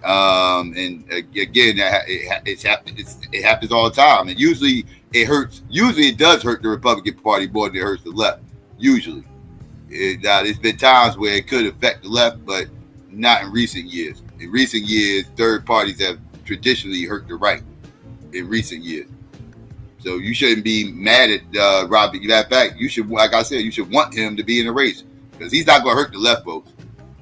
And again, it happens all the time, and usually it hurts. Usually it does hurt the Republican Party more than it hurts the left. Usually, There's been times where it could affect the left, but not in recent years. In recent years, third parties have traditionally hurt the right in recent years. So you shouldn't be mad at Robbie. Matter of fact, you should, like I said, you should want him to be in the race because he's not going to hurt the left votes.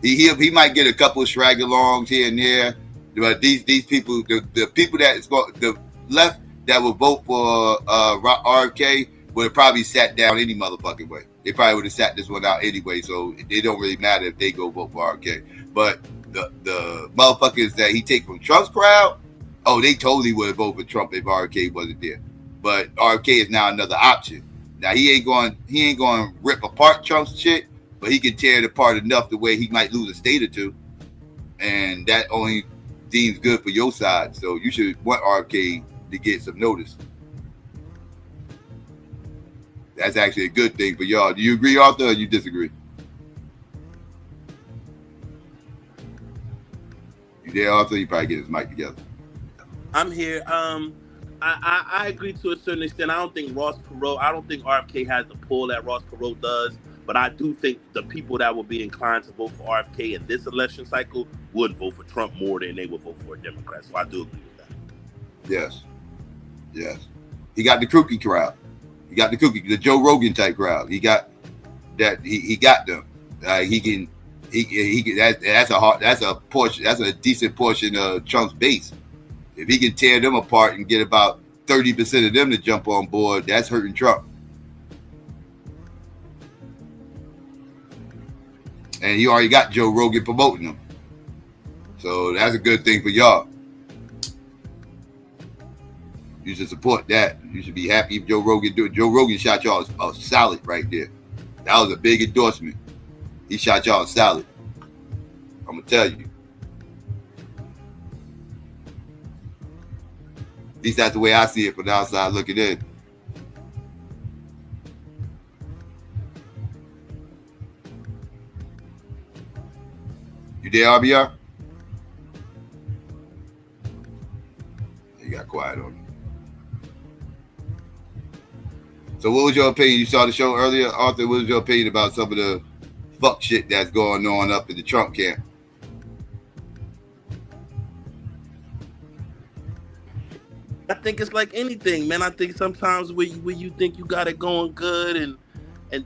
He might get a couple of straggle-alongs here and there, but these people, the people the left that will vote for RFK would have probably sat down any motherfucking way. They probably would have sat this one out anyway, so it don't really matter if they go vote for RFK. But the motherfuckers that he take from Trump's crowd, oh, they totally would have voted for Trump if RFK wasn't there. But RFK is now another option. Now he ain't going to rip apart Trump's shit, but he can tear it apart enough the way he might lose a state or two, and that only deems good for your side. So you should want RFK to get some notice. That's actually a good thing for y'all. Do you agree, Arthur, or you disagree? You there, Arthur? You probably get his mic together. I'm here. I agree to a certain extent. I don't think RFK has the pull that Ross Perot does, but I do think the people that would be inclined to vote for RFK in this election cycle would vote for Trump more than they would vote for a Democrat. So I do agree with that. Yes. He got the kooky crowd. He got the Joe Rogan type crowd. He got that. He got them. That's a portion. That's a decent portion of Trump's base. If he can tear them apart and get about 30% of them to jump on board, that's hurting Trump. And he already got Joe Rogan promoting them. So that's a good thing for y'all. You should support that. You should be happy if Joe Rogan do it. Joe Rogan shot y'all a salad right there. That was a big endorsement. He shot y'all a salad. I'm going to tell you. At least that's the way I see it from the outside looking in. You there, RBR? You got quiet on me. So what was your opinion? You saw the show earlier, Arthur. What was your opinion about some of the fuck shit that's going on up in the Trump camp? I think it's like anything, man. I think sometimes when you think you got it going good and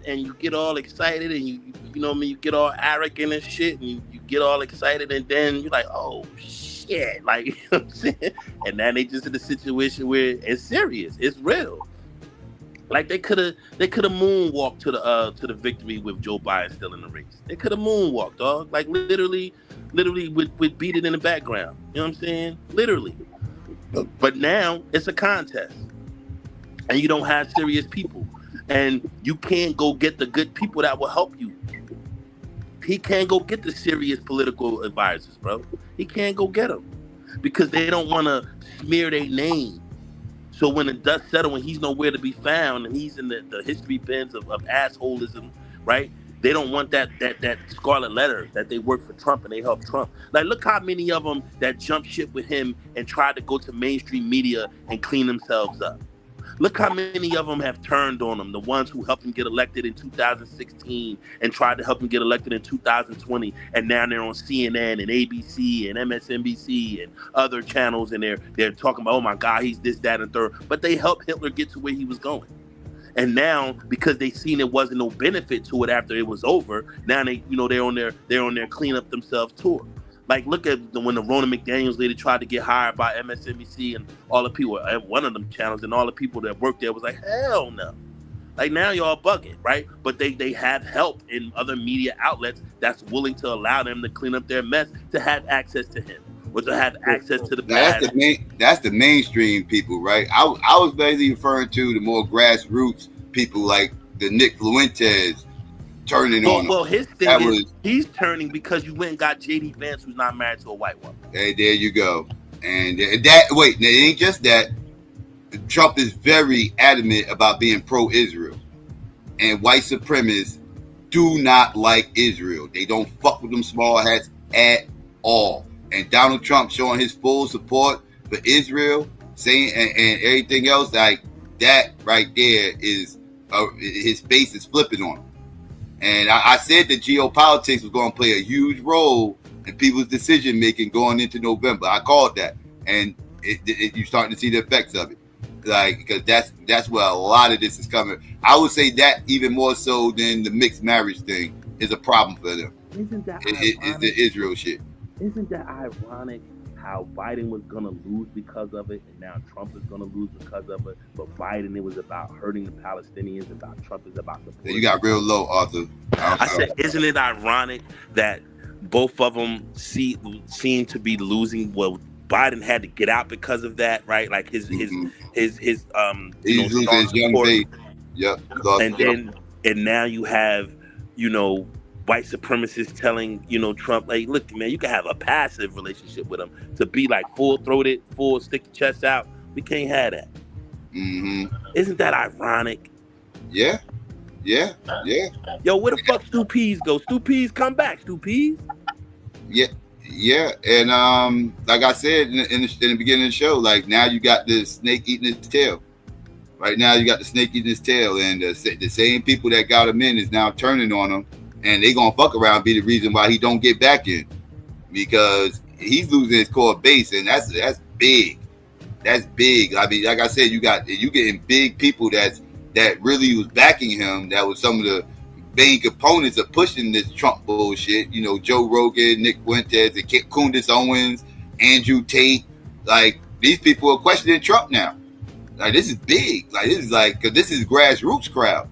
you get all excited and you know what I mean, you get all arrogant and shit and you get all excited and then you're like, oh shit, like, you know what I'm saying? And then they just in a situation where it's serious, it's real. Like they could have moonwalked to the victory with Joe Biden still in the race. They could have moonwalked, dog. Like literally with Beat It in the background. You know what I'm saying? Literally. But now it's a contest, and you don't have serious people, and you can't go get the good people that will help you. He can't go get the serious political advisors, bro. He can't go get them because they don't want to smear their name. So when the dust settles and he's nowhere to be found and he's in the history bins of assholism, right? They don't want that scarlet letter that they work for Trump and they help Trump. Like, look how many of them that jumped ship with him and tried to go to mainstream media and clean themselves up. Look how many of them have turned on him. The ones who helped him get elected in 2016 and tried to help him get elected in 2020. And now they're on CNN and ABC and MSNBC and other channels. And they're talking about, oh my God, he's this, that, and third. But they helped Hitler get to where he was going. And now, because they seen it wasn't no benefit to it after it was over, now they're on their clean up themselves tour. Like, look at when the Ronna McDaniels lady tried to get hired by MSNBC and all the people at one of them channels, and all the people that worked there was like, hell no. Like, now y'all bugging, right? But they have help in other media outlets that's willing to allow them to clean up their mess, to have access to him, or to have access to the past. That's the mainstream people, right? I was basically referring to the more grassroots people like the Nick Fuentes turning on him. Well, his thing is he's turning because you went and got J.D. Vance, who's not married to a white woman. Hey, there you go. And it ain't just that. Trump is very adamant about being pro-Israel. And white supremacists do not like Israel. They don't fuck with them small hats at all. And Donald Trump showing his full support for Israel, saying and everything else, like that right there is his face is flipping on him. And I said that geopolitics was going to play a huge role in people's decision making going into November. I called that, and you're starting to see the effects of it, like, because that's where a lot of this is coming. I would say that even more so than the mixed marriage thing is a problem for them. Isn't that it's the Israel shit. Isn't that ironic? How Biden was gonna lose because of it, and now Trump is gonna lose because of it. But Biden, it was about hurting the Palestinians, about Trump is about the. You got real low, Arthur. I said, isn't it ironic that both of them seem to be losing? Well, Biden had to get out because of that, right? Like his he's losing his young faith. Yep. And now you have, white supremacists telling, Trump, like, look, man, you can have a passive relationship with him. To be like full-throated, stick the chest out, we can't have that. Mm-hmm. Isn't that ironic? Yeah. Yo, where the fuck Stu Peas go? Stu Peas, come back, Stu Peas. Yeah, and like I said in the beginning of the show, like, now you got the snake eating his tail. Right now you got the snake eating his tail, and the same people that got him in is now turning on him. And they gonna fuck around, be the reason why he don't get back in, because he's losing his core base, and that's big. That's big. I mean, like I said, you getting big people that really was backing him. That was some of the main components of pushing this Trump bullshit. Joe Rogan, Nick Fuentes, and Candace Owens, Andrew Tate. Like, these people are questioning Trump now. Like, this is big. Like, this is because this is grassroots crowd,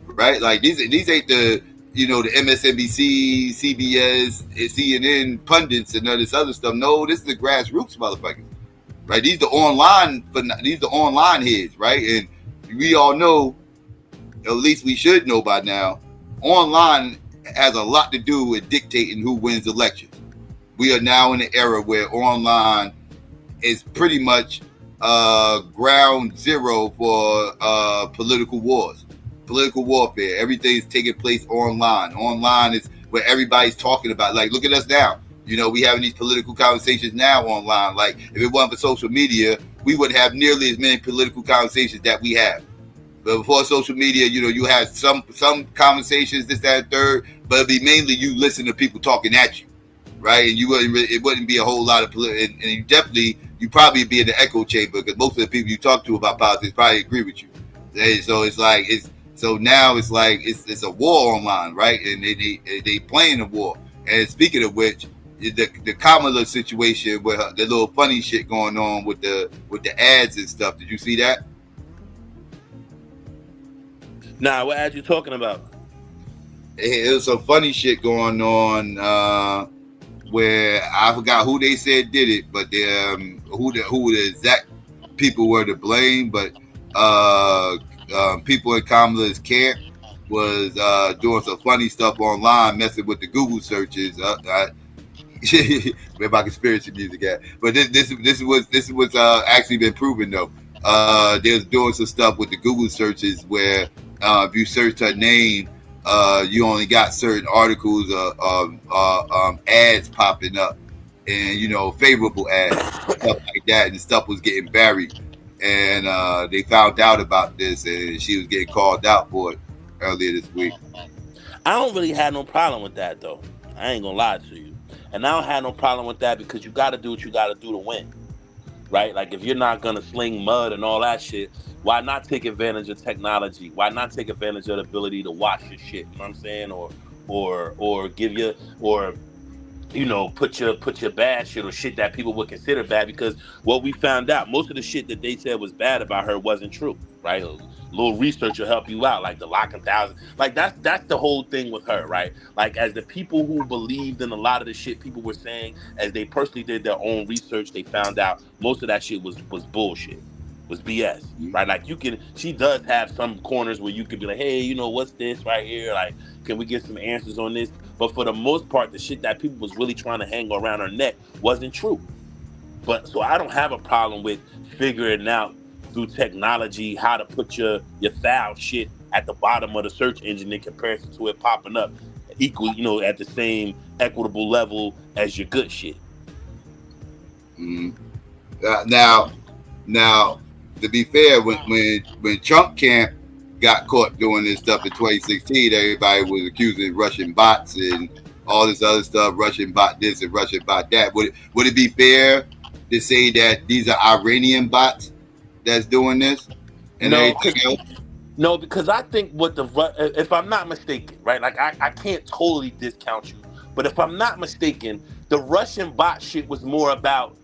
right? Like, these ain't the the MSNBC, CBS, CNN pundits and all this other stuff. No, this is the grassroots motherfuckers, right? These the online heads, right? And we all know, at least we should know by now, online has a lot to do with dictating who wins elections. We are now in an era where online is pretty much ground zero for political wars. Political warfare. Everything's taking place online. Online is where everybody's talking about. Like, look at us now. We having these political conversations now online. Like, if it wasn't for social media, we would have nearly as many political conversations that we have. But before social media, you had some conversations, this, that, and third, but it'd be mainly you listen to people talking at you, right? And it wouldn't be a whole lot of political. And you probably be in the echo chamber, because most of the people you talk to about politics probably agree with you. And so So now it's like it's a war online, right? And they playing a war. And speaking of which, the Kamala situation with the little funny shit going on with the ads and stuff. Did you see that? Nah, what ads you talking about? It was some funny shit going on where I forgot who they said did it, but who the exact people were to blame, but people in Kamala's camp was doing some funny stuff online, messing with the Google searches. Where my conspiracy music at? But this was actually been proven though. They was doing some stuff with the Google searches where if you search her name, you only got certain articles of ads popping up, and favorable ads, stuff like that, and stuff was getting buried. And they found out about this, and she was getting called out for it earlier this week. I don't really have no problem with that, though. I ain't gonna lie to you. And I don't have no problem with that, because you got to do what you got to do to win, right? Like, if you're not gonna sling mud and all that shit, why not take advantage of technology? Why not take advantage of the ability to watch your shit? You know what I'm saying? Or give you, or put your bad shit or shit that people would consider bad, because what we found out, most of the shit that they said was bad about her wasn't true, right? A little research will help you out, like the locking thousand. Like, that's the whole thing with her, right? Like, as the people who believed in a lot of the shit people were saying, as they personally did their own research, they found out most of that shit was bullshit, was BS, right? Like, she does have some corners where you could be like, hey, what's this right here? Like, can we get some answers on this? But for the most part, the shit that people was really trying to hang around her neck wasn't true. But so I don't have a problem with figuring out through technology how to put your foul shit at the bottom of the search engine in comparison to it popping up equal, at the same equitable level as your good shit. Now, to be fair, when Trump camp got caught doing this stuff in 2016, everybody was accusing Russian bots and all this other stuff, Russian bot this and Russian bot that. Would it be fair to say that these are Iranian bots that's doing this and everything else? No, because I think if I'm not mistaken, right? Like I can't totally discount you, but if I'm not mistaken, the Russian bot shit was more about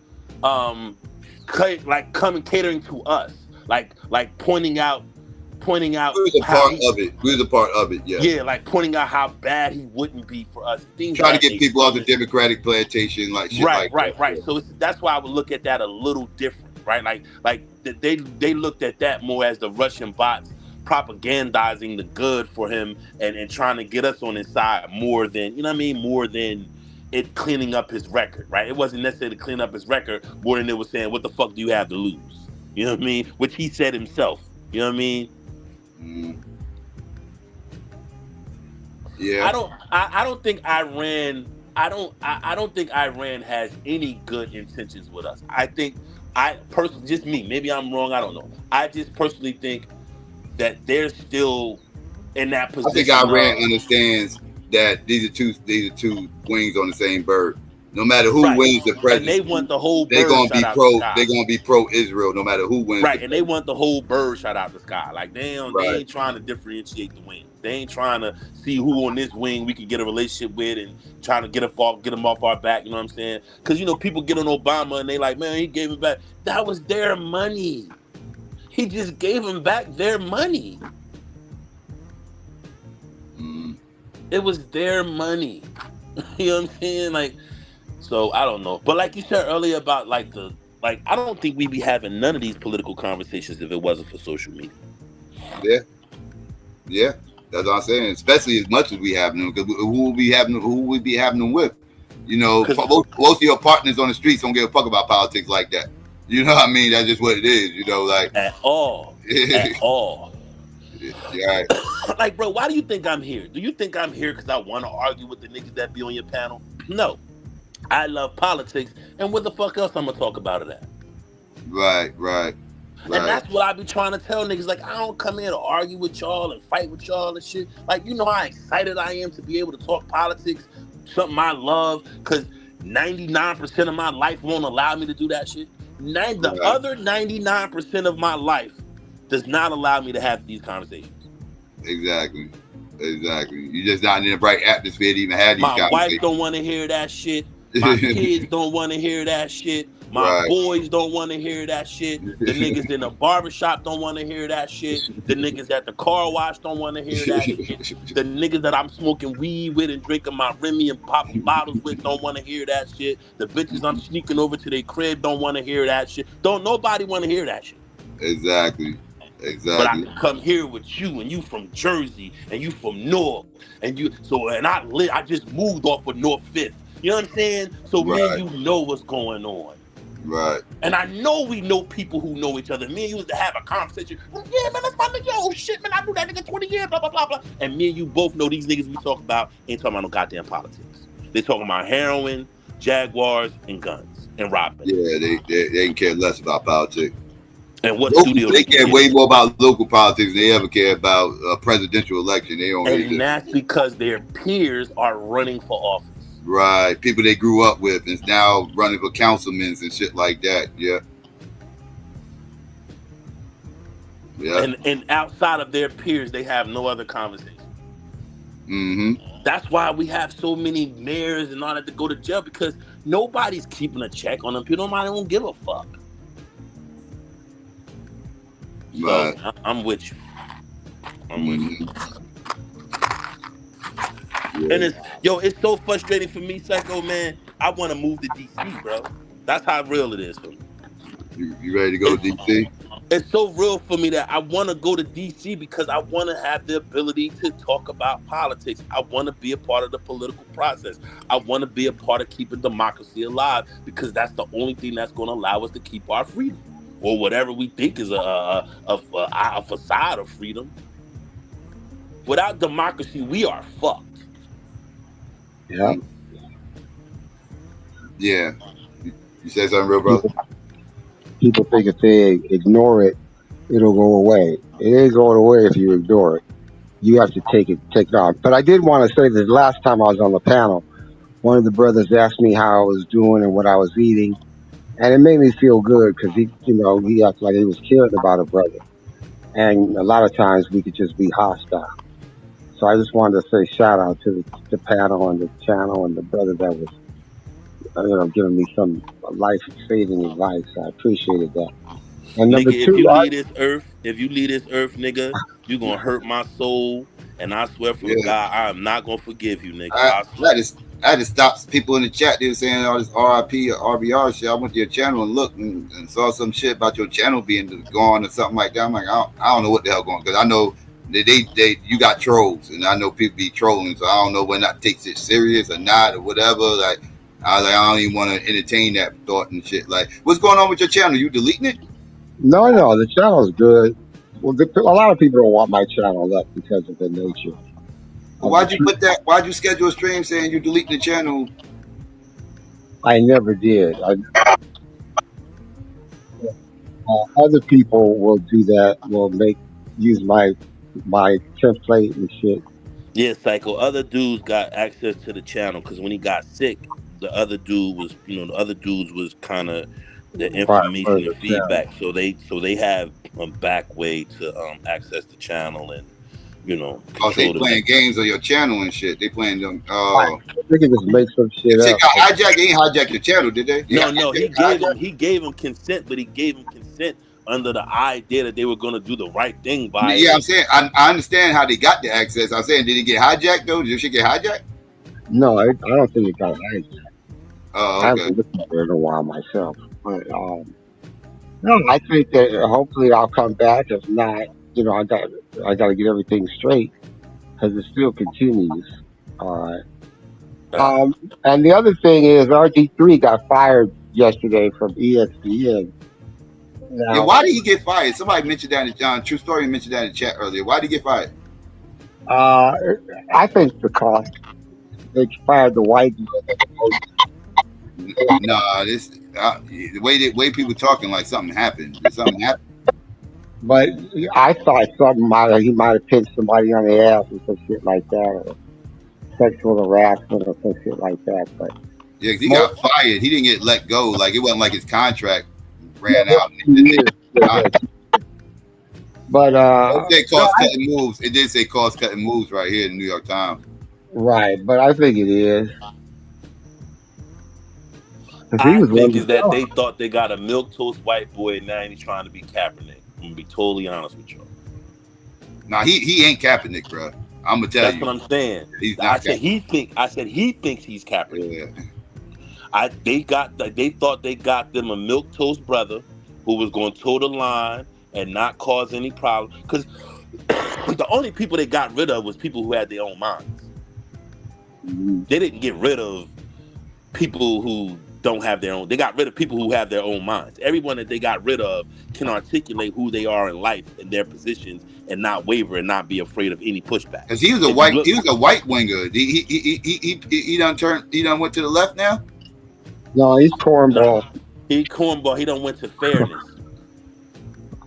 catering to us, like pointing out. We was a part of it. We was a part of it. Yeah. Yeah, like pointing out how bad he wouldn't be for us. Things trying to get people off the Democratic plantation, like shit. Right. So that's why I would look at that a little different, right? Like they looked at that more as the Russian bots propagandizing the good for him and trying to get us on his side more than, you know what I mean, more than it cleaning up his record, right? It wasn't necessarily to clean up his record more than it was saying, what the fuck do you have to lose? You know what I mean? Which he said himself. You know what I mean? Yeah. I don't think Iran has any good intentions with us. I personally, just me, maybe I'm wrong, I don't know. I just personally think that they're still in that position. I think Iran understands that these are two wings on the same bird. No matter who wins the presidency, and they want the whole bird they're gonna shot be out pro. the sky. They're gonna be pro-Israel no matter who wins. Right, and they want the whole bird shot out the sky. Like they ain't trying to differentiate the wings. They ain't trying to see who on this wing we can get a relationship with and trying to get them off our back. You know what I'm saying? Because people get on Obama and they like, man, he gave it back. That was their money. He just gave them back their money. It was their money. You know what I'm saying? Like. So I don't know, but like you said earlier about I don't think we'd be having none of these political conversations if it wasn't for social media. Yeah, that's what I'm saying. Especially as much as we have them, because who would we be having them with? Most of your partners on the streets don't give a fuck about politics like that. You know what I mean? That's just what it is. At all. Yeah. Like, bro, why do you think I'm here? Do you think I'm here because I want to argue with the niggas that be on your panel? No. I love politics, and what the fuck else I'm gonna talk about it at? Right. And that's what I be trying to tell niggas. Like, I don't come here to argue with y'all and fight with y'all and shit. Like, you know how excited I am to be able to talk politics, something I love, because 99% of my life won't allow me to do that shit. The other 99% of my life does not allow me to have these conversations. Exactly. You're just not in the right atmosphere to even have these conversations. My wife don't want to hear that shit. My kids don't want to hear that shit. My boys don't want to hear that shit. The niggas in the barbershop don't want to hear that shit. The niggas at the car wash don't want to hear that shit. The niggas that I'm smoking weed with and drinking my Remy and popping bottles with don't want to hear that shit. The bitches I'm sneaking over to their crib don't want to hear that shit. Don't nobody want to hear that shit. Exactly. But I can come here with you, and you from Jersey, and you from North, and I just moved off of North Fifth. You know what I'm saying? So me and you know what's going on. Right. And I know we know people who know each other. Me and you used to have a conversation. Yeah, man, that's my nigga. Oh shit, man, I knew that nigga 20 years, blah, blah, blah, blah. And me and you both know these niggas we talk about ain't talking about no goddamn politics. They talking about heroin, Jaguars, and guns, and robbing. Yeah, they didn't care less about politics. And what studio they care way more about local politics than they ever care about a presidential election. They don't. And that's because their peers are running for office. Right, people they grew up with is now running for councilmen and shit like that. Yeah. And outside of their peers, they have no other conversation. That's why we have so many mayors and all that to go to jail, because nobody's keeping a check on them. People don't give a fuck. So I'm with you. And it's so frustrating for me, Psycho, man. I want to move to DC, bro. That's how real it is for me. You ready to go to DC? It's so real for me that I want to go to DC because I want to have the ability to talk about politics. I want to be a part of the political process. I want to be a part of keeping democracy alive, because that's the only thing that's going to allow us to keep our freedom, or whatever we think is a facade of freedom. Without democracy, we are fucked. Yeah. Yeah. You say something real, brother? People think if they ignore it, it'll go away. It ain't going away if you ignore it. You have to take it on. But I did want to say that last time I was on the panel, one of the brothers asked me how I was doing and what I was eating, and it made me feel good because he acted like he was caring about a brother. And a lot of times we could just be hostile. So I just wanted to say shout out to the panel and the channel and the brother that was, giving me some life saving advice. I appreciated that. And number Nigga, if two, you leave this earth, nigga, you gonna hurt my soul. And I swear from Yeah. God, I am not gonna forgive you, nigga. I, I swear. I just stopped people in the chat. They were saying all this RIP or RBR shit. I went to your channel and looked and saw some shit about your channel being gone or something like that. I'm like, I don't know what the hell going on, because I know you got trolls, and I know people be trolling, so I don't know whether not takes it serious or not or whatever. Like I don't even want to entertain that thought and shit. Like, what's going on with your channel? You deleting it? No, the channel's good. Well, a lot of people don't want my channel up because of the nature. Well, why'd you put that? Why'd you schedule a stream saying you deleting the channel? I never did. Other people will do that. Will use my template and shit. Yeah, Psycho. Other dudes got access to the channel because when he got sick, the other dudes was kind of the information and feedback. So they have a back way to access the channel and Oh, they control the playing games on your channel and shit. They playing them. They can just make some shit If up. they got hijacked, they ain't hijacked your channel, did they? No, he gave him consent, but he gave him consent under the idea that they were gonna do the right thing by Yeah, I'm saying I understand how they got the access. I'm saying, did it get hijacked though? Did your shit get hijacked? No, I don't think it got hijacked. Oh, I okay. haven't looked at it in a while myself. But no, I think that hopefully I'll come back. If not, I got to get everything straight because it still continues. All right. And the other thing is RG3 got fired yesterday from ESPN. Now, Yeah, why did he get fired? Somebody mentioned that in John True Story mentioned that in the chat earlier. Why did he get fired? I think because they fired the white girl. Nah, the way people talking like something happened. Did something happen? But I thought he might have pinched somebody on the ass or some shit like that, or sexual harassment or some shit like that. But yeah, he got fired. He didn't get let go. Like it wasn't like his contract ran out. But it did say cost-cutting moves. It did say cost-cutting moves right here in the New York Times. Right, but I think it is. I think is that they thought they got a milquetoast white boy, and now he's trying to be Kaepernick. I'm gonna be totally honest with you. Nah, he ain't Kaepernick, bro. I'm gonna tell you. That's what I'm saying. He's not I said he thinks he's Kaepernick. Yeah. They thought they got them a milquetoast brother who was going to toe the line and not cause any problem. Because the only people they got rid of was people who had their own minds. They didn't get rid of people who don't have their own. They got rid of people who have their own minds. Everyone that they got rid of can articulate who they are in life and their positions and not waver and not be afraid of any pushback. Because he was a white winger. He done went to the left now. No, he's cornball. He cornball. He done went to fairness.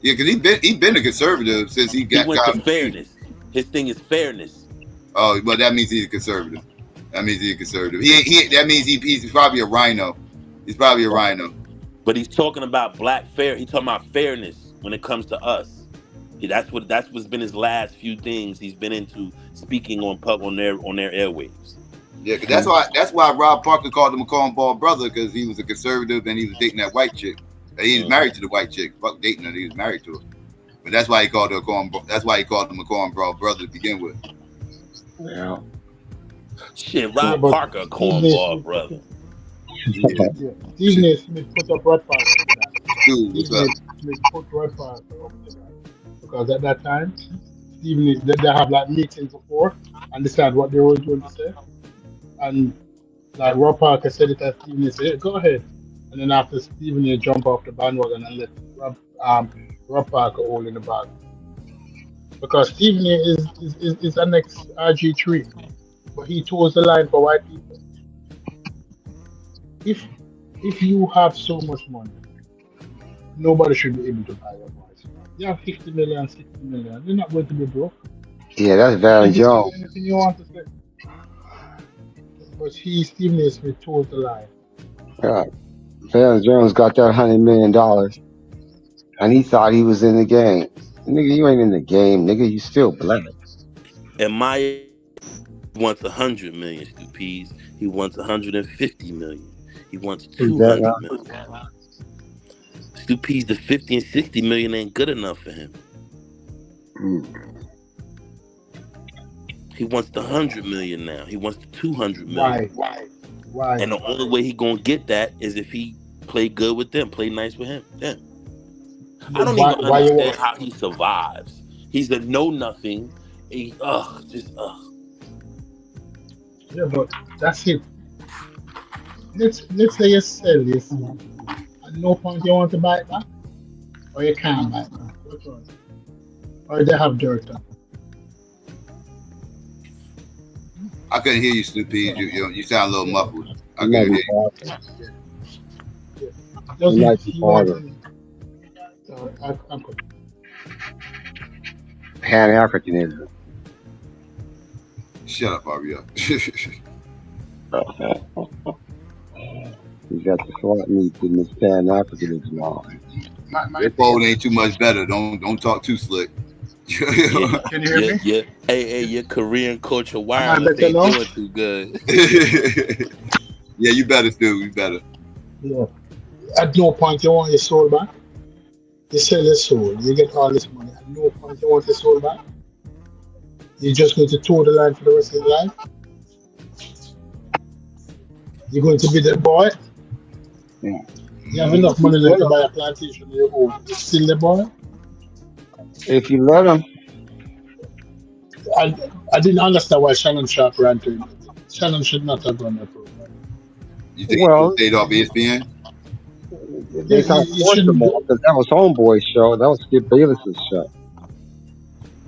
Yeah, because he been a conservative since he went to fairness. His thing is fairness. Oh, well, that means he's a conservative. That means he's a conservative. That means he's probably a rhino. He's probably a rhino. But he's talking about black fair. He's talking about fairness when it comes to us. That's what's been his last few things he's been into speaking on their airwaves. Yeah, because that's why Rob Parker called him a cornball brother, because he was a conservative and he was dating that white chick. He was married to the white chick. Fuck dating her, he was married to her. But that's why he called her a cornball. That's why he called him a cornball brother to begin with. Yeah. Shit, Rob Parker, cornball brother. Stephen A. Smith put up Rod Parker for that. Dude, what's up? Smith put Rod Parker up to that. Because at that time, Stephen they have like meetings before and decide what they were going to say. And like Rod Parker said it as Stephen A. said, hey, go ahead. And then after Stephen A. jump off the bandwagon and let Rod Parker all in the bag. Because Stephen A. is an ex-RG3. But he toes the line for white people. If you have so much money, nobody should be able to buy your voice. You have 50 million, 60 million. You're not going to be broke. Yeah, that's Van Jones. Anything you want to say. But Stephen A. Smith told the lie. Yeah. Van Jones got that $100 million, and he thought he was in the game. Nigga, you ain't in the game, nigga. You still black. And Maya wants 100 million, Stupides. He wants 150 million. He wants 200 million. Stupides, the 50 and 60 million ain't good enough for him. He wants the 100 million now. He wants the 200 million. Why? And the only way he gonna get that is if he play good with them, play nice with him. Yeah. I don't even understand how he survives. He's a know nothing. Yeah, but that's it. Let's say you sell this. At no point you want to buy it back, or you can't buy it back. Which one? Or they have dirt on. I couldn't hear you, Stupides. You sound a little muffled. I couldn't hear you. You might be farther. Pan-Africanism. Shut up, Aria. You got the swap meet in this Pan-Africanism on. Your phone ain't too much better. Don't talk too slick. Can you hear me? Yeah. Hey, your Korean culture wireless ain't doing too good. Yeah, you better, Stu. You better. Yeah. At no point you want your soul back. You sell your soul. You get all this money. At no point you want your soul back. You're just going to toe the line for the rest of your life. You're going to be that boy. Yeah. You have enough money left to buy a plantation on your own. You're still the boy. If you let him. I didn't understand why Shannon Sharp ran to him. Shannon should not have run that program. You think he stayed off ESPN? They kind of forced him off because that was Homeboy's show. That was Skip Bayless's show.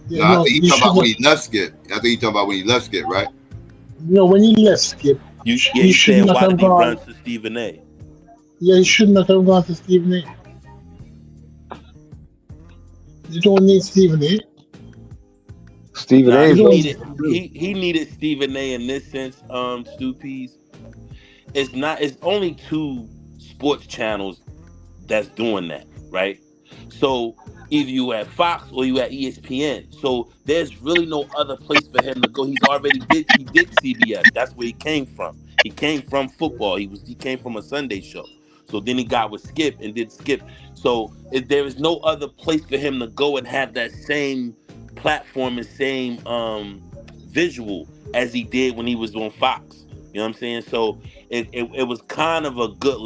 Yeah, no, I think he's talking about when he left Skip. I think he's talking about when he left Skip, right? No, when he left Skip, you saying why did he run to Stephen A? Yeah, he should not have gone to Stephen A. You don't need Stephen A. Stephen A. He needed Stephen A. in this sense, Stupies. It's only 2 sports channels that's doing that, right? So either you at Fox or you at ESPN. So there's really no other place for him to go. He did CBS. That's where he came from. He came from football. He came from a Sunday show. So then he got with Skip and did Skip. So there is no other place for him to go and have that same platform and same visual as he did when he was on Fox. You know what I'm saying? So it was kind of a good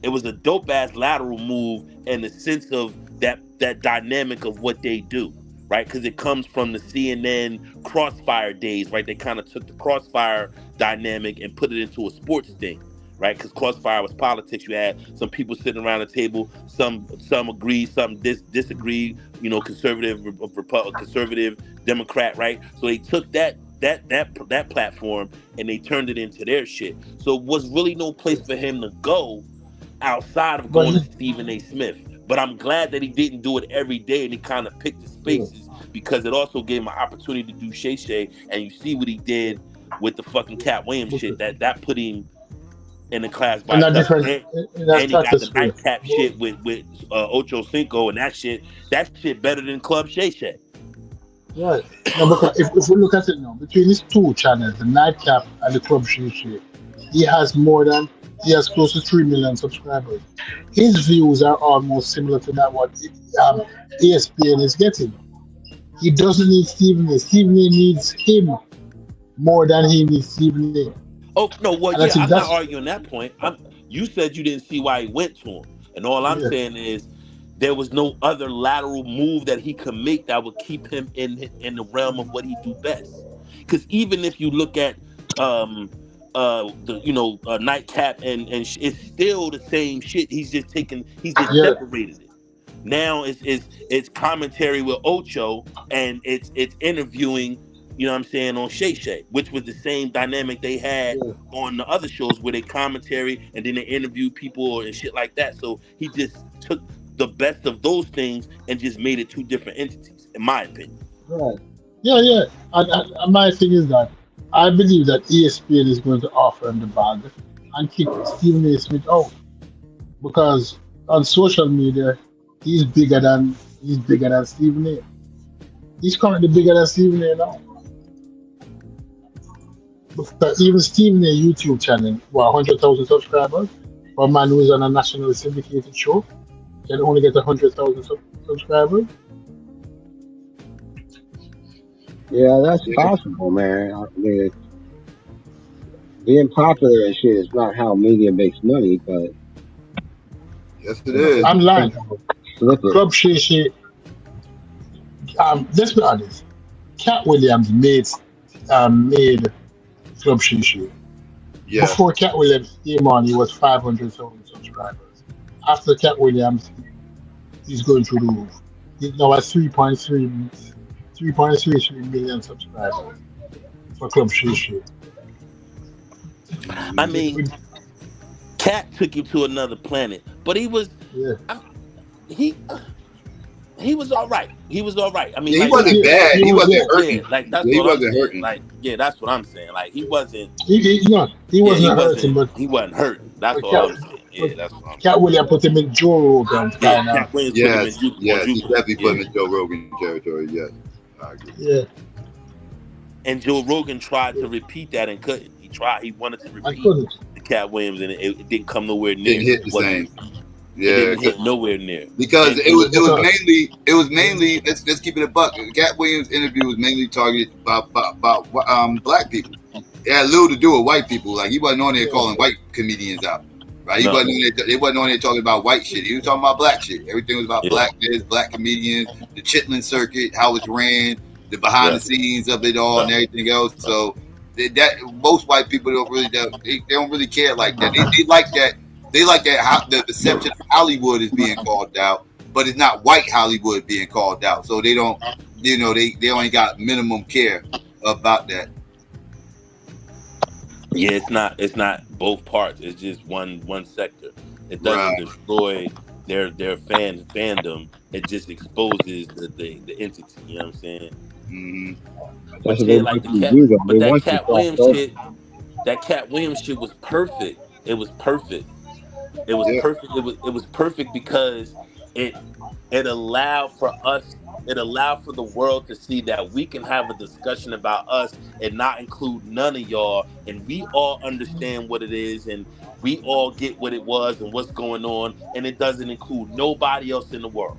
it was a dope ass lateral move in the sense of that dynamic of what they do, right? Because it comes from the CNN Crossfire days, right? They kind of took the Crossfire dynamic and put it into a sports thing, right? Because Crossfire was politics. You had some people sitting around the table, some agree, some disagree, you know, conservative, Democrat, right? So they took that platform and they turned it into their shit. So it was really no place for him to go outside of going to Stephen A. Smith. But I'm glad that he didn't do it every day and he kind of picked the spaces because it also gave him an opportunity to do Shay. And you see what he did with the fucking Cat Williams shit. That put him in the class by himself. And he got the nightcap shit with Ocho Cinco and that shit better than Club Shay. Right. No, because if we look at it now, between these 2 channels, the Nightcap and the Club Shay, he has close to 3 million subscribers. His views are almost similar to that what ESPN is getting. He doesn't need Stephen A. Stephen A. needs him more than he needs Stephen A. Oh no, well yeah, I'm not arguing that point. You said you didn't see why he went to him, and all I'm saying is there was no other lateral move that he could make that would keep him in the realm of what he do best. Because even if you look at Nightcap and it's still the same shit. He's just separated it. Now it's commentary with Ocho and it's interviewing, you know what I'm saying, on Shay, which was the same dynamic they had on the other shows where they commentary and then they interview people and shit like that. So he just took the best of those things and just made it two different entities, in my opinion. Right. Yeah. And my thing is that I believe that ESPN is going to offer him the bag and kick Stephen A. Smith out, because on social media he's bigger than Stephen A. He's currently bigger than Stephen A. now. Because even Stephen A. YouTube channel, 100,000 subscribers, for a man who is on a national syndicated show, can only get 100,000 subscribers. Yeah, that's possible, man. I mean, being popular and shit is not how media makes money, but yes, it is. I'm lying. Club Shay. Let's be honest. Cat Williams made Club Shay. Yeah. Before Cat Williams came on, he was 500,000 subscribers. After Cat Williams, he's going through the roof. He's now at 3.33 million subscribers for Club Shay. I mean, Cat took him to another planet, but he was he was all right. He was all right. I mean, he wasn't bad. He wasn't hurting. Yeah, like that's he what wasn't I'm saying. hurting. Like, yeah, that's what I'm saying. Like, he wasn't. He wasn't hurting, but he wasn't hurting. That's all I'm saying. Yeah, that's what I'm saying. Cat Williams put him in Joe Rogan. Cat Williams put him in he definitely put him in Joe Rogan territory. Yes, I agree. Yeah. And Joe Rogan tried to repeat that and couldn't. He wanted to repeat the Cat Williams, and it didn't come nowhere near. Didn't hit the same. Yeah, it didn't hit nowhere near. Because it was mainly let's keep it a buck. The Cat Williams interview was mainly targeted about black people. It had little to do with white people. Like, he wasn't on there calling white comedians out. Right? He wasn't on there talking about white shit. He was talking about black shit. Everything was about blackness, black comedians, the Chitlin circuit, how it's ran, the behind the scenes of it all, and everything else. So that most white people don't really care like that. They like that. They like that how the perception of Hollywood is being called out, but it's not white Hollywood being called out. So they don't, they only got minimum care about that. Yeah, it's not both parts. It's just one sector. It doesn't destroy their fandom. It just exposes the entity. You know what I'm saying? Mm-hmm. But yeah, like that Cat Williams shit was perfect. It was perfect. It was perfect. It was perfect because it allowed for us. It allowed for the world to see that we can have a discussion about us and not include none of y'all, and we all understand what it is, and we all get what it was and what's going on, and it doesn't include nobody else in the world.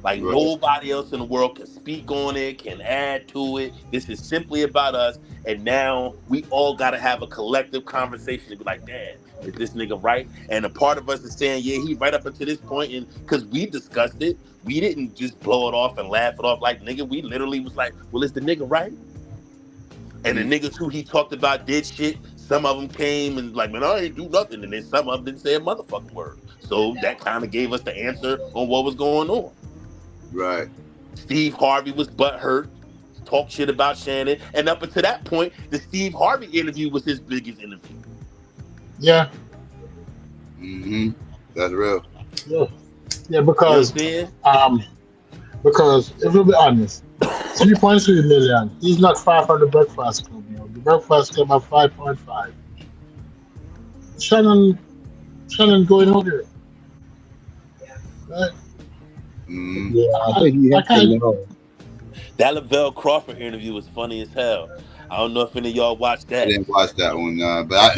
Like, nobody else in the world can speak on it, can add to it. This is simply about us, and now we all got to have a collective conversation and be like, damn, is this nigga right? And a part of us is saying, yeah, he right up until this point, and because we discussed it, we didn't just blow it off and laugh it off like nigga. We literally was like, well, is the nigga right? And the niggas who he talked about did shit. Some of them came and like, man, I ain't do nothing. And then some of them didn't say a motherfucking word. So that kind of gave us the answer on what was going on. Right. Steve Harvey was butthurt, talked shit about Shannon. And up until that point, the Steve Harvey interview was his biggest interview. Yeah. Mm-hmm. That's real. Yeah, because if we'll be honest, 3.3 million. He's not far from the Breakfast Club. You know, the Breakfast Club at 5.5. Shannon going over there. Right? Yeah, I think you have to know. That Lavelle Crawford interview was funny as hell. I don't know if any of y'all watched that. I didn't watch that one, but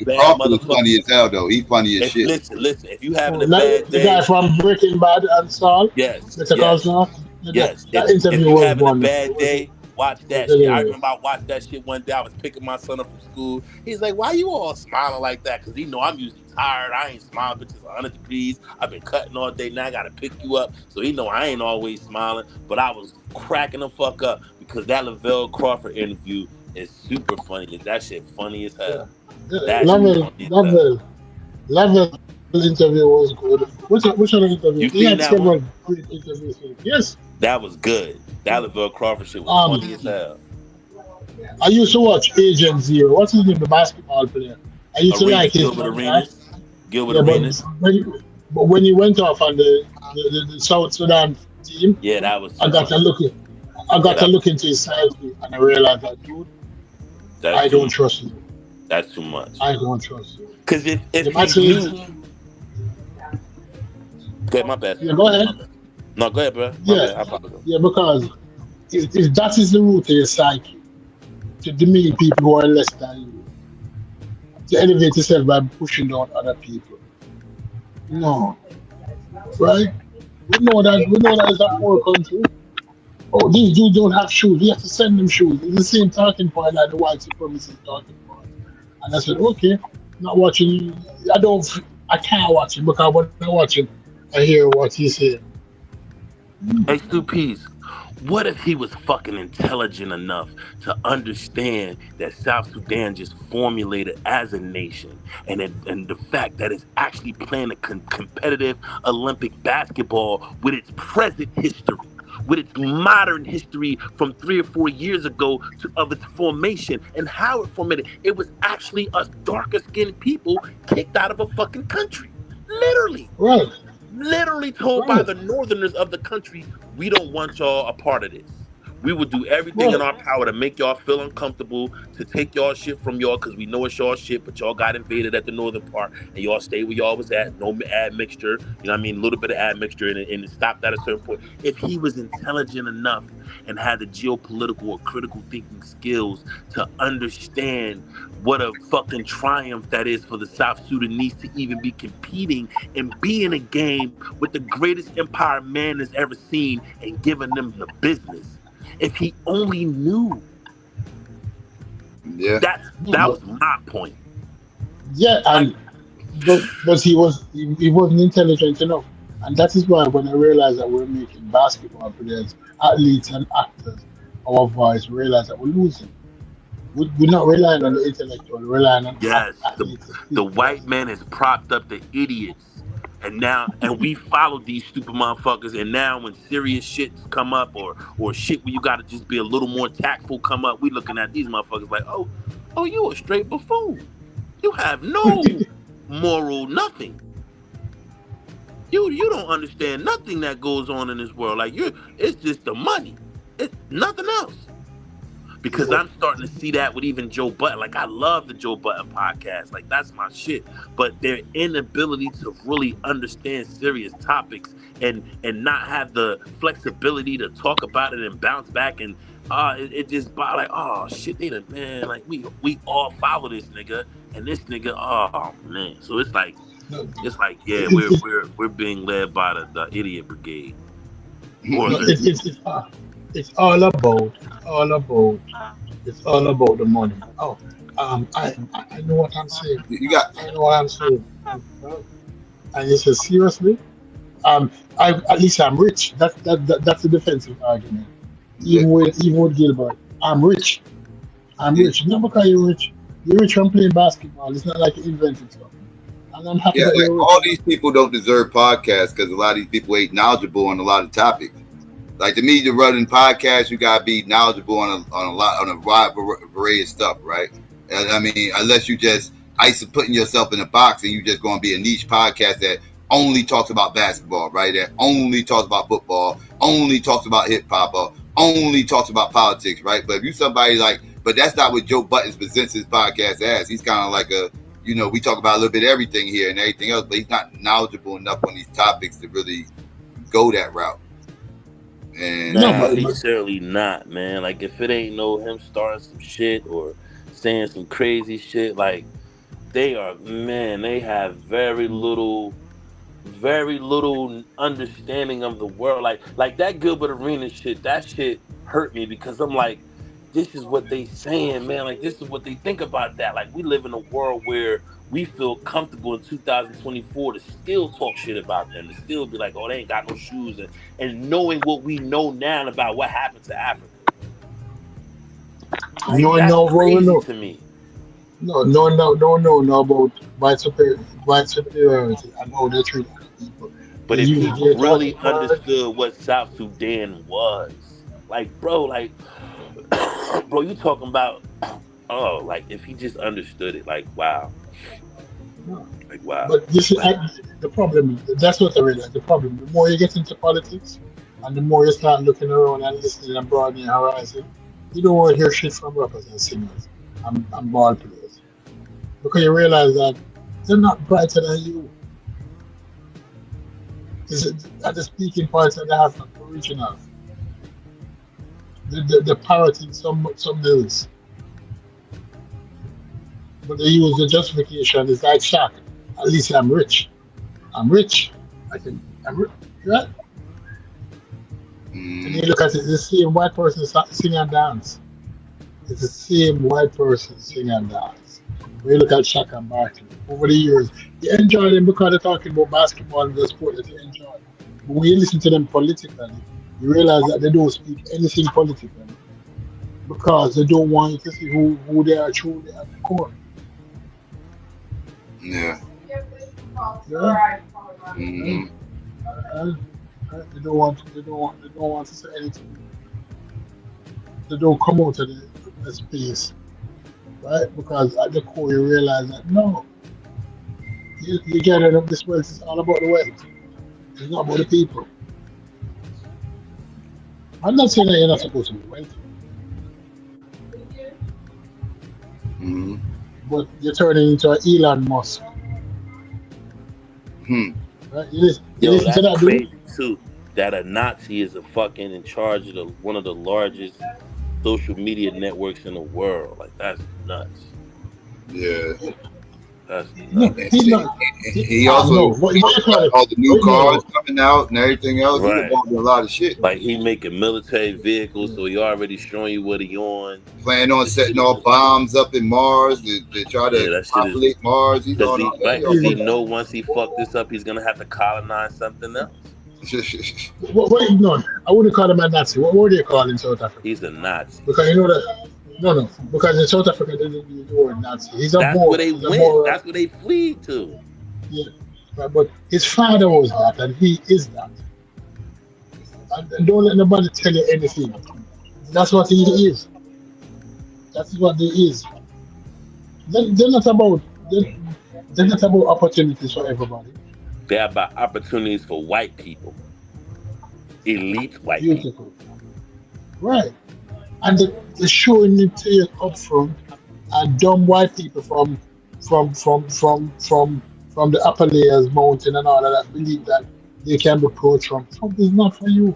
Crawford was funny as hell, though. He's funny as shit. Listen. If you having a bad day, the guy from Breaking Bad and Saul. Yes. Mr. Cosmo. Yes. That If interview you was having a wonderful. bad day, watch that shit. I remember I watched that shit one day. I was picking my son up from school. He's like, "Why you all smiling like that?" Because he know I'm usually tired. I ain't smiling, bitches 100 degrees. I've been cutting all day. Now I gotta pick you up. So he know I ain't always smiling. But I was cracking the fuck up because that Lavelle Crawford interview is super funny. That shit funny as hell. Level interview was good. Which other interview? He had several great interviews. Yes. That was good. That Lavelle Crawford shit was funny as hell. I used to watch Agent Zero. What's his name? The basketball player. I used to like his Gilbert Arenas. But when he went off on the the South Sudan team. Yeah, that was. I got to look into his psyche, and I realized that, dude, I don't trust you. That's too much. I don't trust you. Because if he knew, okay, my bad. Yeah, go ahead. No, go ahead, bro. Yeah, because if that is the root of your psyche, to demean people who are less than you, to elevate yourself by pushing down other people. No, right? We know that it's a poor country. Oh, these dudes don't have shoes. We have to send them shoes. It's the same talking point like the white supremacist talking point. And I said, okay, not watching. I can't watch it because when I watch it, I hear what he's saying. Hey, Stu Peace, what if he was fucking intelligent enough to understand that South Sudan just formulated as a nation, and the fact that it's actually playing a competitive Olympic basketball with its present history, with its modern history from 3 or 4 years ago of its formation and how it formatted. It was actually us darker skinned people kicked out of a fucking country. Literally. Right. Literally told by the northerners of the country, we don't want y'all a part of this. We will do everything in our power to make y'all feel uncomfortable, to take y'all shit from y'all, because we know it's y'all shit, but y'all got invaded at the northern part, and y'all stay where y'all was at. No admixture, you know what I mean? A little bit of admixture, and it stopped at a certain point. If he was intelligent enough and had the geopolitical or critical thinking skills to understand what a fucking triumph that is for the South Sudanese to even be competing and be in a game with the greatest empire man has ever seen and giving them the business. If he only knew. Yeah. That was my point. Yeah, and but he wasn't intelligent enough. And that is why when I realized that we're making basketball players, athletes and actors, our voice realize that we're losing. We're not relying on the intellectual, we're relying on the white man has propped up the idiots. And we followed these stupid motherfuckers. And now when serious shit come up or shit where you gotta just be a little more tactful come up, we looking at these motherfuckers like, oh, you a straight buffoon. You have no moral nothing. You don't understand nothing that goes on in this world. Like it's just the money. It's nothing else. Because I'm starting to see that with even Joe Budden. Like, I love the Joe Budden podcast. Like, that's my shit. But their inability to really understand serious topics and not have the flexibility to talk about it and bounce back and it just like, oh shit, man, like we all follow this nigga and this nigga, oh man. So it's like yeah, we're being led by the idiot brigade. It's all about the money. Oh, I know what I'm saying. I know what I'm saying. And you say, seriously? At least I'm rich. That's a defensive argument. Even with Gilbert, I'm rich. Not because you're rich. You're rich from playing basketball. It's not like you invented stuff. And I'm happy that you're rich. All these people don't deserve podcasts because a lot of these people ain't knowledgeable on a lot of topics. Like, to me, to run in podcasts, you gotta be knowledgeable on a wide variety of stuff, right? I mean, unless you just putting yourself in a box and you just gonna be a niche podcast that only talks about basketball, right? That only talks about football, only talks about hip hop, or only talks about politics, right? But if you somebody but that's not what Joe Budden presents his podcast as. He's kind of like we talk about a little bit of everything here and everything else, but he's not knowledgeable enough on these topics to really go that route. And he's certainly not, man. Like, if it ain't him starting some shit or saying some crazy shit, like, they have very little understanding of the world. Like that Gilbert Arenas shit, that shit hurt me because I'm like, this is what they saying, man. Like, this is what they think about that. Like, we live in a world where we feel comfortable in 2024 to still talk shit about them, to still be like, oh, they ain't got no shoes, and knowing what we know now about what happened to Africa. That's crazy to me. No about white superiority and how they treat people. But if he really understood what South Sudan was, bro, you talking about, if he just understood it, like, wow. Like, wow. But you see, the problem, that's what I realize. The problem, the more you get into politics and the more you start looking around and listening and broadening your horizon, you don't want to hear shit from rappers and singers and ball players. Because you realize that they're not brighter than you. At the speaking points that they have for original. The parroting some lyrics. But they use the justification, it's like Shaq. At least I'm rich. I'm rich. I'm rich. Right? And you look at it, the same white person sing and dance. It's the same white person sing and dance. When you look at Shaq and Barkley, over the years, you enjoy them because they're talking about basketball and the sport that you enjoy. But when you listen to them politically, you realize that they don't speak anything politically because they don't want you to see who they are truly at the core. Yeah. Yeah. Mm-hmm. They don't want to say anything. They don't come out of the space, right? Because at the core you realize that no, you get it up. This wealth is all about the wealth. It's not about the people. I'm not saying that you're not supposed to be wealthy, but you're turning into an Elon Musk. Right? You listen that's to that, crazy dude? too. That a Nazi is a fucking in charge of one of the largest social media networks in the world. Like, that's nuts. Yeah. That's nuts. He also all the new cars coming out and everything else. He's involved in a lot of shit. Like, he making military vehicles, so he already showing you what he on. Planning on setting off bombs up in Mars to try to populate Mars. He's on all that. Because he know once he fuck this up, he's gonna have to colonize something else. What no, I wouldn't call him a Nazi. What would you call in South Africa? He's a Nazi. Because you know that no, because in South Africa they didn't use the word Nazi. That's where they went. That's where they flee to. Yeah, but his father was that, and he is that. And don't let nobody tell you anything. That's what he is. That's what he is. They're not about opportunities for everybody. They're about opportunities for white people, elite white people. Right. And they're showing it to you up front, and dumb white people from the upper layers, mountain and all of that, believe that they can be pro-Trump. Trump is not for you.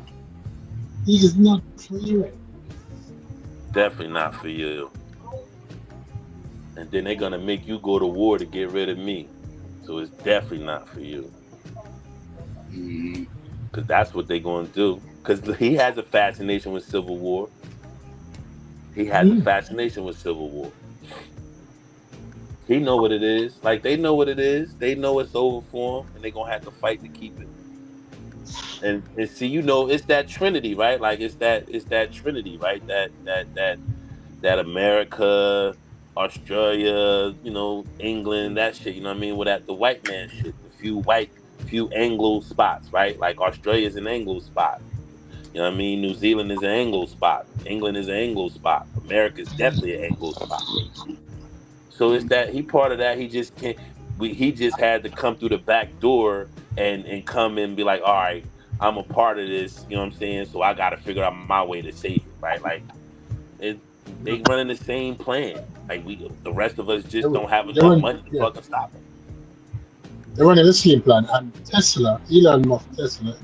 He is not for you. Definitely not for you. And then they're gonna make you go to war to get rid of me. So it's definitely not for you. Because that's what they're gonna do. Because he has a fascination with Civil War. He has a fascination with Civil War. He know what it is. Like, they know what it is. They know it's over for him, and they're gonna have to fight to keep it. And see, you know, it's that Trinity, right? Like, it's that Trinity, right? That America, Australia, you know, England, that shit. You know what I mean? With that the white man shit, the few Anglo spots, right? Like, Australia's an Anglo spot. You know what I mean? New Zealand is an Anglo spot. England is an Anglo spot. America's definitely an Anglo spot. So it's that he part of that. He just can't. He just had to come through the back door and come and be like, all right, I'm a part of this. You know what I'm saying? So I got to figure out my way to save it, right? Like, they running the same plan. Like, the rest of us just don't have enough money to fucking stop it. They're running the same plan. And Tesla, Elon Musk, Tesla,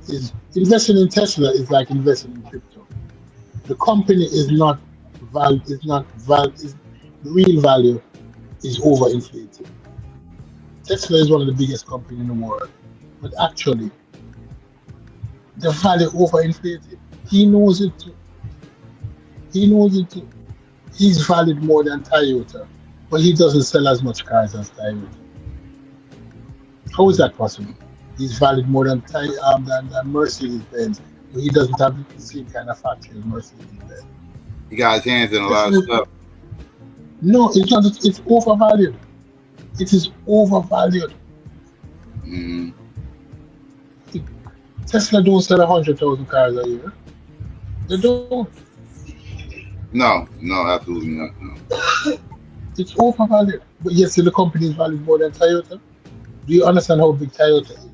is investing in Tesla is like investing in crypto. The company is not the real value is overinflated. Tesla is one of the biggest companies in the world, but actually the value overinflated. He knows it too. He's valued more than Toyota, but he doesn't sell as much cars as Toyota. How is that possible? He's valued more than Mercedes-Benz, but he doesn't have the same kind of factory as Mercedes-Benz. He got his hands in a lot of stuff. No, it's not. It's overvalued. It is overvalued. Tesla don't sell 100,000 cars a year. They don't. No, absolutely not. No. It's overvalued. But yes, the company is valued more than Toyota. Do you understand how big Toyota is?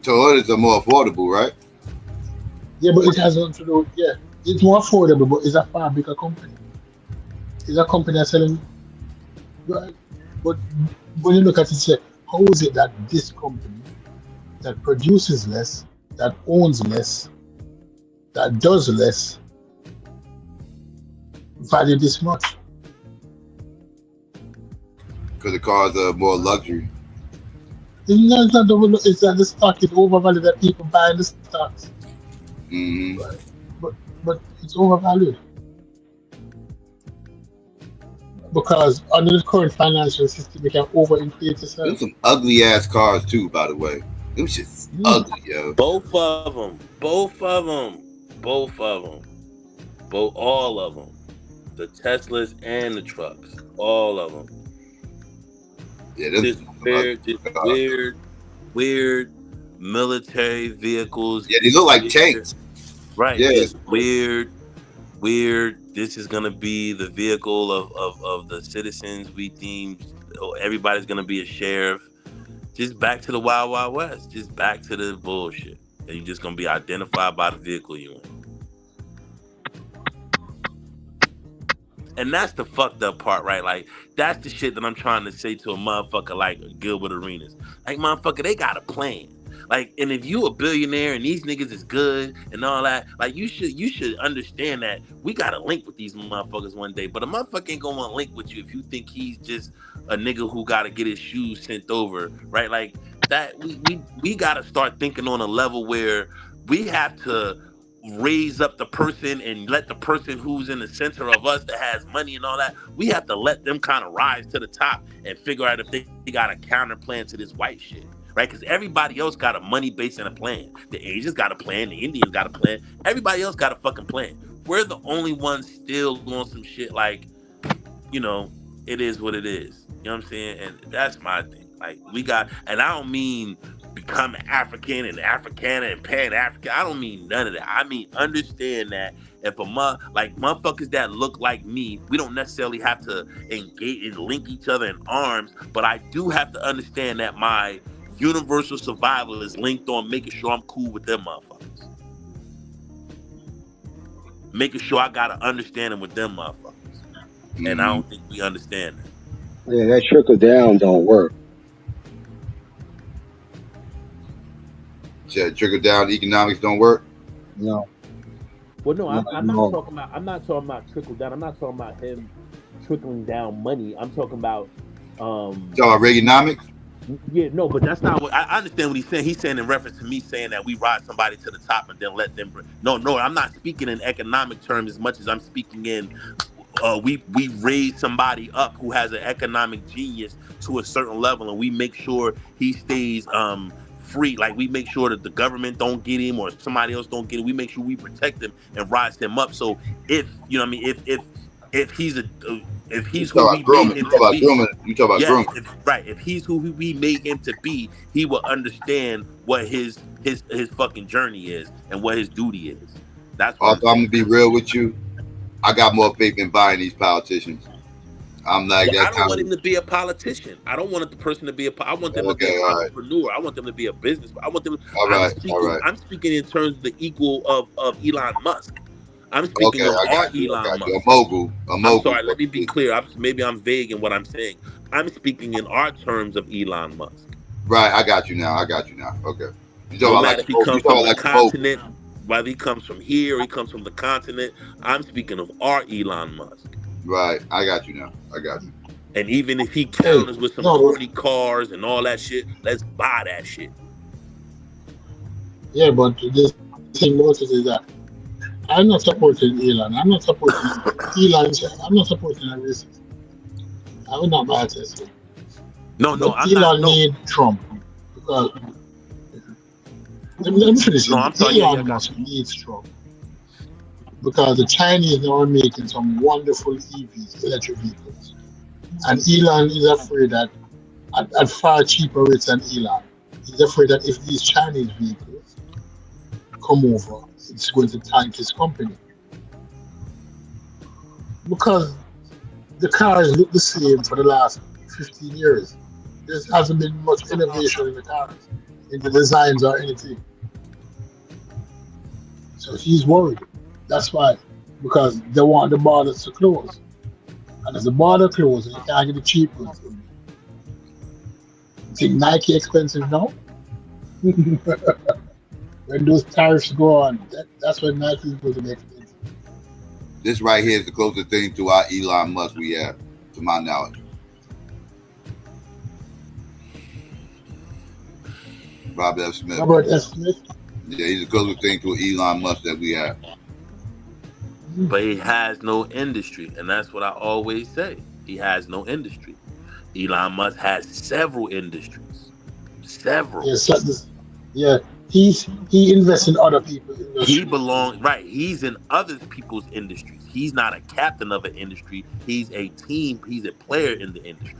Toyotas are more affordable, right? Yeah, but it has nothing to do. Yeah, it's more affordable, but it's a far bigger company. It's a company that's selling. Right? But when you look at it, say, how is it that this company that produces less, that owns less, that does less, value this much? Because the cars are more luxury. It's not that the stock is overvalued, that people buy the stocks. Mm-hmm. Right? But it's overvalued. Because under the current financial system, you can overinflate yourself. There's some ugly ass cars too, by the way. Them shit's ugly, yo. Both of them. All of them. The Teslas and the trucks. All of them. Yeah, this weird military vehicles. Yeah, they look like tanks. Right. Yeah. This weird. This is gonna be the vehicle of the citizens. We deem everybody's gonna be a sheriff. Just back to the Wild Wild West. Just back to the bullshit. And you're just gonna be identified by the vehicle you in. And that's the fucked up part, right? Like, that's the shit that I'm trying to say to a motherfucker like Gilbert Arenas. Like, motherfucker, they got a plan. Like, and if you a billionaire and these niggas is good and all that, like, you should understand that we got to link with these motherfuckers one day. But a motherfucker ain't gonna want to link with you if you think he's just a nigga who got to get his shoes sent over, right? Like, that we got to start thinking on a level where we have to raise up the person and let the person who's in the center of us that has money and all that, we have to let them kind of rise to the top and figure out if they got a counter plan to this white shit, right? Because everybody else got a money base and a plan. The Asians got a plan, the Indians got a plan, everybody else got a fucking plan. We're the only ones still on some shit like, you know, it is what it is. You know what I'm saying? And that's my thing. Like, we got, and I don't mean become African and Africana and Pan-African. I don't mean none of that. I mean, understand that if motherfuckers that look like me, we don't necessarily have to engage and link each other in arms, but I do have to understand that my universal survival is linked on making sure I'm cool with them motherfuckers. Making sure I got an understanding with them motherfuckers. Mm-hmm. And I don't think we understand that. Yeah, that trickle down don't work. Yeah, trickle down economics don't work. No. Well, no, I'm not talking about trickle down. I'm not talking about him trickling down money. I'm talking about Reaganomics. Yeah, no, but that's not what I understand what he's saying. He's saying in reference to me saying that we ride somebody to the top and then let them. No, I'm not speaking in economic terms as much as I'm speaking in. We raise somebody up who has an economic genius to a certain level, and we make sure he stays free. Like, we make sure that the government don't get him or somebody else don't get him. We make sure we protect him and rise him up. So if you know what I mean, if he's who we made him to be, you talk about grooming. If he's who we made him to be, he will understand what his fucking journey is and what his duty is. That's what I'm gonna be real with you. I got more faith in buying these politicians. I'm like, I don't want him to be a politician. I don't want the person to be I want them to be an entrepreneur. I want them to be a business. I want them. I'm speaking in terms of the equal of Elon Musk. I'm speaking of our Elon Musk. A mogul. I'm sorry. Let me be clear. Maybe I'm vague in what I'm saying. I'm speaking in our terms of Elon Musk. Right. I got you now. Okay. No matter if he comes from the continent, whether he comes from here or he comes from the continent, I'm speaking of our Elon Musk. Right, I got you now. And even if he counters with some corny cars and all that shit, let's buy that shit. Yeah, but the thing about it is that I'm not supporting Elon. I'm not supporting Elon. I'm not supporting a racist. I will not buy Tesla. No, Elon need Trump because let me finish. Elon Musk needs Trump. Because the Chinese now are making some wonderful EVs, electric vehicles. And Elon is afraid that at far cheaper rates than Elon. He's afraid that if these Chinese vehicles come over, it's going to tank his company. Because the cars look the same for the last 15 years. There hasn't been much innovation in the cars, in the designs or anything. So he's worried. That's why, because they want the borders to close. And as the border closes, you can't get the cheap goods. You think Nike expensive now? When those tariffs go on, that's when Nike is going to be expensive. This right here is the closest thing to our Elon Musk we have, to my knowledge. Robert F. Smith. Robert F. Smith? Yeah, he's the closest thing to Elon Musk that we have. But he has no industry, and that's what I always say. He has no industry. Elon Musk has several industries. Several. Yeah, he invests in other people's industries. He belongs, right, he's in other people's industries. He's not a captain of an industry. He's a team, he's a player in the industry.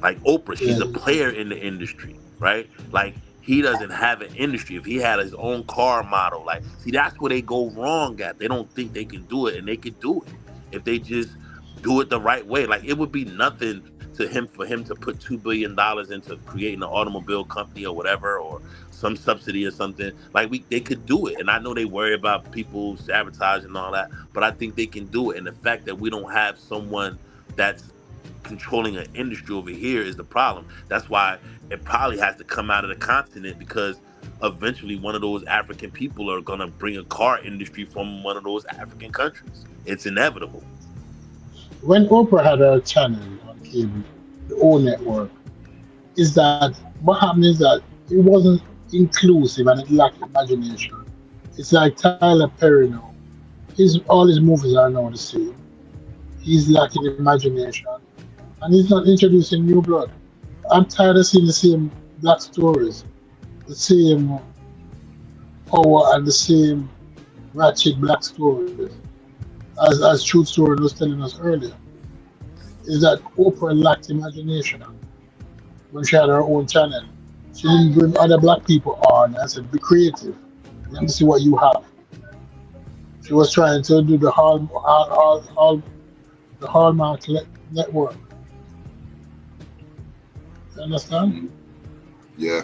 Like Oprah, she's a player in the industry, right? Like, he doesn't have an industry. If he had his own car model, like, see, that's where they go wrong at. They don't think they can do it, and they can do it if they just do it the right way. Like, it would be nothing to him for him to put $2 billion into creating an automobile company or whatever, or some subsidy or something. Like, they could do it. And I know they worry about people sabotaging and all that, but I think they can do it. And the fact that we don't have someone that's controlling an industry over here is the problem. That's why it probably has to come out of the continent, because eventually one of those African people are gonna bring a car industry from one of those African countries. It's inevitable. When Oprah had her channel on cable, the O Network, is that what happened is that it wasn't inclusive and it lacked imagination. It's like Tyler Perry now. All his movies are now the same. He's lacking imagination, and he's not introducing new blood. I'm tired of seeing the same black stories, the same power and the same ratchet black stories as Truth Story was telling us earlier. Is that Oprah lacked imagination when she had her own channel. She didn't bring other black people on and said, be creative. Let me see what you have. She was trying to do the Hallmark network. You understand? Yeah.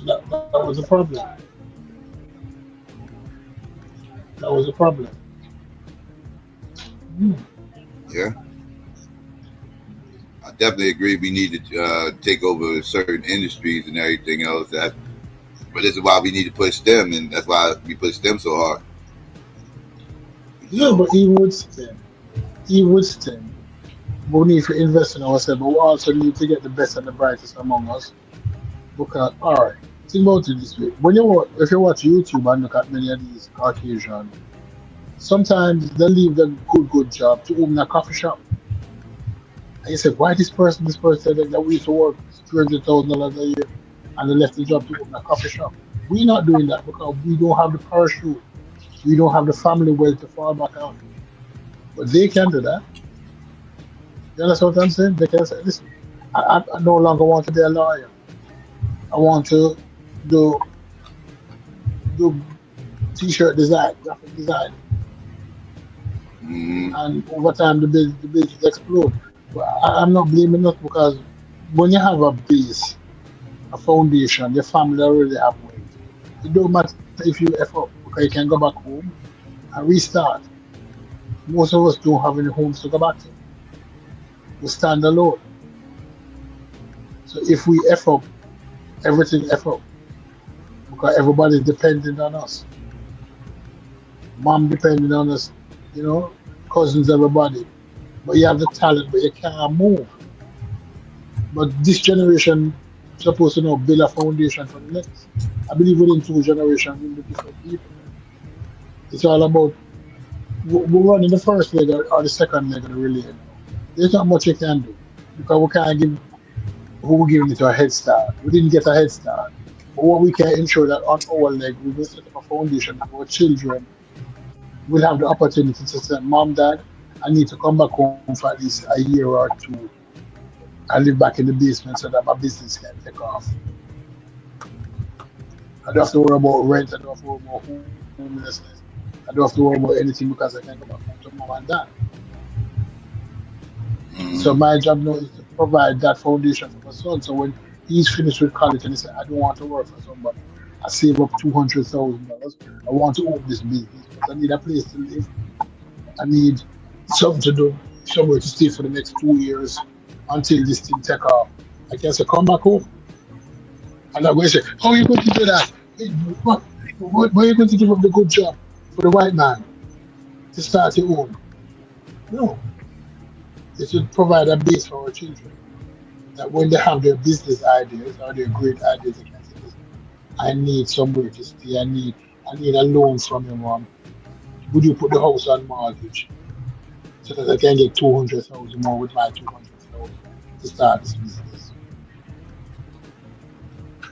That was a problem. That was a problem. Yeah. I definitely agree. We need to take over certain industries and everything else. But this is why we need to push them, and that's why we push them so hard. Yeah, but he would stem. We need to invest in ourselves, but we also need to get the best and the brightest among us. Because, all right, think about it this way. If you watch YouTube and look at many of these Caucasian, sometimes they leave the good job to open a coffee shop. And you say, why this person that we used to work $300,000 a year, and they left the job to open a coffee shop? We're not doing that because we don't have the parachute. We don't have the family wealth to fall back on. But they can do that. You understand what I'm saying? They can say, listen, I no longer want to be a lawyer. I want to do t-shirt design, graphic design. And over time the business explode. But I'm not blaming that, because when you have a base, a foundation, your family already have weight. It don't matter if you F up, because you can go back home and restart. Most of us don't have any homes to go back to. We stand alone. So if we F up, everything F up. Because everybody's dependent on us. Mom depending on us, cousins, everybody. But you have the talent, but you can't move. But this generation is supposed to build a foundation for the next. I believe within 2 generations we'll be different people. It's all about we're running the first leg or the second leg of the relay. There's not much you can do, because we can't give who we're giving it to a head start. We didn't get a head start. But what we can ensure that on our leg, we will set up a foundation for our children. We'll have the opportunity to say, Mom, Dad, I need to come back home for at least a year or 2 and live back in the basement so that my business can take off. I don't have to worry about rent. I don't have to worry about homelessness. I don't have to worry about anything, because I can go back home to Mom and Dad. So my job now is to provide that foundation for my son. So when he's finished with college and he said, I don't want to work for somebody, I save up $200,000. I want to open this business, but I need a place to live. I need something to do, somewhere to stay for the next 2 years until this thing take off. I can say, come back home. And I'm going to say, how are you going to do that? What are you going to give up the good job for the white man to start your own? No. They should provide a base for our children. That when they have their business ideas or their great ideas, they can say, listen, I need somewhere to stay. I need a loan from your mom. Would you put the house on mortgage so that I can get 200,000 more with my 200,000 to start this business?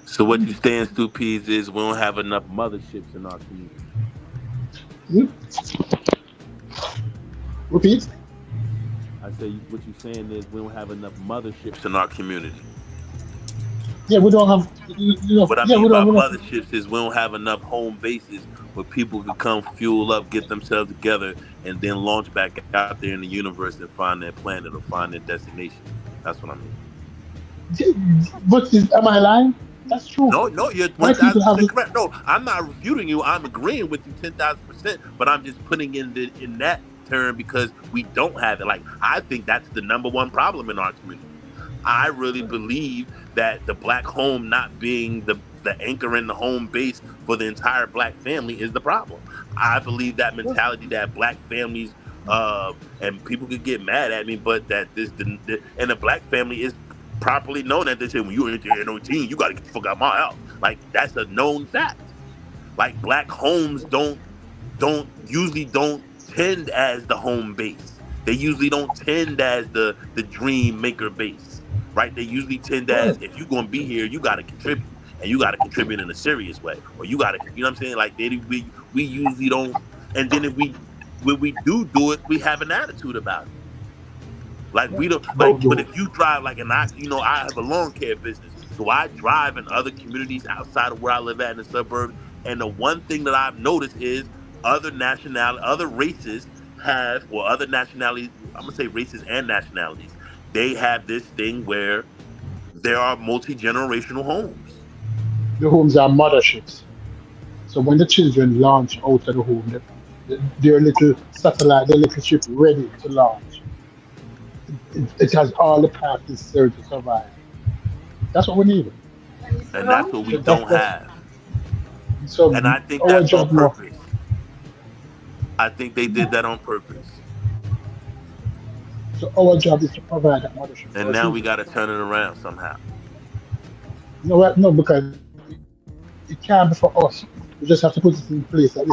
So what you saying, Stu Peas, is we don't have enough motherships in our community. Repeat. I say what you saying is we don't have enough motherships in our community. Yeah, we don't have. What I mean by motherships is we don't have enough home bases where people could come fuel up, get themselves together, and then launch back out there in the universe and find their planet or find their destination. That's what I mean. But am I lying? That's true. No, you're 1,000% correct. No, I'm not refuting you. I'm agreeing with you 10,000%. But I'm just putting in that term because we don't have it. Like, I think that's the number one problem in our community. I really believe that the black home not being the anchor in the home base for the entire black family is the problem. I believe that mentality that black families and people could get mad at me, but that and the black family is properly known that they say when you're in your teen, you got to get the fuck out of my house. Like, that's a known fact. Like, black homes don't usually tend as the home base. They usually don't tend as the dream maker base, right? They usually tend as, if you're going to be here, you got to contribute, and you got to contribute in a serious way, or you got to, you know what I'm saying? Like, we usually don't, and then when we do it, we have an attitude about it. Like, we don't, like, but if you drive, like, and I have a lawn care business, so I drive in other communities outside of where I live at in the suburbs, and the one thing that I've noticed is other races have, or other nationalities, I'm gonna say races and nationalities, they have this thing where there are multi-generational homes. The homes are motherships. So when the children launch out of the home, their little satellite, their little ship ready to launch. It has all the parts necessary to survive. That's what we need. And that's what we don't have. So and I think that's on purpose. I think they did that on purpose. So our job is to provide that mothership. And now we got to turn it around somehow. No, because it can't be for us. We just have to put it in place that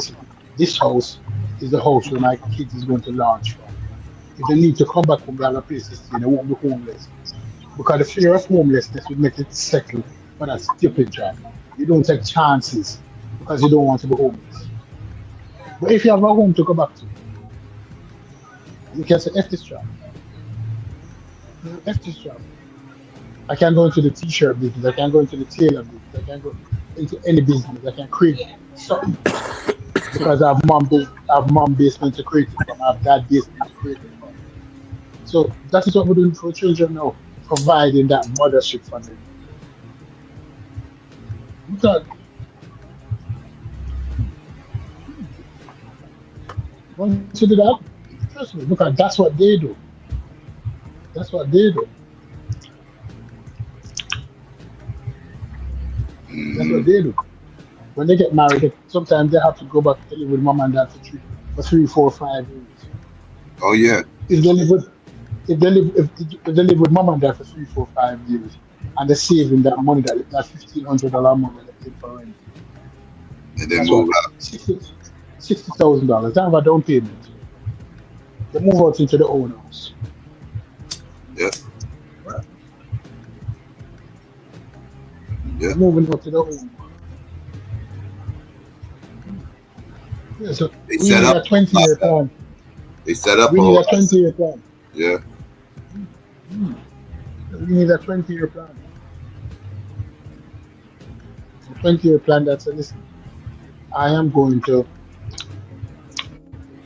this house is the house where my kids is going to launch from. If they need to come back home, they have a place to stay, they won't be homeless. Because the fear of homelessness would make it settle for that stupid job. You don't take chances because you don't want to be homeless. But if you have a home to go back to, you can say, F this job. F this job. I can go into the t-shirt business, I can go into the tailor business, I can go into any business, I can create something. Because I have mom basement to create it from, I have dad basement to create it from. So that is what we're doing for children now, providing that mothership for them. Because once you do that, trust me, because that's what they do. That's what they do. That's what they do. When they get married, sometimes they have to go back to live with mom and dad for 3, 4, 5 years. Oh yeah. If they live with mom and dad for 3, 4, 5 years, and they're saving that money, that $1,500 a month that they pay for rent, and then move out. $60,000. They have a down payment. They move out into the own house. Yeah. Right. Yeah. They're moving out to the own. Yeah, so They we set need up a 20-year plan. They set up. We need a 20-year plan. Yeah. We need a 20-year plan. A 20-year plan that says, listen, I am going to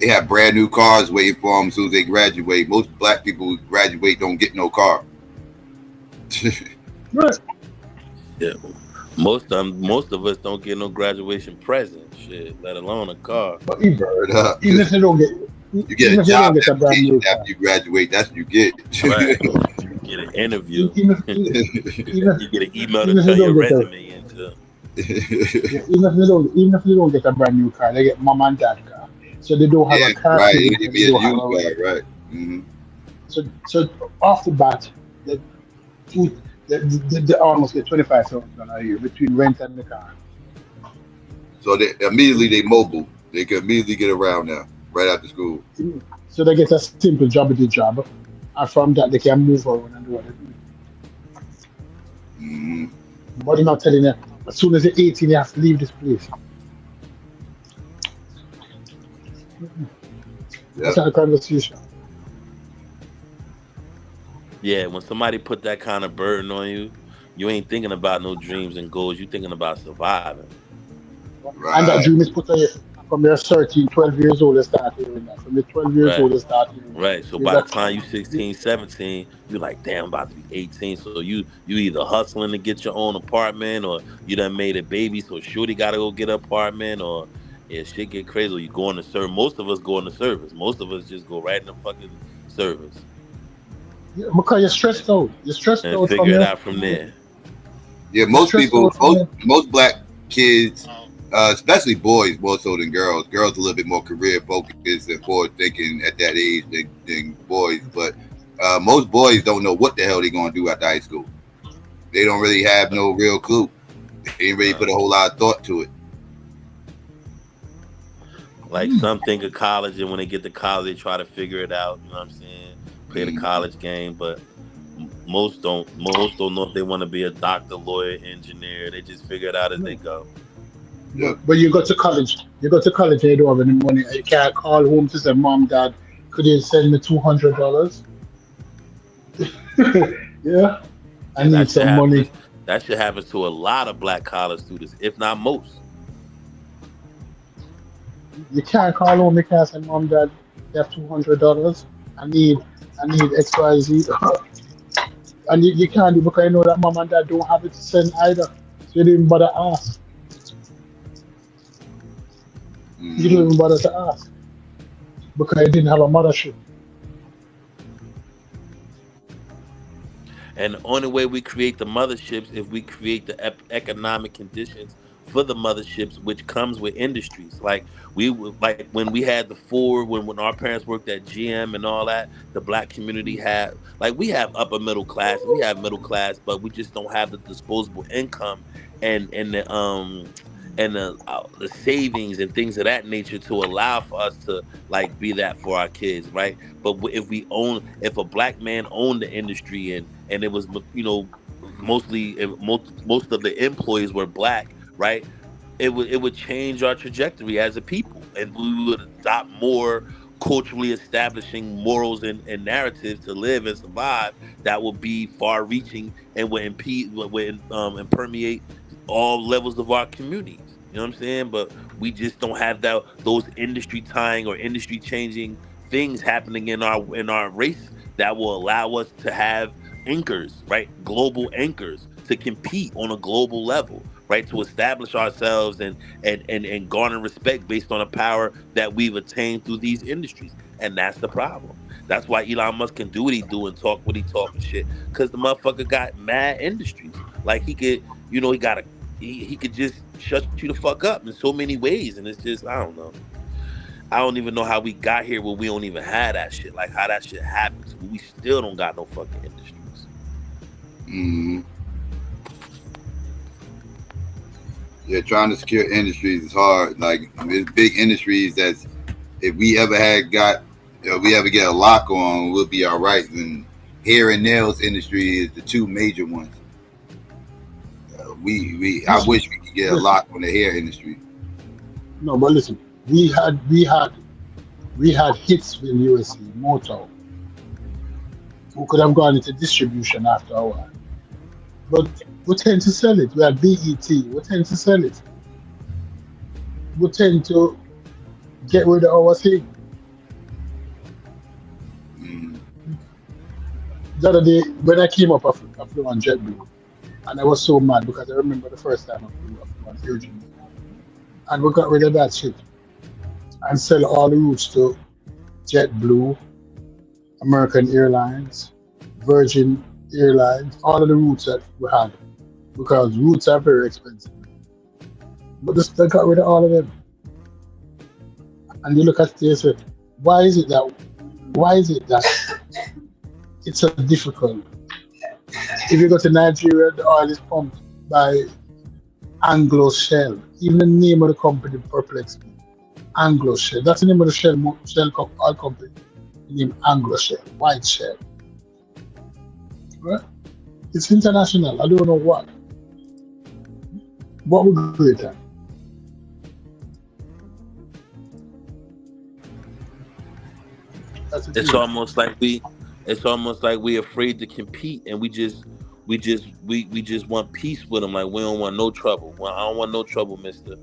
They have brand new cars waiting for them as soon as they graduate. Most black people who graduate don't get no car. Right. Yeah. Most of us don't get no graduation present, shit, let alone a car. But even up. if they don't get, You get a job application after you graduate. That's what you get. Right. You get an interview. even You get an email even to if turn they your don't get resume into. yeah, even if they don't get a brand new car, they get mom and dad car. So they don't have a car. Right. Fee, It'd they be a don't have used a- car, right? Mm-hmm. So off the bat, they almost get $25,000 a year between rent and the car. So they immediately they mobile. They can immediately get around now, right after school. So they get a simple job at the job, and from that they can move around and do what they do. Mm-hmm. But I'm not telling you, as soon as you're 18, you have to leave this place. That's not a conversation. Yeah, when somebody put that kind of burden on you, you ain't thinking about no dreams and goals. You thinking about surviving. And that dream is put on you from your 13, 12 years old, you start hearing that. From your 12 years old, you start hearing that. Right. So by the time you 16, 17, you're like, damn, I'm about to be 18. So you either hustling to get your own apartment, or you done made a baby, so shorty got to go get an apartment, or shit get crazy, or you going to serve. Most of us go into service. Most of us just go right in the fucking service. Yeah, because you're stressed out. You're stressed And out figure it out from there. Yeah, most people, most black kids, especially boys more so than girls. Girls a little bit more career focused and forward thinking at that age than boys. But most boys don't know what the hell they're gonna do after high school. They don't really have no real clue. They ain't really put a whole lot of thought to it. Like some think of college, and when they get to college, they try to figure it out. You know what I'm saying? Play the college game, but most don't know if they want to be a doctor, lawyer, engineer. They just figure it out as they go. But you go to college. You go to college and you don't have any money. You can't call home to say, Mom, Dad, could you send me $200? Yeah. I need some money. That shit happens to a lot of black college students, if not most. You can't call home. You can't say, Mom, Dad, you have $200. I need XYZ. And you can't do, because you know that Mom and Dad don't have it to send either. So you didn't bother ask. You didn't even bother to ask. Because you didn't have a mothership. And the only way we create the motherships is we create the economic conditions for the motherships, which comes with industries. Like when we had the Ford, when our parents worked at GM and all that, the black community had, like, we have upper middle class, we have middle class, but we just don't have the disposable income and the savings and things of that nature to allow for us to like be that for our kids, right? But if a black man owned the industry and it was, you know, most of the employees were black, right? It would change our trajectory as a people, and we would adopt more culturally establishing morals and narratives to live and survive that will be far-reaching and would and permeate all levels of our communities. You know what I'm saying? But we just don't have those industry tying or industry changing things happening in our race that will allow us to have anchors, right? Global anchors to compete on a global level, right? To establish ourselves and garner respect based on the power that we've attained through these industries. And that's the problem. That's why Elon Musk can do what he do and talk what he talk and shit. Because the motherfucker got mad industries. Like he could, you know, he could just shut you the fuck up in so many ways. And it's just, I don't know. I don't even know how we got here where we don't even have that shit. Like how that shit happens. We still don't got no fucking industries. Mm-hmm. Yeah, trying to secure industries is hard. Like there's big industries that if we ever get a lock on, we'll be all right. And hair and nails industry is the two major ones. I wish we could get a lock on the hair industry. No, but listen, we had hits with USA Motown, who could have gone into distribution after a while. But we tend to sell it. We have BET. We tend to sell it. We tend to get rid of our thing. the other day when I came up, I flew on JetBlue, and I was so mad because I remember the first time I flew on Virgin, and we got rid of that shit and sell all the routes to JetBlue, American Airlines, Virgin Airlines, all of the routes that we had, because routes are very expensive. But they got rid of all of them. And you look at this, why is it that it's so difficult? If you go to Nigeria, the oil is pumped by Anglo Shell. Even the name of the company perplexes me. Anglo Shell. That's the name of the oil company. The name Anglo Shell, White Shell. Right? It's international. I don't know what. What would we do with that? It's almost like we afraid to compete, and we just want peace with them. Like, we don't want no trouble. Well, I don't want no trouble, mister.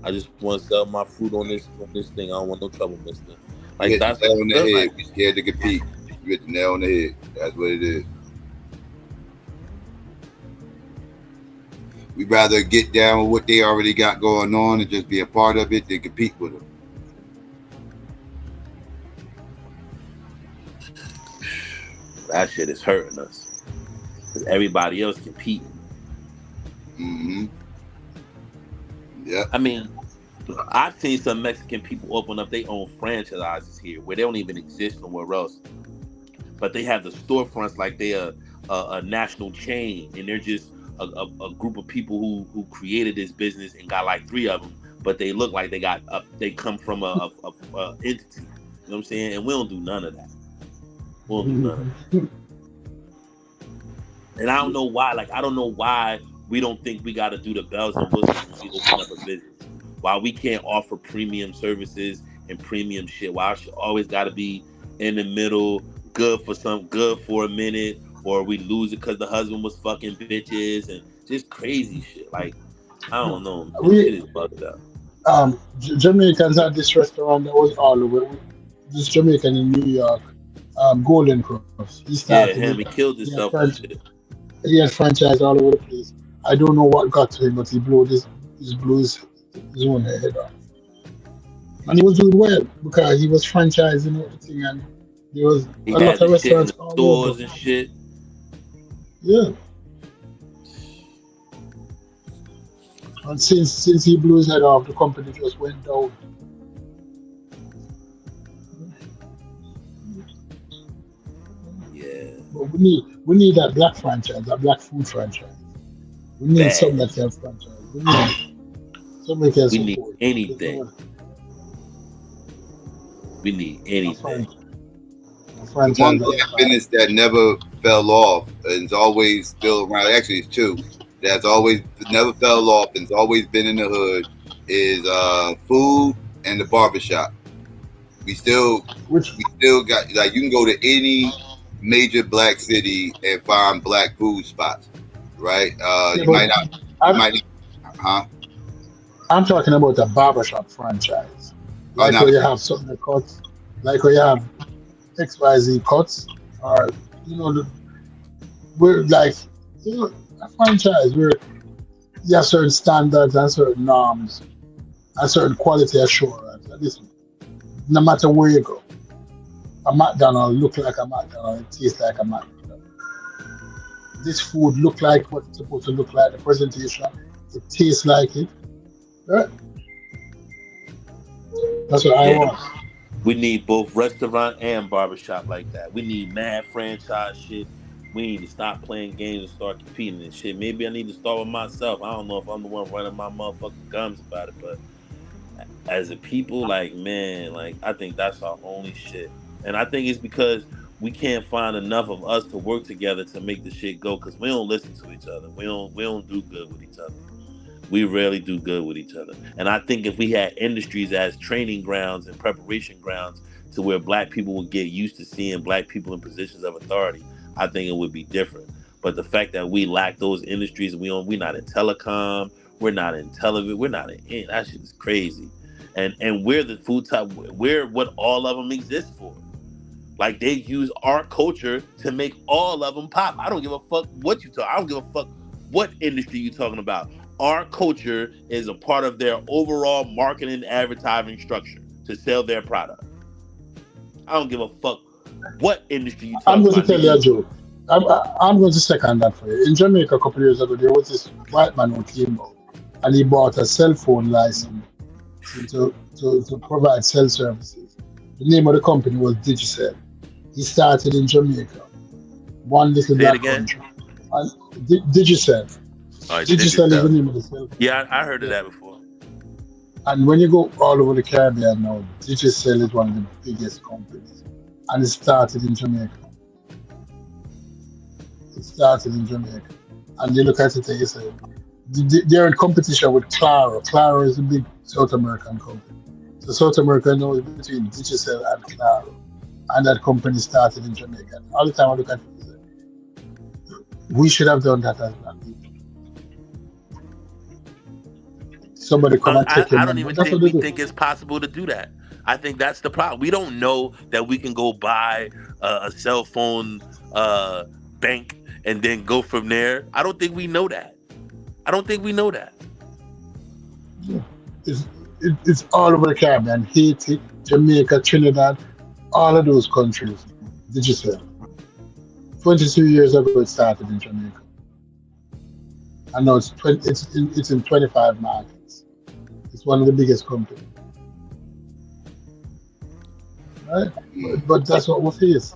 I just want to sell my fruit on this thing. I don't want no trouble, mister. Like, that's the nail on the head. Like. We scared to compete. You hit the nail on the head. That's what it is. We'd rather get down with what they already got going on and just be a part of it than compete with them. That shit is hurting us because everybody else competing. Mm-hmm. Yeah. I mean, I've seen some Mexican people open up their own franchises here where they don't even exist nowhere else, but they have the storefronts like they're a national chain, and they're just a group of people who created this business and got like 3 of them, but they look like they come from a entity. You know what I'm saying? And we don't do none of that. We don't do none of that. And I don't know why. Like, I don't know why we don't think we got to do the bells and whistles when we open up a business. Why we can't offer premium services and premium shit. Why it always got to be in the middle, good for a minute, or we lose it because the husband was fucking bitches and just crazy shit. Like, I don't know. This shit is bugged out. Jamaicans had this restaurant that was all over. This Jamaican in New York, Golden Cross. He started. Yeah, he killed himself. He had franchise all over the place. I don't know what got to him, but he blew his own head off. And he was doing well because he was franchising everything, and there was a lot of restaurants in the stores and shit. Yeah. And since he blew his head off, the company just went down. Yeah. But we need that black franchise, that black food franchise. We need something that can franchise. We need something that can support. We need anything. We need anything. One black business that never fell off and is always still around. Actually, it's 2 that's always never fell off and has always been in the hood is food and the barbershop. We still got, like, you can go to any major black city and find black food spots, right? You might not. I'm talking about a barbershop franchise. Like where you have something that cuts, like where you have XYZ cuts, or we're like, a franchise where you have certain standards and certain norms and certain quality assurance. And listen, no matter where you go, a McDonald's look like a McDonald's, it tastes like a McDonald's. This food look like what it's supposed to look like, the presentation, it tastes like it. Right? That's what I want. We need both restaurant and barbershop like that. We need mad franchise shit. We need to stop playing games and start competing and shit. Maybe I need to start with myself. I don't know if I'm the one running my motherfucking gums about it, but as a people, like, man, like, I think that's our only shit. And I think it's because we can't find enough of us to work together to make the shit go, because we don't listen to each other. We don't do good with each other. We rarely do good with each other. And I think if we had industries as training grounds and preparation grounds to where black people would get used to seeing black people in positions of authority, I think it would be different. But the fact that we lack those industries, we're not in telecom, we're not in television, we're not in that shit is crazy. And we're the food type, we're what all of them exist for. Like they use our culture to make all of them pop. I don't give a fuck what you talk. I don't give a fuck what industry you talking about. Our culture is a part of their overall marketing and advertising structure to sell their product. I don't give a fuck what industry you I'm talking going to about. tell you a joke. I'm going to second that for you. In Jamaica a couple of years ago, there was this white man who came out and he bought a cell phone license to provide cell services. The name of the company was Digicel. He started in Jamaica, one little black country. And Digicel. Digicel is the name of the cell phone. Yeah, I heard of that before. And when you go all over the Caribbean now, Digicel is one of the biggest companies. And it started in Jamaica. And you look at it and you say, they're in competition with Claro. Claro is a big South American company. So South America now is between Digicel and Claro. And that company started in Jamaica. All the time I look at it, I say, we should have done that as black people. Somebody come and take I don't even think we think it's possible to do that. I think that's the problem. We don't know that we can go buy a cell phone bank and then go from there. I don't think we know that. Yeah. It's all over the Caribbean. Haiti, Jamaica, Trinidad, all of those countries. Digicel. 22 years ago it started in Jamaica. And now it's in 25 markets. It's one of the biggest companies. Right? But that's what we face.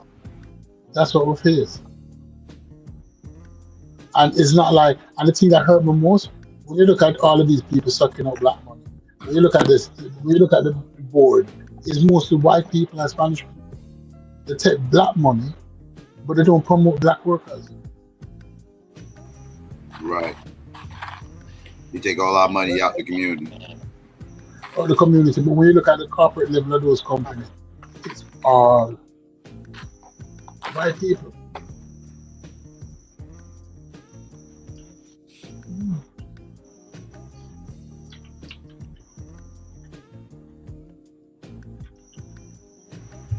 And it's not like, and the thing that hurt me most, when you look at all of these people sucking out black money, when you look at the board, it's mostly white people and Spanish people. They take black money, but they don't promote black workers. Right. You take all our money out the community. Or the community, but when you look at the corporate level of those companies, it's all white people.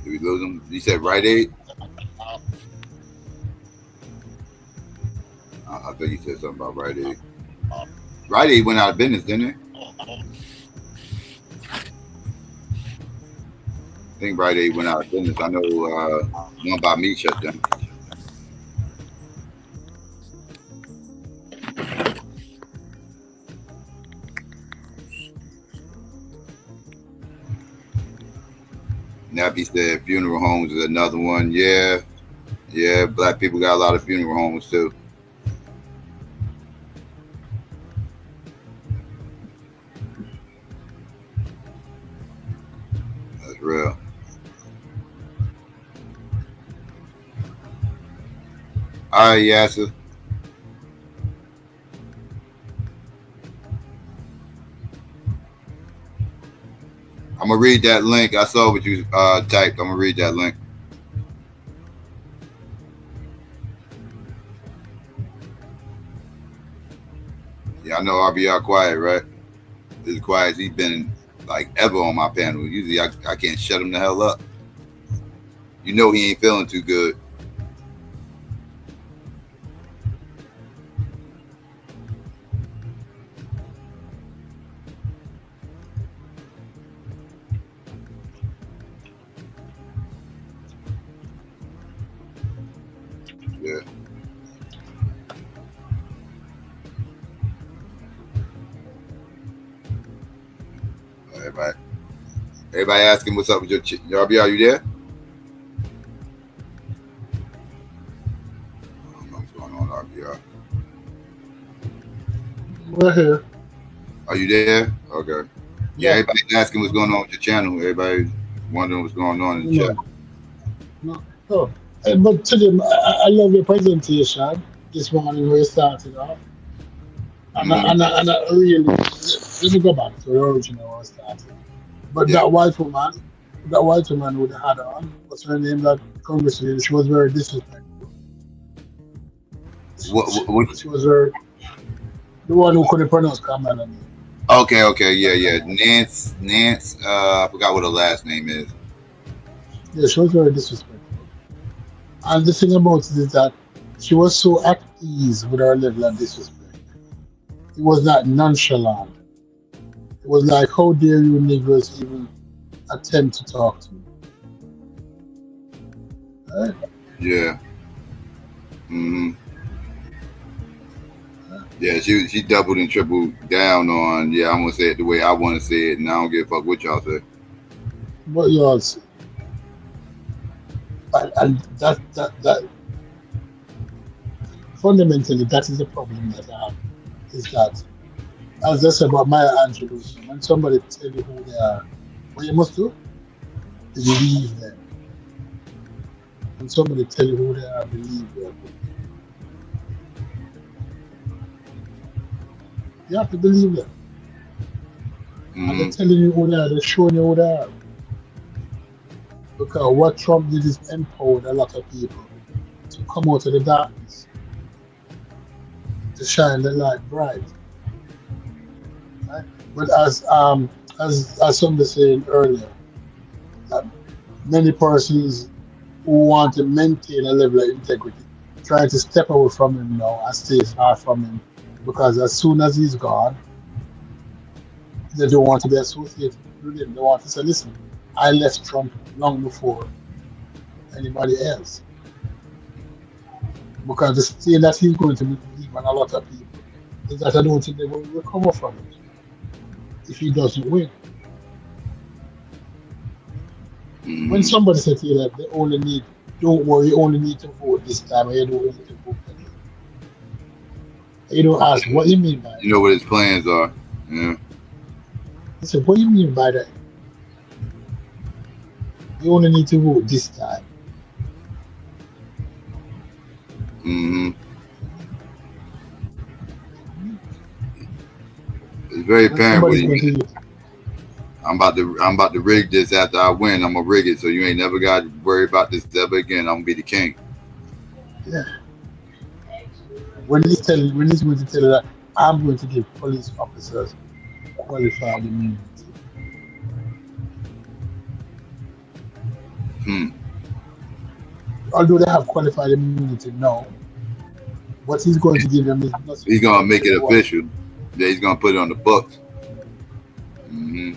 Did we lose them? You said Rite Aid? I thought you said something about Rite Aid. Rite Aid went out of business, didn't it? I think Rite Aid went out of business. I know one by me shut down. Nappy said funeral homes is another one. Yeah, black people got a lot of funeral homes too. That's real. All right, Yasser. I'm gonna read that link. I saw what you typed. I'm gonna read that link. Yeah, I know RBR quiet, right? As quiet as he's been like ever on my panel. Usually I can't shut him the hell up. You know he ain't feeling too good. Yeah. Everybody asking what's up with your RBR, are you there? I don't know what's going on, RBR. We're here. Are you there? Okay. Yeah, everybody's asking what's going on with your channel. Everybody's wondering what's going on in the chat. No. But Tim, I love your presentation this morning where you started off. And I really, let me go back to the original where I started. But that white woman who had on, what's her name, that conversation, she was very disrespectful. What? She was very, the one who couldn't pronounce Kamala name. Okay, yeah. Nance, I forgot what her last name is. Yeah, she was very disrespectful. And the thing about it is that she was so at ease with her level of disrespect. It was not nonchalant. It was like, how dare you Negroes even attempt to talk to me? Right? Yeah. Mm-hmm. Yeah, she doubled and tripled down on, yeah, I'm gonna say it the way I want to say it, and I don't give a fuck what y'all say. What y'all say? And that fundamentally, that is the problem that I have, is that, as I said about Maya Angelou, when somebody tell you who they are, what you must do, believe them. When somebody tell you who they are, believe them. You have to believe them. Mm-hmm. And they're telling you who they are, they're showing you who they are. Because what Trump did is empowered a lot of people to come out of the darkness, to shine the light bright. Right? But as somebody saying earlier, that many persons who want to maintain a level of integrity trying to step away from him now and stay far from him, because as soon as he's gone, they don't want to be associated with him. They want to say, listen, I left Trump long before anybody else. Because the stain that he's going to leave on a lot of people is that I don't think they will recover from it if he doesn't win. Mm-hmm. When somebody said to you that they only need, don't worry, you only need to vote this time, or you don't need to vote again. You don't ask, what do you mean by that? You know what his plans are. Yeah. I said, what do you mean by that? You only need to vote this time. Mm-hmm. It's very apparent what I'm about to rig this after I win. I'm gonna rig it so you ain't never got to worry about this ever again. I'm gonna be the king. Yeah. When he's going to tell you that I'm going to give police officers qualified immunity. Although they have qualified immunity now, what he's going to give them is not. He's gonna make it official. Yeah, he's gonna put it on the books. Mm-hmm.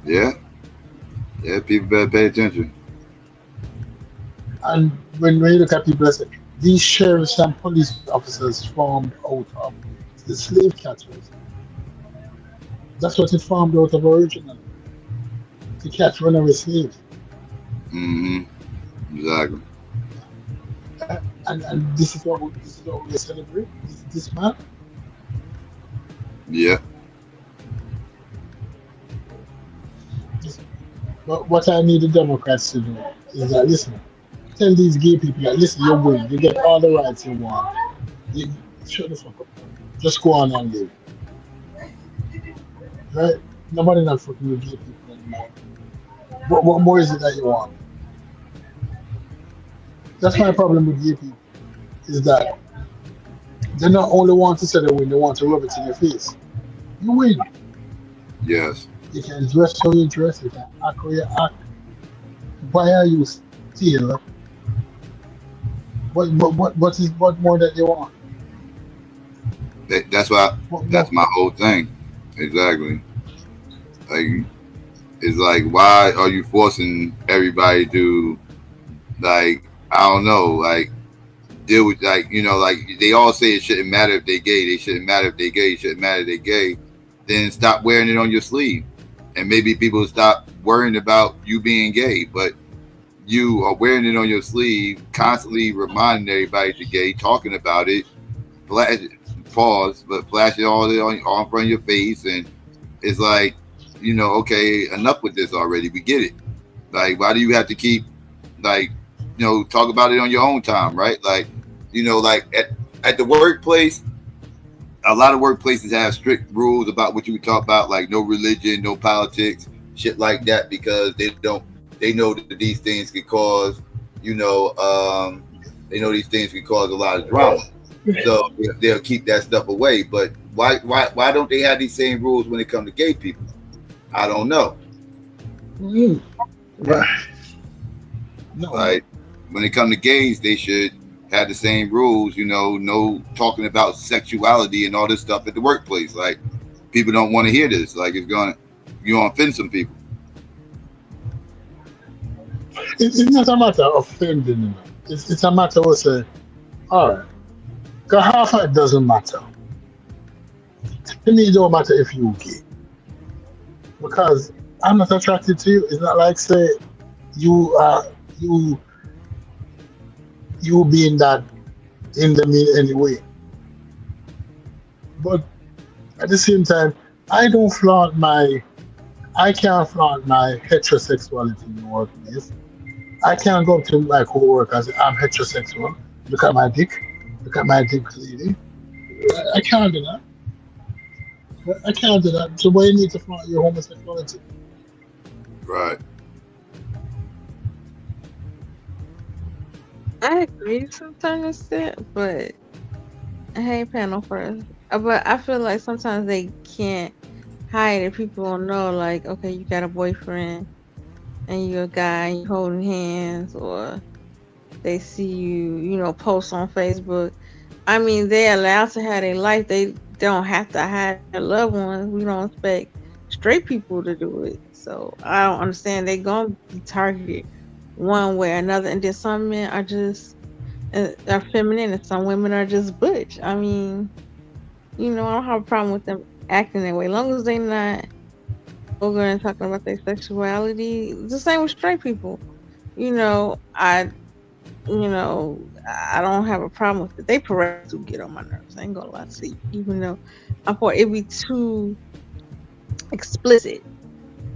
Yeah. Yeah, people better pay attention. And when you look at people, say, these sheriffs and police officers formed out of the slave catchers. That's what it formed out of originally, to catch runaway slaves. Mm-hmm. Exactly. And this is what we celebrate. This man. Yeah. But what I need the Democrats to do is that, listen, tell these gay people that, listen, you win, you get all the rights you want. You shut the fuck up. Just go on and live. Right? Nobody not fucking with gay people anymore. What more is it that you want? That's my problem with gay people, is that they not only want to say they win, they want to rub it in your face. You win. Yes. You can dress how you dress, you can act how you act. Why are you still? What more that you want? That's why. That's my whole thing. Exactly. Like, it's like, why are you forcing everybody to, like, I don't know, like, deal with, like, you know, like, they all say it shouldn't matter if they're gay. They shouldn't matter if they're gay. It shouldn't matter if they're gay. Then stop wearing it on your sleeve. And maybe people stop worrying about you being gay. But you are wearing it on your sleeve, constantly reminding everybody you're gay, talking about it, flash it all in front of your face. And it's like, you know, okay, enough with this already. We get it. Like, why do you have to keep, like, you know, talk about it on your own time, right? Like, you know, like at the workplace, a lot of workplaces have strict rules about what you would talk about, like no religion, no politics, shit like that, because they know that these things could cause, you know, these things could cause a lot of drama. So they'll keep that stuff away. But why don't they have these same rules when it comes to gay people? I don't know. Right. No. Like when it comes to gays, they should have the same rules. No talking about sexuality and all this stuff at the workplace. Like people don't want to hear this. Like you're gonna offend some people. It's not a matter of offending them. It's a matter of saying, all right, because half of it doesn't matter. To me, it don't matter if you're gay. Because I'm not attracted to you. It's not like, say, you being that in the me in any way. But at the same time, I can't flaunt my heterosexuality in the workplace. I can't go up to my co-workers and say, I'm heterosexual. Look at my dick, lady. I can't do that. I can't do that. So why you need to flaunt your homosexuality? Right. I agree to a certain extent, but hey, panel first. But I feel like sometimes they can't hide it. People don't know, like, okay, you got a boyfriend and you're a guy and you holding hands, or they see you, post on Facebook. I mean, they're allowed to have their life. They don't have to hide their loved ones. We don't expect straight people to do it. So I don't understand. They gonna be targeted one way or another, and then some men are just are feminine, and some women are just butch. I mean, I don't have a problem with them acting that way, as long as they not over and talking about their sexuality. The same with straight people. I don't have a problem with it. They parade to get on my nerves. I ain't gonna lie to you. Even though I thought it'd be too explicit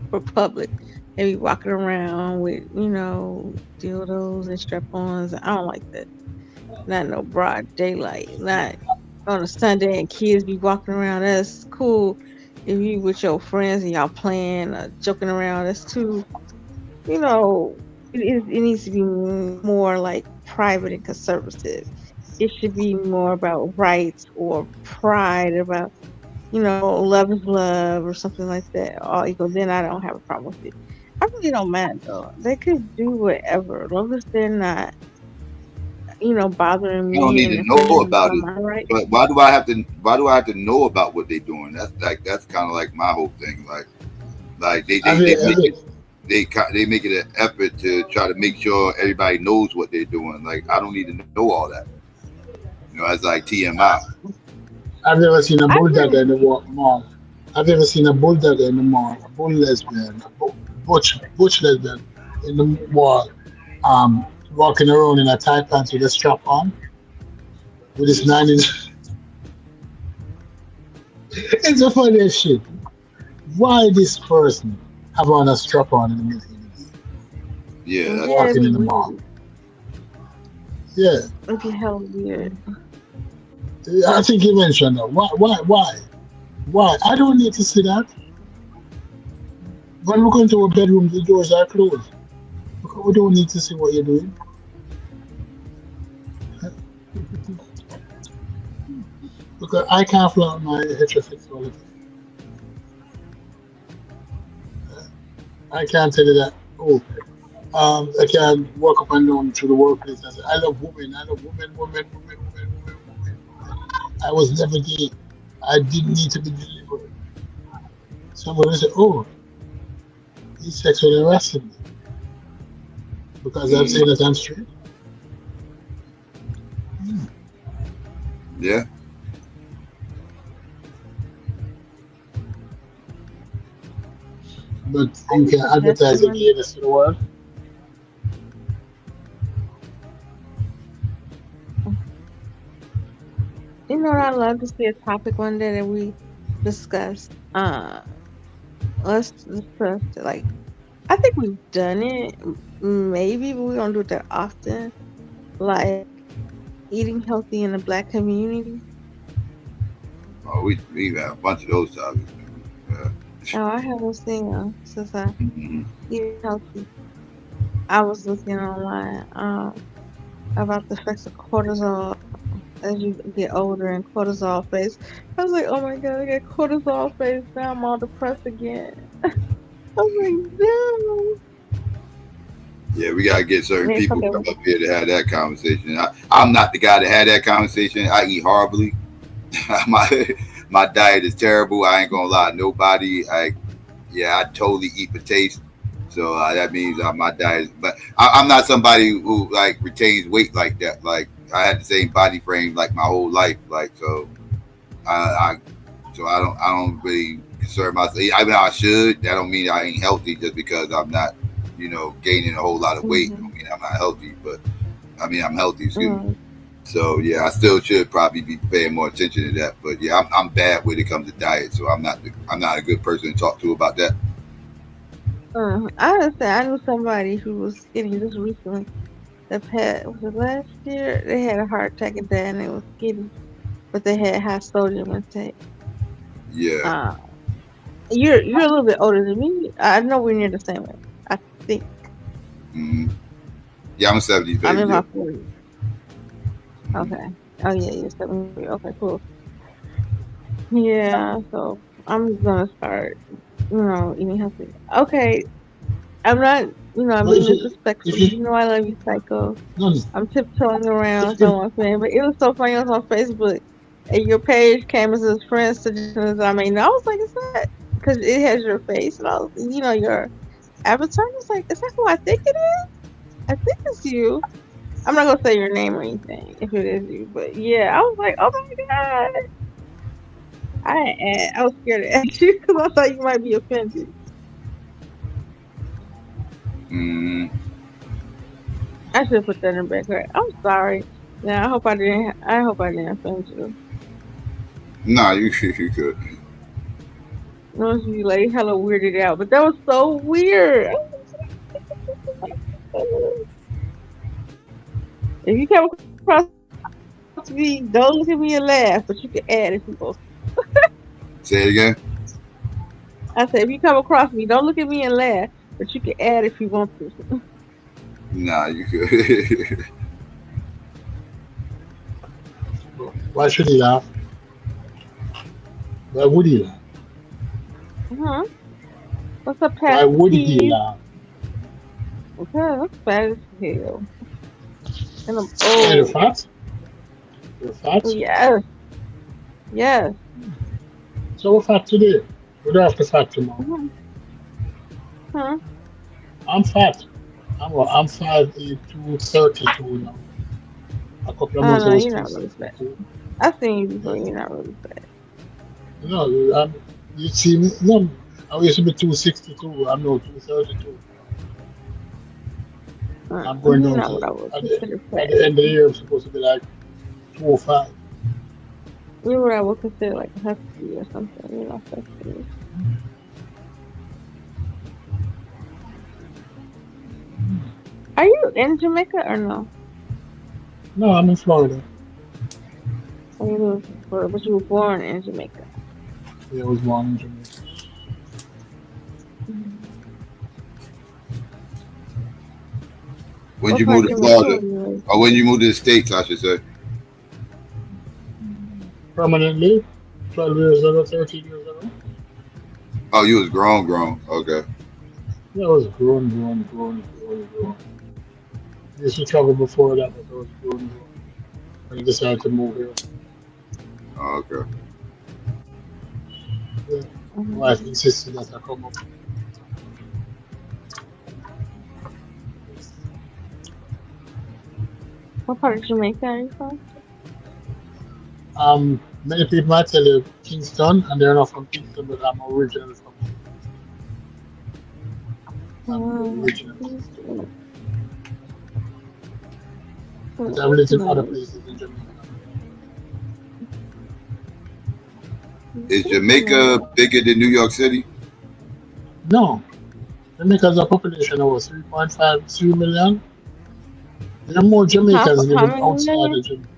for public. They be walking around with, dildos and strap-ons. I don't like that. Not no broad daylight. Not on a Sunday and kids be walking around. That's cool if you with your friends and y'all playing, joking around. That's too, it needs to be more like private and conservative. It should be more about rights or pride, about, love is love or something like that. All equal. Then I don't have a problem with it. I really don't mind though. They could do whatever, as long as they're not, bothering me. I don't need to know about it. Right? But why do I have to know about what they're doing? That's kind of like my whole thing. Like they make it an effort to try to make sure everybody knows what they're doing. Like I don't need to know all that. It's like TMI. I've never seen a bulldog in the mall. I've never seen a bulldog in the mall, a bull lesbian, a butch lesbian in the mall, walking around in a tight pants with a strap on, with his 9-inch. It's the funniest shit. Why this person have on a strap on in the middle of the day? Yeah, that's walking in the mall. Yeah. It'd be hell weird. I think you mentioned that. Why? I don't need to see that. When we go into a bedroom, the doors are closed. We don't need to see what you're doing. Because I can't flaunt my heterosexuality. I can't tell you that. I can walk up and down through the workplace and say, I love women. Women. I was never gay. I didn't need to be delivered. Somebody will say, oh, he's sexually harassing me. Because I'm saying that I'm straight. Yeah. But you can advertise your gayness to the world. You know what I love to see a topic one day that we discuss. Let's discuss like, I think we've done it, maybe, but we don't do it that often. Like eating healthy in the Black community. Oh, we have a bunch of those topics. Oh, I haven't seen them since I eat healthy. I was looking online about the effects of cortisol as you get older and cortisol face. I was like, oh my god, I got cortisol face. Now I'm all depressed again. I was like, no. Yeah, we gotta get certain Yeah, people okay. come up here to have that conversation. I'm not the guy to have that conversation. I eat horribly. my diet is terrible. I ain't gonna lie to nobody. I totally eat for taste. So that means my diet. But I'm not somebody who like retains weight like that. Like I had the same body frame like my whole life. Like so, I don't really concern myself. I mean, I should. That don't mean I ain't healthy just because I'm not, gaining a whole lot of weight. I mean, I'm not healthy, but I mean, I'm healthy. Excuse me. So yeah, I still should probably be paying more attention to that. But yeah, I'm bad when it comes to diet, so I'm not a good person to talk to about that. I understand. I knew somebody who was skinny just recently. Was it last year? They had a heart attack and died, and they was skinny, but they had high sodium intake. Yeah. You're a little bit older than me. I know we're near the same age. I think. Mm-hmm. Yeah, I'm 70, baby. I'm in my 40s. Okay. Oh yeah, you're 70. Okay, cool. Yeah, so I'm gonna start, eating healthy. Okay, I'm not, I'm being disrespectful. I love you, Psycho. I'm tiptoeing around, so I'm saying, but it was so funny. I was on Facebook, and your page came as a friend suggestions. I was like, is that because it has your face and all, your avatar? I was like, is that who I think it is? I think it's you. I'm not gonna say your name or anything if it is you, but yeah, I was like, oh my god. I was scared to ask you because I thought you might be offended. I should have put that in the background. I'm sorry. Yeah, I hope I didn't offend you. Nah, you could. No, you like hella weirded out, but that was so weird. If you come across me, don't look at me and laugh, but you can add if you want. Say it again. I said, if you come across me, don't look at me and laugh, but you can add if you want to. Nah, you could. Why should he laugh? Why would he laugh? What's up, Pat? Why would he laugh? Okay, that's bad as hell. And I'm old. Hey, you're fat? You're fat? Yes. Yes. So we're fat today. We don't have to fat tomorrow. I'm fat. I'm 5'8", 232 now. A couple of months no, ago, you're not really fat. I've seen you before. You're not really fat. No, you see me? No, I used to be 262. I'm now 232. I'm going down to, at the end of the year, I'm supposed to be like 205. You're what I would consider like a husky or something. You're not husky. Are you in Jamaica or no? No, I'm in Florida. But you were born in Jamaica. Yeah, I was born in Jamaica. When you moved to Florida, or when you moved to the States, I should say. Permanently, 12 years ago, 13 years ago. Oh, you was grown. Okay. Yeah, I was grown. I used to travel before that, but I was grown. I decided to move here. Oh, okay. Yeah. My wife insisted that I come up. What part of Jamaica are you from? Many people might tell you Kingston, and they're not from Kingston, but I'm originally from Kingston. But I've lived in other places in Jamaica. Is Jamaica bigger than New York City? No. Jamaica's a population of 3 million. There are more Jamaicans living outside of Jamaica.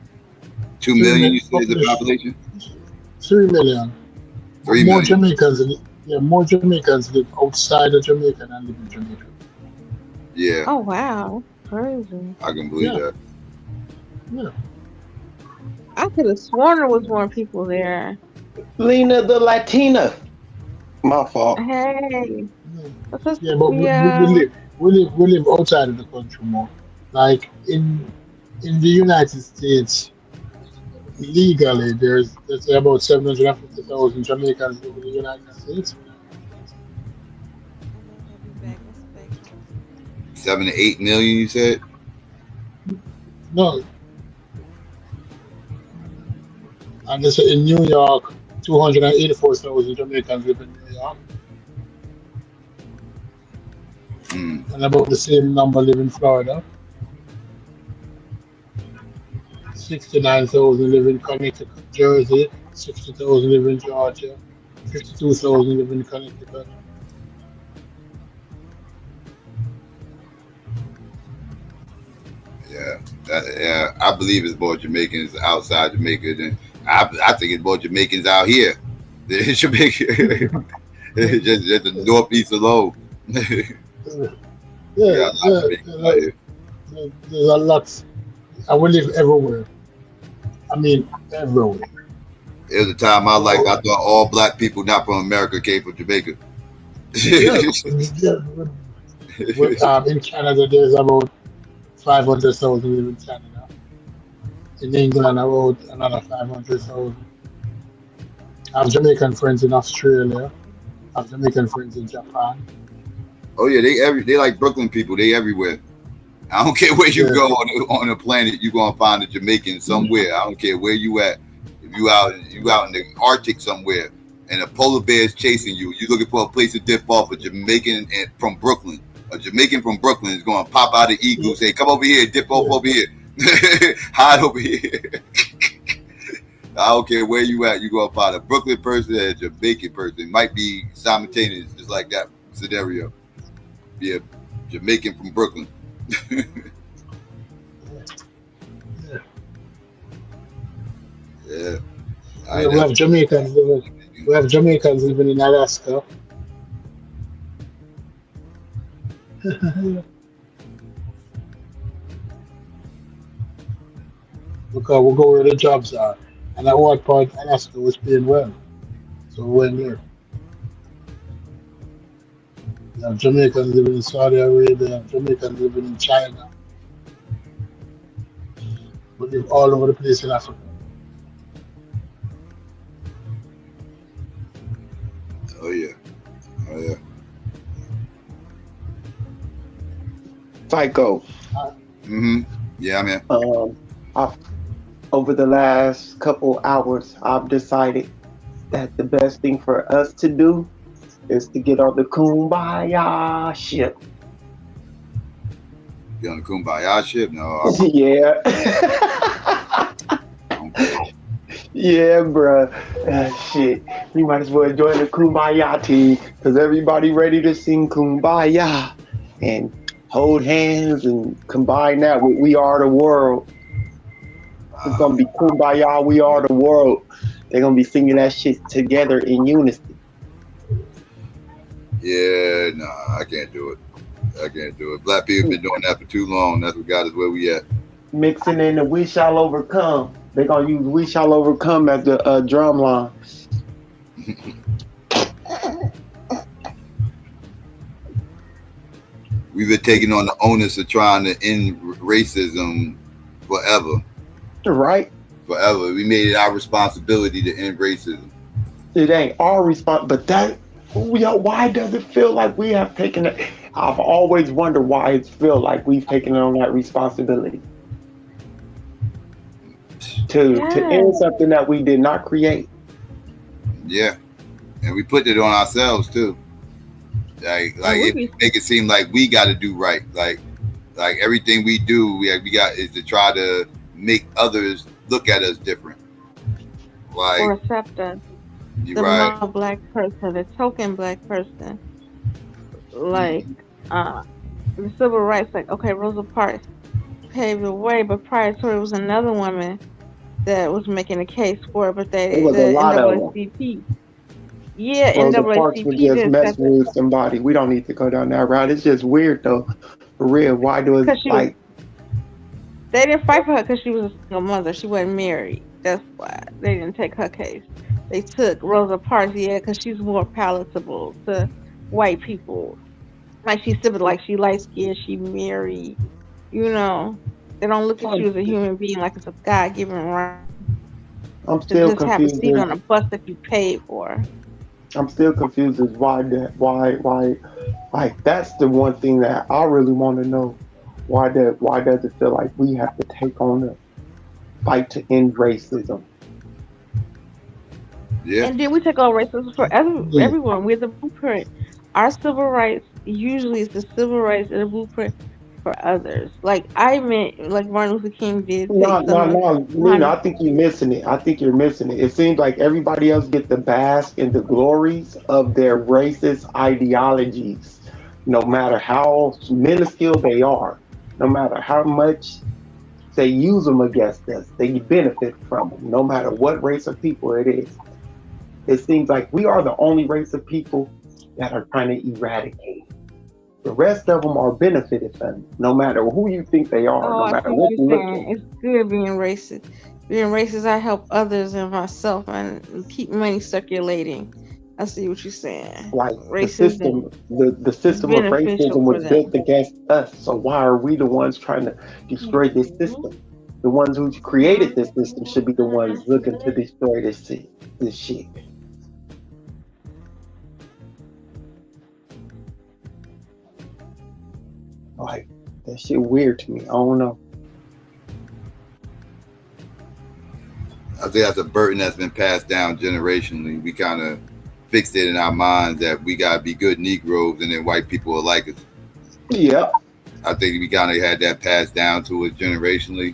2 million, you say, the population? 3 million. 3 more million. More Jamaicans live outside of Jamaica than live in Jamaica. Yeah. Oh wow, crazy. I can believe that. Yeah. I could have sworn there was more people there. Lena the Latina. My fault. Hey. Yeah, but we live outside of the country more. Like in the United States, legally, there's let's say about 750,000 Jamaicans live in the United States. 7 to 8 million, you said? No. And this in New York, 284,000 Jamaicans live in New York. And about the same number live in Florida. 69,000 live in Connecticut, Jersey. 60,000 live in Georgia. 52,000 live in Connecticut. Yeah, I believe it's more Jamaicans outside Jamaica than I think it's more Jamaicans out here than Jamaica. just the northeast alone. There's a lot. I will live everywhere. I mean, everywhere. There was a time in my life I thought all black people not from America came from Jamaica. In Canada, there's about 500,000 live in Canada. In England, about another 500,000. I have Jamaican friends in Australia. I have Jamaican friends in Japan. Oh yeah, they like Brooklyn people. They everywhere. I don't care where you go on the planet, you're gonna find a Jamaican somewhere. I don't care where you at. If you out in the Arctic somewhere and a polar bear is chasing you, you're looking for a place to dip off. A Jamaican from Brooklyn. A Jamaican from Brooklyn is gonna pop out of igloo, say, "Come over here, dip off over here, hide over here." I don't care where you at, you're gonna find a Brooklyn person and a Jamaican person. It might be simultaneous, just like that scenario. Be a Jamaican from Brooklyn. Yeah. We have Jamaicans living in Alaska. Because we'll go where the jobs are. And at one point, Alaska was paying well. So we went there. We have Jamaicans living in Saudi Arabia, Jamaicans living in China. We live all over the place in Africa. Oh yeah. Psycho. Yeah, man. Over the last couple hours, I've decided that the best thing for us to do is to get on the Kumbaya ship. Get on the Kumbaya ship? No. Yeah. Yeah, bruh. Shit. We might as well join the Kumbaya team because everybody ready to sing Kumbaya and hold hands and combine that with We Are the World. It's gonna be Kumbaya, We Are the World. They're gonna be singing that shit together in unison. Yeah, I can't do it. Black people been doing that for too long. That's what got us where we at. Mixing in the We Shall Overcome. They're gonna use We Shall Overcome as the drum line. We've been taking on the onus of trying to end racism forever. Right. Forever. We made it our responsibility to end racism. It ain't our response, but why does it feel like we have taken it? I've always wondered why it feels like we've taken on that responsibility to end something that we did not create. Yeah, and we put it on ourselves too. Like it make it seem like we got to do right. Like everything we do, we got is to try to make others look at us different. Like or accept us. The non-black person, the token black person. Like the civil rights, like okay, Rosa Parks paved the way, but prior to it was another woman that was making a case for it, but the NAACP. Yeah, Rosa Parks was just NAACP messing with somebody. We don't need to go down that route. It's just weird though. For real. Why do it like they didn't fight for her because she was a single mother. She wasn't married. That's why they didn't take her case. They took Rosa Parks, yeah, because she's more palatable to white people. Like she's civil, like she light skinned, she married. You know, they don't look at you as a human being like it's a God given right I'm to still just have a confused. seat on a bus that you paid for. I'm still confused as why like that's the one thing that I really want to know. Why does it feel like we have to take on the fight to end racism? Yeah. And then we take on racism for everyone. We're the blueprint. Our civil rights usually is the civil rights and the blueprint for others. Like I meant, like Martin Luther King did take some of No, Nina, I think you're missing it. I think you're missing it. It seems like everybody else get the bask in the glories of their racist ideologies, no matter how minuscule they are, no matter how much they use them against us, they benefit from them, no matter what race of people it is. It seems like we are the only race of people that are trying to eradicate. The rest of them are benefited from it, no matter who you think they are, Oh, no I see matter what what you're you look saying. at. It's good being racist. Being racist, I help others and myself and keep money circulating. I see what you're saying. Like the Racism system, the is system of beneficial racism for was built them. against us. So why are we the ones trying to destroy this system? The ones who created this system should be the ones looking to destroy this shit. Like that shit weird to me. I don't know. I think that's a burden that's been passed down generationally. We kind of fixed it in our minds that we gotta be good Negroes and then white people will like us. Yeah. I think we kind of had that passed down to us generationally,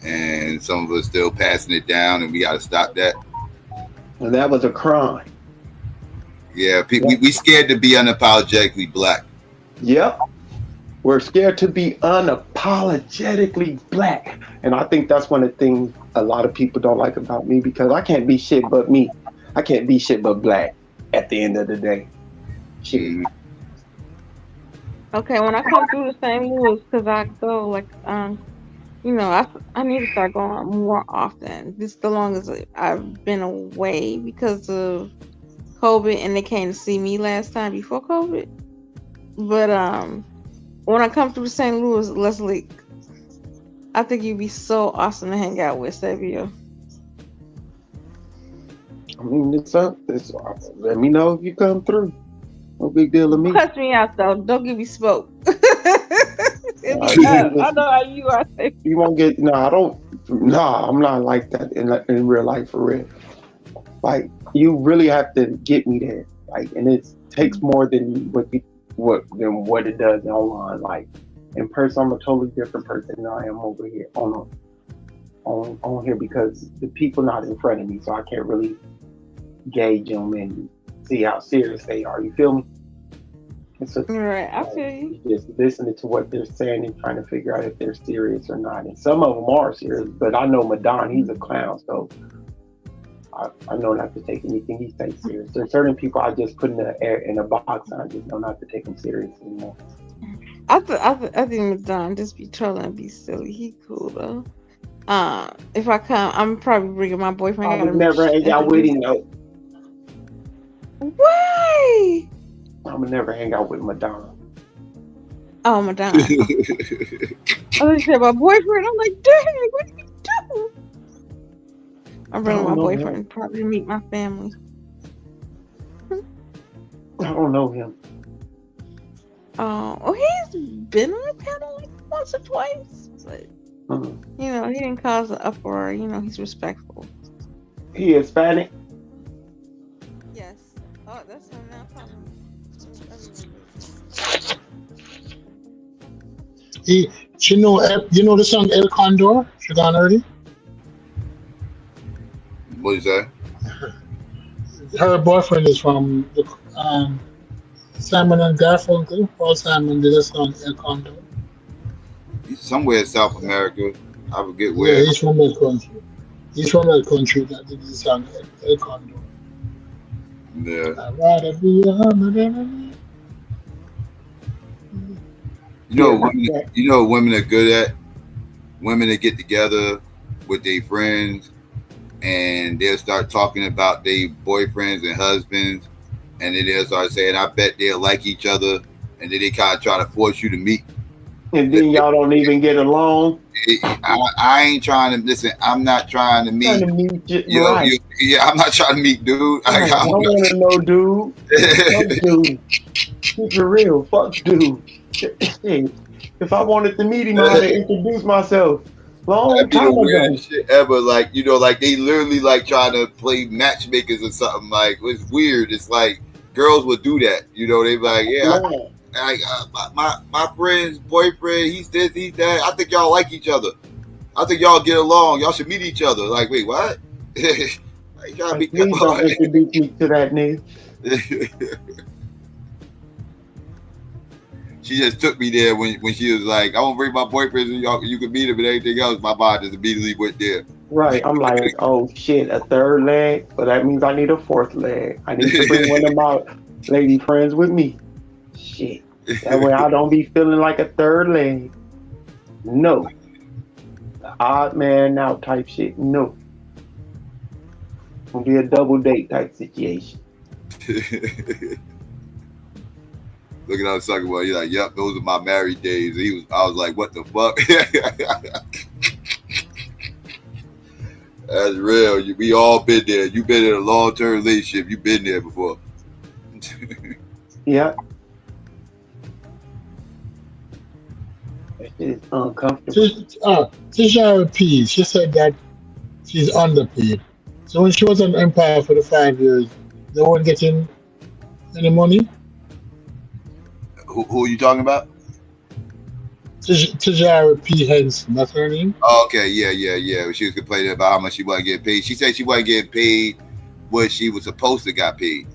and some of us still passing it down, and we got to stop that. And that was a crime. Yeah, we scared to be unapologetically black. Yep. We're scared to be unapologetically black. And I think that's one of the things a lot of people don't like about me, because I can't be shit but me. I can't be shit but black at the end of the day. Shit. Okay, when I come through the St. Louis, because I go like you know, I need to start going more often. This is the longest I've been away because of COVID, and they came to see me last time before COVID. But when I come through St. Louis, Leslie, I think you'd be so awesome to hang out with, Savio. I mean, it's let me know if you come through. No big deal to me. Cuss me out though. Don't give me smoke. I know how you are. You won't get I'm not like that in real life, for real. Like, you really have to get me there. Like, and it takes more than what it does online. Like, in person, I'm a totally different person than I am over here on here, because the people not in front of me, so I can't really gauge them and see how serious they are. You feel me? Right, I feel you. Just listening to what they're saying and trying to figure out if they're serious or not. And some of them are serious, but I know Madon, he's a clown, so I know not to take anything he says serious. There's certain people I just put in a box, and I just know not to take them serious anymore. I think Madon just be trolling and be silly. He cool though. If I come, I'm probably bringing my boyfriend. I would never hang out with him though. Why? I would never hang out with Madonna. Oh, Madonna. I was say my boyfriend. I'm like, dang, what did you do? I'm bringing my boyfriend probably to meet my family. I don't know him. Oh, he's been on a panel like once or twice, but you know, he didn't cause an uproar. You know, he's respectful. He Hispanic? Yes. Oh, that's him now. You know the song El Condor? She gone already? What is that? Her boyfriend is from the Simon and Garfunkel. Paul Simon did a song El Condor. He's somewhere in South America. I forget where. Yeah, he's from that country. He's from that country that did the song El Condor. Yeah. I'd rather be a hummer. You know what women are good at? Women that get together with their friends and they'll start talking about their boyfriends and husbands, and then they'll start saying, I bet they'll like each other, and then they kind of try to force you to meet. And then y'all don't even get along. I ain't trying to listen. I'm not trying to meet. Right. Yeah, I'm not trying to meet dude. Right. I don't want to know dude. Fuck dude. Keep it real. Fuck dude. If I wanted to meet him, I'd introduce myself. Long time ago. Shit ever, like, you know, like they literally like trying to play matchmakers or something. Like, it's weird. It's like girls would do that. You know, they be like, yeah. My friend's boyfriend, he's this, he's that. I think y'all like each other. I think y'all get along. Y'all should meet each other. Like, wait, what? Please don't introduce me to that nigga. She just took me there when she was like, I want to bring my boyfriend and y'all, you can meet him and everything else. My mind just immediately went there. Right. I'm like, oh shit, a third leg? But that means I need a fourth leg. I need to bring one of my lady friends with me. Shit. That way I don't be feeling like a third leg. No. The odd man out type shit. No. It'll be a double date type situation. Looking at sucker boy, he's like, yep, those are my married days. I was like, what the fuck? That's real. We all been there. You've been in a long-term relationship. You've been there before. Yeah. It's uncomfortable. Tisha P, she said that she's underpaid. So when she was on Empire for the 5 years, they weren't getting any money? Who are you talking about? Tisha P. Henson, that's her name? Oh, okay, yeah. She was complaining about how much she wasn't getting paid. She said she wasn't getting paid what she was supposed to get paid.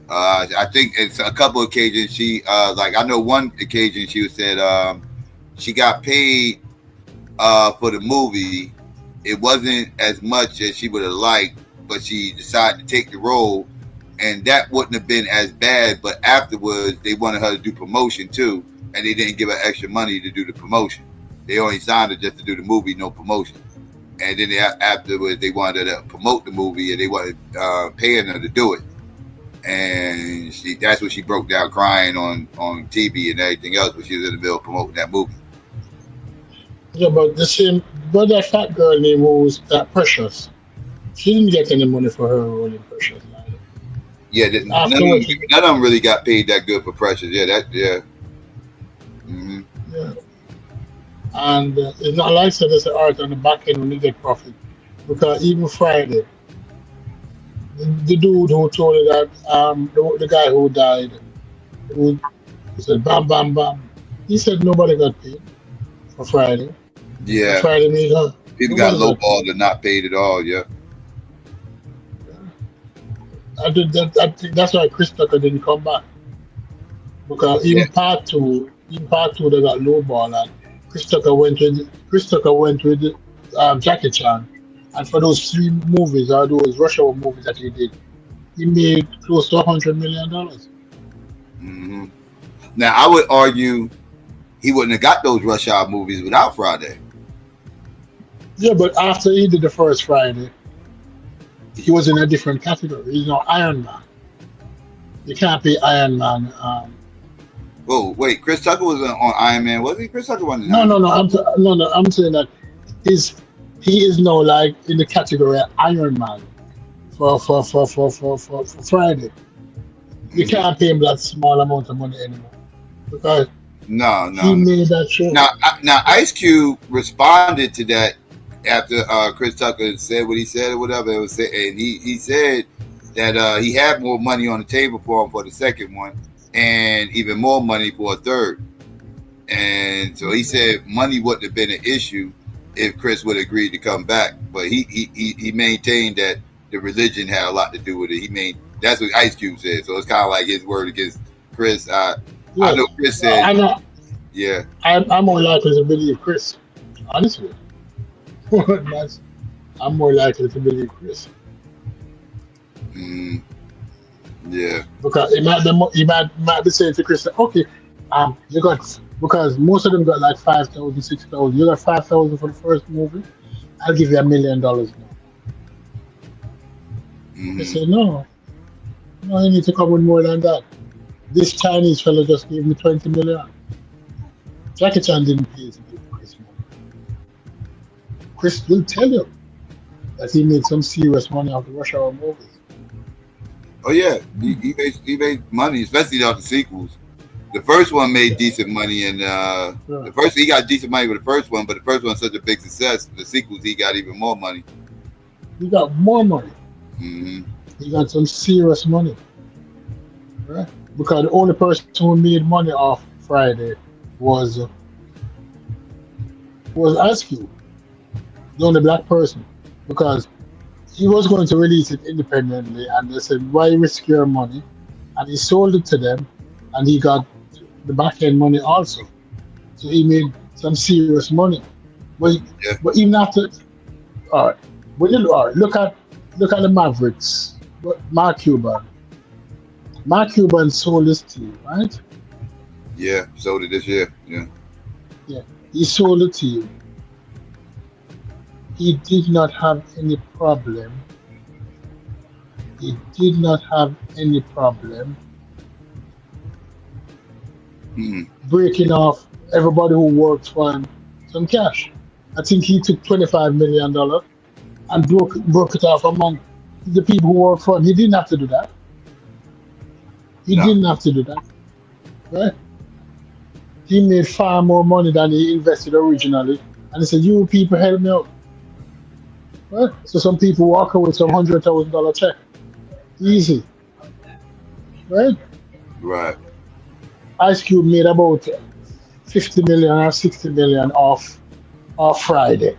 I think it's a couple of occasions she, like I know one occasion she said she got paid for the movie. It wasn't as much as she would have liked, but she decided to take the role, and that wouldn't have been as bad. But afterwards, they wanted her to do promotion too, and they didn't give her extra money to do the promotion. They only signed her just to do the movie, no promotion. And then afterwards, they wanted her to promote the movie, and they wanted paying her to do it. And that's when she broke down crying on TV and everything else when she was in the middle of promoting that movie. Yeah, but that fat girl named was that Precious. She didn't get any money for her role in Precious. Yeah, none of them really got paid that good for Precious. Yeah, Mm-hmm. Yeah. And it's not like so there's an art on the back end when you get profit. Because even Friday, the dude who told her that, the guy who died, who said bam, bam, bam, he said nobody got paid for Friday. Yeah. Friday made her. People got lowballed and not paid at all, yeah. I think that's why Chris Tucker didn't come back. Because even part two, they got lowball, and Chris Tucker went with Jackie Chan, and for those 3 movies or those rush hour movies that he did, he made close to $100 million. Mm-hmm. Now I would argue he wouldn't have got those rush hour movies without Friday. Yeah, but after he did the first Friday, he was in a different category. He's not Iron Man. You can't pay Iron Man. Oh wait, Chris Tucker was on Iron Man, was he? Chris Tucker wasn't. No. I'm saying that he is now like in the category of Iron Man for Friday. You can't pay him that small amount of money anymore because no. He made that show. Now Ice Cube responded to that after Chris Tucker said what he said or whatever. And he said that he had more money on the table for him for the second one, and even more money for a third. And so he said money wouldn't have been an issue if Chris would have agreed to come back. But he maintained that the religion had a lot to do with it. That's what Ice Cube said. So it's kind of like his word against Chris. I know Chris said. I know. Yeah. I'm more likely to believe Chris. Honestly. I'm more likely to believe Chris. Yeah. Because he might be saying to Chris, okay, you got, because most of them got like 5,000, 6,000. You got 5,000 for the first movie. I'll give you $1 million now. They said, no, you need to come with more than that. This Chinese fellow just gave me 20 million. Jackie Chan didn't pay his bill for Chris money. Chris will tell you that he made some serious money off the Rush Hour movies. Oh yeah, he made money, especially off the sequels. The first one made decent money, and the first he got decent money with the first one, but the first one's such a big success. The sequels he got even more money. He got more money. Mm-hmm. He got some serious money, right? Because the only person who made money off Friday was Ice Cube, the only black person, because he was going to release it independently, and they said, why risk your money? And he sold it to them, and he got the back end money also. So he made some serious money. But even after, all right, look at the Mavericks. Mark Cuban sold his team, right? Yeah, sold it this year. Yeah, he sold the team. He did not have any problem. Breaking off everybody who worked for him some cash. I think he took $25 million and broke it off among the people who worked for him. He didn't have to do that. Didn't have to do that. Right? He made far more money than he invested originally. And he said, you people help me out. Right? So some people walk away with some $100,000 check. Easy. Right? Right. Ice Cube made about 50 million or 60 million off Friday.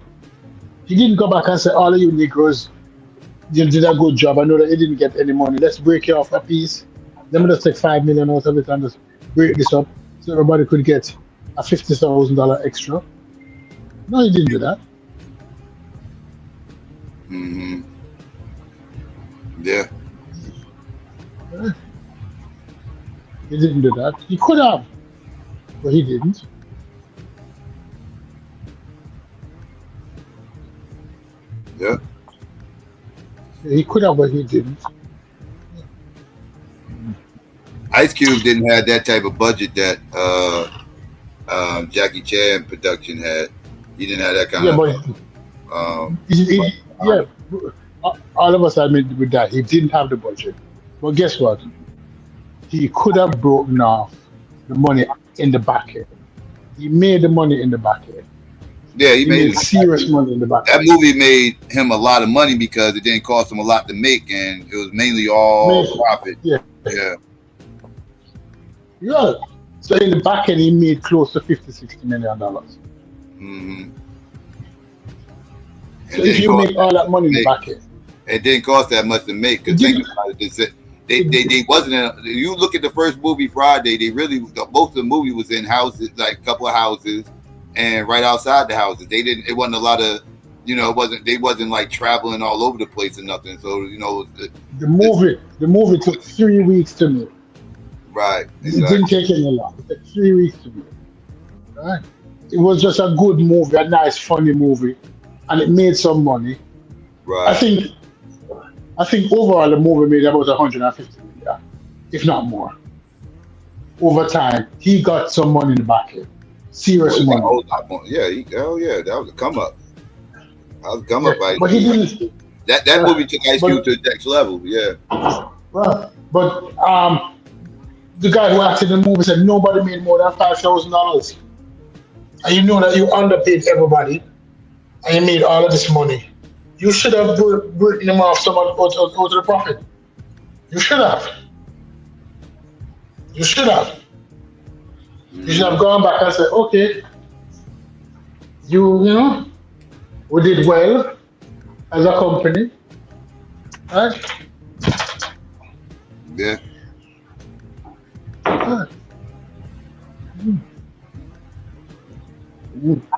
He didn't go back and say, all of you Negroes, you did a good job. I know that you didn't get any money. Let's break you off a piece. Let me just take 5 million out of it and just break this up so everybody could get a $50,000 extra. No, he didn't do that. Mm-hmm. Yeah. He didn't do that. He could have, but he didn't. Yeah. He could have, but he didn't. Ice Cube didn't have that type of budget that Jackie Chan production had. He didn't have that kind of. All of us admit with that. He didn't have the budget. But guess what? He could have broken off the money in the back end. He made the money in the back end. Yeah, he made serious money in the back end. That movie made him a lot of money because it didn't cost him a lot to make, and it was mainly all profit. Yeah. So in the back end, he made close to $50-60 million. Mm-hmm. So if you make all that money in the back end, it didn't cost that much to make. Because think about it, they wasn't. You look at the first movie Friday. They really most of the movie was in houses, like a couple of houses, and right outside the houses. They didn't. It wasn't a lot of. They wasn't like traveling all over the place or nothing. So the movie took 3 weeks to make. Right. Exactly. It didn't take any long. It took 3 weeks to make. Right. It was just a good movie, a nice, funny movie, and it made some money. Right. I think overall the movie made about 150 million, if not more. Over time, he got some money in the back end. Serious money. Yeah, that was a come up. Right? But he didn't. That movie took Ice Cube to the next level. Yeah. Right. But the guy who acted in the movie said nobody made more than $5,000, and you know that you underpaid everybody, and you made all of this money. You should have written him off someone out of the profit. You should have. You should have gone back and said, okay, we did well as a company, right? Yeah.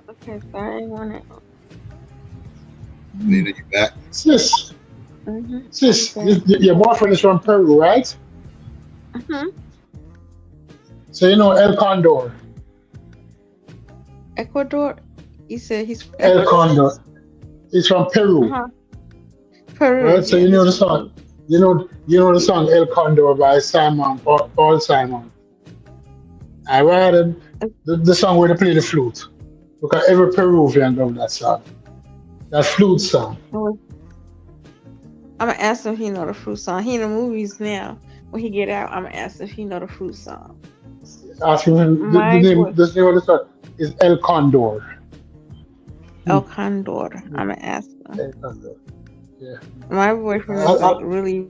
Okay, sorry, Nina, you back? Sis, your boyfriend is from Peru, right? Mm-hmm. So you know El Condor. Ecuador? You said he's El Condor. He's from Peru. Peru. Right? So you know the song. You know the song El Condor by Simon, Paul Simon. I rather the song where they play the flute. Because every Peruvian love that song. That flute song. I'm gonna ask him if he know the fruit song. He in the movies now. When he get out, I'm gonna ask if he know the fruit song. Ask him the name of the song is El Condor. El Condor. I'm gonna ask him. El Condor. Yeah. My boyfriend is like really.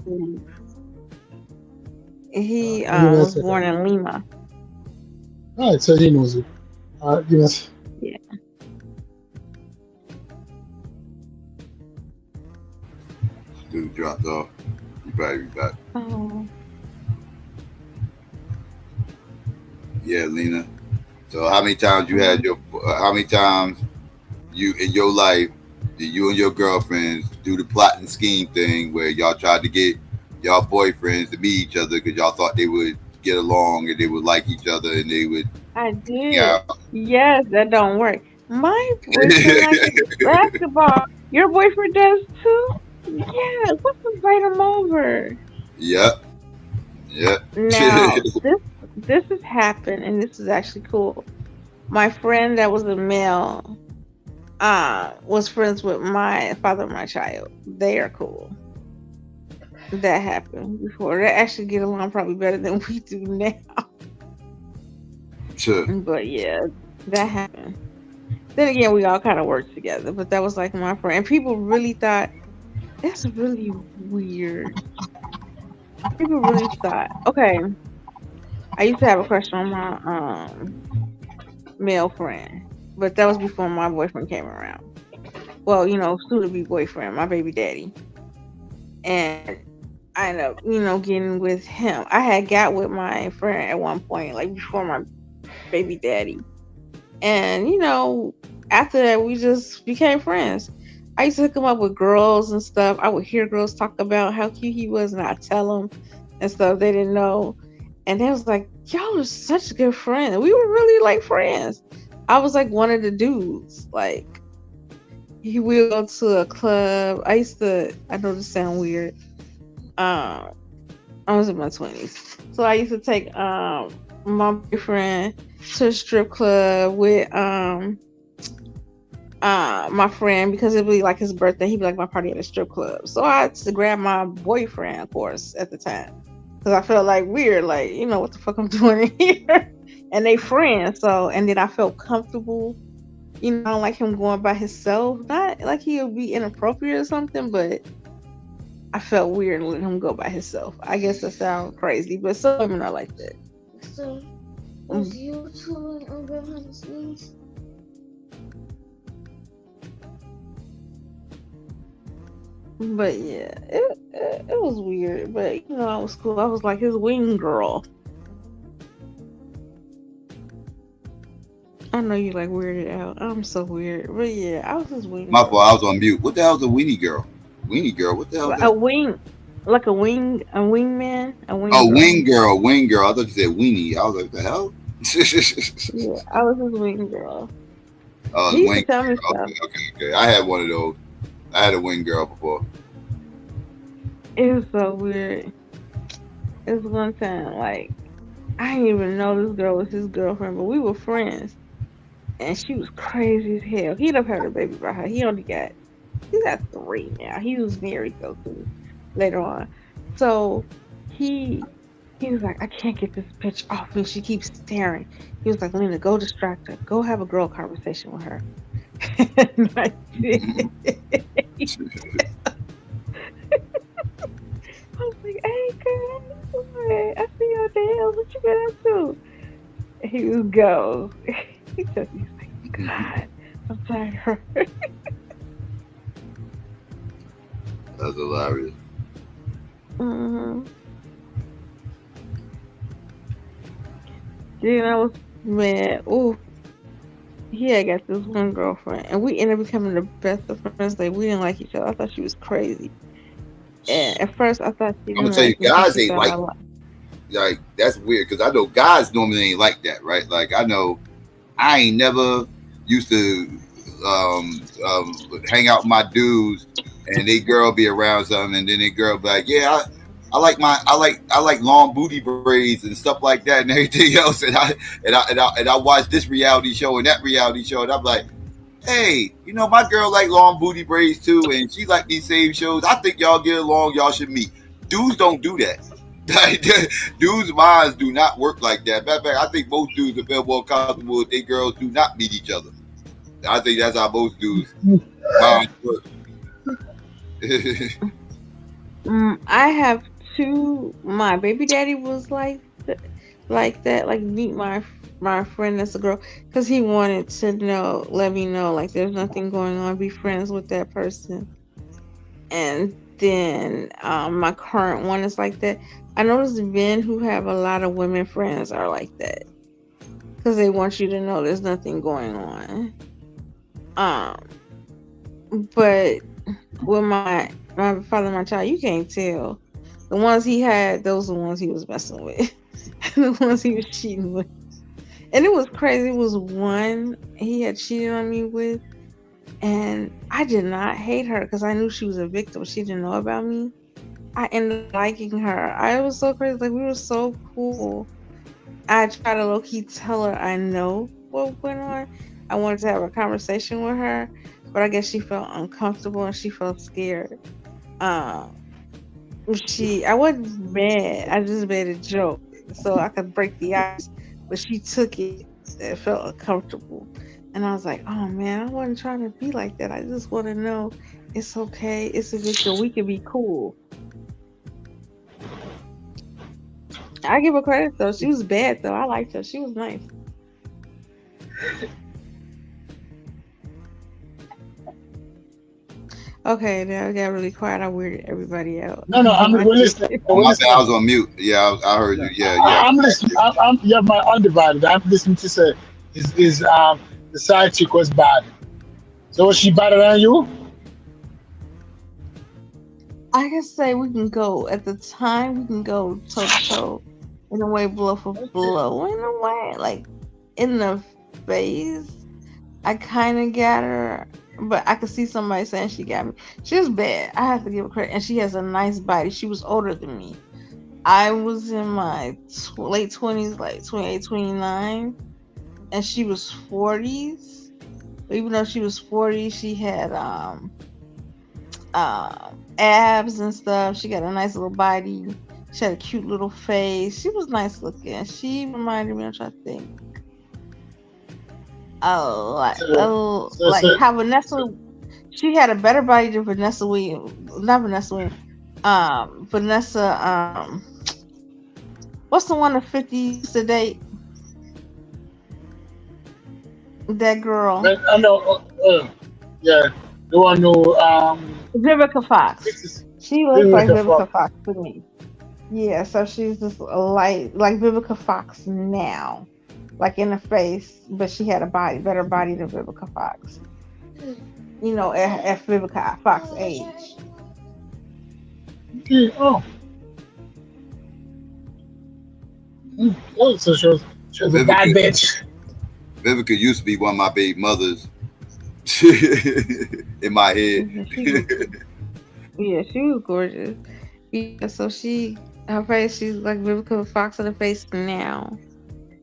He was born in Lima. Alright, so he knows it. Give us. Yeah. Dude dropped off. You probably be back. Oh. Yeah, Lena. So how many times you had your? How many times you in your life did you and your girlfriends do the plot and scheme thing where y'all tried to get y'all boyfriends to meet each other because y'all thought they would get along and they would like each other and they would? I did. Yeah. Yes, that don't work. My boyfriend likes basketball. Your boyfriend does too? Yeah, let's invite him over. Yep. Now, this has happened, and this is actually cool. My friend that was a male was friends with my father of my child. They are cool. That happened before. They actually get along probably better than we do now. Sure. But yeah, that happened. Then again, we all kind of worked together, but that was like my friend. And people really thought, that's really weird. People really thought, okay, I used to have a crush on my male friend, but that was before my boyfriend came around. Well, soon-to-be boyfriend, my baby daddy. And I ended up, getting with him. I had got with my friend at one point, like before my baby daddy. And, after that, we just became friends. I used to hook him up with girls and stuff. I would hear girls talk about how cute he was, and I'd tell them and stuff they didn't know. And they was like, y'all are such good friends. We were really like friends. I was like one of the dudes. Like, he would go to a club. I know this sound weird. I was in my 20s. So I used to take my boyfriend to a strip club with my friend, because it'd be like his birthday. He'd be like, my party at a strip club. So I had to grab my boyfriend, of course, at the time, because I felt like weird, like, what the fuck I'm doing here. And they friends. So, and then I felt comfortable. I don't like him going by himself. Not like he would be inappropriate or something, but I felt weird letting him go by himself. I guess that sounds crazy, but some women are like that. So, was you two on behind the scenes? But yeah, it was weird. But I was cool. I was like his wing girl. I know you like weirded out. I'm so weird. But yeah, I was his wing My girl. fault. I was on mute. What the hell is a weenie girl? Weenie girl. What the hell is that? A wing, like a wingman. A wing. Oh, wing girl. I thought you said weenie. I was like, the hell? Yeah, I was his wing girl. Oh, He used wing to tell me girl. stuff. Okay. I had one of those. I had a wing girl before. It was so weird. It was one time, like, I didn't even know this girl was his girlfriend, but we were friends. And she was crazy as hell. He ended up having a baby by her. He's got 3 now. He was married though too later on. So he was like, I can't get this bitch off me. She keeps staring. He was like, Lena, go distract her. Go have a girl conversation with her. And I did. I was like, hey girl, I see your nails. What you been up to? He was go. He just he's like, God, I'm tired. That's hilarious. Mm-hmm. Then I was mad. Ooh, he had got this one girlfriend, and we ended up becoming the best of friends. Like, we didn't like each other. I thought she was crazy. And at first, I thought she I'm didn't gonna tell you, like me. guys She ain't thought I like. Like, that's weird because I know guys normally ain't like that, right? Like, I know I ain't never used to hang out with my dudes and they girl be around something, and then they girl be like, yeah, I like long booty braids and stuff like that and everything else, and I watch this reality show and that reality show, and I'm like, hey, you know, my girl like long booty braids too, and she like these same shows. I think y'all get along. Y'all should meet. Dudes don't do that. Dudes' minds do not work like that. Matter of fact, I think most dudes are feel more comfortable if they girls do not meet each other. I think that's how most dudes' minds work. I have two. My baby daddy was like that. Like meet my friend that's a girl, because he wanted to know, let me know, like there's nothing going on, be friends with that person. And then my current one is like that. I noticed men who have a lot of women friends are like that, because they want you to know there's nothing going on. But with my father, my child, you can't tell. The ones he had, those are the ones he was messing with. The ones he was cheating with. And it was crazy. It was one he had cheated on me with, and I did not hate her because I knew she was a victim. She didn't know about me. I ended up liking her. I was so crazy. Like, we were so cool. I tried to low-key tell her I know what went on. I wanted to have a conversation with her, but I guess she felt uncomfortable and she felt scared. I wasn't mad. I just made a joke so I could break the ice, but she took it. It felt uncomfortable, and I was like, "Oh man, I wasn't trying to be like that. I just want to know it's okay. It's a victim. We can be cool." I give her credit though. She was bad though. I liked her. She was nice. Okay, now I got really quiet. I weirded everybody out. No, I'm listening. I was on mute. Yeah, I heard you. Yeah. I'm listening. You have my undivided. I'm listening to say is the side chick was bad. So was she better than you? I can say we can go at the time. We can go toe to toe, in a way, blow for blow. In a way, like in the face, I kind of got her, but I could see somebody saying she got me. She was bad. I have to give her credit, and she has a nice body. She was older than me. I was in my late 20s, like 28, 29, and she was 40s. But even though she was 40, she had abs and stuff. She got a nice little body. She had a cute little face. She was nice looking. She reminded me, I'm trying to think. Like how Vanessa, she had a better body than Vanessa Williams. Not Vanessa Williams. Vanessa, what's the one of 50 used to date? That girl. I know. Yeah, the one who Vivica Fox. She looks like Vivica Fox to me. Yeah, so she's just like Vivica Fox now, like in the face, but she had a better body than Vivica Fox. You know, at Vivica Fox age. Oh, so she was a bad bitch. Vivica used to be one of my baby mothers in my head. Yeah, she was gorgeous. Yeah, so her face, she's like Vivica Fox in the face now.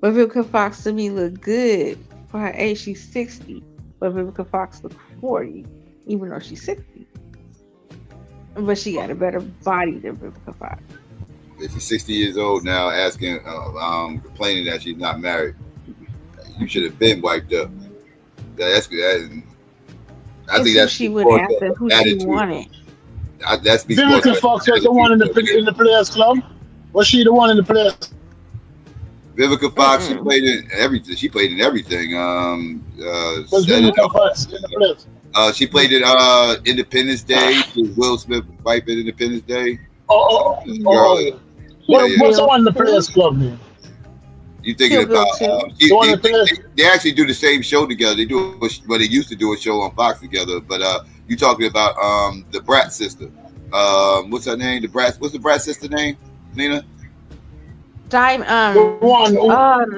But Vivica Fox to me look good for her age. She's 60, but Vivica Fox looks 40, even though she's 60. But she got a better body than Vivica Fox. She's 60 years old now, asking, complaining that she's not married. You should have been wiped up. I think that's she would ask her who she wanted. That's Vivica Fox was the one in the Players Club. Was she the one in the Players? Vivica Fox, she played in everything. She played in everything. Was Vivica Fox in the Players? She played in Independence Day. Will Smith wife in Independence Day. What's the one in the Players Club name? You thinking about? They actually do the same show together. They do, they used to do a show on Fox together. But you talking about the Brat sister? What's her name? What's the Brat sister name? Nina? Diamond.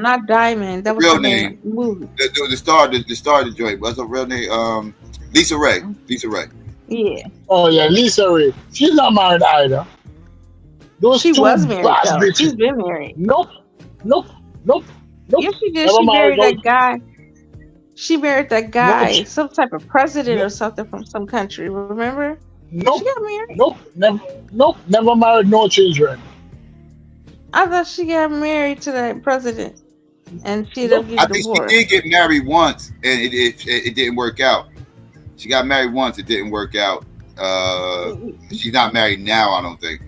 Not Diamond. That was real her name. Movie. The star of the joint. What's her real name? Lisa Ray. Lisa Ray. Yeah. Oh yeah, Lisa Ray. She's not married either. Those She two was married brass though. She's bitches. been married. Nope. Nope. Nope. Nope. Yes, she did. Never She married married those. that guy. She married that No. guy, some type of president or something from some country. Remember? She Nope. got married. Nope. Never. Nope. Never married. No children. I thought she got married to that president, and she ended Nope. up I getting think she divorced. did get married once, and it didn't work out. She got married once, it didn't work out. She's not married now, I don't think.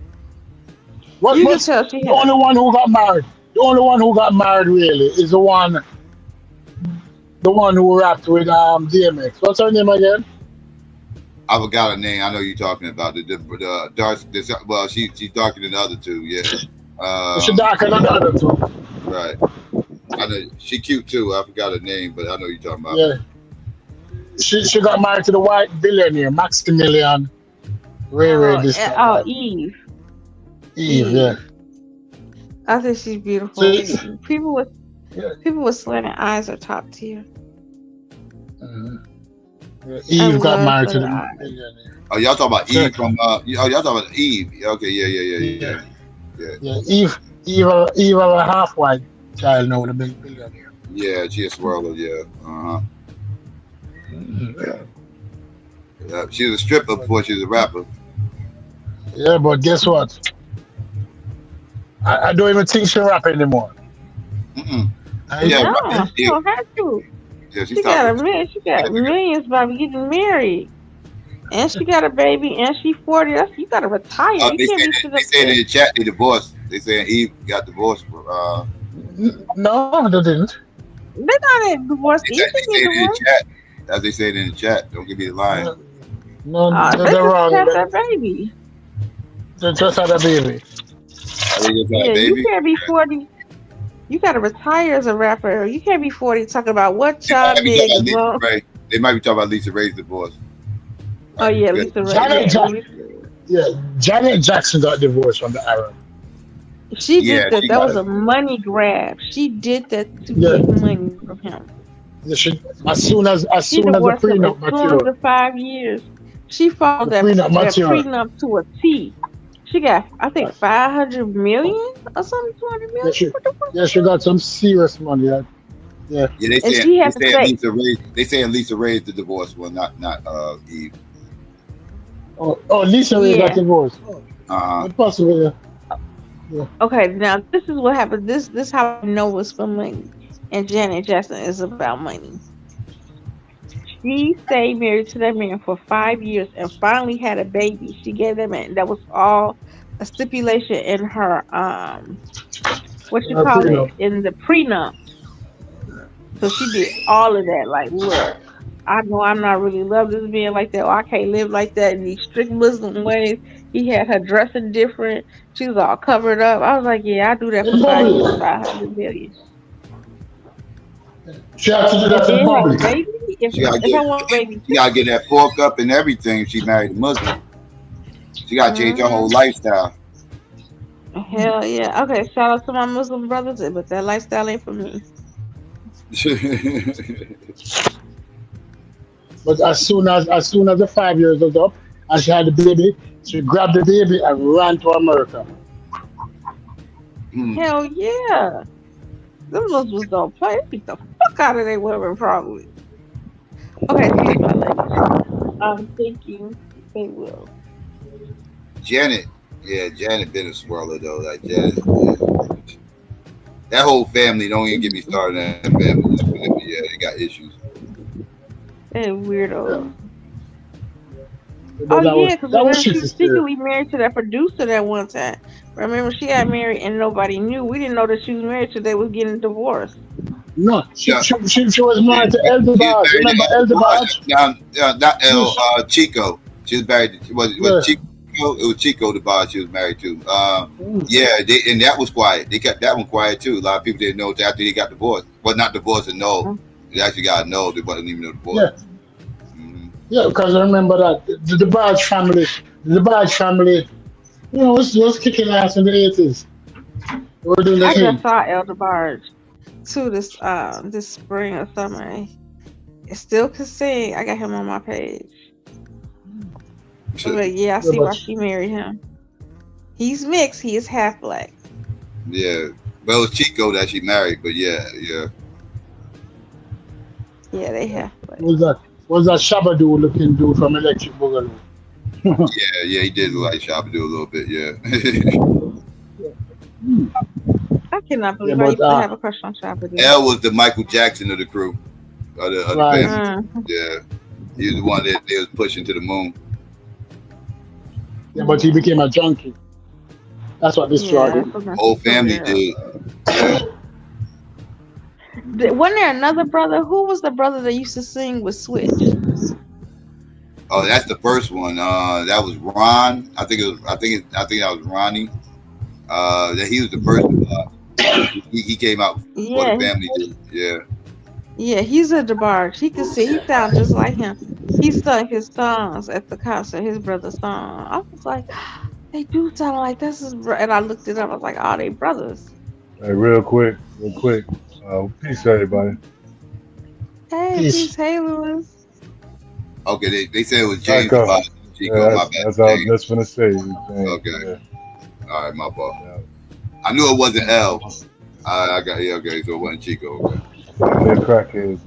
You can tell she The had. only one who got married? The only one who got married really is the one who rapped with DMX. What's her name again? I forgot her name. I know you're talking about the dark. Well, she's darker than the other two. Yeah. She's darker than the other two. Right. I know she cute too. I forgot her name, but I know you're talking about. Yeah. She got married to the white billionaire Maximilian Ray this time. Oh, Eve. Eve, yeah. I think she's beautiful. So- People with slanted eyes are top tier. Eve got married to the the billionaire. Oh, y'all talking about Eve from? Y'all talking about Eve? Okay, yeah. Yeah, Eve have a half white child now with a billionaire. Yeah, she a swirler. Yeah. Yeah, she was a stripper before she was a rapper. Yeah, but guess what? I don't even think she rap anymore. Mm-mm. No, she don't have to. Yeah, She got millions by getting married. And she got a baby, and she 40. You gotta retire. You They can't be say in the chat they divorced. They saying Eve got divorced. No, they didn't. They're not divorced. They say it in the chat. As they say it in the chat. Don't give me the line. No, they they're just wrong. had that baby. They just had a baby. Yeah, you can't be 40. You gotta retire as a rapper. You can't be 40 talking about what child niggas wrong. They might be talking about Lisa Ray's divorce. Oh yeah, Lisa Ray. Janet Jackson got divorced from the Arab. She did Yeah, that. she That got was it. a money grab. She did that to get money from him. Yeah, as soon as She the divorced him prenup as soon as the material. 5 years. She followed The that prenup material. prenup to a T. She got, I think, 500 million or something, 200 million. She got some serious money. Yeah. Yeah, they And she had to say- Lisa Ray. They saying Lisa Ray is the divorce one, not Eve. Oh, Lisa Ray got divorced. Possibly. Yeah. Okay, now this is what happened. This how I know it's for money. And Janet Jackson is about money. She stayed married to that man for 5 years and finally had a baby. She gave that man. That was all a stipulation in her what you call prenup. it, in the prenup. So she did all of that. Like, look, I know I'm not really love this man like that, or I can't live like that in these strict Muslim ways. He had her dressing different. She was all covered up. I was like, yeah, I do that for 5 years, 500 million. She had to do that in public. Baby, if I want a baby, She gotta get that fork up and everything. If she married a Muslim. She gotta change her whole lifestyle. hell yeah. Okay, shout out to my Muslim brothers, but that lifestyle ain't for me. But as soon as the 5 years was up and she had the baby, she grabbed the baby and ran to America. Hell yeah. Them Muslims don't play. They beat the fuck out of their women, probably. Okay, excuse my language. I'm thinking they will. Janet been a swirler though. Like Janet, yeah. That whole family. Don't even get me started on that family. Yeah, they got issues. They're weirdos. But Oh yeah, because that was remember she shit was to steer. secretly married to that producer that one time. Remember she got married and nobody knew. We didn't know that she was married till they was getting divorced. No, she was married to El D.A.B.A.T.E. Remember El D.A.B.A.T.E? Not Chico. She was married. Was Chico? It was Chico D.A.B.A.T.E. she was married to. Yeah, and that was quiet. They kept that one quiet too. A lot of people didn't know after they got divorced. Well, not divorced and no. They actually got no. They wasn't even no divorce. Yeah, because I remember that the D.A.B.A.T.E. family, you know, was kicking ass in the 80s. They were doing the I thing. just saw Elder Barge too this spring or summer. It still could sing. I got him on my page. But yeah, I see why she married him. He's mixed. He is half black. Yeah. Well, it was Chico that she married, but yeah. Yeah, they half black. Was that Shabba-Doo looking dude from Electric Boogaloo? Yeah, he did look like Shabba-Doo a little bit, yeah. I cannot believe I used to have a crush on Shabba-Doo. L was the Michael Jackson of the crew, of the family. Yeah, he was the one that they was pushing to the moon. Yeah, but he became a junkie. That's what destroyed him. Whole family did. Wasn't there another brother? Who was the brother that used to sing with Switch? Oh, that's the first one. That was Ron. I think that was Ronnie. That he was the first one. He came out before the family did. Yeah. Yeah, he's a DeBarge. He could see. He sounds just like him. He sung his songs at the concert. His brother's song. I was like, they do sound like this is. And I looked it up. I was like, oh, they brothers. Hey, real quick. Peace, everybody. Hey, peace. Hey, Lewis. Okay, they said it was James. Chico, my bad. That's what I was just gonna say. Okay. Yeah. All right, my fault. Yeah. I knew it wasn't L. I got okay, so it wasn't Chico. Okay. They're crackheads.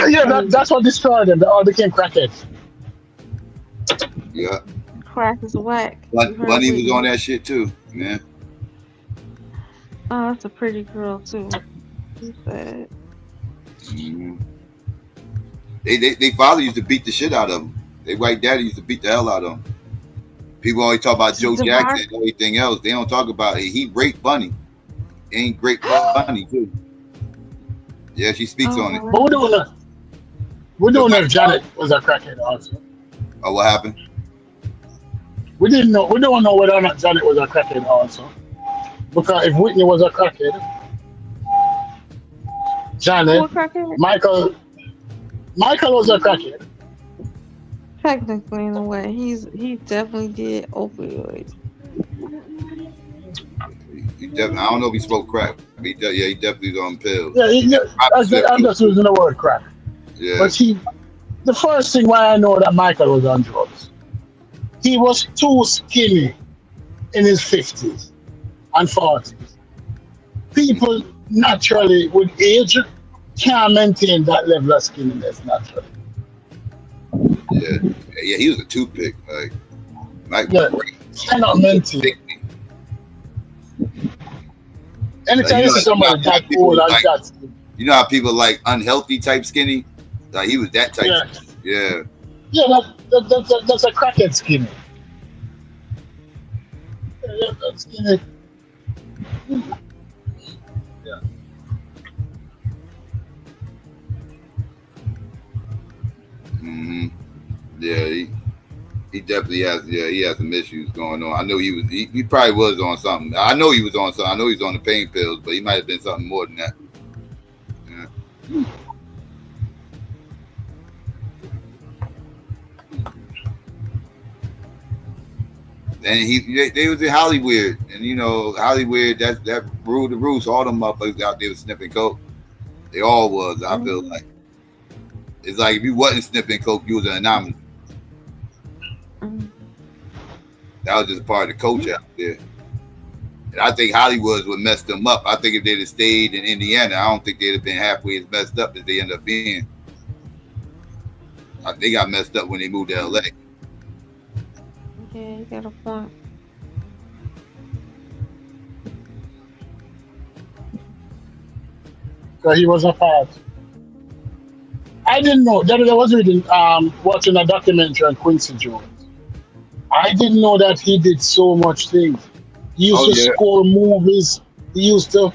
Yeah, that's what destroyed them. They all became crackheads. Yeah. Crack is whack. Bunny was on that shit too, man. Oh, that's a pretty girl too. He said. They father used to beat the shit out of them. Their white daddy used to beat the hell out of them. People always talk about Joe Jackson and everything else. They don't talk about it. He raped Bunny. Ain't great Bunny too. Yeah, she speaks on it. But we don't know if Janet was a crackhead also. Oh, what happened? We don't know whether or not Janet was a crackhead also. Because if Whitney was a crackhead, Janet, Michael was a crackhead. Technically, in a way, he definitely did opioids. I don't know if he smoked crack. He definitely was on pills. Yeah, I'm just using the word crack. Yeah. But the first thing why I know that Michael was on drugs, he was too skinny in his 50s and 40s. People naturally with age can't maintain that level of skinniness naturally. Yeah, he was a toothpick. Like cannot maintain. Anytime you see somebody that old and that skinny. You know how people like unhealthy type skinny? Like he was that type. Yeah. Yeah, that's a crackhead skinny. Yeah, that's skinny. Yeah. Mm-hmm. Yeah, he definitely has. Yeah, he has some issues going on. I know he probably was on something. I know he was on something. I know he was on the pain pills, but he might have been something more than that. Yeah. And they was in Hollywood, and you know Hollywood that ruled the roost. All them motherfuckers out there was sniffing coke. They all was. I feel like it's like if you wasn't sniffing coke, you was an anomaly. That was just part of the culture out there. And I think Hollywood would mess them up. I think if they'd have stayed in Indiana, I don't think they'd have been halfway as messed up as they ended up being. They got messed up when they moved to LA. Yeah, you got a point. So he was a part. I didn't know that I was reading, watching a documentary on Quincy Jones. I didn't know that he did so much things. He used to score movies. He used to.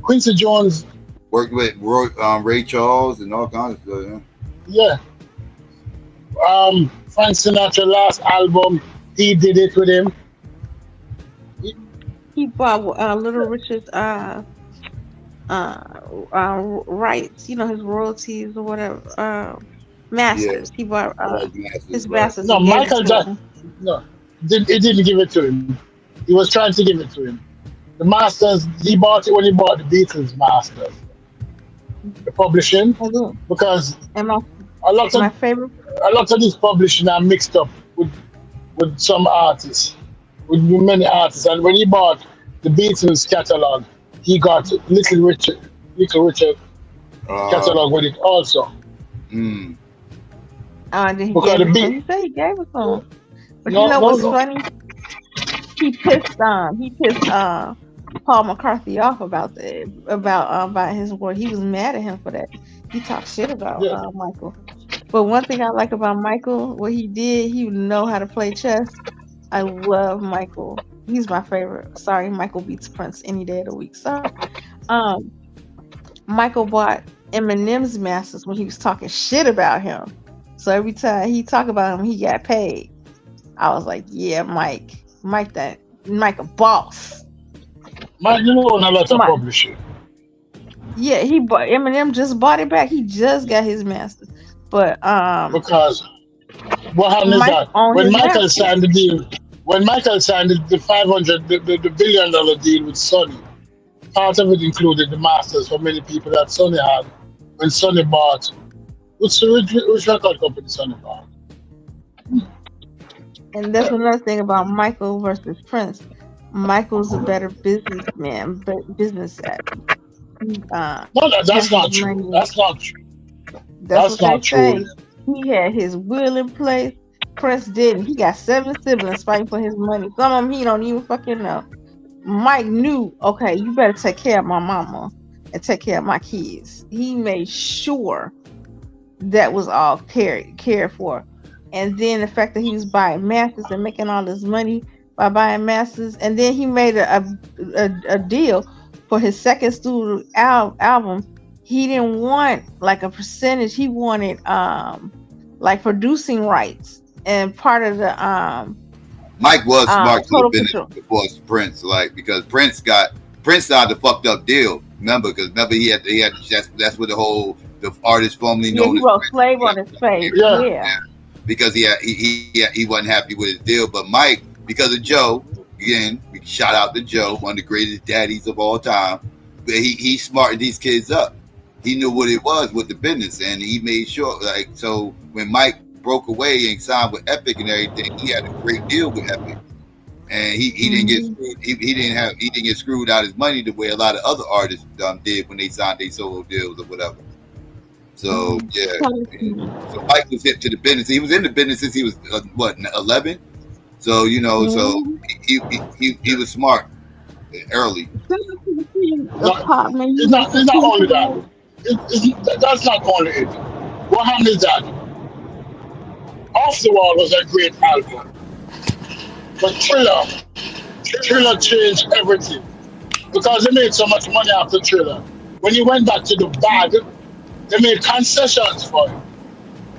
Quincy Jones worked with Ray Charles and all kinds of stuff. Yeah. Frank Sinatra last album, he did it with him. He bought Little Richard's rights, you know, his royalties or whatever. Masters. He bought his masters. No, Michael Jackson. No, he didn't give it to him. He was trying to give it to him. The masters, he bought it when he bought the Beatles masters. the publishing, I do. because And a lot my of favorite. this publishing are mixed up with some artists, with many artists. And when he bought the Beatles catalog, he got Little Richard catalog with it also. Mm. Then he Because gave the it to beat, him. He said he gave it to him. But you no, know no, what's no. funny? He pissed Paul McCarthy off about his work. He was mad at him for that. He talked shit about Yeah. Michael. But one thing I like about Michael, what he did, he know how to play chess. I love Michael. He's my favorite. Sorry, Michael beats Prince any day of the week. Sorry. Michael bought Eminem's masters when he was talking shit about him. So every time he talked about him, he got paid. I was like, yeah, Mike a boss. Mike, you know, a lot of publishing. Yeah, Eminem just bought it back. He just got his masters. But because what happened is that when Michael signed the deal, the $500 billion deal with Sony, part of it included the masters for many people that Sony had when Sony bought. Which record company Sony bought? And that's another thing about Michael versus Prince. Michael's a better businessman, but business savvy. No, that's not true. That's not true. That's what they say. He had his will in place. Prince didn't. He got 7 siblings fighting for his money. Some of them he don't even fucking know. Mike knew, okay, you better take care of my mama and take care of my kids. He made sure that was all cared for. And then the fact that he was buying masters and making all this money by buying masters, and then he made a deal for his second studio album. He didn't want like a percentage. He wanted like producing rights, and part of the Mike was smart to have been control. before Prince, like, because Prince signed a fucked up deal. Remember he had that's what the artist formerly known he as wrote Slave on his face. Yeah. Because he wasn't happy with his deal. But Mike, because of Joe, again, we shout out to Joe, one of the greatest daddies of all time. But he smartened these kids up. He knew what it was with the business, and he made sure. Like, so when Mike broke away and signed with Epic and everything, he had a great deal with Epic, and he didn't get screwed. He didn't get screwed out his money the way a lot of other artists did when they signed their solo deals or whatever. So yeah, so Mike was hip to the business. He was in the business since he was 11. So so he was smart early. It's not only that. That's not only it. What happened is that Off the Wall was a great album, but Thriller changed everything because they made so much money after Thriller. When you went back to the bag, they made concessions for it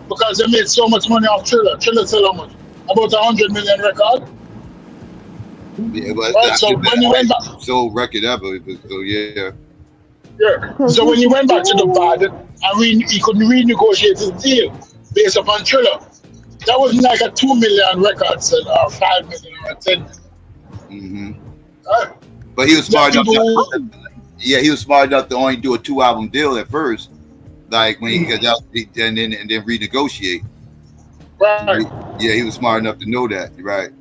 because they made so much money off Thriller. Thriller sold how much? About 100 million record. Yeah, but right, so when you went back, sold record ever. So yeah. Yeah. So when he went back to the bad and he couldn't renegotiate his deal based upon Thriller, that wasn't like a 2 million record sale or 5 million or 10 million. Mm-hmm. But he was smart enough. He was smart enough to only do a 2-album deal at first, like when he got out and then renegotiate. Right. Yeah, he was smart enough to know that. Right.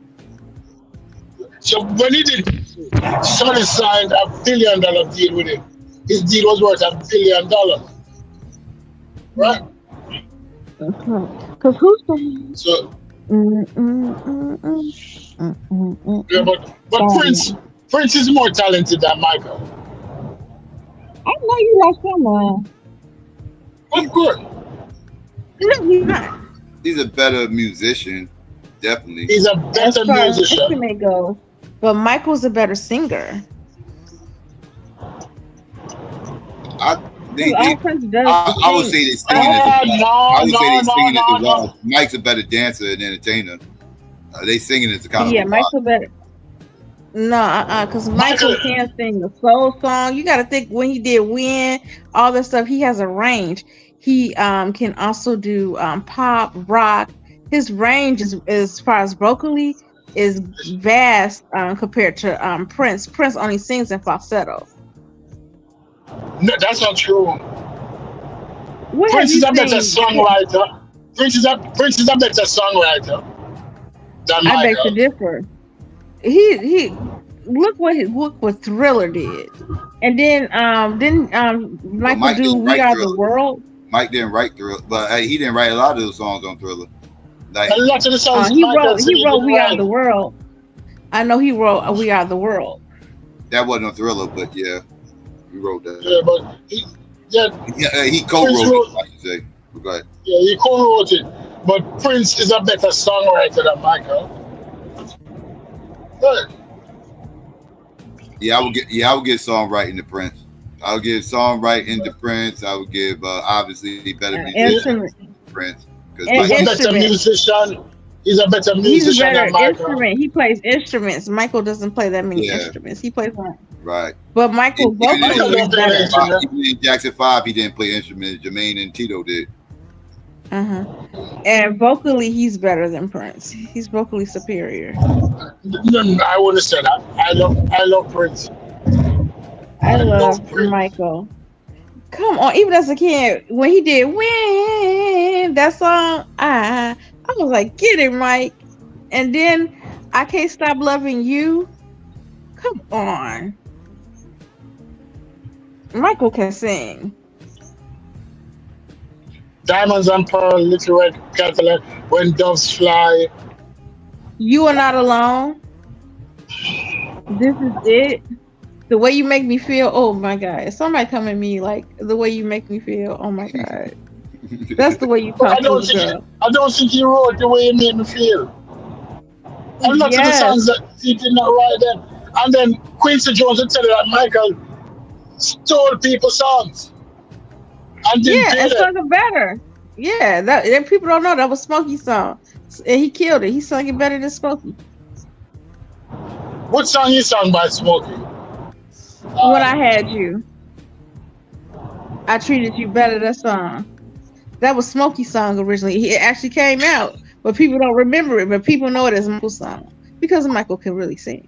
So when he did, Sony signed $1 billion deal with him. His deal was worth $1 billion, right? Because who's the so? Yeah, but Prince is more talented than Michael. I know you like him, man. Of course. No, you're not. He's a better musician, definitely. He's a better musician. Goes, but Michael's a better singer. I would say they're singing as well. Mike's a better dancer and entertainer. They singing as a kind of Michael better. No, because Michael can't sing a soul song. You got to think when he did Win, all that stuff. He has a range. He can also do pop, rock. His range is, as far as vocally, is vast compared to Prince. Prince only sings in falsetto. No, that's not true. What have Prince you is a better seen? songwriter. Prince is a better songwriter than I beg to Michael. differ. He look what Thriller did, and then But Michael Mike do didn't We write Are the Thriller. World. Mike didn't write Thriller, but he didn't write a lot of those songs on Thriller. Like A lot of the songs He Michael wrote said he didn't We Are the write. World. I know he wrote We Are the World. that wasn't on Thriller, but yeah, he wrote that. Yeah, but he He Prince co-wrote wrote. it, I should say. Go ahead. Yeah, he co-wrote it. But Prince is a better songwriter than Michael. Good. Yeah, I would get songwriting to Prince. I would give songwriting to Prince. I would give obviously better musician to Prince. He's a better musician. He's a better He's a musician better than Michael. instrument. He plays instruments. Michael doesn't play that many Yeah. instruments. He plays one. Right. But Michael vocally is better. Even in Jackson 5, he didn't play instruments. Jermaine and Tito did. And vocally, he's better than Prince. He's vocally superior. No, I wouldn't say that. I love Prince. I love Michael. Come on, even as a kid, when he did "When" that song, I was like, "Get it, Mike!" And then I Can't Stop Loving You. Come on, Michael can sing. Diamonds and Pearl, Little Red Cadillac, When Doves Fly. You Are Not Alone. This Is It. The Way You Make Me Feel. Oh my God. If somebody come at me like The Way You Make Me Feel. Oh my God. That's the way you talk to a girl. I don't think he wrote The Way You Made Me Feel. A lot of the songs that he did not write them. And then Quincy Jones would tell you that Michael stole people's songs. And and sung it better. Yeah, that people don't know that was Smokey's song. And he killed it. He sung it better than Smokey. What song you sung by Smokey? When I Had You. I Treated You Better, that song. That was Smokey's song originally. It actually came out, but people don't remember it. But people know it as Michael's song because Michael can really sing.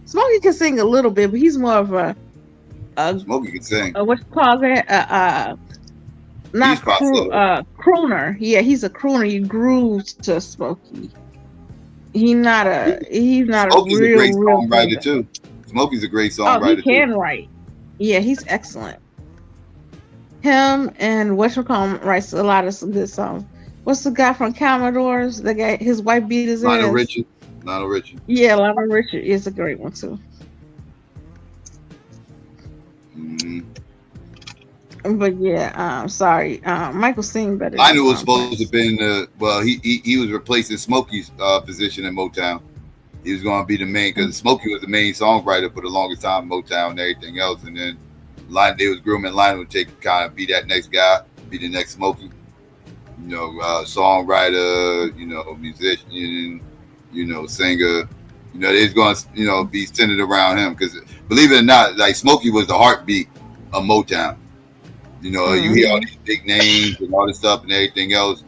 Smokey can sing a little bit, but he's more of a Smokey can sing. What you call that? Not crooner. Yeah, he's a crooner. He grooves to Smokey. He's not Smokey's a real, a great real songwriter singer. too. Smokey's a great Oh, songwriter he can too. write. Yeah, he's excellent. Him and whatchamacallit writes a lot of some good songs. What's the guy from Commodores? The guy, his wife beat his Lionel ass. Richie. Lionel Richie. Yeah, Lionel Richie is a great one too. But yeah, sorry. Michael sing better. Lionel was supposed to have been he was replacing Smokey's position in Motown. He was going to be the main because Smokey was the main songwriter for the longest time in Motown and everything else. And then they was grooming Lionel to be that next guy, be the next Smokey. You know, songwriter, you know, musician, you know, singer. You know, it's going to, you know, be centered around him because believe it or not, like Smokey was the heartbeat of Motown. You know, you hear all these big names and all this stuff and everything else.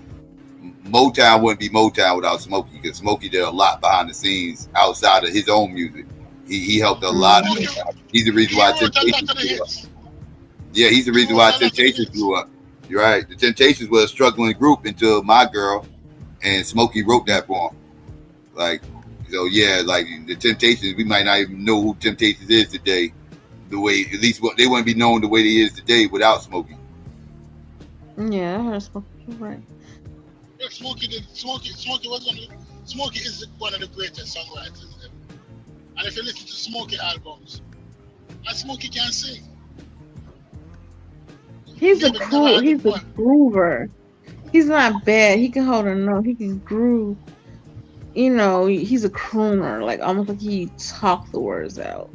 Motown wouldn't be Motown without Smokey because Smokey did a lot behind the scennes outside of his own music. He helped a lot. He's the reason why Temptations blew up. Yeah, he's the reason why Temptations blew up. You're right. The Temptations was a struggling group until My Girl, and Smokey wrote that for him. Like, so yeah, like the Temptations, we might not even know who Temptations is today. The way, at least they wouldn't be known the way they is today without Smokey. Yeah, I heard Smokey. Right. Yeah, Smokey is one of the greatest songwriters ever. And if you listen to Smokey albums, and Smokey can sing. He's a groover. He's not bad. He can hold a note. He can groove. You know, he's a crooner, like almost like he talk the words out.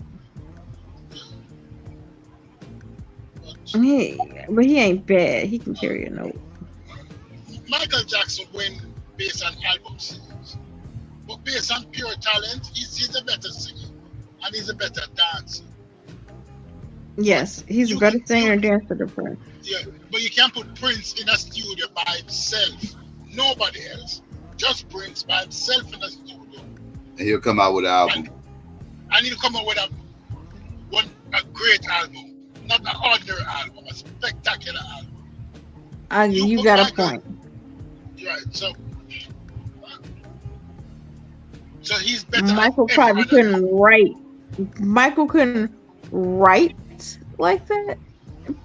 But he ain't bad. He can carry a note. Michael Jackson win based on album singers, but based on pure talent, he's a better singer and he's a better dancer. Yes, he's a better singer and dancer than Prince. Yeah, but you can't put Prince in a studio by himself. Nobody else. Just Prince by himself in a studio. And he'll come out with an album. And he'll come out with a great album. Not an ordinary album, a spectacular album. You got a point. Right. So he's better. Michael probably couldn't write. Michael couldn't write like that.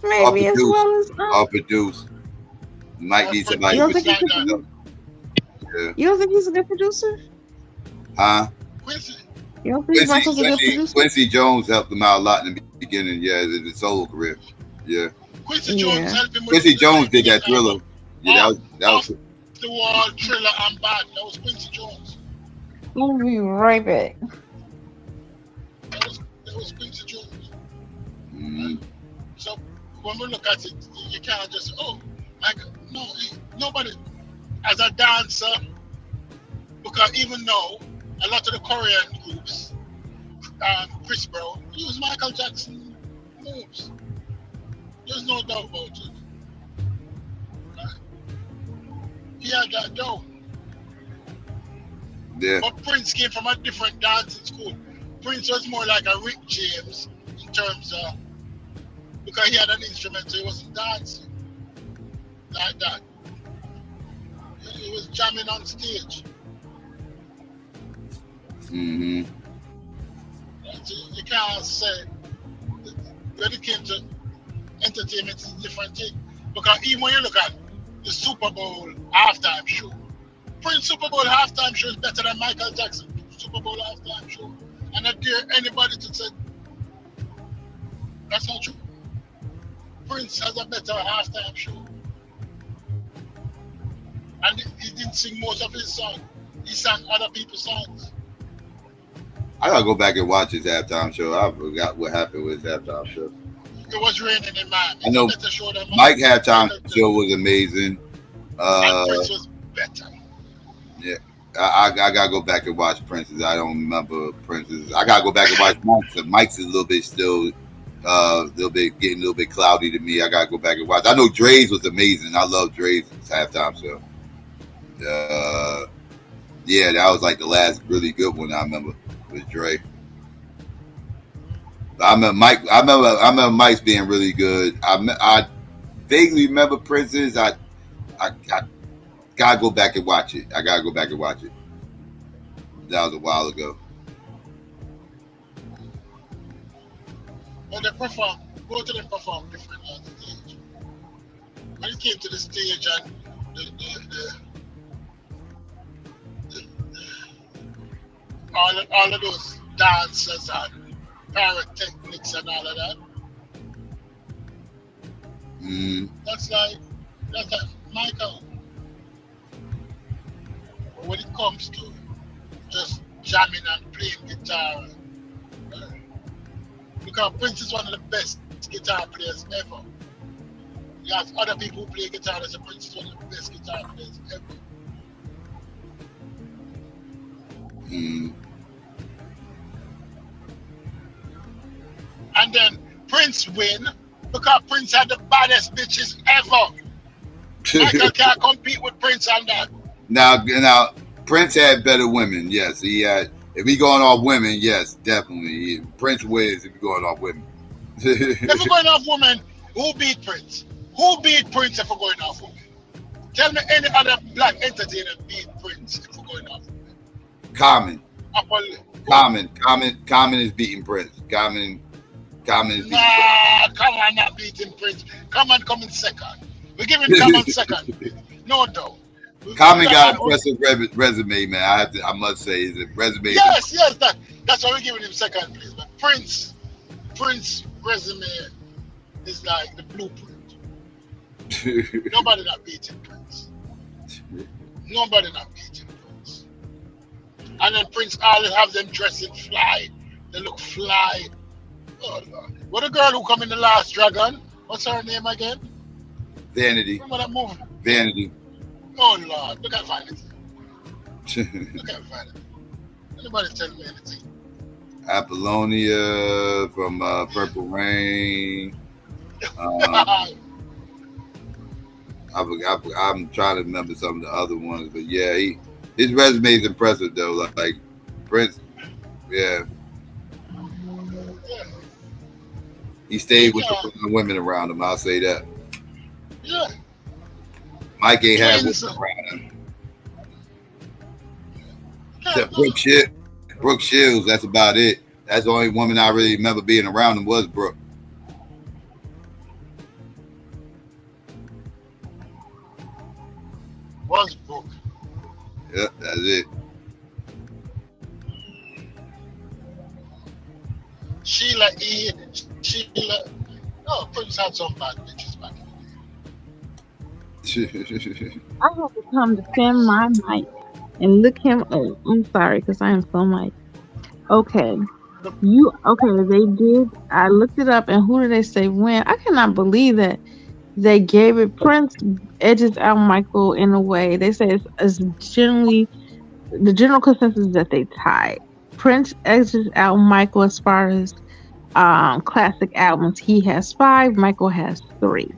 Maybe as well as or produce. Might need somebody. You don't think You don't think he's a good producer? Huh? You don't think Michael's a good producer? Quincy Jones helped him out a lot in the beginning. Yeah, in his solo career. Yeah. Quincy Jones helped him with Quincy Jones did that Thriller. Yeah, that was the Wall, Thriller, and Bad. That was Quincy Jones. We'll be right back. That was Quincy Jones. Mm-hmm. So when we look at it, you can't just nobody as a dancer, because even though a lot of the Korean groups, Chris Brown, use Michael Jackson moves. There's no doubt about it. He had that dough. Yeah. But Prince came from a different dancing school. Prince was more like a Rick James in terms of, because he had an instrument, so he wasn't dancing like that. He was jamming on stage. Mm-hmm. You can't say when it came to entertainment, it's a different thing. Because even when you look at the Super Bowl halftime show, Prince Super Bowl halftime show is better than Michael Jackson Super Bowl halftime show. And I dare anybody to say that's not true. Prince has a better halftime show. And he didn't sing most of his songs. He sang other people's songs. I gotta go back and watch his halftime show. I forgot what happened with his halftime show. It was raining in Miami. I know Mike halftime show was amazing. And Prince was better. Yeah, I gotta go back and watch Prince's. I don't remember Prince's. I gotta go back and watch Mike's. Mike's is a little bit still, getting a little bit cloudy to me. I gotta go back and watch. I know Dre's was amazing. I love Dre's halftime show. Yeah, that was like the last really good one I remember with Dre. I remember Mike. I remember Mike's being really good. I vaguely remember Prince's. I gotta go back and watch it. That was a while ago. But they perform. Both of them perform differently on the stage. When it came to the stage and all of those dances and pyrotechnics and all of that. That's like Michael. But when it comes to just jamming and playing guitar, because Prince is one of the best guitar players ever. You have other people who play guitar, as Prince is one of the best guitar players ever. And then Prince win because Prince had the baddest bitches ever. Michael can't compete with Prince on that. Now, Prince had better women. Yes, he had. If we going off women, yes, definitely. Prince wins if we going off women. If we're going off women, who beat Prince? Who beat Prince if we're going off women? Tell me any other black entertainer beat Prince if we're going off women. Common is beating Prince. Common is beating Common not beating Prince. Common coming second. We're giving Common second. No doubt. Common got an impressive resume, man. I must say, his resume. Yes, that's why we're giving him second place. But Prince resume is like the blueprint. Nobody not beating Prince. Nobody not beating Prince. And then Prince always have them dressing fly. They look fly. Oh Lord. What a girl who come in The Last Dragon? What's her name again? Vanity. Remember that movie? Vanity. Oh Lord, look at find it. Look at find it. Anybody tell me anything? Apollonia from Purple Rain. I'm trying to remember some of the other ones, but yeah, his resume is impressive though. Like Prince, yeah. He stayed with the women around him. I'll say that. Yeah. Mike ain't had one around him. Except Brooke Shields, that's about it. That's the only woman I really remember being around him was Brooke. Was Brooke. Yep, that's it. Sheila. Oh, Prince had some bad bitches back in the day. I have to come defend my mic and look him up. I'm sorry, because I am so mic. Okay. They did. I looked it up, and who did they say when? I cannot believe that they gave it. Prince edges out Michael in a way. They say it's generally the general consensus is that they tied. Prince edges out Michael as far as classic albums. He has 5. Michael has 3.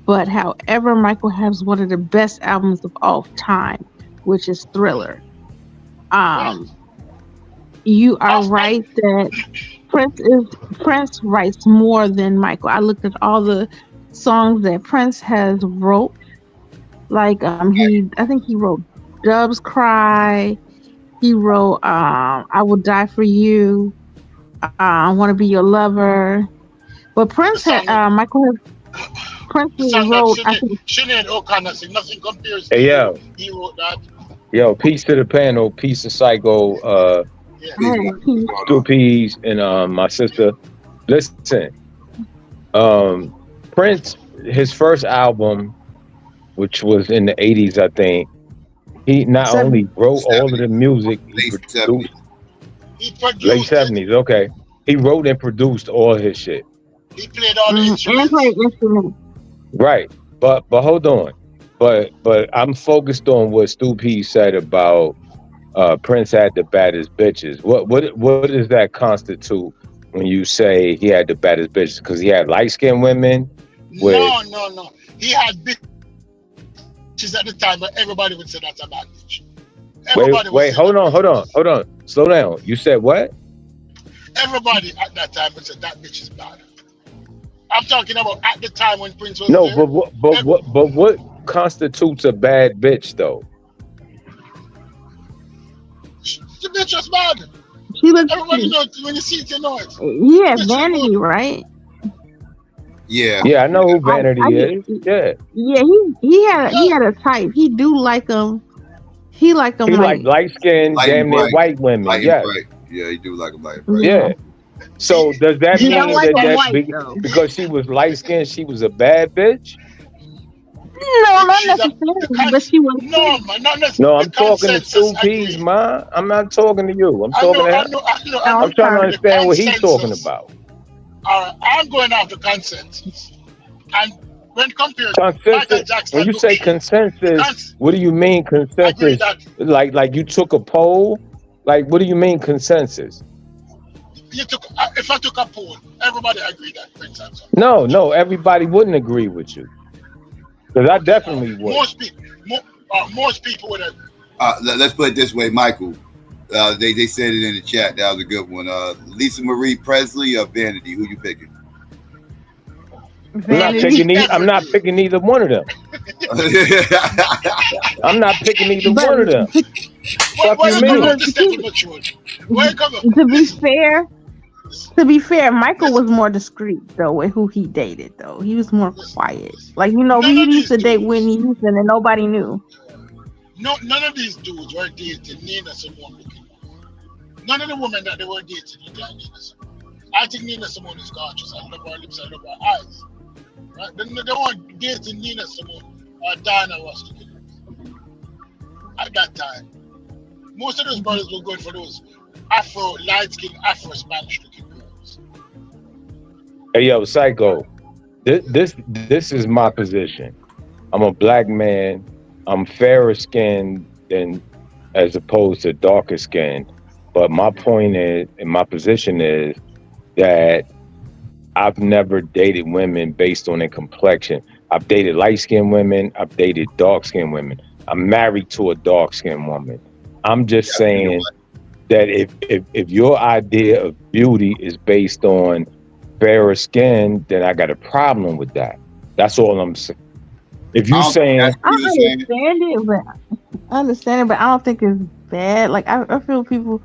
But however, Michael has one of the best albums of all time, which is Thriller. You are right that Prince writes more than Michael. I looked at all the songs that Prince has wrote. Like I think he wrote Doves Cry. He wrote I Will Die for You. I Want to Be Your Lover. But Prince wrote. Sinead O'Connor said nothing compares. Hey yo, he wrote that. Yo, peace to the panel, peace to Psycho, Stu Peas, and my sister. Listen, Prince, his first album, which was in the 80s, I think, he not only wrote all of the music, he produced. Late 70s, okay. He wrote and produced all his shit. He played all the instruments. Right, but hold on, but I'm focused on what Stu P said about Prince had the baddest bitches. What does that constitute when you say he had the baddest bitches? Because he had light skinned women. No. He had bitches at the time, but everybody would say that's a bad bitch. Wait, hold on. Slow down. You said what? Everybody at that time would say that bitch is bad. I'm talking about at the time when Prince was no, there. but what constitutes a bad bitch though? The bitch was bad. Everybody knows when you see it, you know it. He had Vanity, right? Yeah. Yeah, I know who Vanity is. Yeah. Yeah, he had a type. He do like them. He like them. He like light skinned, damn near white women. Yeah. Yeah, he do like them light. Yeah. So does that mean that because she was light skinned, she was a bad bitch? No, not necessarily. But she was. No, I'm talking to Stu Peas, ma. I'm not talking to you. I'm talking to him. I'm trying to understand what he's talking about. I'm going after consensus. And when compared to Michael Jackson, when you say consensus, what do you mean consensus? Like you took a poll? Like what do you mean consensus? If I took a poll, everybody agreed that Prince had something. No, everybody wouldn't agree with you. Because I definitely would. Most people would agree. Let's put it this way, Michael. They said it in the chat. That was a good one. Lisa Marie Presley or Vanity? Who you picking? I'm not picking either one of them. I'm not picking either one of them. Fuck you mean? To be fair, Michael was more discreet though with who he dated. Though he was more quiet. Like he used to date Whitney Houston and nobody knew. No, none of these dudes were dating Nina Simone looking. None of the women that they were dating looked like Nina Simone. I think Nina Simone is gorgeous. I love her lips. I love her eyes. Right? They weren't dating Nina Simone or Diana Ross looking at that time. Most of those brothers were going for those light-skinned Afro-Spanish looking girls. Hey yo, Psycho. This is my position. I'm a black man. I'm fairer skinned than as opposed to darker skinned. But my point is, and my position is that I've never dated women based on their complexion. I've dated light-skinned women. I've dated dark-skinned women. I'm married to a dark-skinned woman. I'm just saying that if your idea of beauty is based on fairer skin, then I got a problem with that. That's all I'm saying. If you saying I understand it, but I don't think it's bad. Like I feel people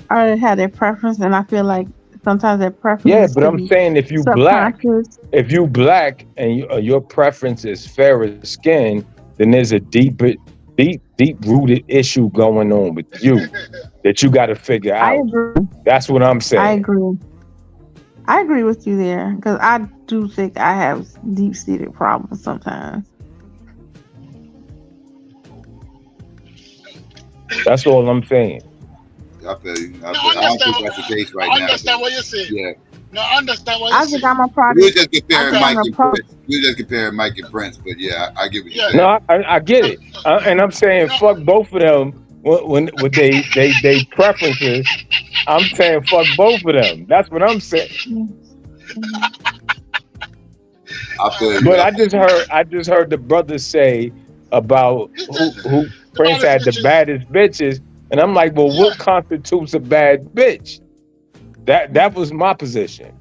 already have their preference, and I feel like sometimes their yeah, preferences but could I'm be saying if you black and your preference is fairer skin, then there's a deep rooted issue going on with you that you got to figure I out. agree. That's what I'm saying. I agree with you there because I do think I have deep seated problems sometimes. That's all I'm saying. I feel you. I No, don't think that's the case right I now. understand what you're saying. Yeah. No, I understand what I you're think saying. I'm a product. We're just comparing I Mike think I'm and a product. Prince. We're just comparing Mike and Prince, but yeah, I get what you're saying. No, I get it, and I'm saying fuck both of them when they preferences. I'm saying fuck both of them. That's what I'm saying. I feel you. But I just heard the brother say about who Prince had the baddest bitches, and I'm like, well, what constitutes a bad bitch? That was my position.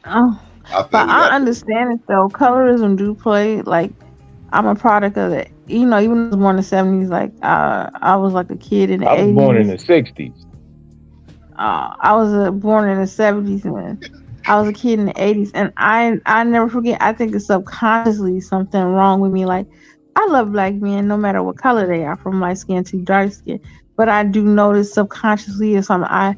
Oh, but I understand it though. Colorism do play. Like I'm a product of it. You know, even when I was born in the 70s, like I was like a kid in the 80s. I was born in the 60s. I was born in the 70s, and I was a kid in the 80s, and I never forget. I think it's subconsciously something wrong with me. Like I love black men, no matter what color they are, from light skin to dark skin. But I do notice subconsciously is something I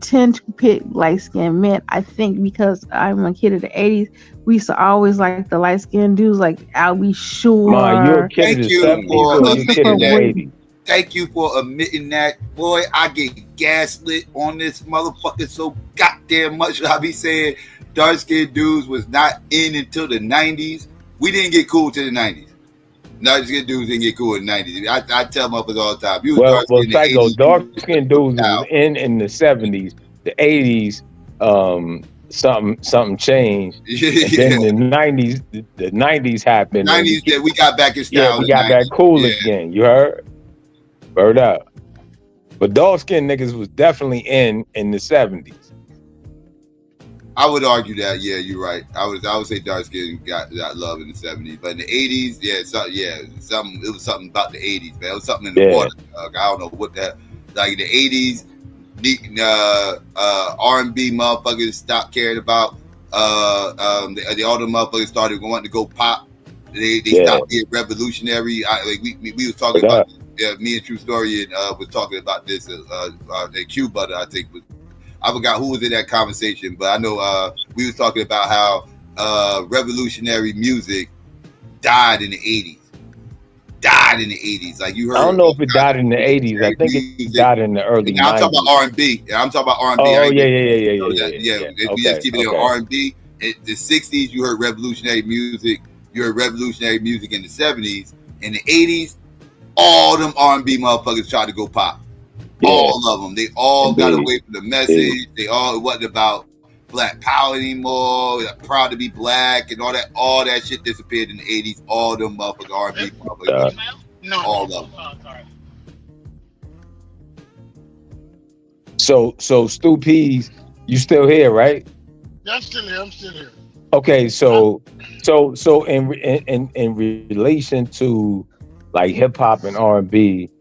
tend to pick light skinned men. I think because I'm a kid of the 80s, we used to always like the light skinned dudes. Like I'll be sure. Ma, you're a kid of the 70s or you're a kid of the 80s? Thank you for admitting that. Boy, I get gaslit on this motherfucker so goddamn much. I be saying dark skinned dudes was not in until the 90s. We didn't get cool till the 90s. Dark skinned dudes didn't get cool in the 90s. I tell motherfuckers all the time. You was Well, dark Psycho, skinned dark skinned dudes was in the 70s, the 80s, something changed. And then the 90s, the 90s happened. 90s that we got back in style. Yeah, we got back cool again. You heard? Word up. But dark skinned niggas was definitely in the 70s. I would argue that, yeah, you're right. I would say dark skin got love in the 70s, but in the 80s, it was something about the 80s, man. It was something in the water. I don't know what that. Like in the 80s, R&B motherfuckers stopped caring about. All the motherfuckers started wanting to go pop. They stopped being revolutionary. We was talking about. Me and True Story was talking about this. The Q Butter, I think, I forgot who was in that conversation, but I know we was talking about how revolutionary music died in the 80s. Like you heard. I don't know if it died in the 80s. I think it died in the early 90s. I'm talking about R&B. I'm talking about R&B. Oh, yeah. We just keep it on R&B. In the 60s, you heard revolutionary music. You heard revolutionary music in the 70s. In the 80s, all them R&B motherfuckers tried to go pop. Yeah. All of them. They all got away from the message. They all, it wasn't about black power anymore. Proud to be black and all that shit disappeared in the 80s. All them motherfuckers, R&B motherfuckers. All of them. So Stu Peas, you still here, right? Yeah, I'm still here. Okay, so in relation to like hip hop and R&B,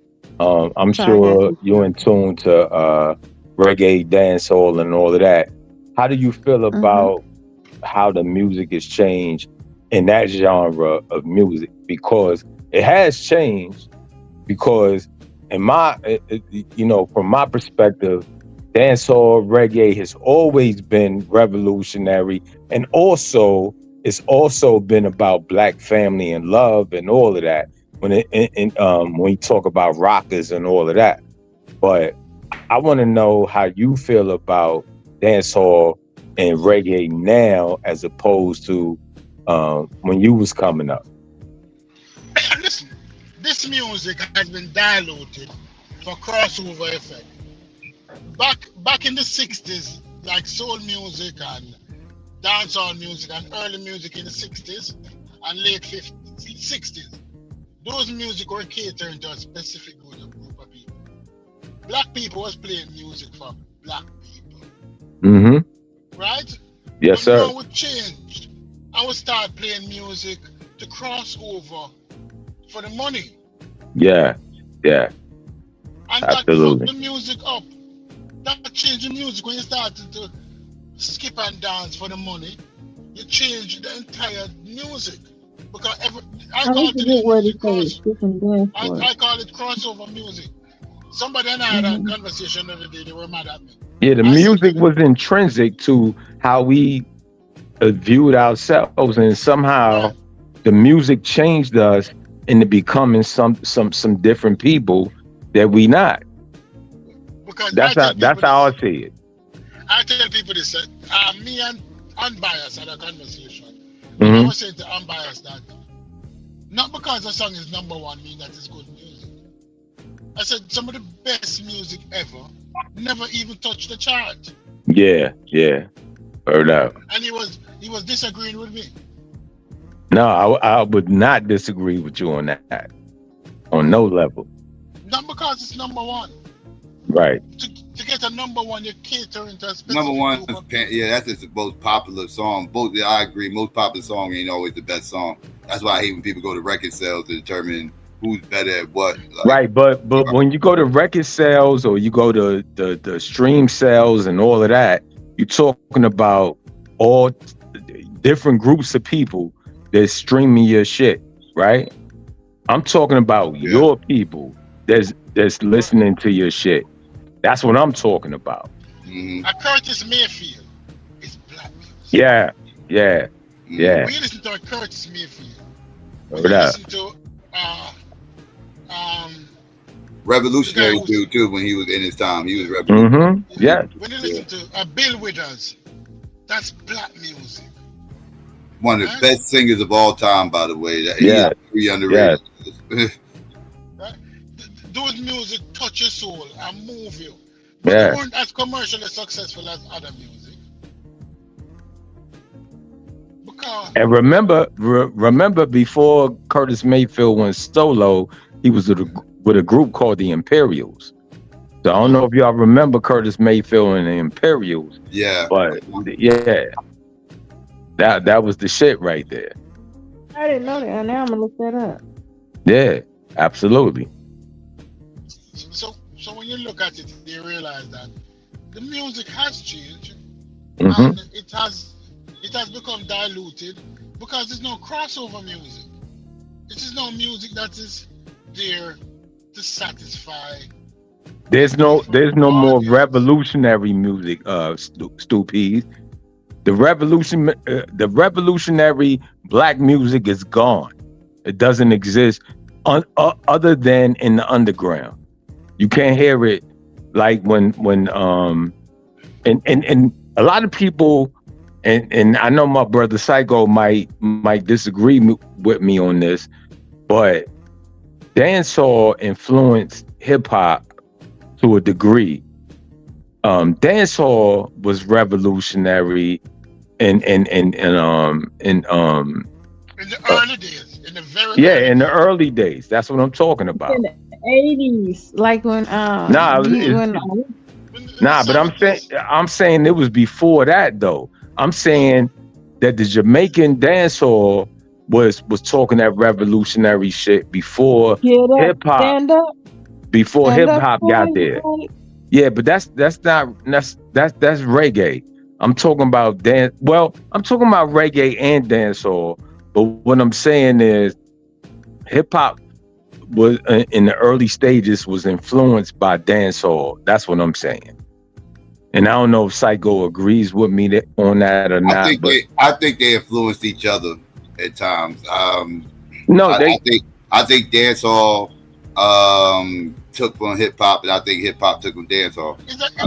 I'm sure you're in tune to reggae, dancehall, and all of that. How do you feel about how the music has changed in that genre of music? Because it has changed. Because from my perspective, dancehall, reggae has always been revolutionary, and also it's also been about black family and love and all of that. When you talk about rockers and all of that, but I want to know how you feel about dancehall and reggae now as opposed to when you was coming up. Listen, this music has been diluted for crossover effect. Back in the 60s, like soul music and dancehall music and early music in the 60s and late 60s, those music were catering to a specific group of people. Black people was playing music for black people. Mm-hmm. Right? Yes, sir. Now we changed. I would start playing music to cross over for the money. Yeah, yeah, And absolutely. that fucked the music up. That changed the music when you started to skip and dance for the money. You changed the entire music. Because I call it today's music I call it crossover music. Somebody and I had a conversation the other day, they were mad at me. Yeah, the music was intrinsic to how we viewed ourselves, and somehow the music changed us into becoming some different people that we not. Because that's how I see it. I tell people this, me and Unbiased had a conversation. Mm-hmm. And I was saying to Unbiased that not because a song is #1 means that it's good music. I said some of the best music ever never even touched the chart. Yeah, heard out. And he was disagreeing with me. No, I would not disagree with you on that, on no level. Not because it's #1. Right. To get a #1, you're catering to a specific #1, yeah, that's just the most popular song. Both, yeah, I agree. Most popular song ain't always the best song. That's why I hate when people go to record sales to determine who's better at what. Like, right, but when you go to record sales or you go to the stream sales and all of that, you're talking about all different groups of people that's streaming your shit, right? I'm talking about your people that's listening to your shit. That's what I'm talking about. Mm-hmm. A Curtis Mayfield is black music. Yeah. When you listen to a Curtis Mayfield, when you listen to revolutionary dude too, when he was in his time, he was revolutionary. Mm-hmm. Yeah. When you listen to Bill Withers, that's black music. One of the best singers of all time, by the way. He's underrated. Those music touch your soul and move you. But they weren't as commercially successful as other music. And remember before Curtis Mayfield went solo, he was with a group called the Imperials. So I don't know if y'all remember Curtis Mayfield and the Imperials. Yeah. But yeah, that was the shit right there. I didn't know that. Now I'm gonna look that up. Yeah, absolutely. So when you look at it, you realize that the music has changed, Mm-hmm. and it has become diluted because there's no crossover music. It is no music that is there to satisfy. There's no more revolutionary music, Stu Peas. The revolutionary black music is gone. It doesn't exist other than in the underground. You can't hear it like when and a lot of people, and I know my brother Psycho might disagree with me on this, but dancehall influenced hip hop to a degree. Dancehall was revolutionary in the early days, in the very in the early days. That's what I'm talking about. In the 80s, like when but I'm saying it was before that though. I'm saying that the Jamaican dancehall was talking that revolutionary shit before hip hop. Before hip hop got there. Yeah, but that's reggae. I'm talking about dance. Well, I'm talking about reggae and dancehall. But what I'm saying is, hip hop was in the early stages was influenced by dancehall. That's what I'm saying. And I don't know if Psycho agrees with me on that or not. I think they influenced each other at times. I think dancehall took from hip hop, and I think hip hop took from dancehall.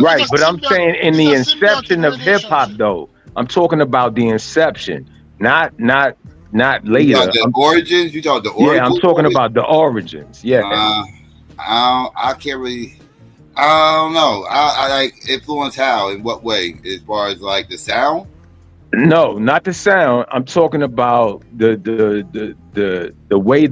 Right, but I'm saying in the inception of hip hop, though, I'm talking about the inception, not later. The origins? You talking the origins? Yeah, I'm talking about the origins. Yeah. I can't really. I don't know. I like influence how, in what way, as far as like the sound. No, not the sound. I'm talking about the way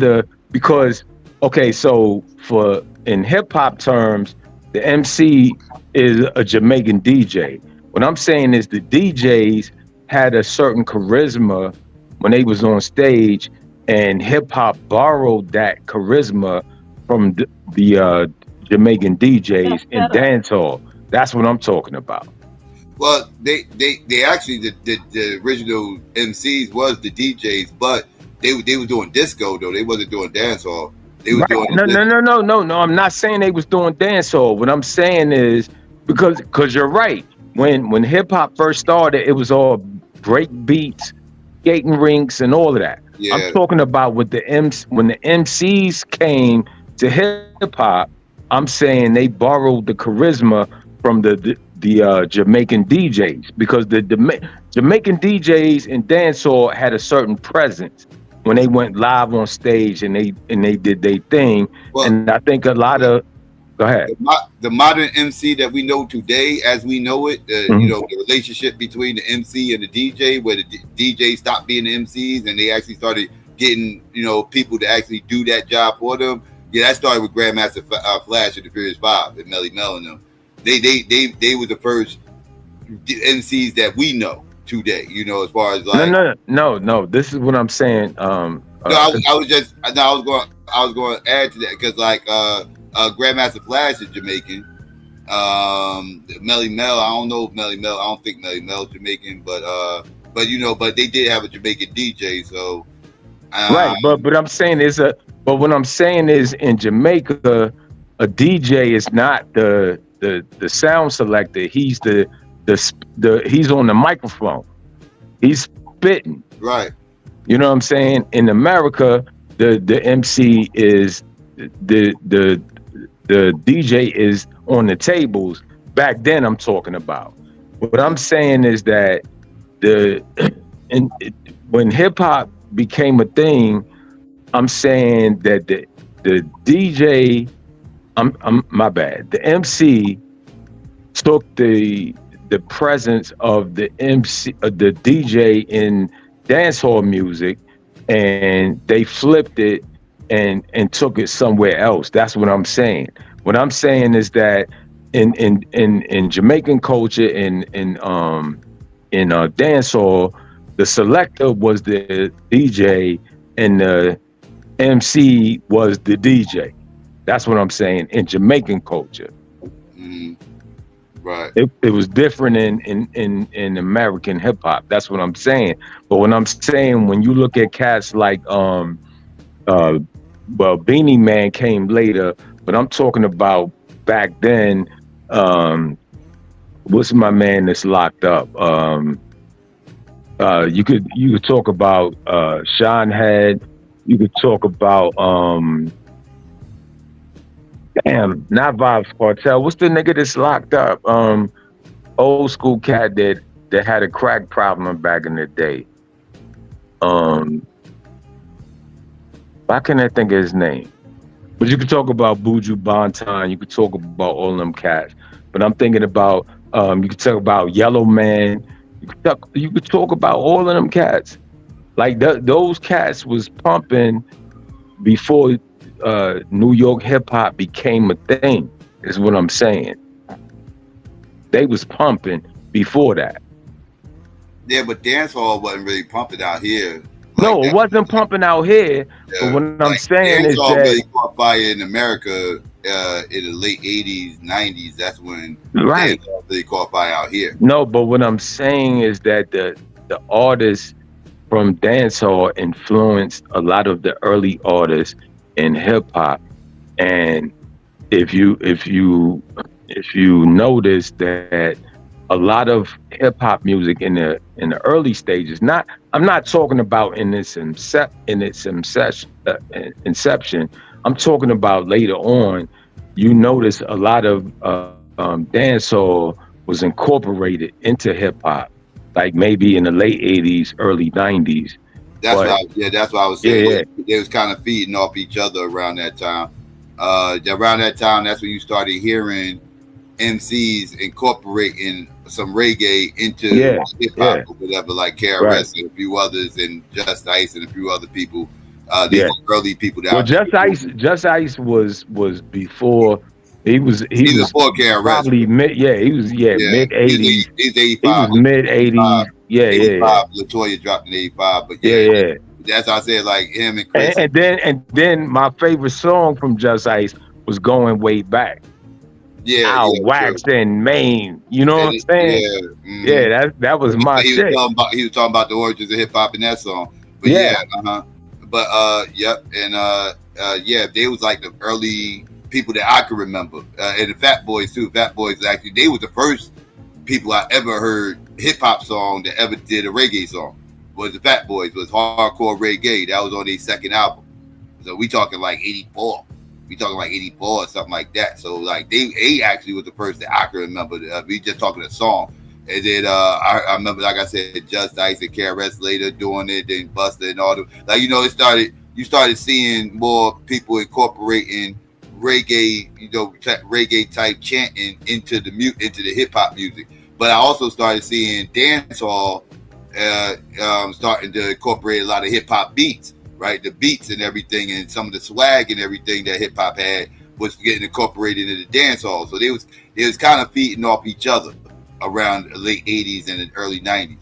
because okay, so for in hip hop terms, the MC is a Jamaican DJ. What I'm saying is the DJs had a certain charisma when they was on stage and hip hop borrowed that charisma from the Jamaican DJs and dancehall. That's what I'm talking about. Well, they actually the original MCs was the DJs, but they were doing disco though. They wasn't doing dancehall. They was doing No. I'm not saying they was doing dancehall. What I'm saying is because you're right. When hip hop first started, it was all break beats, skating rinks, and all of that. Yeah. I'm talking about when the MCs came to hip hop. I'm saying they borrowed the charisma from the Jamaican DJs, because the Jamaican DJs in dancehall had a certain presence when they went live on stage and they did their thing. Well, and I think a lot of go ahead. The modern MC that we know today, as we know it, you know, the relationship between the MC and the DJ, where the DJ stopped being the MCs and they actually started getting, you know, people to actually do that job for them. Yeah, that started with Grandmaster Flash and the Furious Five and Melly Mel and them. They were the first MCs that we know today. You know, as far as like no. This is what I'm saying. I was going to add to that because like Grandmaster Flash is Jamaican. Melly Mel, I don't know if Melly Mel. I don't think Melly Mel's Jamaican, but you know, but they did have a Jamaican DJ. So right, but I'm saying but what I'm saying is in Jamaica, a DJ is not the sound selector. He's he's on the microphone. He's spitting. Right. You know what I'm saying? In America, the MC is the DJ is on the tables. Back then I'm talking about. What I'm saying is that when hip hop became a thing, I'm saying that the DJ, my bad. The MC took the presence of the MC, the DJ in dancehall music, and they flipped it and took it somewhere else. That's what I'm saying. What I'm saying is that in Jamaican culture, in dancehall, the selector was the DJ and the MC was the DJ. That's what I'm saying in Jamaican culture. Right. It was different in American hip hop. That's what I'm saying. But when I'm saying, when you look at cats like Beanie Man came later, but I'm talking about back then. What's my man that's locked up? You could talk about Sean Head. You could talk about not Vibes Cartel. What's the nigga that's locked up? Old school cat that had a crack problem back in the day. Why can't I think of his name? But you could talk about Buju Banton. You could talk about all them cats. But I'm thinking about you could talk about Yellow Man. You could talk about all of them cats. Like those cats was pumping before New York hip hop became a thing, is what I'm saying. They was pumping before that. Yeah, but dancehall wasn't really pumping out here. No, it wasn't pumping out here. Yeah, but what I'm saying is that really caught fire in America in the late 80s, 90s. That's when dancehall really caught fire out here. No, but what I'm saying is that the artists from dancehall influenced a lot of the early artists in hip hop. And if you notice that a lot of hip hop music in the early stages, I'm not talking about in its inception. I'm talking about later on. You notice a lot of dancehall was incorporated into hip hop, like maybe in the late 80s, early 90s. That's what I was saying. Yeah. They was kind of feeding off each other around that time. Around that time, that's when you started hearing MCs incorporating some reggae into hip hop or whatever, like KRS and a few others, and Just Ice and a few other people. These early people that. Well, Just Ice was before. He was before KRS. Probably mid 80s. He's 85. He was mid 80s. 85. Latoya dropped in 85, but That's how I said, like him and Chris. And then my favorite song from Just Ice was Going Way Back. Out Wax in Maine. You know what I'm saying? Yeah, that was my shit. He was talking about the origins of hip hop in that song. But But yep, and yeah, they was like the early people that I could remember, and the Fat Boys too. Fat Boys actually, they was the first people I ever heard hip hop song that ever did a reggae song. Was the Fat Boys, was hardcore reggae. That was on their second album. So we talking like 84. We talking like 84 or something like that. So like they actually was the first that I could remember. We just talking a song. And then I remember, like I said, Just Ice and KRS later doing it, then Busta and all the, like, you know, you started seeing more people incorporating reggae, you know, reggae type chanting into the hip hop music. But I also started seeing dancehall starting to incorporate a lot of hip hop beats, right? The beats and everything, and some of the swag and everything that hip hop had was getting incorporated into the dancehall. So they was kind of feeding off each other around the late 80s and the early 90s.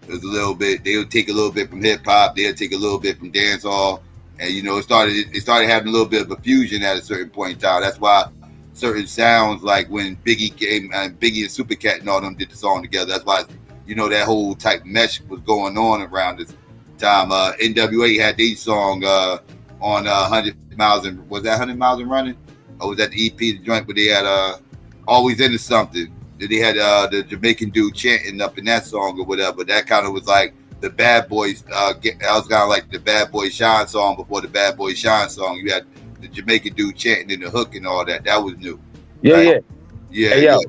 It was a little bit, they would take a little bit from hip hop, they would take a little bit from dancehall, and you know, it started having a little bit of a fusion at a certain point in time. That's why certain sounds, like when Biggie came and Biggie and Supercat and all them did the song together, that's why, you know, that whole type mesh was going on around this time. NWA had these song on 100 Miles and, was that 100 Miles and Running? Or was that the EP, the joint where they had Always Into Something? They had the Jamaican dude chanting up in that song or whatever. That kind of was like the Bad Boys. That was kind of like the Bad Boy Shine song before the Bad Boy Shine song. You had the Jamaican dude chanting in the hook and all that. That was new. Yeah, right? Yeah. Hey, yo,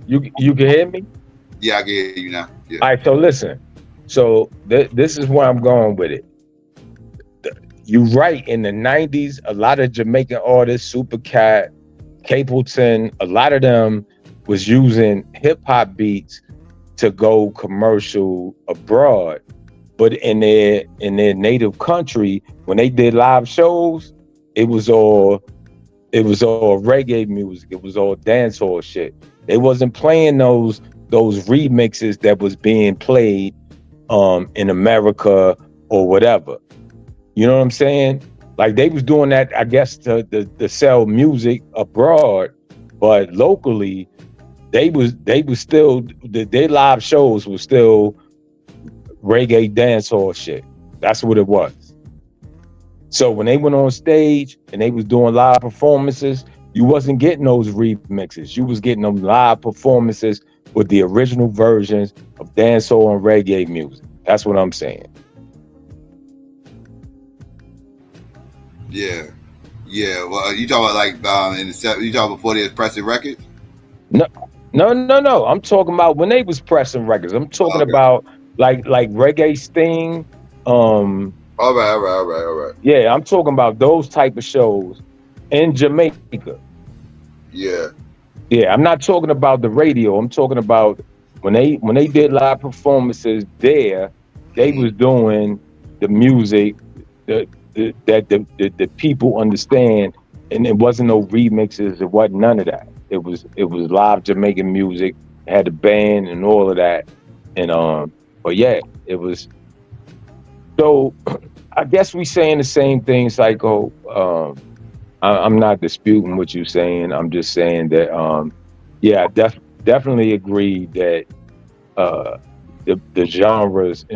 you can hear me? Yeah, I can hear you now. Yeah. All right, so listen. So this is where I'm going with it. You're right. In the 90s, a lot of Jamaican artists, Supercat, Capleton, a lot of them was using hip hop beats to go commercial abroad. But in their native country, when they did live shows, it was all reggae music. It was all dancehall shit. They wasn't playing those remixes that was being played in America or whatever. You know what I'm saying? Like they was doing that, I guess, to sell music abroad, but locally, they was still, their live shows were still reggae dancehall shit. That's what it was. So when they went on stage and they was doing live performances, you wasn't getting those remixes. You was getting them live performances with the original versions of dancehall and reggae music. That's what I'm saying. Yeah. Well, you talking about like you talking before they was pressing records? No. I'm talking about when they was pressing records. I'm talking about like Reggae Sting. All right. Yeah, I'm talking about those type of shows in Jamaica. Yeah, I'm not talking about the radio. I'm talking about when they did live performances there, they was doing the music that the people understand, and it wasn't no remixes. It wasn't none of that. It was live Jamaican music. It had a band and all of that, and but yeah, it was. So I guess we saying the same thing, Psycho. I'm not disputing what you're saying. I'm just saying that I definitely agree that the genres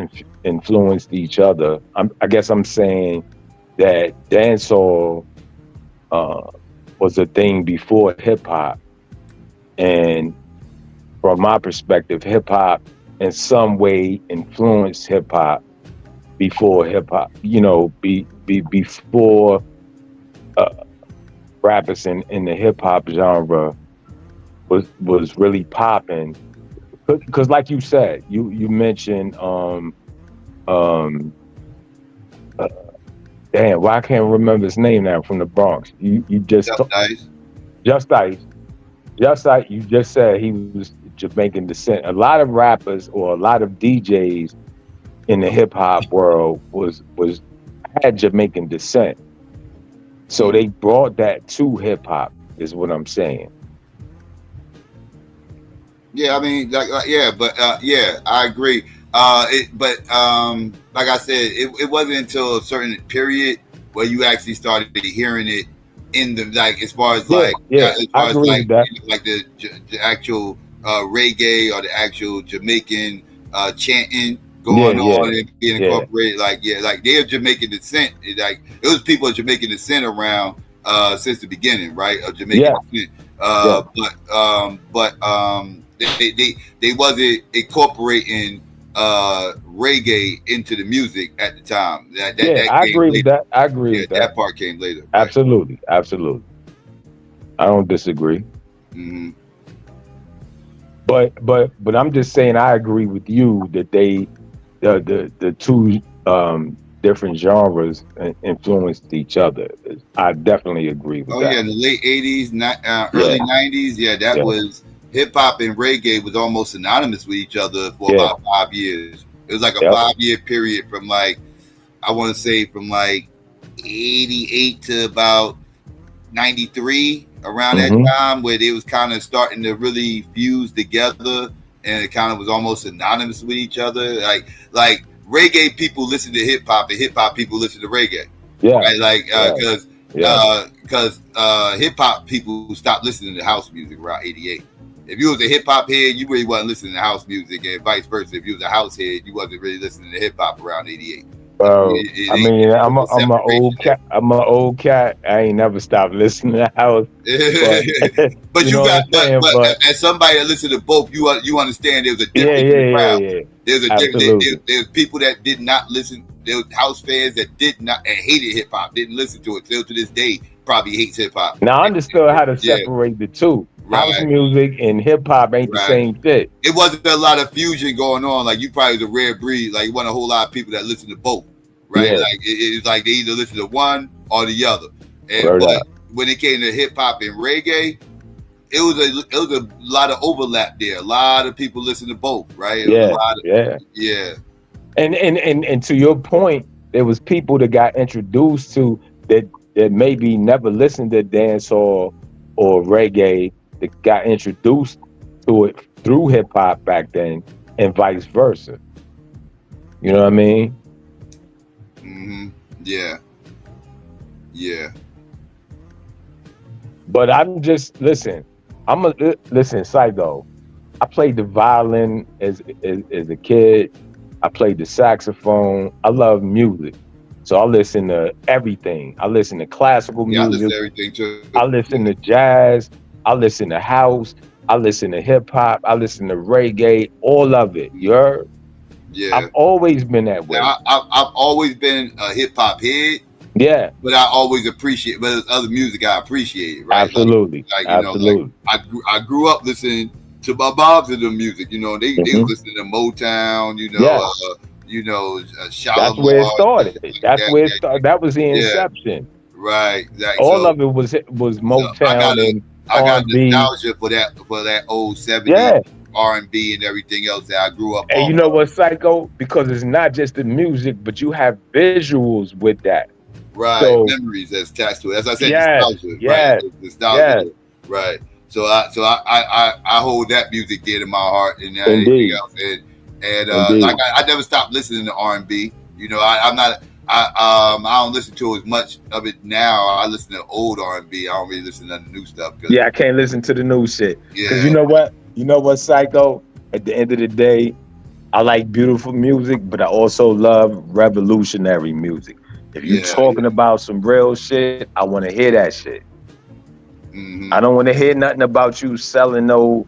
influenced each other. I guess I'm saying that dancehall was a thing before hip hop, and from my perspective, hip hop in some way influenced hip hop before hip hop. You know, before rappers in the hip hop genre was really popping. Because like you said, you mentioned damn, why I can't remember his name now, from the Bronx. You just Just Ice. You just said he was Jamaican descent. A lot of rappers or a lot of DJs in the hip hop world had Jamaican descent. So they brought that to hip hop, is what I'm saying. Yeah, I mean, I agree. Like I said, it wasn't until a certain period where you actually started hearing it in the like as far as like as far as like like the actual reggae or the actual Jamaican chanting going on and being incorporated. Like they're Jamaican descent. Like it was people of Jamaican descent around since the beginning, right? Of Jamaican descent. They wasn't incorporating reggae into the music at the time. I agree with that. I agree with that. That part came later. Right? Absolutely. I don't disagree. Mm-hmm. But I'm just saying I agree with you that the two different genres influenced each other. I definitely agree with that. Oh yeah, in the late 80s, early 90s, that was hip hop and reggae was almost synonymous with each other for about 5 years. It was like a 5-year period from like I want to say from like 88 to about 93, around that time, where they was kind of starting to really fuse together, and it kind of was almost synonymous with each other. Like reggae people listen to hip hop, and hip hop people listen to reggae. Yeah, right? Like because hip hop people stopped listening to house music around 88. If you was a hip hop head, you really wasn't listening to house music, and vice versa. If you was a house head, you wasn't really listening to hip hop around 88. I'm an old cat. I'm an old cat. I ain't never stopped listening to house. But as somebody that listened to both, you understand there was a difference in the crowd. There's people that did not listen. There was house fans that did not and hated hip hop, didn't listen to it. Still to this day, probably hates hip hop. Now I understood how to separate the two. House music and hip hop ain't the same shit. It wasn't a lot of fusion going on. Like you probably was a rare breed. Like you wasn't a whole lot of people that listen to both, right? Like it's like they either listen to one or the other. And but when it came to hip hop and reggae, it was a lot of overlap there. A lot of people listen to both, right? And to your point, there was people that got introduced to that maybe never listened to dancehall or reggae, that got introduced to it through hip hop back then, and vice versa. You know what I mean? Mm-hmm. Yeah. But I'm just listen, Psycho. I played the violin as a kid. I played the saxophone. I love music. So I listen to everything. I listen to classical music. I listen to everything too. I listen to jazz. I listen to house. I listen to hip hop. I listen to reggae. All of it. You heard? Yeah. I've always been that way. I've always been a hip hop head. Yeah. But I always appreciate, but there's other music I appreciate it, right? Absolutely. Absolutely. I grew up listening to my moms and the music. You know, they was listening to Motown. Shalimar. That's where it started. That's where it started. That was the inception. Right. Exactly. All of it was Motown and I got nostalgia for that old 70s R&B and everything else that I grew up on. And you know what, Psycho? Because it's not just the music, but you have visuals with that. Right. So, memories that's attached to it. As I said, nostalgia. Right. Nostalgia. Right. So I hold that music dear to my heart and everything else. And I never stopped listening to R&B. You know, I don't listen to as much of it now. I listen to old R&B. I don't really listen to the new stuff. I can't listen to the new shit. Because you know what, Psycho? At the end of the day, I like beautiful music, but I also love revolutionary music. If you're talking about some real shit, I want to hear that shit. Mm-hmm. I don't want to hear nothing about you selling no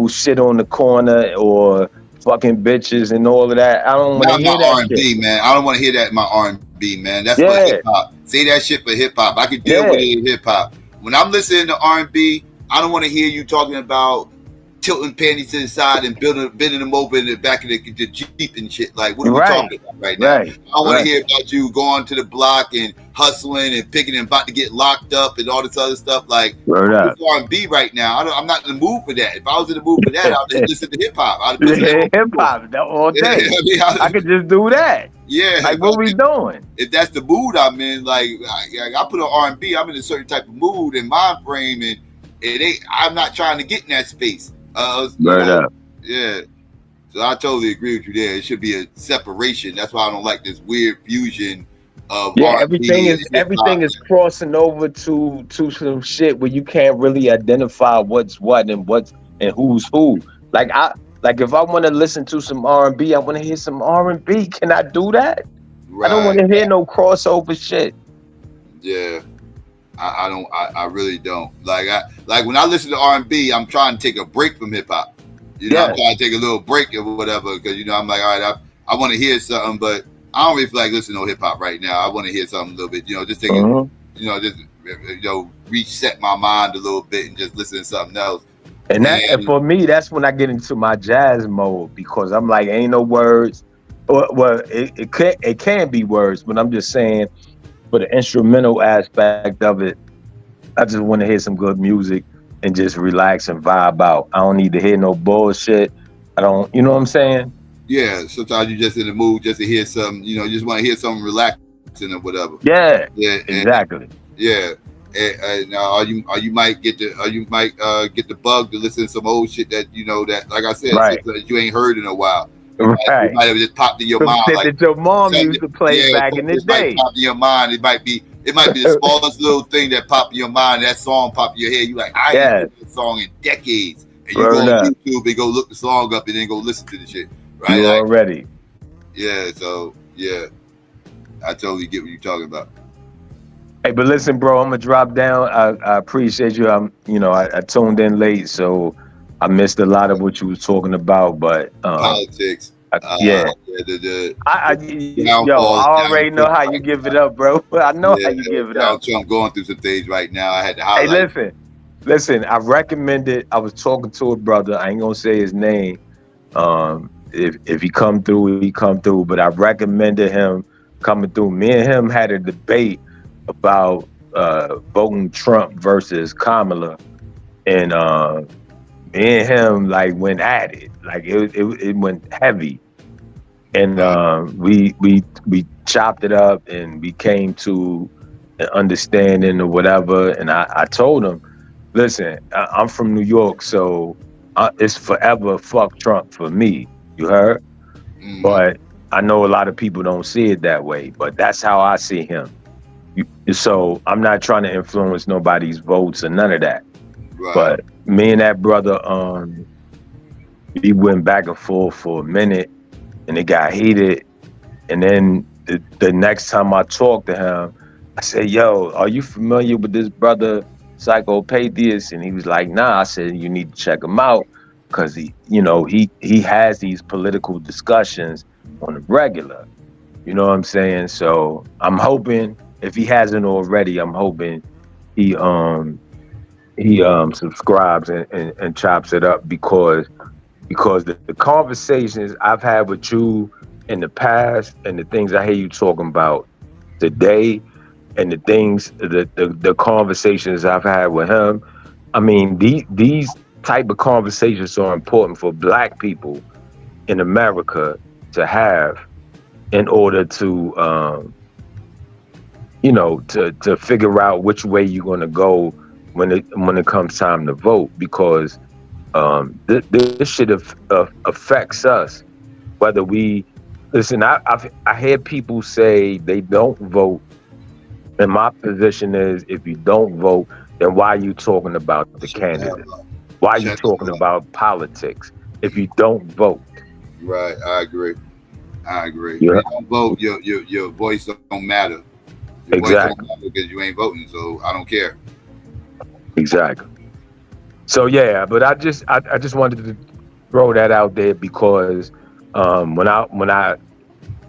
shit on the corner or fucking bitches and all of that. I don't want to hear that R&B, shit. Man. I don't want to hear that in my R&B, man. That's for hip hop. Say that shit for hip hop. I can deal with it in hip hop. When I'm listening to R&B, I don't want to hear you talking about tilting panties to the side and bending them over in the back of the Jeep and shit. Like, what are we talking about right now? I don't want to hear about you going to the block and hustling and picking and about to get locked up and all this other stuff. Like, it's R&B right now. I'm not in the mood for that. If I was in the mood for that, I'd just listen to hip hop. Hip hop all day. I could just do that. Yeah. Like, what we doing? If that's the mood I'm in, like, I put on R&B, I'm in a certain type of mood and mind frame, and I'm not trying to get in that space. Yeah. So I totally agree with you there. It should be a separation. That's why I don't like this weird fusion of Yeah, R&B and everything is crossing over to some shit where you can't really identify what's what and who's who. Like if I want to listen to some R&B, I want to hear some R&B. Can I do that? Right. I don't want to hear no crossover shit. Yeah. I don't. I really don't. Like when I listen to R&B, I'm trying to take a break from hip hop. You know, I'm trying to take a little break or whatever, because I'm like, all right, I want to hear something, but I don't really feel like listening to hip hop right now. I want to hear something a little bit, just take reset my mind a little bit and just listen to something else. And for me, that's when I get into my jazz mode, because I'm like, ain't no words. Well, it can be words, but I'm just saying, for the instrumental aspect of it, I just want to hear some good music and just relax and vibe out. I don't need to hear no bullshit. I don't, you know what I'm saying? Yeah, sometimes you're just in the mood just to hear something, you just want to hear something relaxing or whatever. Yeah, exactly. And you might get the bug to listen to some old shit that that, like I said, that you ain't heard in a while. Right. It might have just popped in your mind. Like that your mom used to play back in the day. Pop in your mind. It might be the smallest little thing that popped in your mind. That song popped in your head. You like, I ain't heard that song in decades. And you go on YouTube and go look the song up and then go listen to the shit. Right? You already. Yeah. So yeah, I totally get what you're talking about. Hey, but listen, bro, I'm gonna drop down. I appreciate you. I tuned in late, so I missed a lot of what you was talking about, but politics. I already know how you give it up, bro. I know how you give it up. I'm going through some things right now. I had to highlight. Hey, listen. I recommended. I was talking to a brother. I ain't gonna say his name. If he come through, he come through. But I recommended him coming through. Me and him had a debate about voting Trump versus Kamala, and me and him like went at it. Like it went heavy, and we chopped it up and we came to an understanding or whatever. And I told him, listen, I'm from New York, so it's forever fuck Trump for me. You heard? Mm-hmm. But I know a lot of people don't see it that way, but that's how I see him. So I'm not trying to influence nobody's votes or none of that. Right. But me and that brother, we went back and forth for a minute, and it got heated. And then the next time I talked to him, I said, "Yo, are you familiar with this brother, SYKOPATHeist?" And he was like, "Nah." I said, "You need to check him out, because he has these political discussions on the regular." You know what I'm saying? So I'm hoping, if he hasn't already, I'm hoping he subscribes and chops it up, because the conversations I've had with you in the past and the things I hear you talking about today and the conversations I've had with him, I mean, these type of conversations are important for Black people in America to have, in order to to figure out which way you're going to go when it comes time to vote, because this shit affects us. Whether we listen, I hear people say they don't vote, and my position is, if you don't vote, then why are you talking about the candidate? Why are you talking about politics if you don't vote? Right, I agree. Yeah. If you don't vote, your voice don't matter. Your voice don't matter because you ain't voting, so I don't care. Exactly. So yeah, but I just wanted to throw that out there, because when I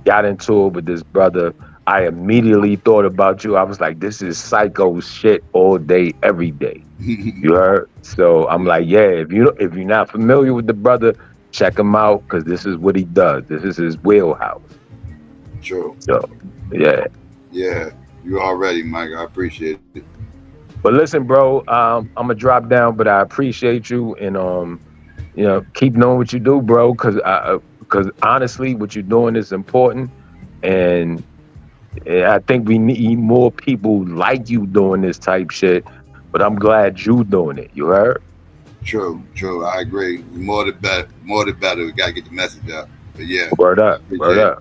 got into it with this brother, I immediately thought about you. I was like, this is psycho shit all day, every day. You heard? So I'm like, yeah, if you're not familiar with the brother, check him out, because this is what he does. This is his wheelhouse. True. So yeah. Yeah, you already, Mike. I appreciate it. But listen, bro, I'm gonna drop down, but I appreciate you, and keep knowing what you do, bro, because honestly, what you're doing is important, and I think we need more people like you doing this type shit. But I'm glad you doing it. You heard? True. I agree. More the better. We gotta get the message out. But yeah. Word up. Well,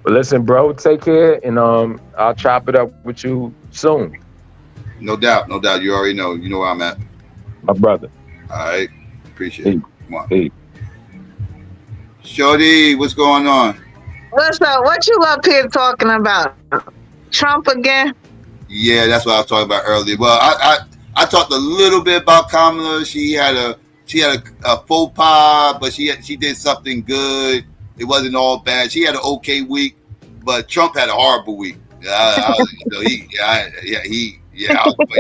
listen, bro, take care, and I'll chop it up with you soon. No doubt. You already know. You know where I'm at. My brother. All right. Appreciate it. Come on. Hey. Shorty, what's going on? What's up? What you up here talking about? Trump again? Yeah, that's what I was talking about earlier. Well, I talked a little bit about Kamala. She had a faux pas, but she did something good. It wasn't all bad. She had an okay week, but Trump had a horrible week. I was putting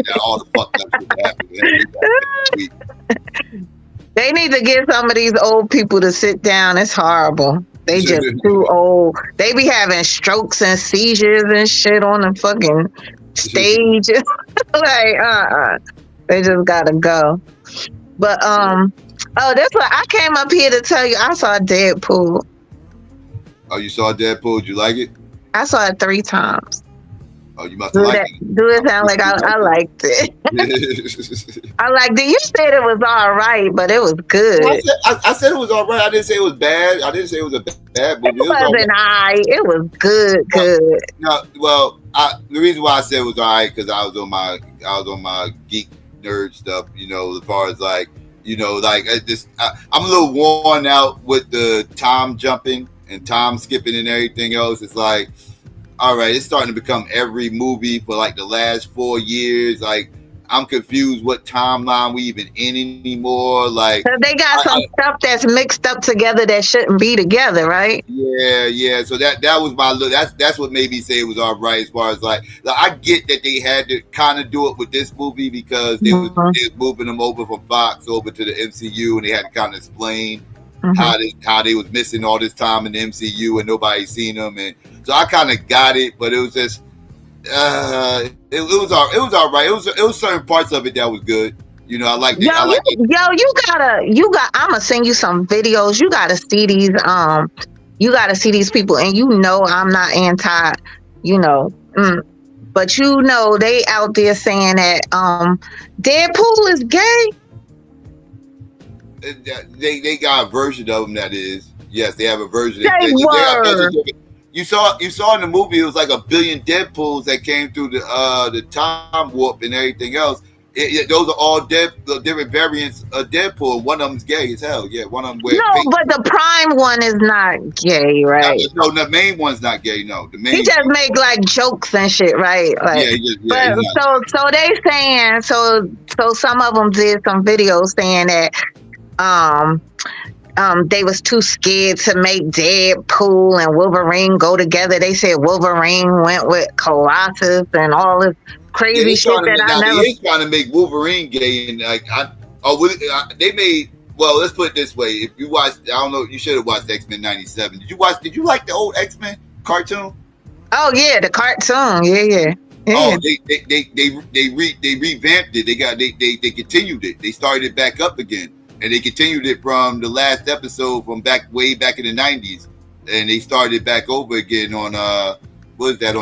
down all the fucked up shit that happened. They need to get some of these old people to sit down. It's horrible. They just too old. They be having strokes and seizures and shit on the fucking stage. Like, they just gotta go. But that's what I came up here to tell you. I saw Deadpool. Oh, you saw Deadpool? Did you like it? I saw it 3 times. Oh, you must have liked it. Do it sound like I liked it? I liked it. You said it was all right, but it was good. I said it was all right. I didn't say it was bad. I didn't say it was a bad movie. It wasn't all right. It was good. Well, the reason why I said it was all right because I was on my geek nerd stuff. You know, as far as like, you know, like I'm a little worn out with the time jumping and time skipping and everything else. It's like, all right, it's starting to become every movie for like the last 4 years. Like, I'm confused what timeline we even in anymore. Like, they got some stuff that's mixed up together that shouldn't be together, right? Yeah. So that was my look. That's what made me say it was all right. As far as like I get that they had to kind of do it with this movie because they was moving them over from Fox over to the MCU, and they had to kind of explain how they was missing all this time in the MCU and nobody seen them, and so I kind of got it, but it was just it was all right. It was certain parts of it that was good. You know, I like it. You got. I'm gonna send you some videos. You gotta see these. You gotta see these people, and you know I'm not anti. You know, but you know they out there saying that Deadpool is gay. They got a version of them that is. Yes, they have a version. You saw in the movie it was like 1 billion Deadpools that came through the time warp and everything else. Those are all different variants of Deadpool. One of them's gay as hell. Yeah, one of them. But the Prime one is not gay, right? No, the main one's not gay. No, the main. He just make like jokes and shit, right? Like, yeah. So they saying so some of them did some videos saying that they was too scared to make Deadpool and Wolverine go together. They said Wolverine went with Colossus and all this crazy shit that I never. They trying to make Wolverine gay, and they made. Well, let's put it this way: if you watched, I don't know, you should have watched X-Men '97. Did you like the old X-Men cartoon? Oh yeah, the cartoon. Yeah. Oh, they revamped it. They continued it. They started it back up again. And they continued it from the last episode from way back in the 90s. And they started it back over again on, on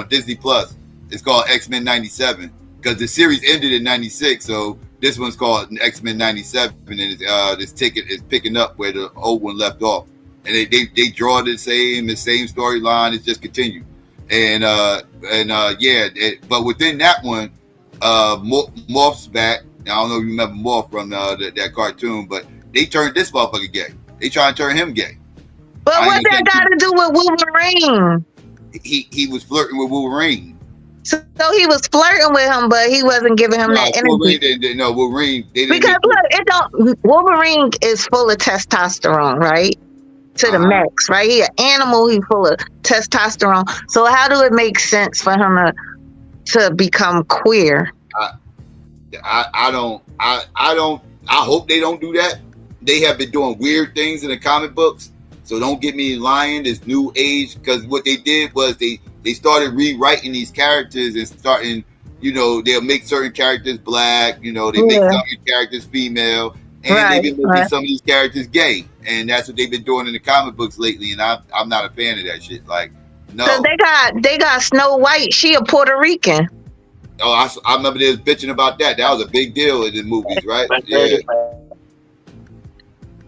Disney Plus. It's called X-Men 97. Because the series ended in 96. So this one's called X-Men 97. And this ticket is picking up where the old one left off. And they draw the same storyline. It's just continued. But within that one, Morph's back. I don't know if you remember Morph from that cartoon, but they turned this motherfucker gay. They try to turn him gay. But what that got to do with Wolverine? He was flirting with Wolverine. So he was flirting with him, but he wasn't giving him that energy. Wolverine. Because look, Wolverine is full of testosterone, right? To the max, right? He an animal. He's full of testosterone. So how do it make sense for him to become queer? I hope they don't do that. They have been doing weird things in the comic books, so don't get me lying. This new age, because what they did was they started rewriting these characters and starting, they'll make certain characters black, they make some characters female, and they've been making some of these characters gay, and that's what they've been doing in the comic books lately. And I'm not a fan of that shit. Like, no. So they got Snow White. She a Puerto Rican. Oh, I remember they was bitching about that. That was a big deal in the movies, right? Yeah.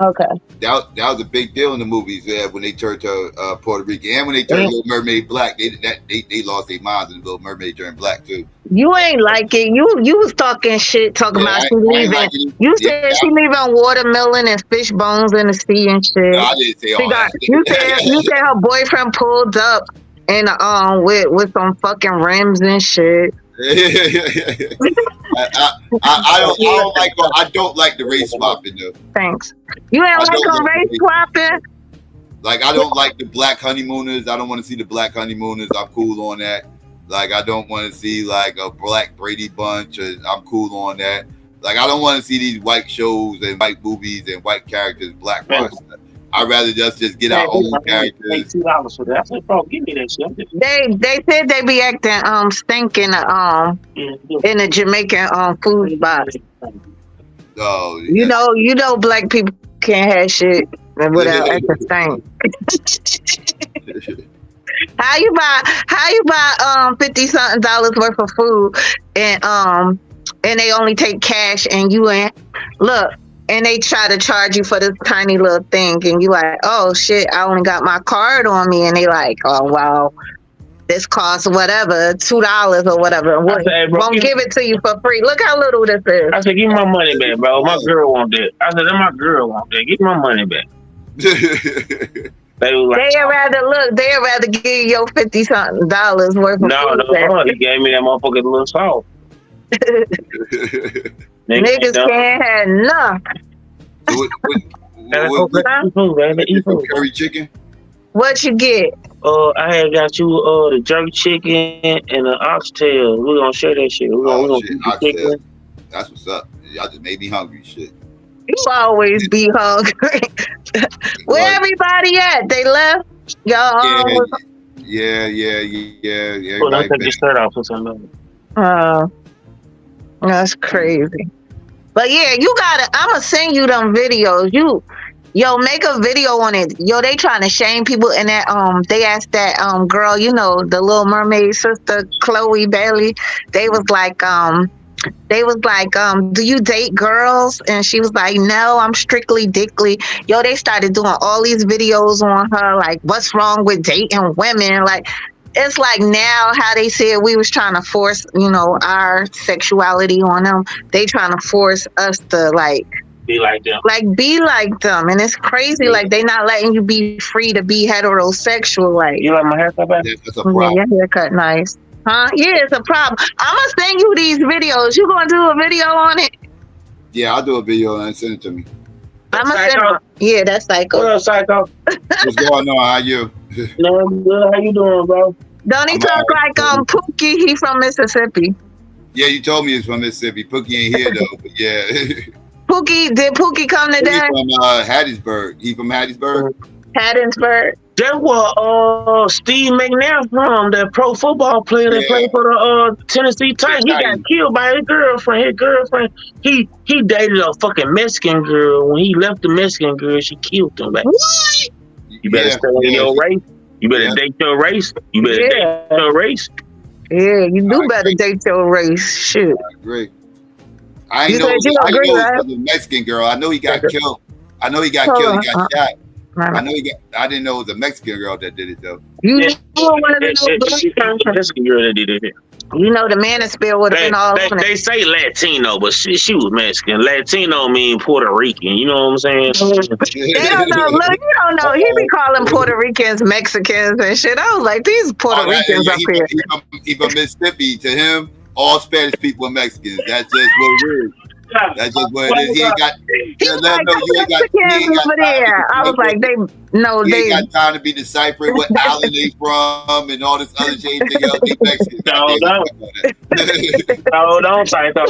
Okay. That was a big deal in the movies. Yeah, when they turned to Puerto Rican, and when they turned Little Mermaid black, they lost their minds in Little Mermaid turned black too. You ain't like it. You was talking shit, talking about she leaving. Like you said she leaving watermelon and fish bones in the sea and shit. No, I didn't say all that. You said her boyfriend pulled up and with some fucking rims and shit. I don't like the race swapping though. Thanks. You ain't like on race swapping? Like I don't like the black honeymooners. I don't want to see the black honeymooners. I'm cool on that. Like I don't want to see like a black Brady Bunch. I'm cool on that. Like I don't want to see these white shows and white movies and white characters blackwash. I'd rather just get our own characters. $2 for that. I said, bro, give me that shit. They said they be acting stinking in the Jamaican food spot. Oh, you know, black people can't have shit without acting stink. How you buy $50-something worth of food and they only take cash and you ain't look. And they try to charge you for this tiny little thing, and you like, oh shit, I only got my card on me, and they like, oh wow, this costs whatever, $2 or whatever. Won't give it to you for free. Look how little this is. I said, give me my money back, bro. My girl want that. I said, my girl want that. Give me my money back. They'd rather give you your $50-something worth of food. No, he gave me that motherfucking little salt. Niggas can't have enough. Curry chicken? What you get? I had got you the jerk chicken and the oxtail. We're gonna share that shit. We're gonna oxtail. That's what's up. Y'all just made me hungry. Shit. You always be hungry. Where everybody at? They left? Y'all. Yeah. Well, don't take your shirt off or something. That's crazy. But yeah, I'ma send you them videos. Make a video on it. They trying to shame people in that they asked that girl, the Little Mermaid sister, Chloe Bailey. They was like, do you date girls? And she was like, no, I'm strictly dickly. They started doing all these videos on her, like, what's wrong with dating women? Like, it's like now how they said we was trying to force, our sexuality on them. They trying to force us to be like them. And it's crazy. Like they not letting you be free to be heterosexual. Like you like my haircut back? That's a problem. Yeah, your haircut nice. Huh? Yeah, it's a problem. I'm gonna send you these videos. You gonna do a video on it? Yeah, I'll do a video and send it to me. I'm gonna send it. Yeah, that's Psycho. What up, Psycho? What's going on? How you? No, good. How you doing, bro? Don't he talk like Pookie? He from Mississippi. Yeah, you told me he's from Mississippi. Pookie ain't here though, but yeah. Did Pookie come today? He's from Hattiesburg. He from Hattiesburg? Hattiesburg. That's what Steve McNair from, that pro football player that played for the Tennessee Titans. He got killed by his girlfriend. He dated a fucking Mexican girl. When he left the Mexican girl, she killed him. Like, what? You better stay in your race. You better date your race. You better date your race. Yeah, you do better date your race. Shit. I agree. I know the Mexican girl. I know he got killed. I know he got killed. He got shot. I didn't know it was a Mexican girl that did it though. You know one of the Mexican girl that did it. You know the manosphere would have been all on it. They say Latino, but she was Mexican. Latino mean Puerto Rican. You know what I'm saying? They don't know. Look, you don't know. He be calling Puerto Ricans Mexicans and shit. I was like, these Puerto Ricans up here. He from Mississippi. To him, all Spanish people are Mexicans. That's just what it is. That's just what it is. He ain't got. I was like, they ain't got time to be deciphering what island they from and all this other shit. They Mexican. Don't say that.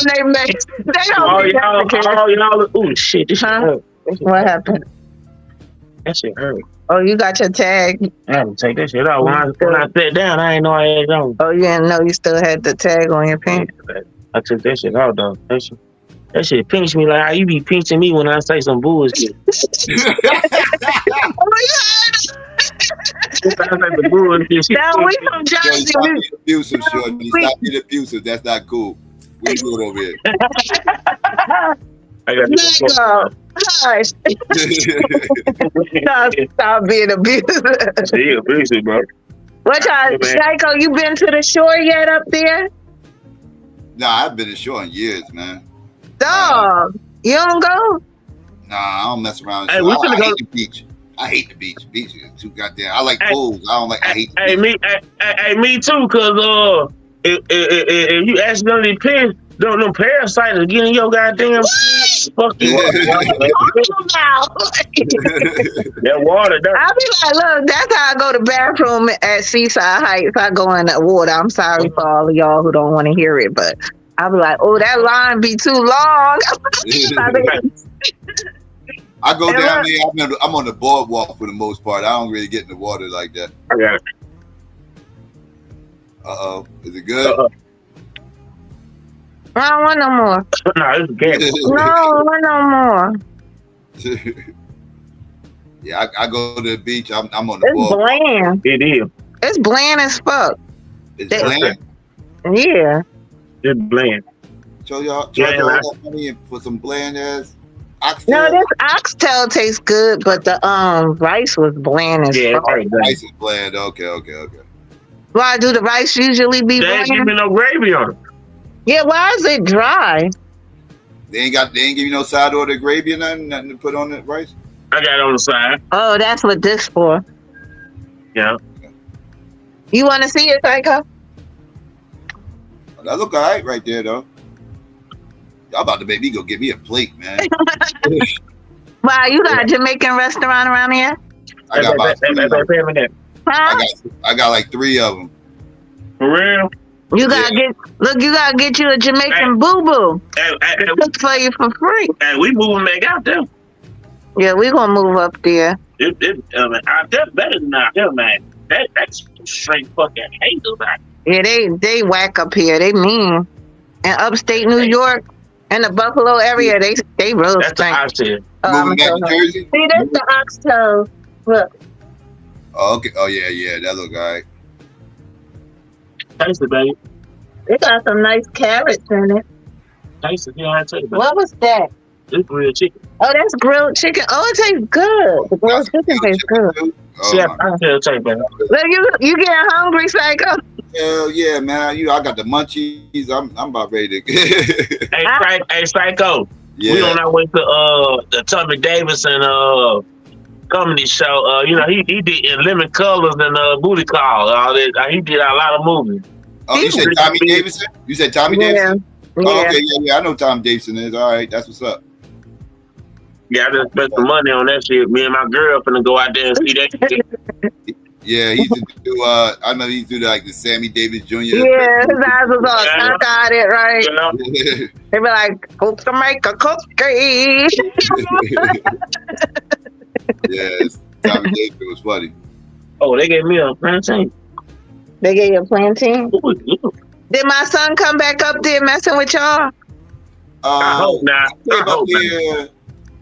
They Mexican. They don't be Mexican. Oh shit! This shit hurt. What happened? That shit hurt. Oh, you got your tag. I had to take that shit off. When I sat down, I didn't know I had it on. Oh, you didn't know you still had the tag on your pants? I took that shit out, though. That shit pinched me like how you be pinching me when I say some bullshit. Now we from Shorty, Jersey. stop being abusive, Shorty. Stop being abusive. That's not cool. What you doing over here? Nigga, hush. Stop being abusive. Yeah, abusive, bro. What y'all, Psycho, you been to the shore yet up there? Nah, I've been ashore in years, man. Dog, you don't go? Nah, I don't mess around. Hey, I we finna go hate the beach. I hate the beach. Beach is too goddamn. I like pools. I don't like. I hate. The Hey, me too. Cause if you accidentally piss, them parasites are getting your goddamn fuck you up. That water. I'll be like, look, that's how I go to bathroom at Seaside Heights. I go in the water. I'm sorry for all of y'all who don't want to hear it, but I'll be like, oh, that line be too long. I go down there. I'm on the boardwalk for the most part. I don't really get in the water like that. Yeah. Uh-oh. Is it good? I don't want no more. No, it's good. No, I want no more. Yeah, I go to the beach. I'm on the It's boardwalk. bland. It is. It's bland as fuck. It's bland? Yeah. It's bland. So y'all charge all that money for some bland ass oxtail? No, this oxtail tastes good, but the rice was bland as fuck. Rice is bland. Okay. Why do the rice usually be They ain't bland? giving no gravy on it. Yeah, why is it dry? They ain't give you no side order gravy or nothing to put on the rice? I got it on the side. Oh, that's what this for. Yeah. You want to see it, Psycho? That look all right there, though. Y'all about to make me go get me a plate, man. Wow, you got a Jamaican restaurant around here? I got about three of them. Huh? I got like 3 of them. For real? You gotta get you a Jamaican boo-boo. Hey, cook for you for free. Hey, we moving back out there. Yeah, we gonna move up there. Out there better than out there, man. That's straight fucking haters out Yeah, they whack up here. They mean. In upstate New York and the Buffalo area, they real That's the oxtail. Moving back to Jersey? See, that's the oxtail. Look. Oh, okay. Oh, yeah. That look all right. Taste it, baby. It got some nice carrots in it. Taste it. You know how to taste it, baby. What was that? It's grilled chicken. Oh, that's grilled chicken. Oh, it tastes good. The grilled chicken tastes good. See, I feel taste, baby. Look, you getting hungry, Psycho? Hell yeah, man. I got the munchies. I'm about ready to. Hey, Psycho. Yeah. We on our way to the Tommy Davidson comedy show. He did in Lemon Colors and Booty Call. All that. He did a lot of movies. Oh, you said Tommy Davidson? You said Tommy Davidson? Oh, okay, yeah. I know Tom Davidson is. All right, that's what's up. Yeah, I just spent some money on that shit. Me and my girl finna go out there and see that shit. Yeah, he used to do. I remember he used to do like the Sammy Davis Jr. Yeah, his eyes was all cockeyed, right? Yeah. They be like, "Cook to make a cookie." Yes, Tommy Davis was funny. Oh, they gave me a plantain. They gave you a plantain? Did my son come back up there messing with y'all? I hope not. I hope not.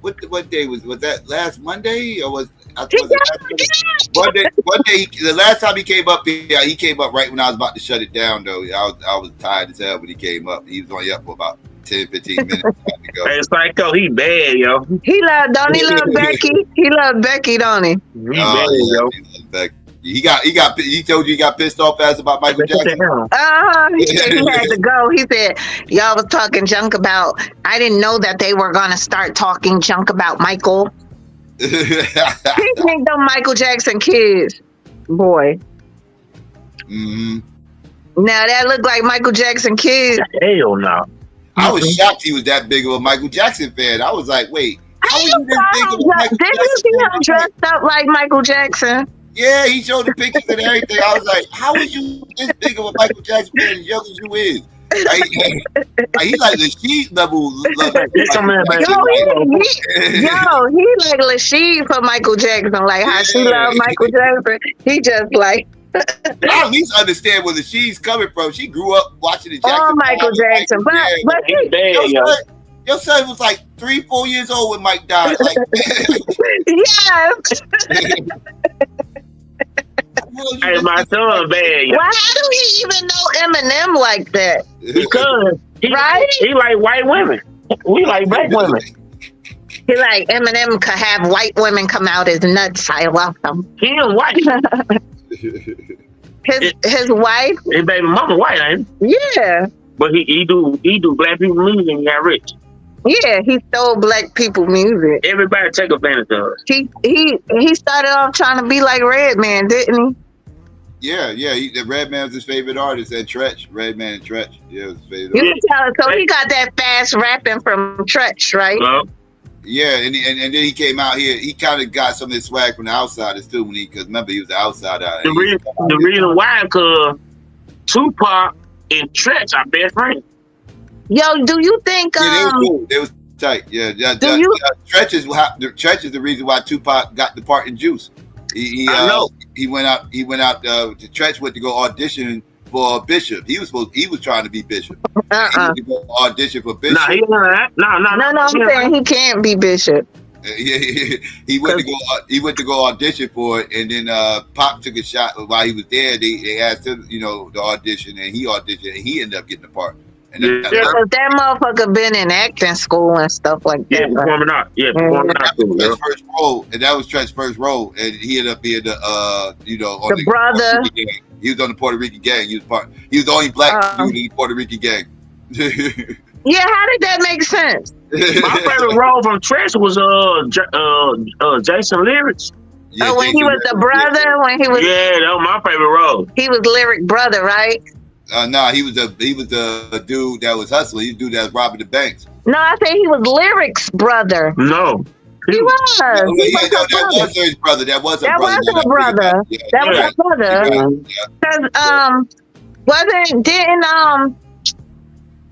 What day was that? Last Monday or was? One day, the last time he came up here, he came up right when I was about to shut it down. Though I was tired as hell when he came up. He was only up for about 10-15 minutes. Hey, Psycho, he bad, yo. Don't he love Becky? He love Becky, don't he? He bad, yo. He told you he got pissed off ass about Michael Jackson. He said he had to go. He said y'all was talking junk about. I didn't know that they were gonna start talking junk about Michael. He think them Michael Jackson kids, boy. Mm-hmm. Now that look like Michael Jackson kids. Hell no. I was shocked he was that big of a Michael Jackson fan. I was like, wait, how are you this big of a Michael Didn't you see him dressed up like Michael Jackson? Yeah, he showed the pictures and everything. I was like, how is you this big of a Michael Jackson fan as young as you is? He like Lashid level. Yo, he like Lashid for Michael Jackson. Like how she loved Michael Jackson. He just like. I at least understand where Lashid's coming from. She grew up watching the Jackson. Oh, Michael Jackson. But your son was like 3-4 years old when Mike died. Like, yes. Hey, my son bad. Why do he even know Eminem like that? Because he like white women. We like black women. He like Eminem could have white women come out as nuts. I love them. He is white. his wife. His baby mama white, ain't he? Yeah. But he do black people music and he got rich. Yeah, he stole black people music. Everybody take advantage of it. He started off trying to be like Redman, didn't he? Yeah. The Redman was his favorite artist, and Tretch. Redman and Tretch. Yeah, his favorite. You can tell. So he got that fast rapping from Tretch, right? Yeah, and then he came out here. He kind of got some of his swag from the outsiders too, because remember he was the outsider. The reason why, because Tupac and Tretch are best friends. Yo, do you think? Yeah, they was cool. They was tight. Yeah. Tretch is the reason why Tupac got the part in Juice. He went out. Tretch went to go audition for Bishop. He was trying to be Bishop. He went to go audition for Bishop. No. I'm saying he can't be Bishop. He went to go audition for it, and then Pop took a shot while he was there. They asked him, to audition, and he auditioned, and he ended up getting the part. And that motherfucker been in acting school and stuff like that. Performing art. Yeah, performing art school. First role, and that was Trent's first role, and he ended up being the on the brother. He was on the Puerto Rican gang. He was the only black dude in the Puerto Rican gang. Yeah, how did that make sense? My favorite role from Tretch was Jason Lyrics. Yeah, when he was the brother, when he was that was my favorite role. He was Lyric brother, right? No, he was the dude that was hustling. He was the dude that was robbing the banks. No, I say he was Lyric's brother. No. He was. That was his brother. That was a brother. That was a brother. That was a brother. Because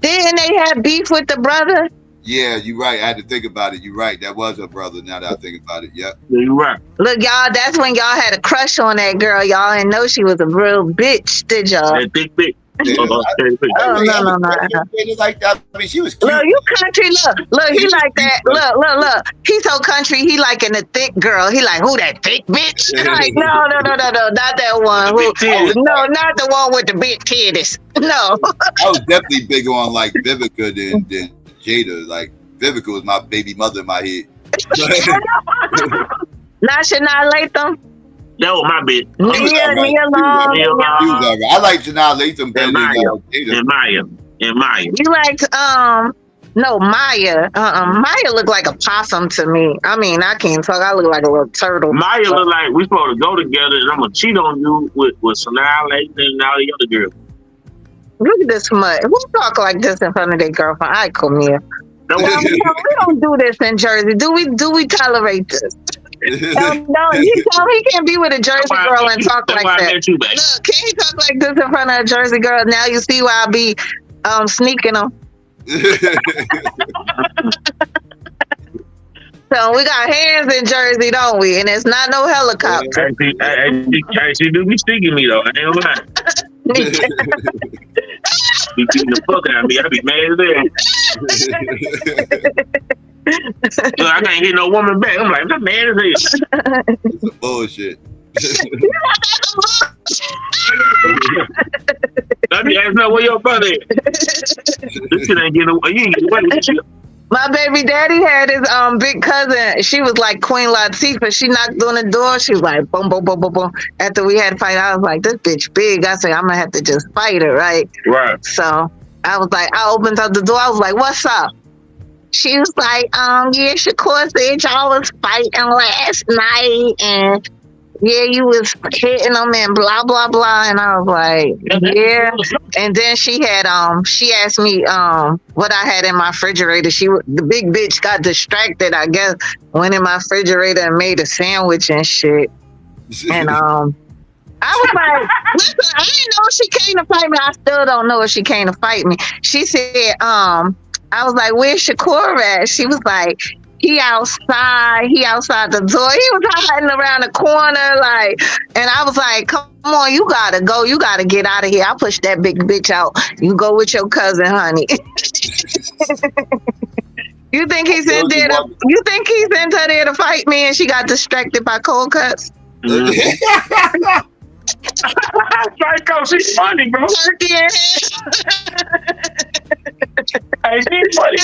didn't they have beef with the brother? Yeah, you're right. I had to think about it. You're right. That was a brother. Now that I think about it, yep. Yeah, you're right. Look, y'all, that's when y'all had a crush on that girl. Y'all didn't know she was a real bitch, did y'all? That big bitch. No. Like that. I mean, she was cute. Look, you country. Look, he like that. Look. He's so country. He liking the thick girl. He like, who that thick bitch? Like, no, not that one. No, not the one with the big titties. No. I was definitely bigger on like Vivica than Jada. Like Vivica was my baby mother in my head. Not Shania Latham. That was my bitch. I like Shania Latham better than Jada. And Maya. You liked Maya. Maya looked like a possum to me. I mean, I can't talk. I look like a little turtle. Maya look like we supposed to go together, and I'm gonna cheat on you with Shania Latham and all the other girls. Look at this smut. Who talk like this in front of their girlfriend? I come here. We don't do this in Jersey. Do we tolerate this? No, he can't be with a Jersey girl and talk like that. Look, can he talk like this in front of a Jersey girl? Now you see why I be sneaking them. So we got hands in Jersey, don't we? And it's not no helicopter. She do be sneaking me though. I ain't gonna lie. Be beating the fuck out of me. I be mad as hell. Look, I can't hit no woman back. I'm like, I'm mad as hell. That's some bullshit. Let me ask now where your brother is. This shit ain't getting away. You ain't getting away with this shit. My baby daddy had his big cousin. She was like Queen Latifah. She knocked on the door. She was like, boom, boom, boom, boom, boom. After we had to fight, I was like, this bitch big. I said, I'm gonna have to just fight her, right? Right. So I was like, I opened up the door. I was like, what's up? She was like, yeah, Shakur said y'all was fighting last night, and yeah, you was hitting them and blah blah blah. And I was like, yeah. And then she had she asked me what I had in my refrigerator. The big bitch got distracted, I guess, went in my refrigerator and made a sandwich and shit. And I was like, listen, I didn't know she came to fight me. I still don't know if she came to fight me. She said, I was like, where's Shakur at? She was like, he outside the door. He was hiding around the corner, like, and I was like, come on, you gotta go. You gotta get out of here. I pushed that big bitch out. You go with your cousin, honey. You think he's in there to fight me and she got distracted by cold cuts? Psycho, she's funny, bro. Turkey in hand. Hey, she's funny.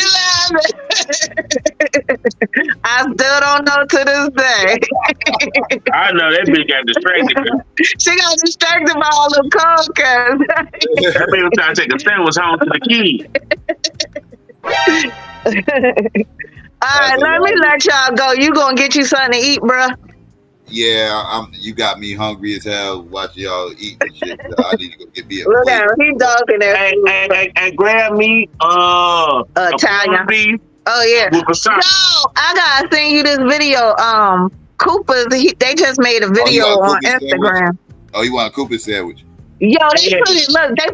I still don't know to this day. I know that bitch got distracted. Man. She got distracted by all the cocaine. That bitch was trying to take a sandwich home to the kid. All right, let me let y'all go. You gonna get you something to eat, bro? Yeah, you got me hungry as hell watching y'all eat and shit. I need to go get me a Look plate. at him. He dogging there. Hey, grab me Italian beef. Oh yeah. With Yo, I gotta send you this video. Cooper's they just made a video on Instagram. Oh, you want a Cooper sandwich? Yo, they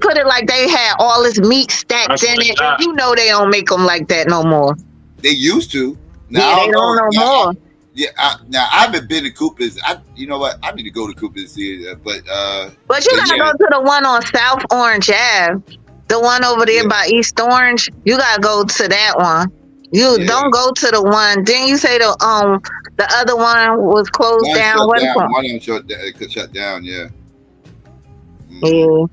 put it like they had all this meat stacked in it. And you know they don't make them like that no more. They used to. Now, Yeah, they don't no more. Yeah, now I haven't been to Cooper's. You know what? I need to go to Cooper's here, but you gotta go to the one on South Orange Ave, the one over there by East Orange. You gotta go to that one. You don't go to the one. Didn't you say the other one was closed down? One What shut down. Yeah. Yeah.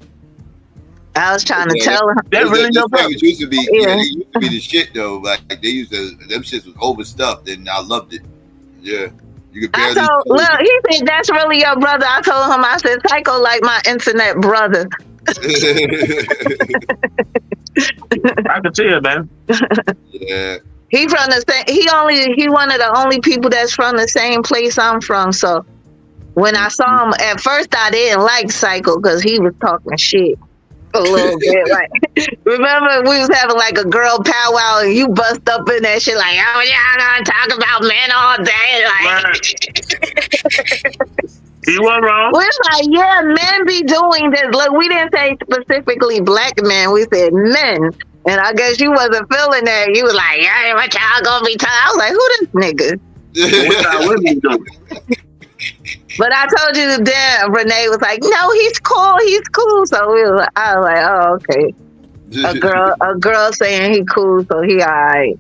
I was trying to tell her. That really used to be. Yeah, they used to be the shit though. Like they used to. Them shits was overstuffed, and I loved it. Yeah, you could barely. Look, he said that's really your brother. I told him, I said, Psycho like my internet brother. I can tell, man. Yeah. He from the same. He one of the only people that's from the same place I'm from. So when I saw him at first, I didn't like Psycho because he was talking shit a little bit. Like, remember we was having like a girl powwow and you bust up in that shit like, oh y'all gonna talk about men all day, like. He wasn't wrong. We're like, yeah, men be doing this. Look, we didn't say specifically black men. We said men. And I guess you wasn't feeling that. You was like, yeah, what y'all gonna be talking? I was like, who this nigga? But I told you then Renee was like, no, he's cool. So I was like, oh, okay. A girl saying he cool, so he all right.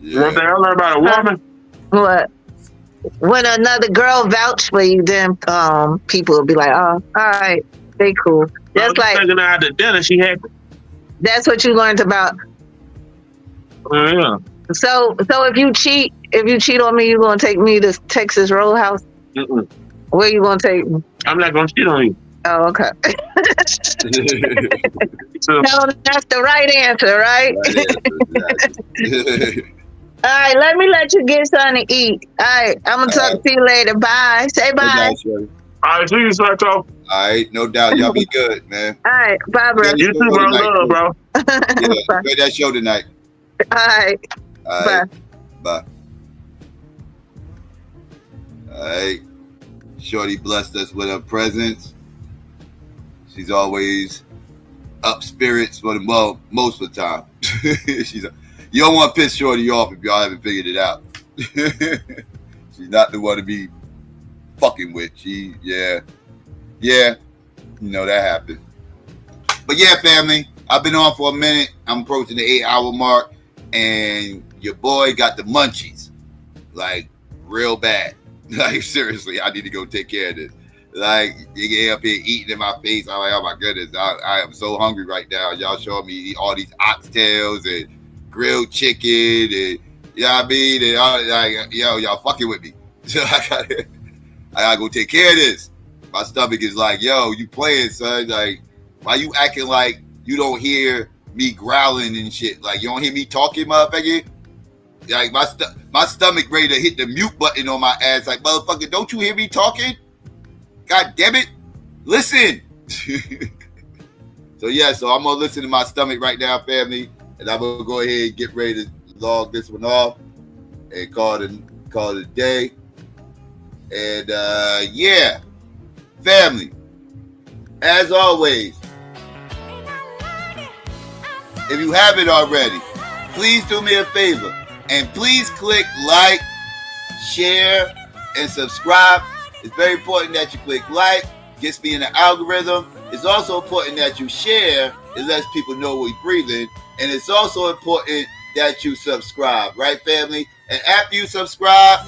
What the hell about a woman? What? When another girl vouch for you, then people will be like, oh, all right, they cool. That's like taking her out to dinner, she happy. That's what you learned about. Yeah. So if you cheat on me, you gonna take me to Texas Roadhouse? Mm-mm. Where you gonna take me? I'm not gonna cheat on you. Oh, okay. No, that's the right answer, right? All right, let me let you get something to eat. All right, I'm gonna talk to you later. Bye. Say bye. All right, see you, Psycho. All right, no doubt. Y'all be good, man. All right, bye, bro. You too, bro. Love, bro. Yeah, enjoy that show tonight. All right. All right. Bye. All right. Shorty blessed us with her presence. She's always up spirits for most of the time. You don't want to piss Shorty off if y'all haven't figured it out. She's not the one to be fucking with. Yeah. You know that happened. But yeah, family, I've been on for a minute. I'm approaching the 8-hour mark, and your boy got the munchies, like real bad. Like seriously, I need to go take care of this. Like you get up here eating in my face. I'm like, oh my goodness, I am so hungry right now. Y'all showing me all these oxtails and grilled chicken, and you know what I mean? And all, like, y'all fucking with me. So I gotta go take care of this. My stomach is like, yo, you playing, son? Like, why you acting like you don't hear me growling and shit? Like, you don't hear me talking, motherfucker? Like, my stomach ready to hit the mute button on my ass. Like, motherfucker, don't you hear me talking? God damn it. Listen. So I'm going to listen to my stomach right now, family. And I'm going to go ahead and get ready to log this one off and call it a day. And, family, as always, if you haven't already, please do me a favor and please click like, share, and subscribe. It's very important that you click like, gets me in the algorithm. It's also important that you share. It lets people know we're breathing. And it's also important that you subscribe, right, family? And after you subscribe,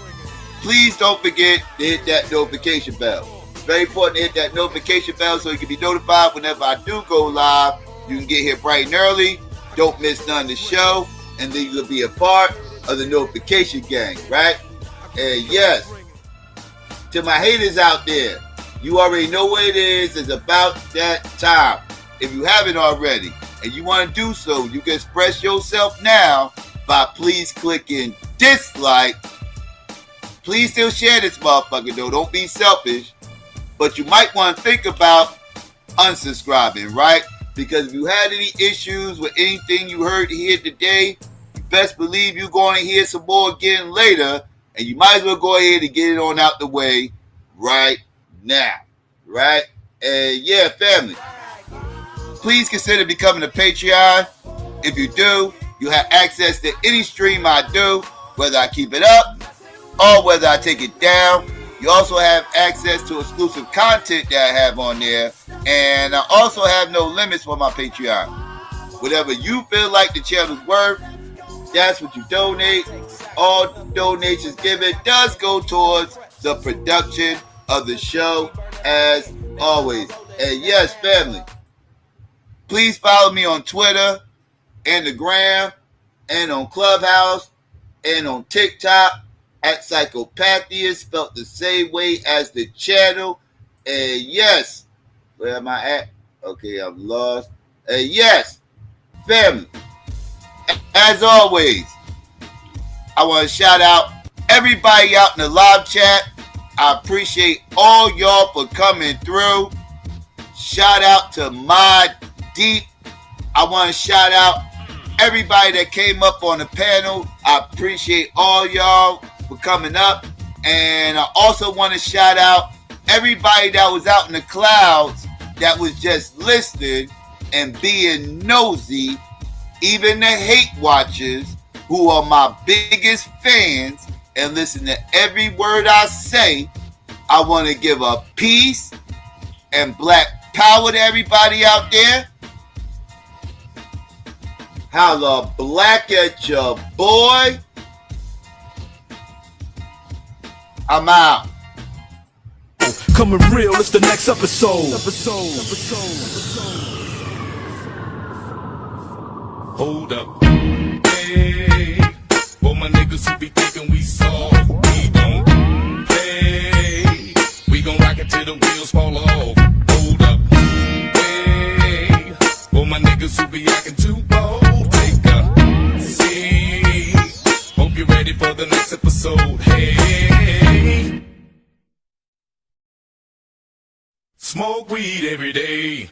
please don't forget to hit that notification bell. Very important to hit that notification bell so you can be notified whenever I do go live. You can get here bright and early. Don't miss none of the show. And then you'll be a part of the notification gang, right? And yes, to my haters out there, you already know what it is. It's about that time. If you haven't already and you want to do so, you can express yourself now by please clicking dislike. Please still share this motherfucker though. Don't be selfish. But you might want to think about unsubscribing, right? Because if you had any issues with anything you heard here today, you best believe you're going to hear some more again later. And you might as well go ahead and get it on out the way right now, right? And yeah, family, please consider becoming a Patreon. If you do, you have access to any stream I do, whether I keep it up or whether I take it down. You also have access to exclusive content that I have on there. And I also have no limits for my Patreon. Whatever you feel like the channel's worth, that's what you donate. All donations given does go towards the production of the show as always. And yes, family, please follow me on Twitter and the gram and on Clubhouse and on TikTok at SYKOPATHeist, spelled the same way as the channel. And yes, where am I at? Okay, I'm lost. And yes, family, as always, I want to shout out everybody out in the live chat. I appreciate all y'all for coming through. Shout out to Mod Deep. I want to shout out everybody that came up on the panel. I appreciate all y'all for coming up. And I also want to shout out everybody that was out in the clouds that was just listening and being nosy, even the hate watchers who are my biggest fans and listen to every word I say. I want to give a peace and black power to everybody out there. Holla black at your boy. I'm out. Coming real, it's the next episode. Hold up. Hey, for my niggas who be thinking we soft, we don't play. We gon' rock it till the wheels fall off. Hold up. Hey, for my niggas who be acting too bold, take a seat. Hope you're ready for the next episode. Hey, smoke weed every day.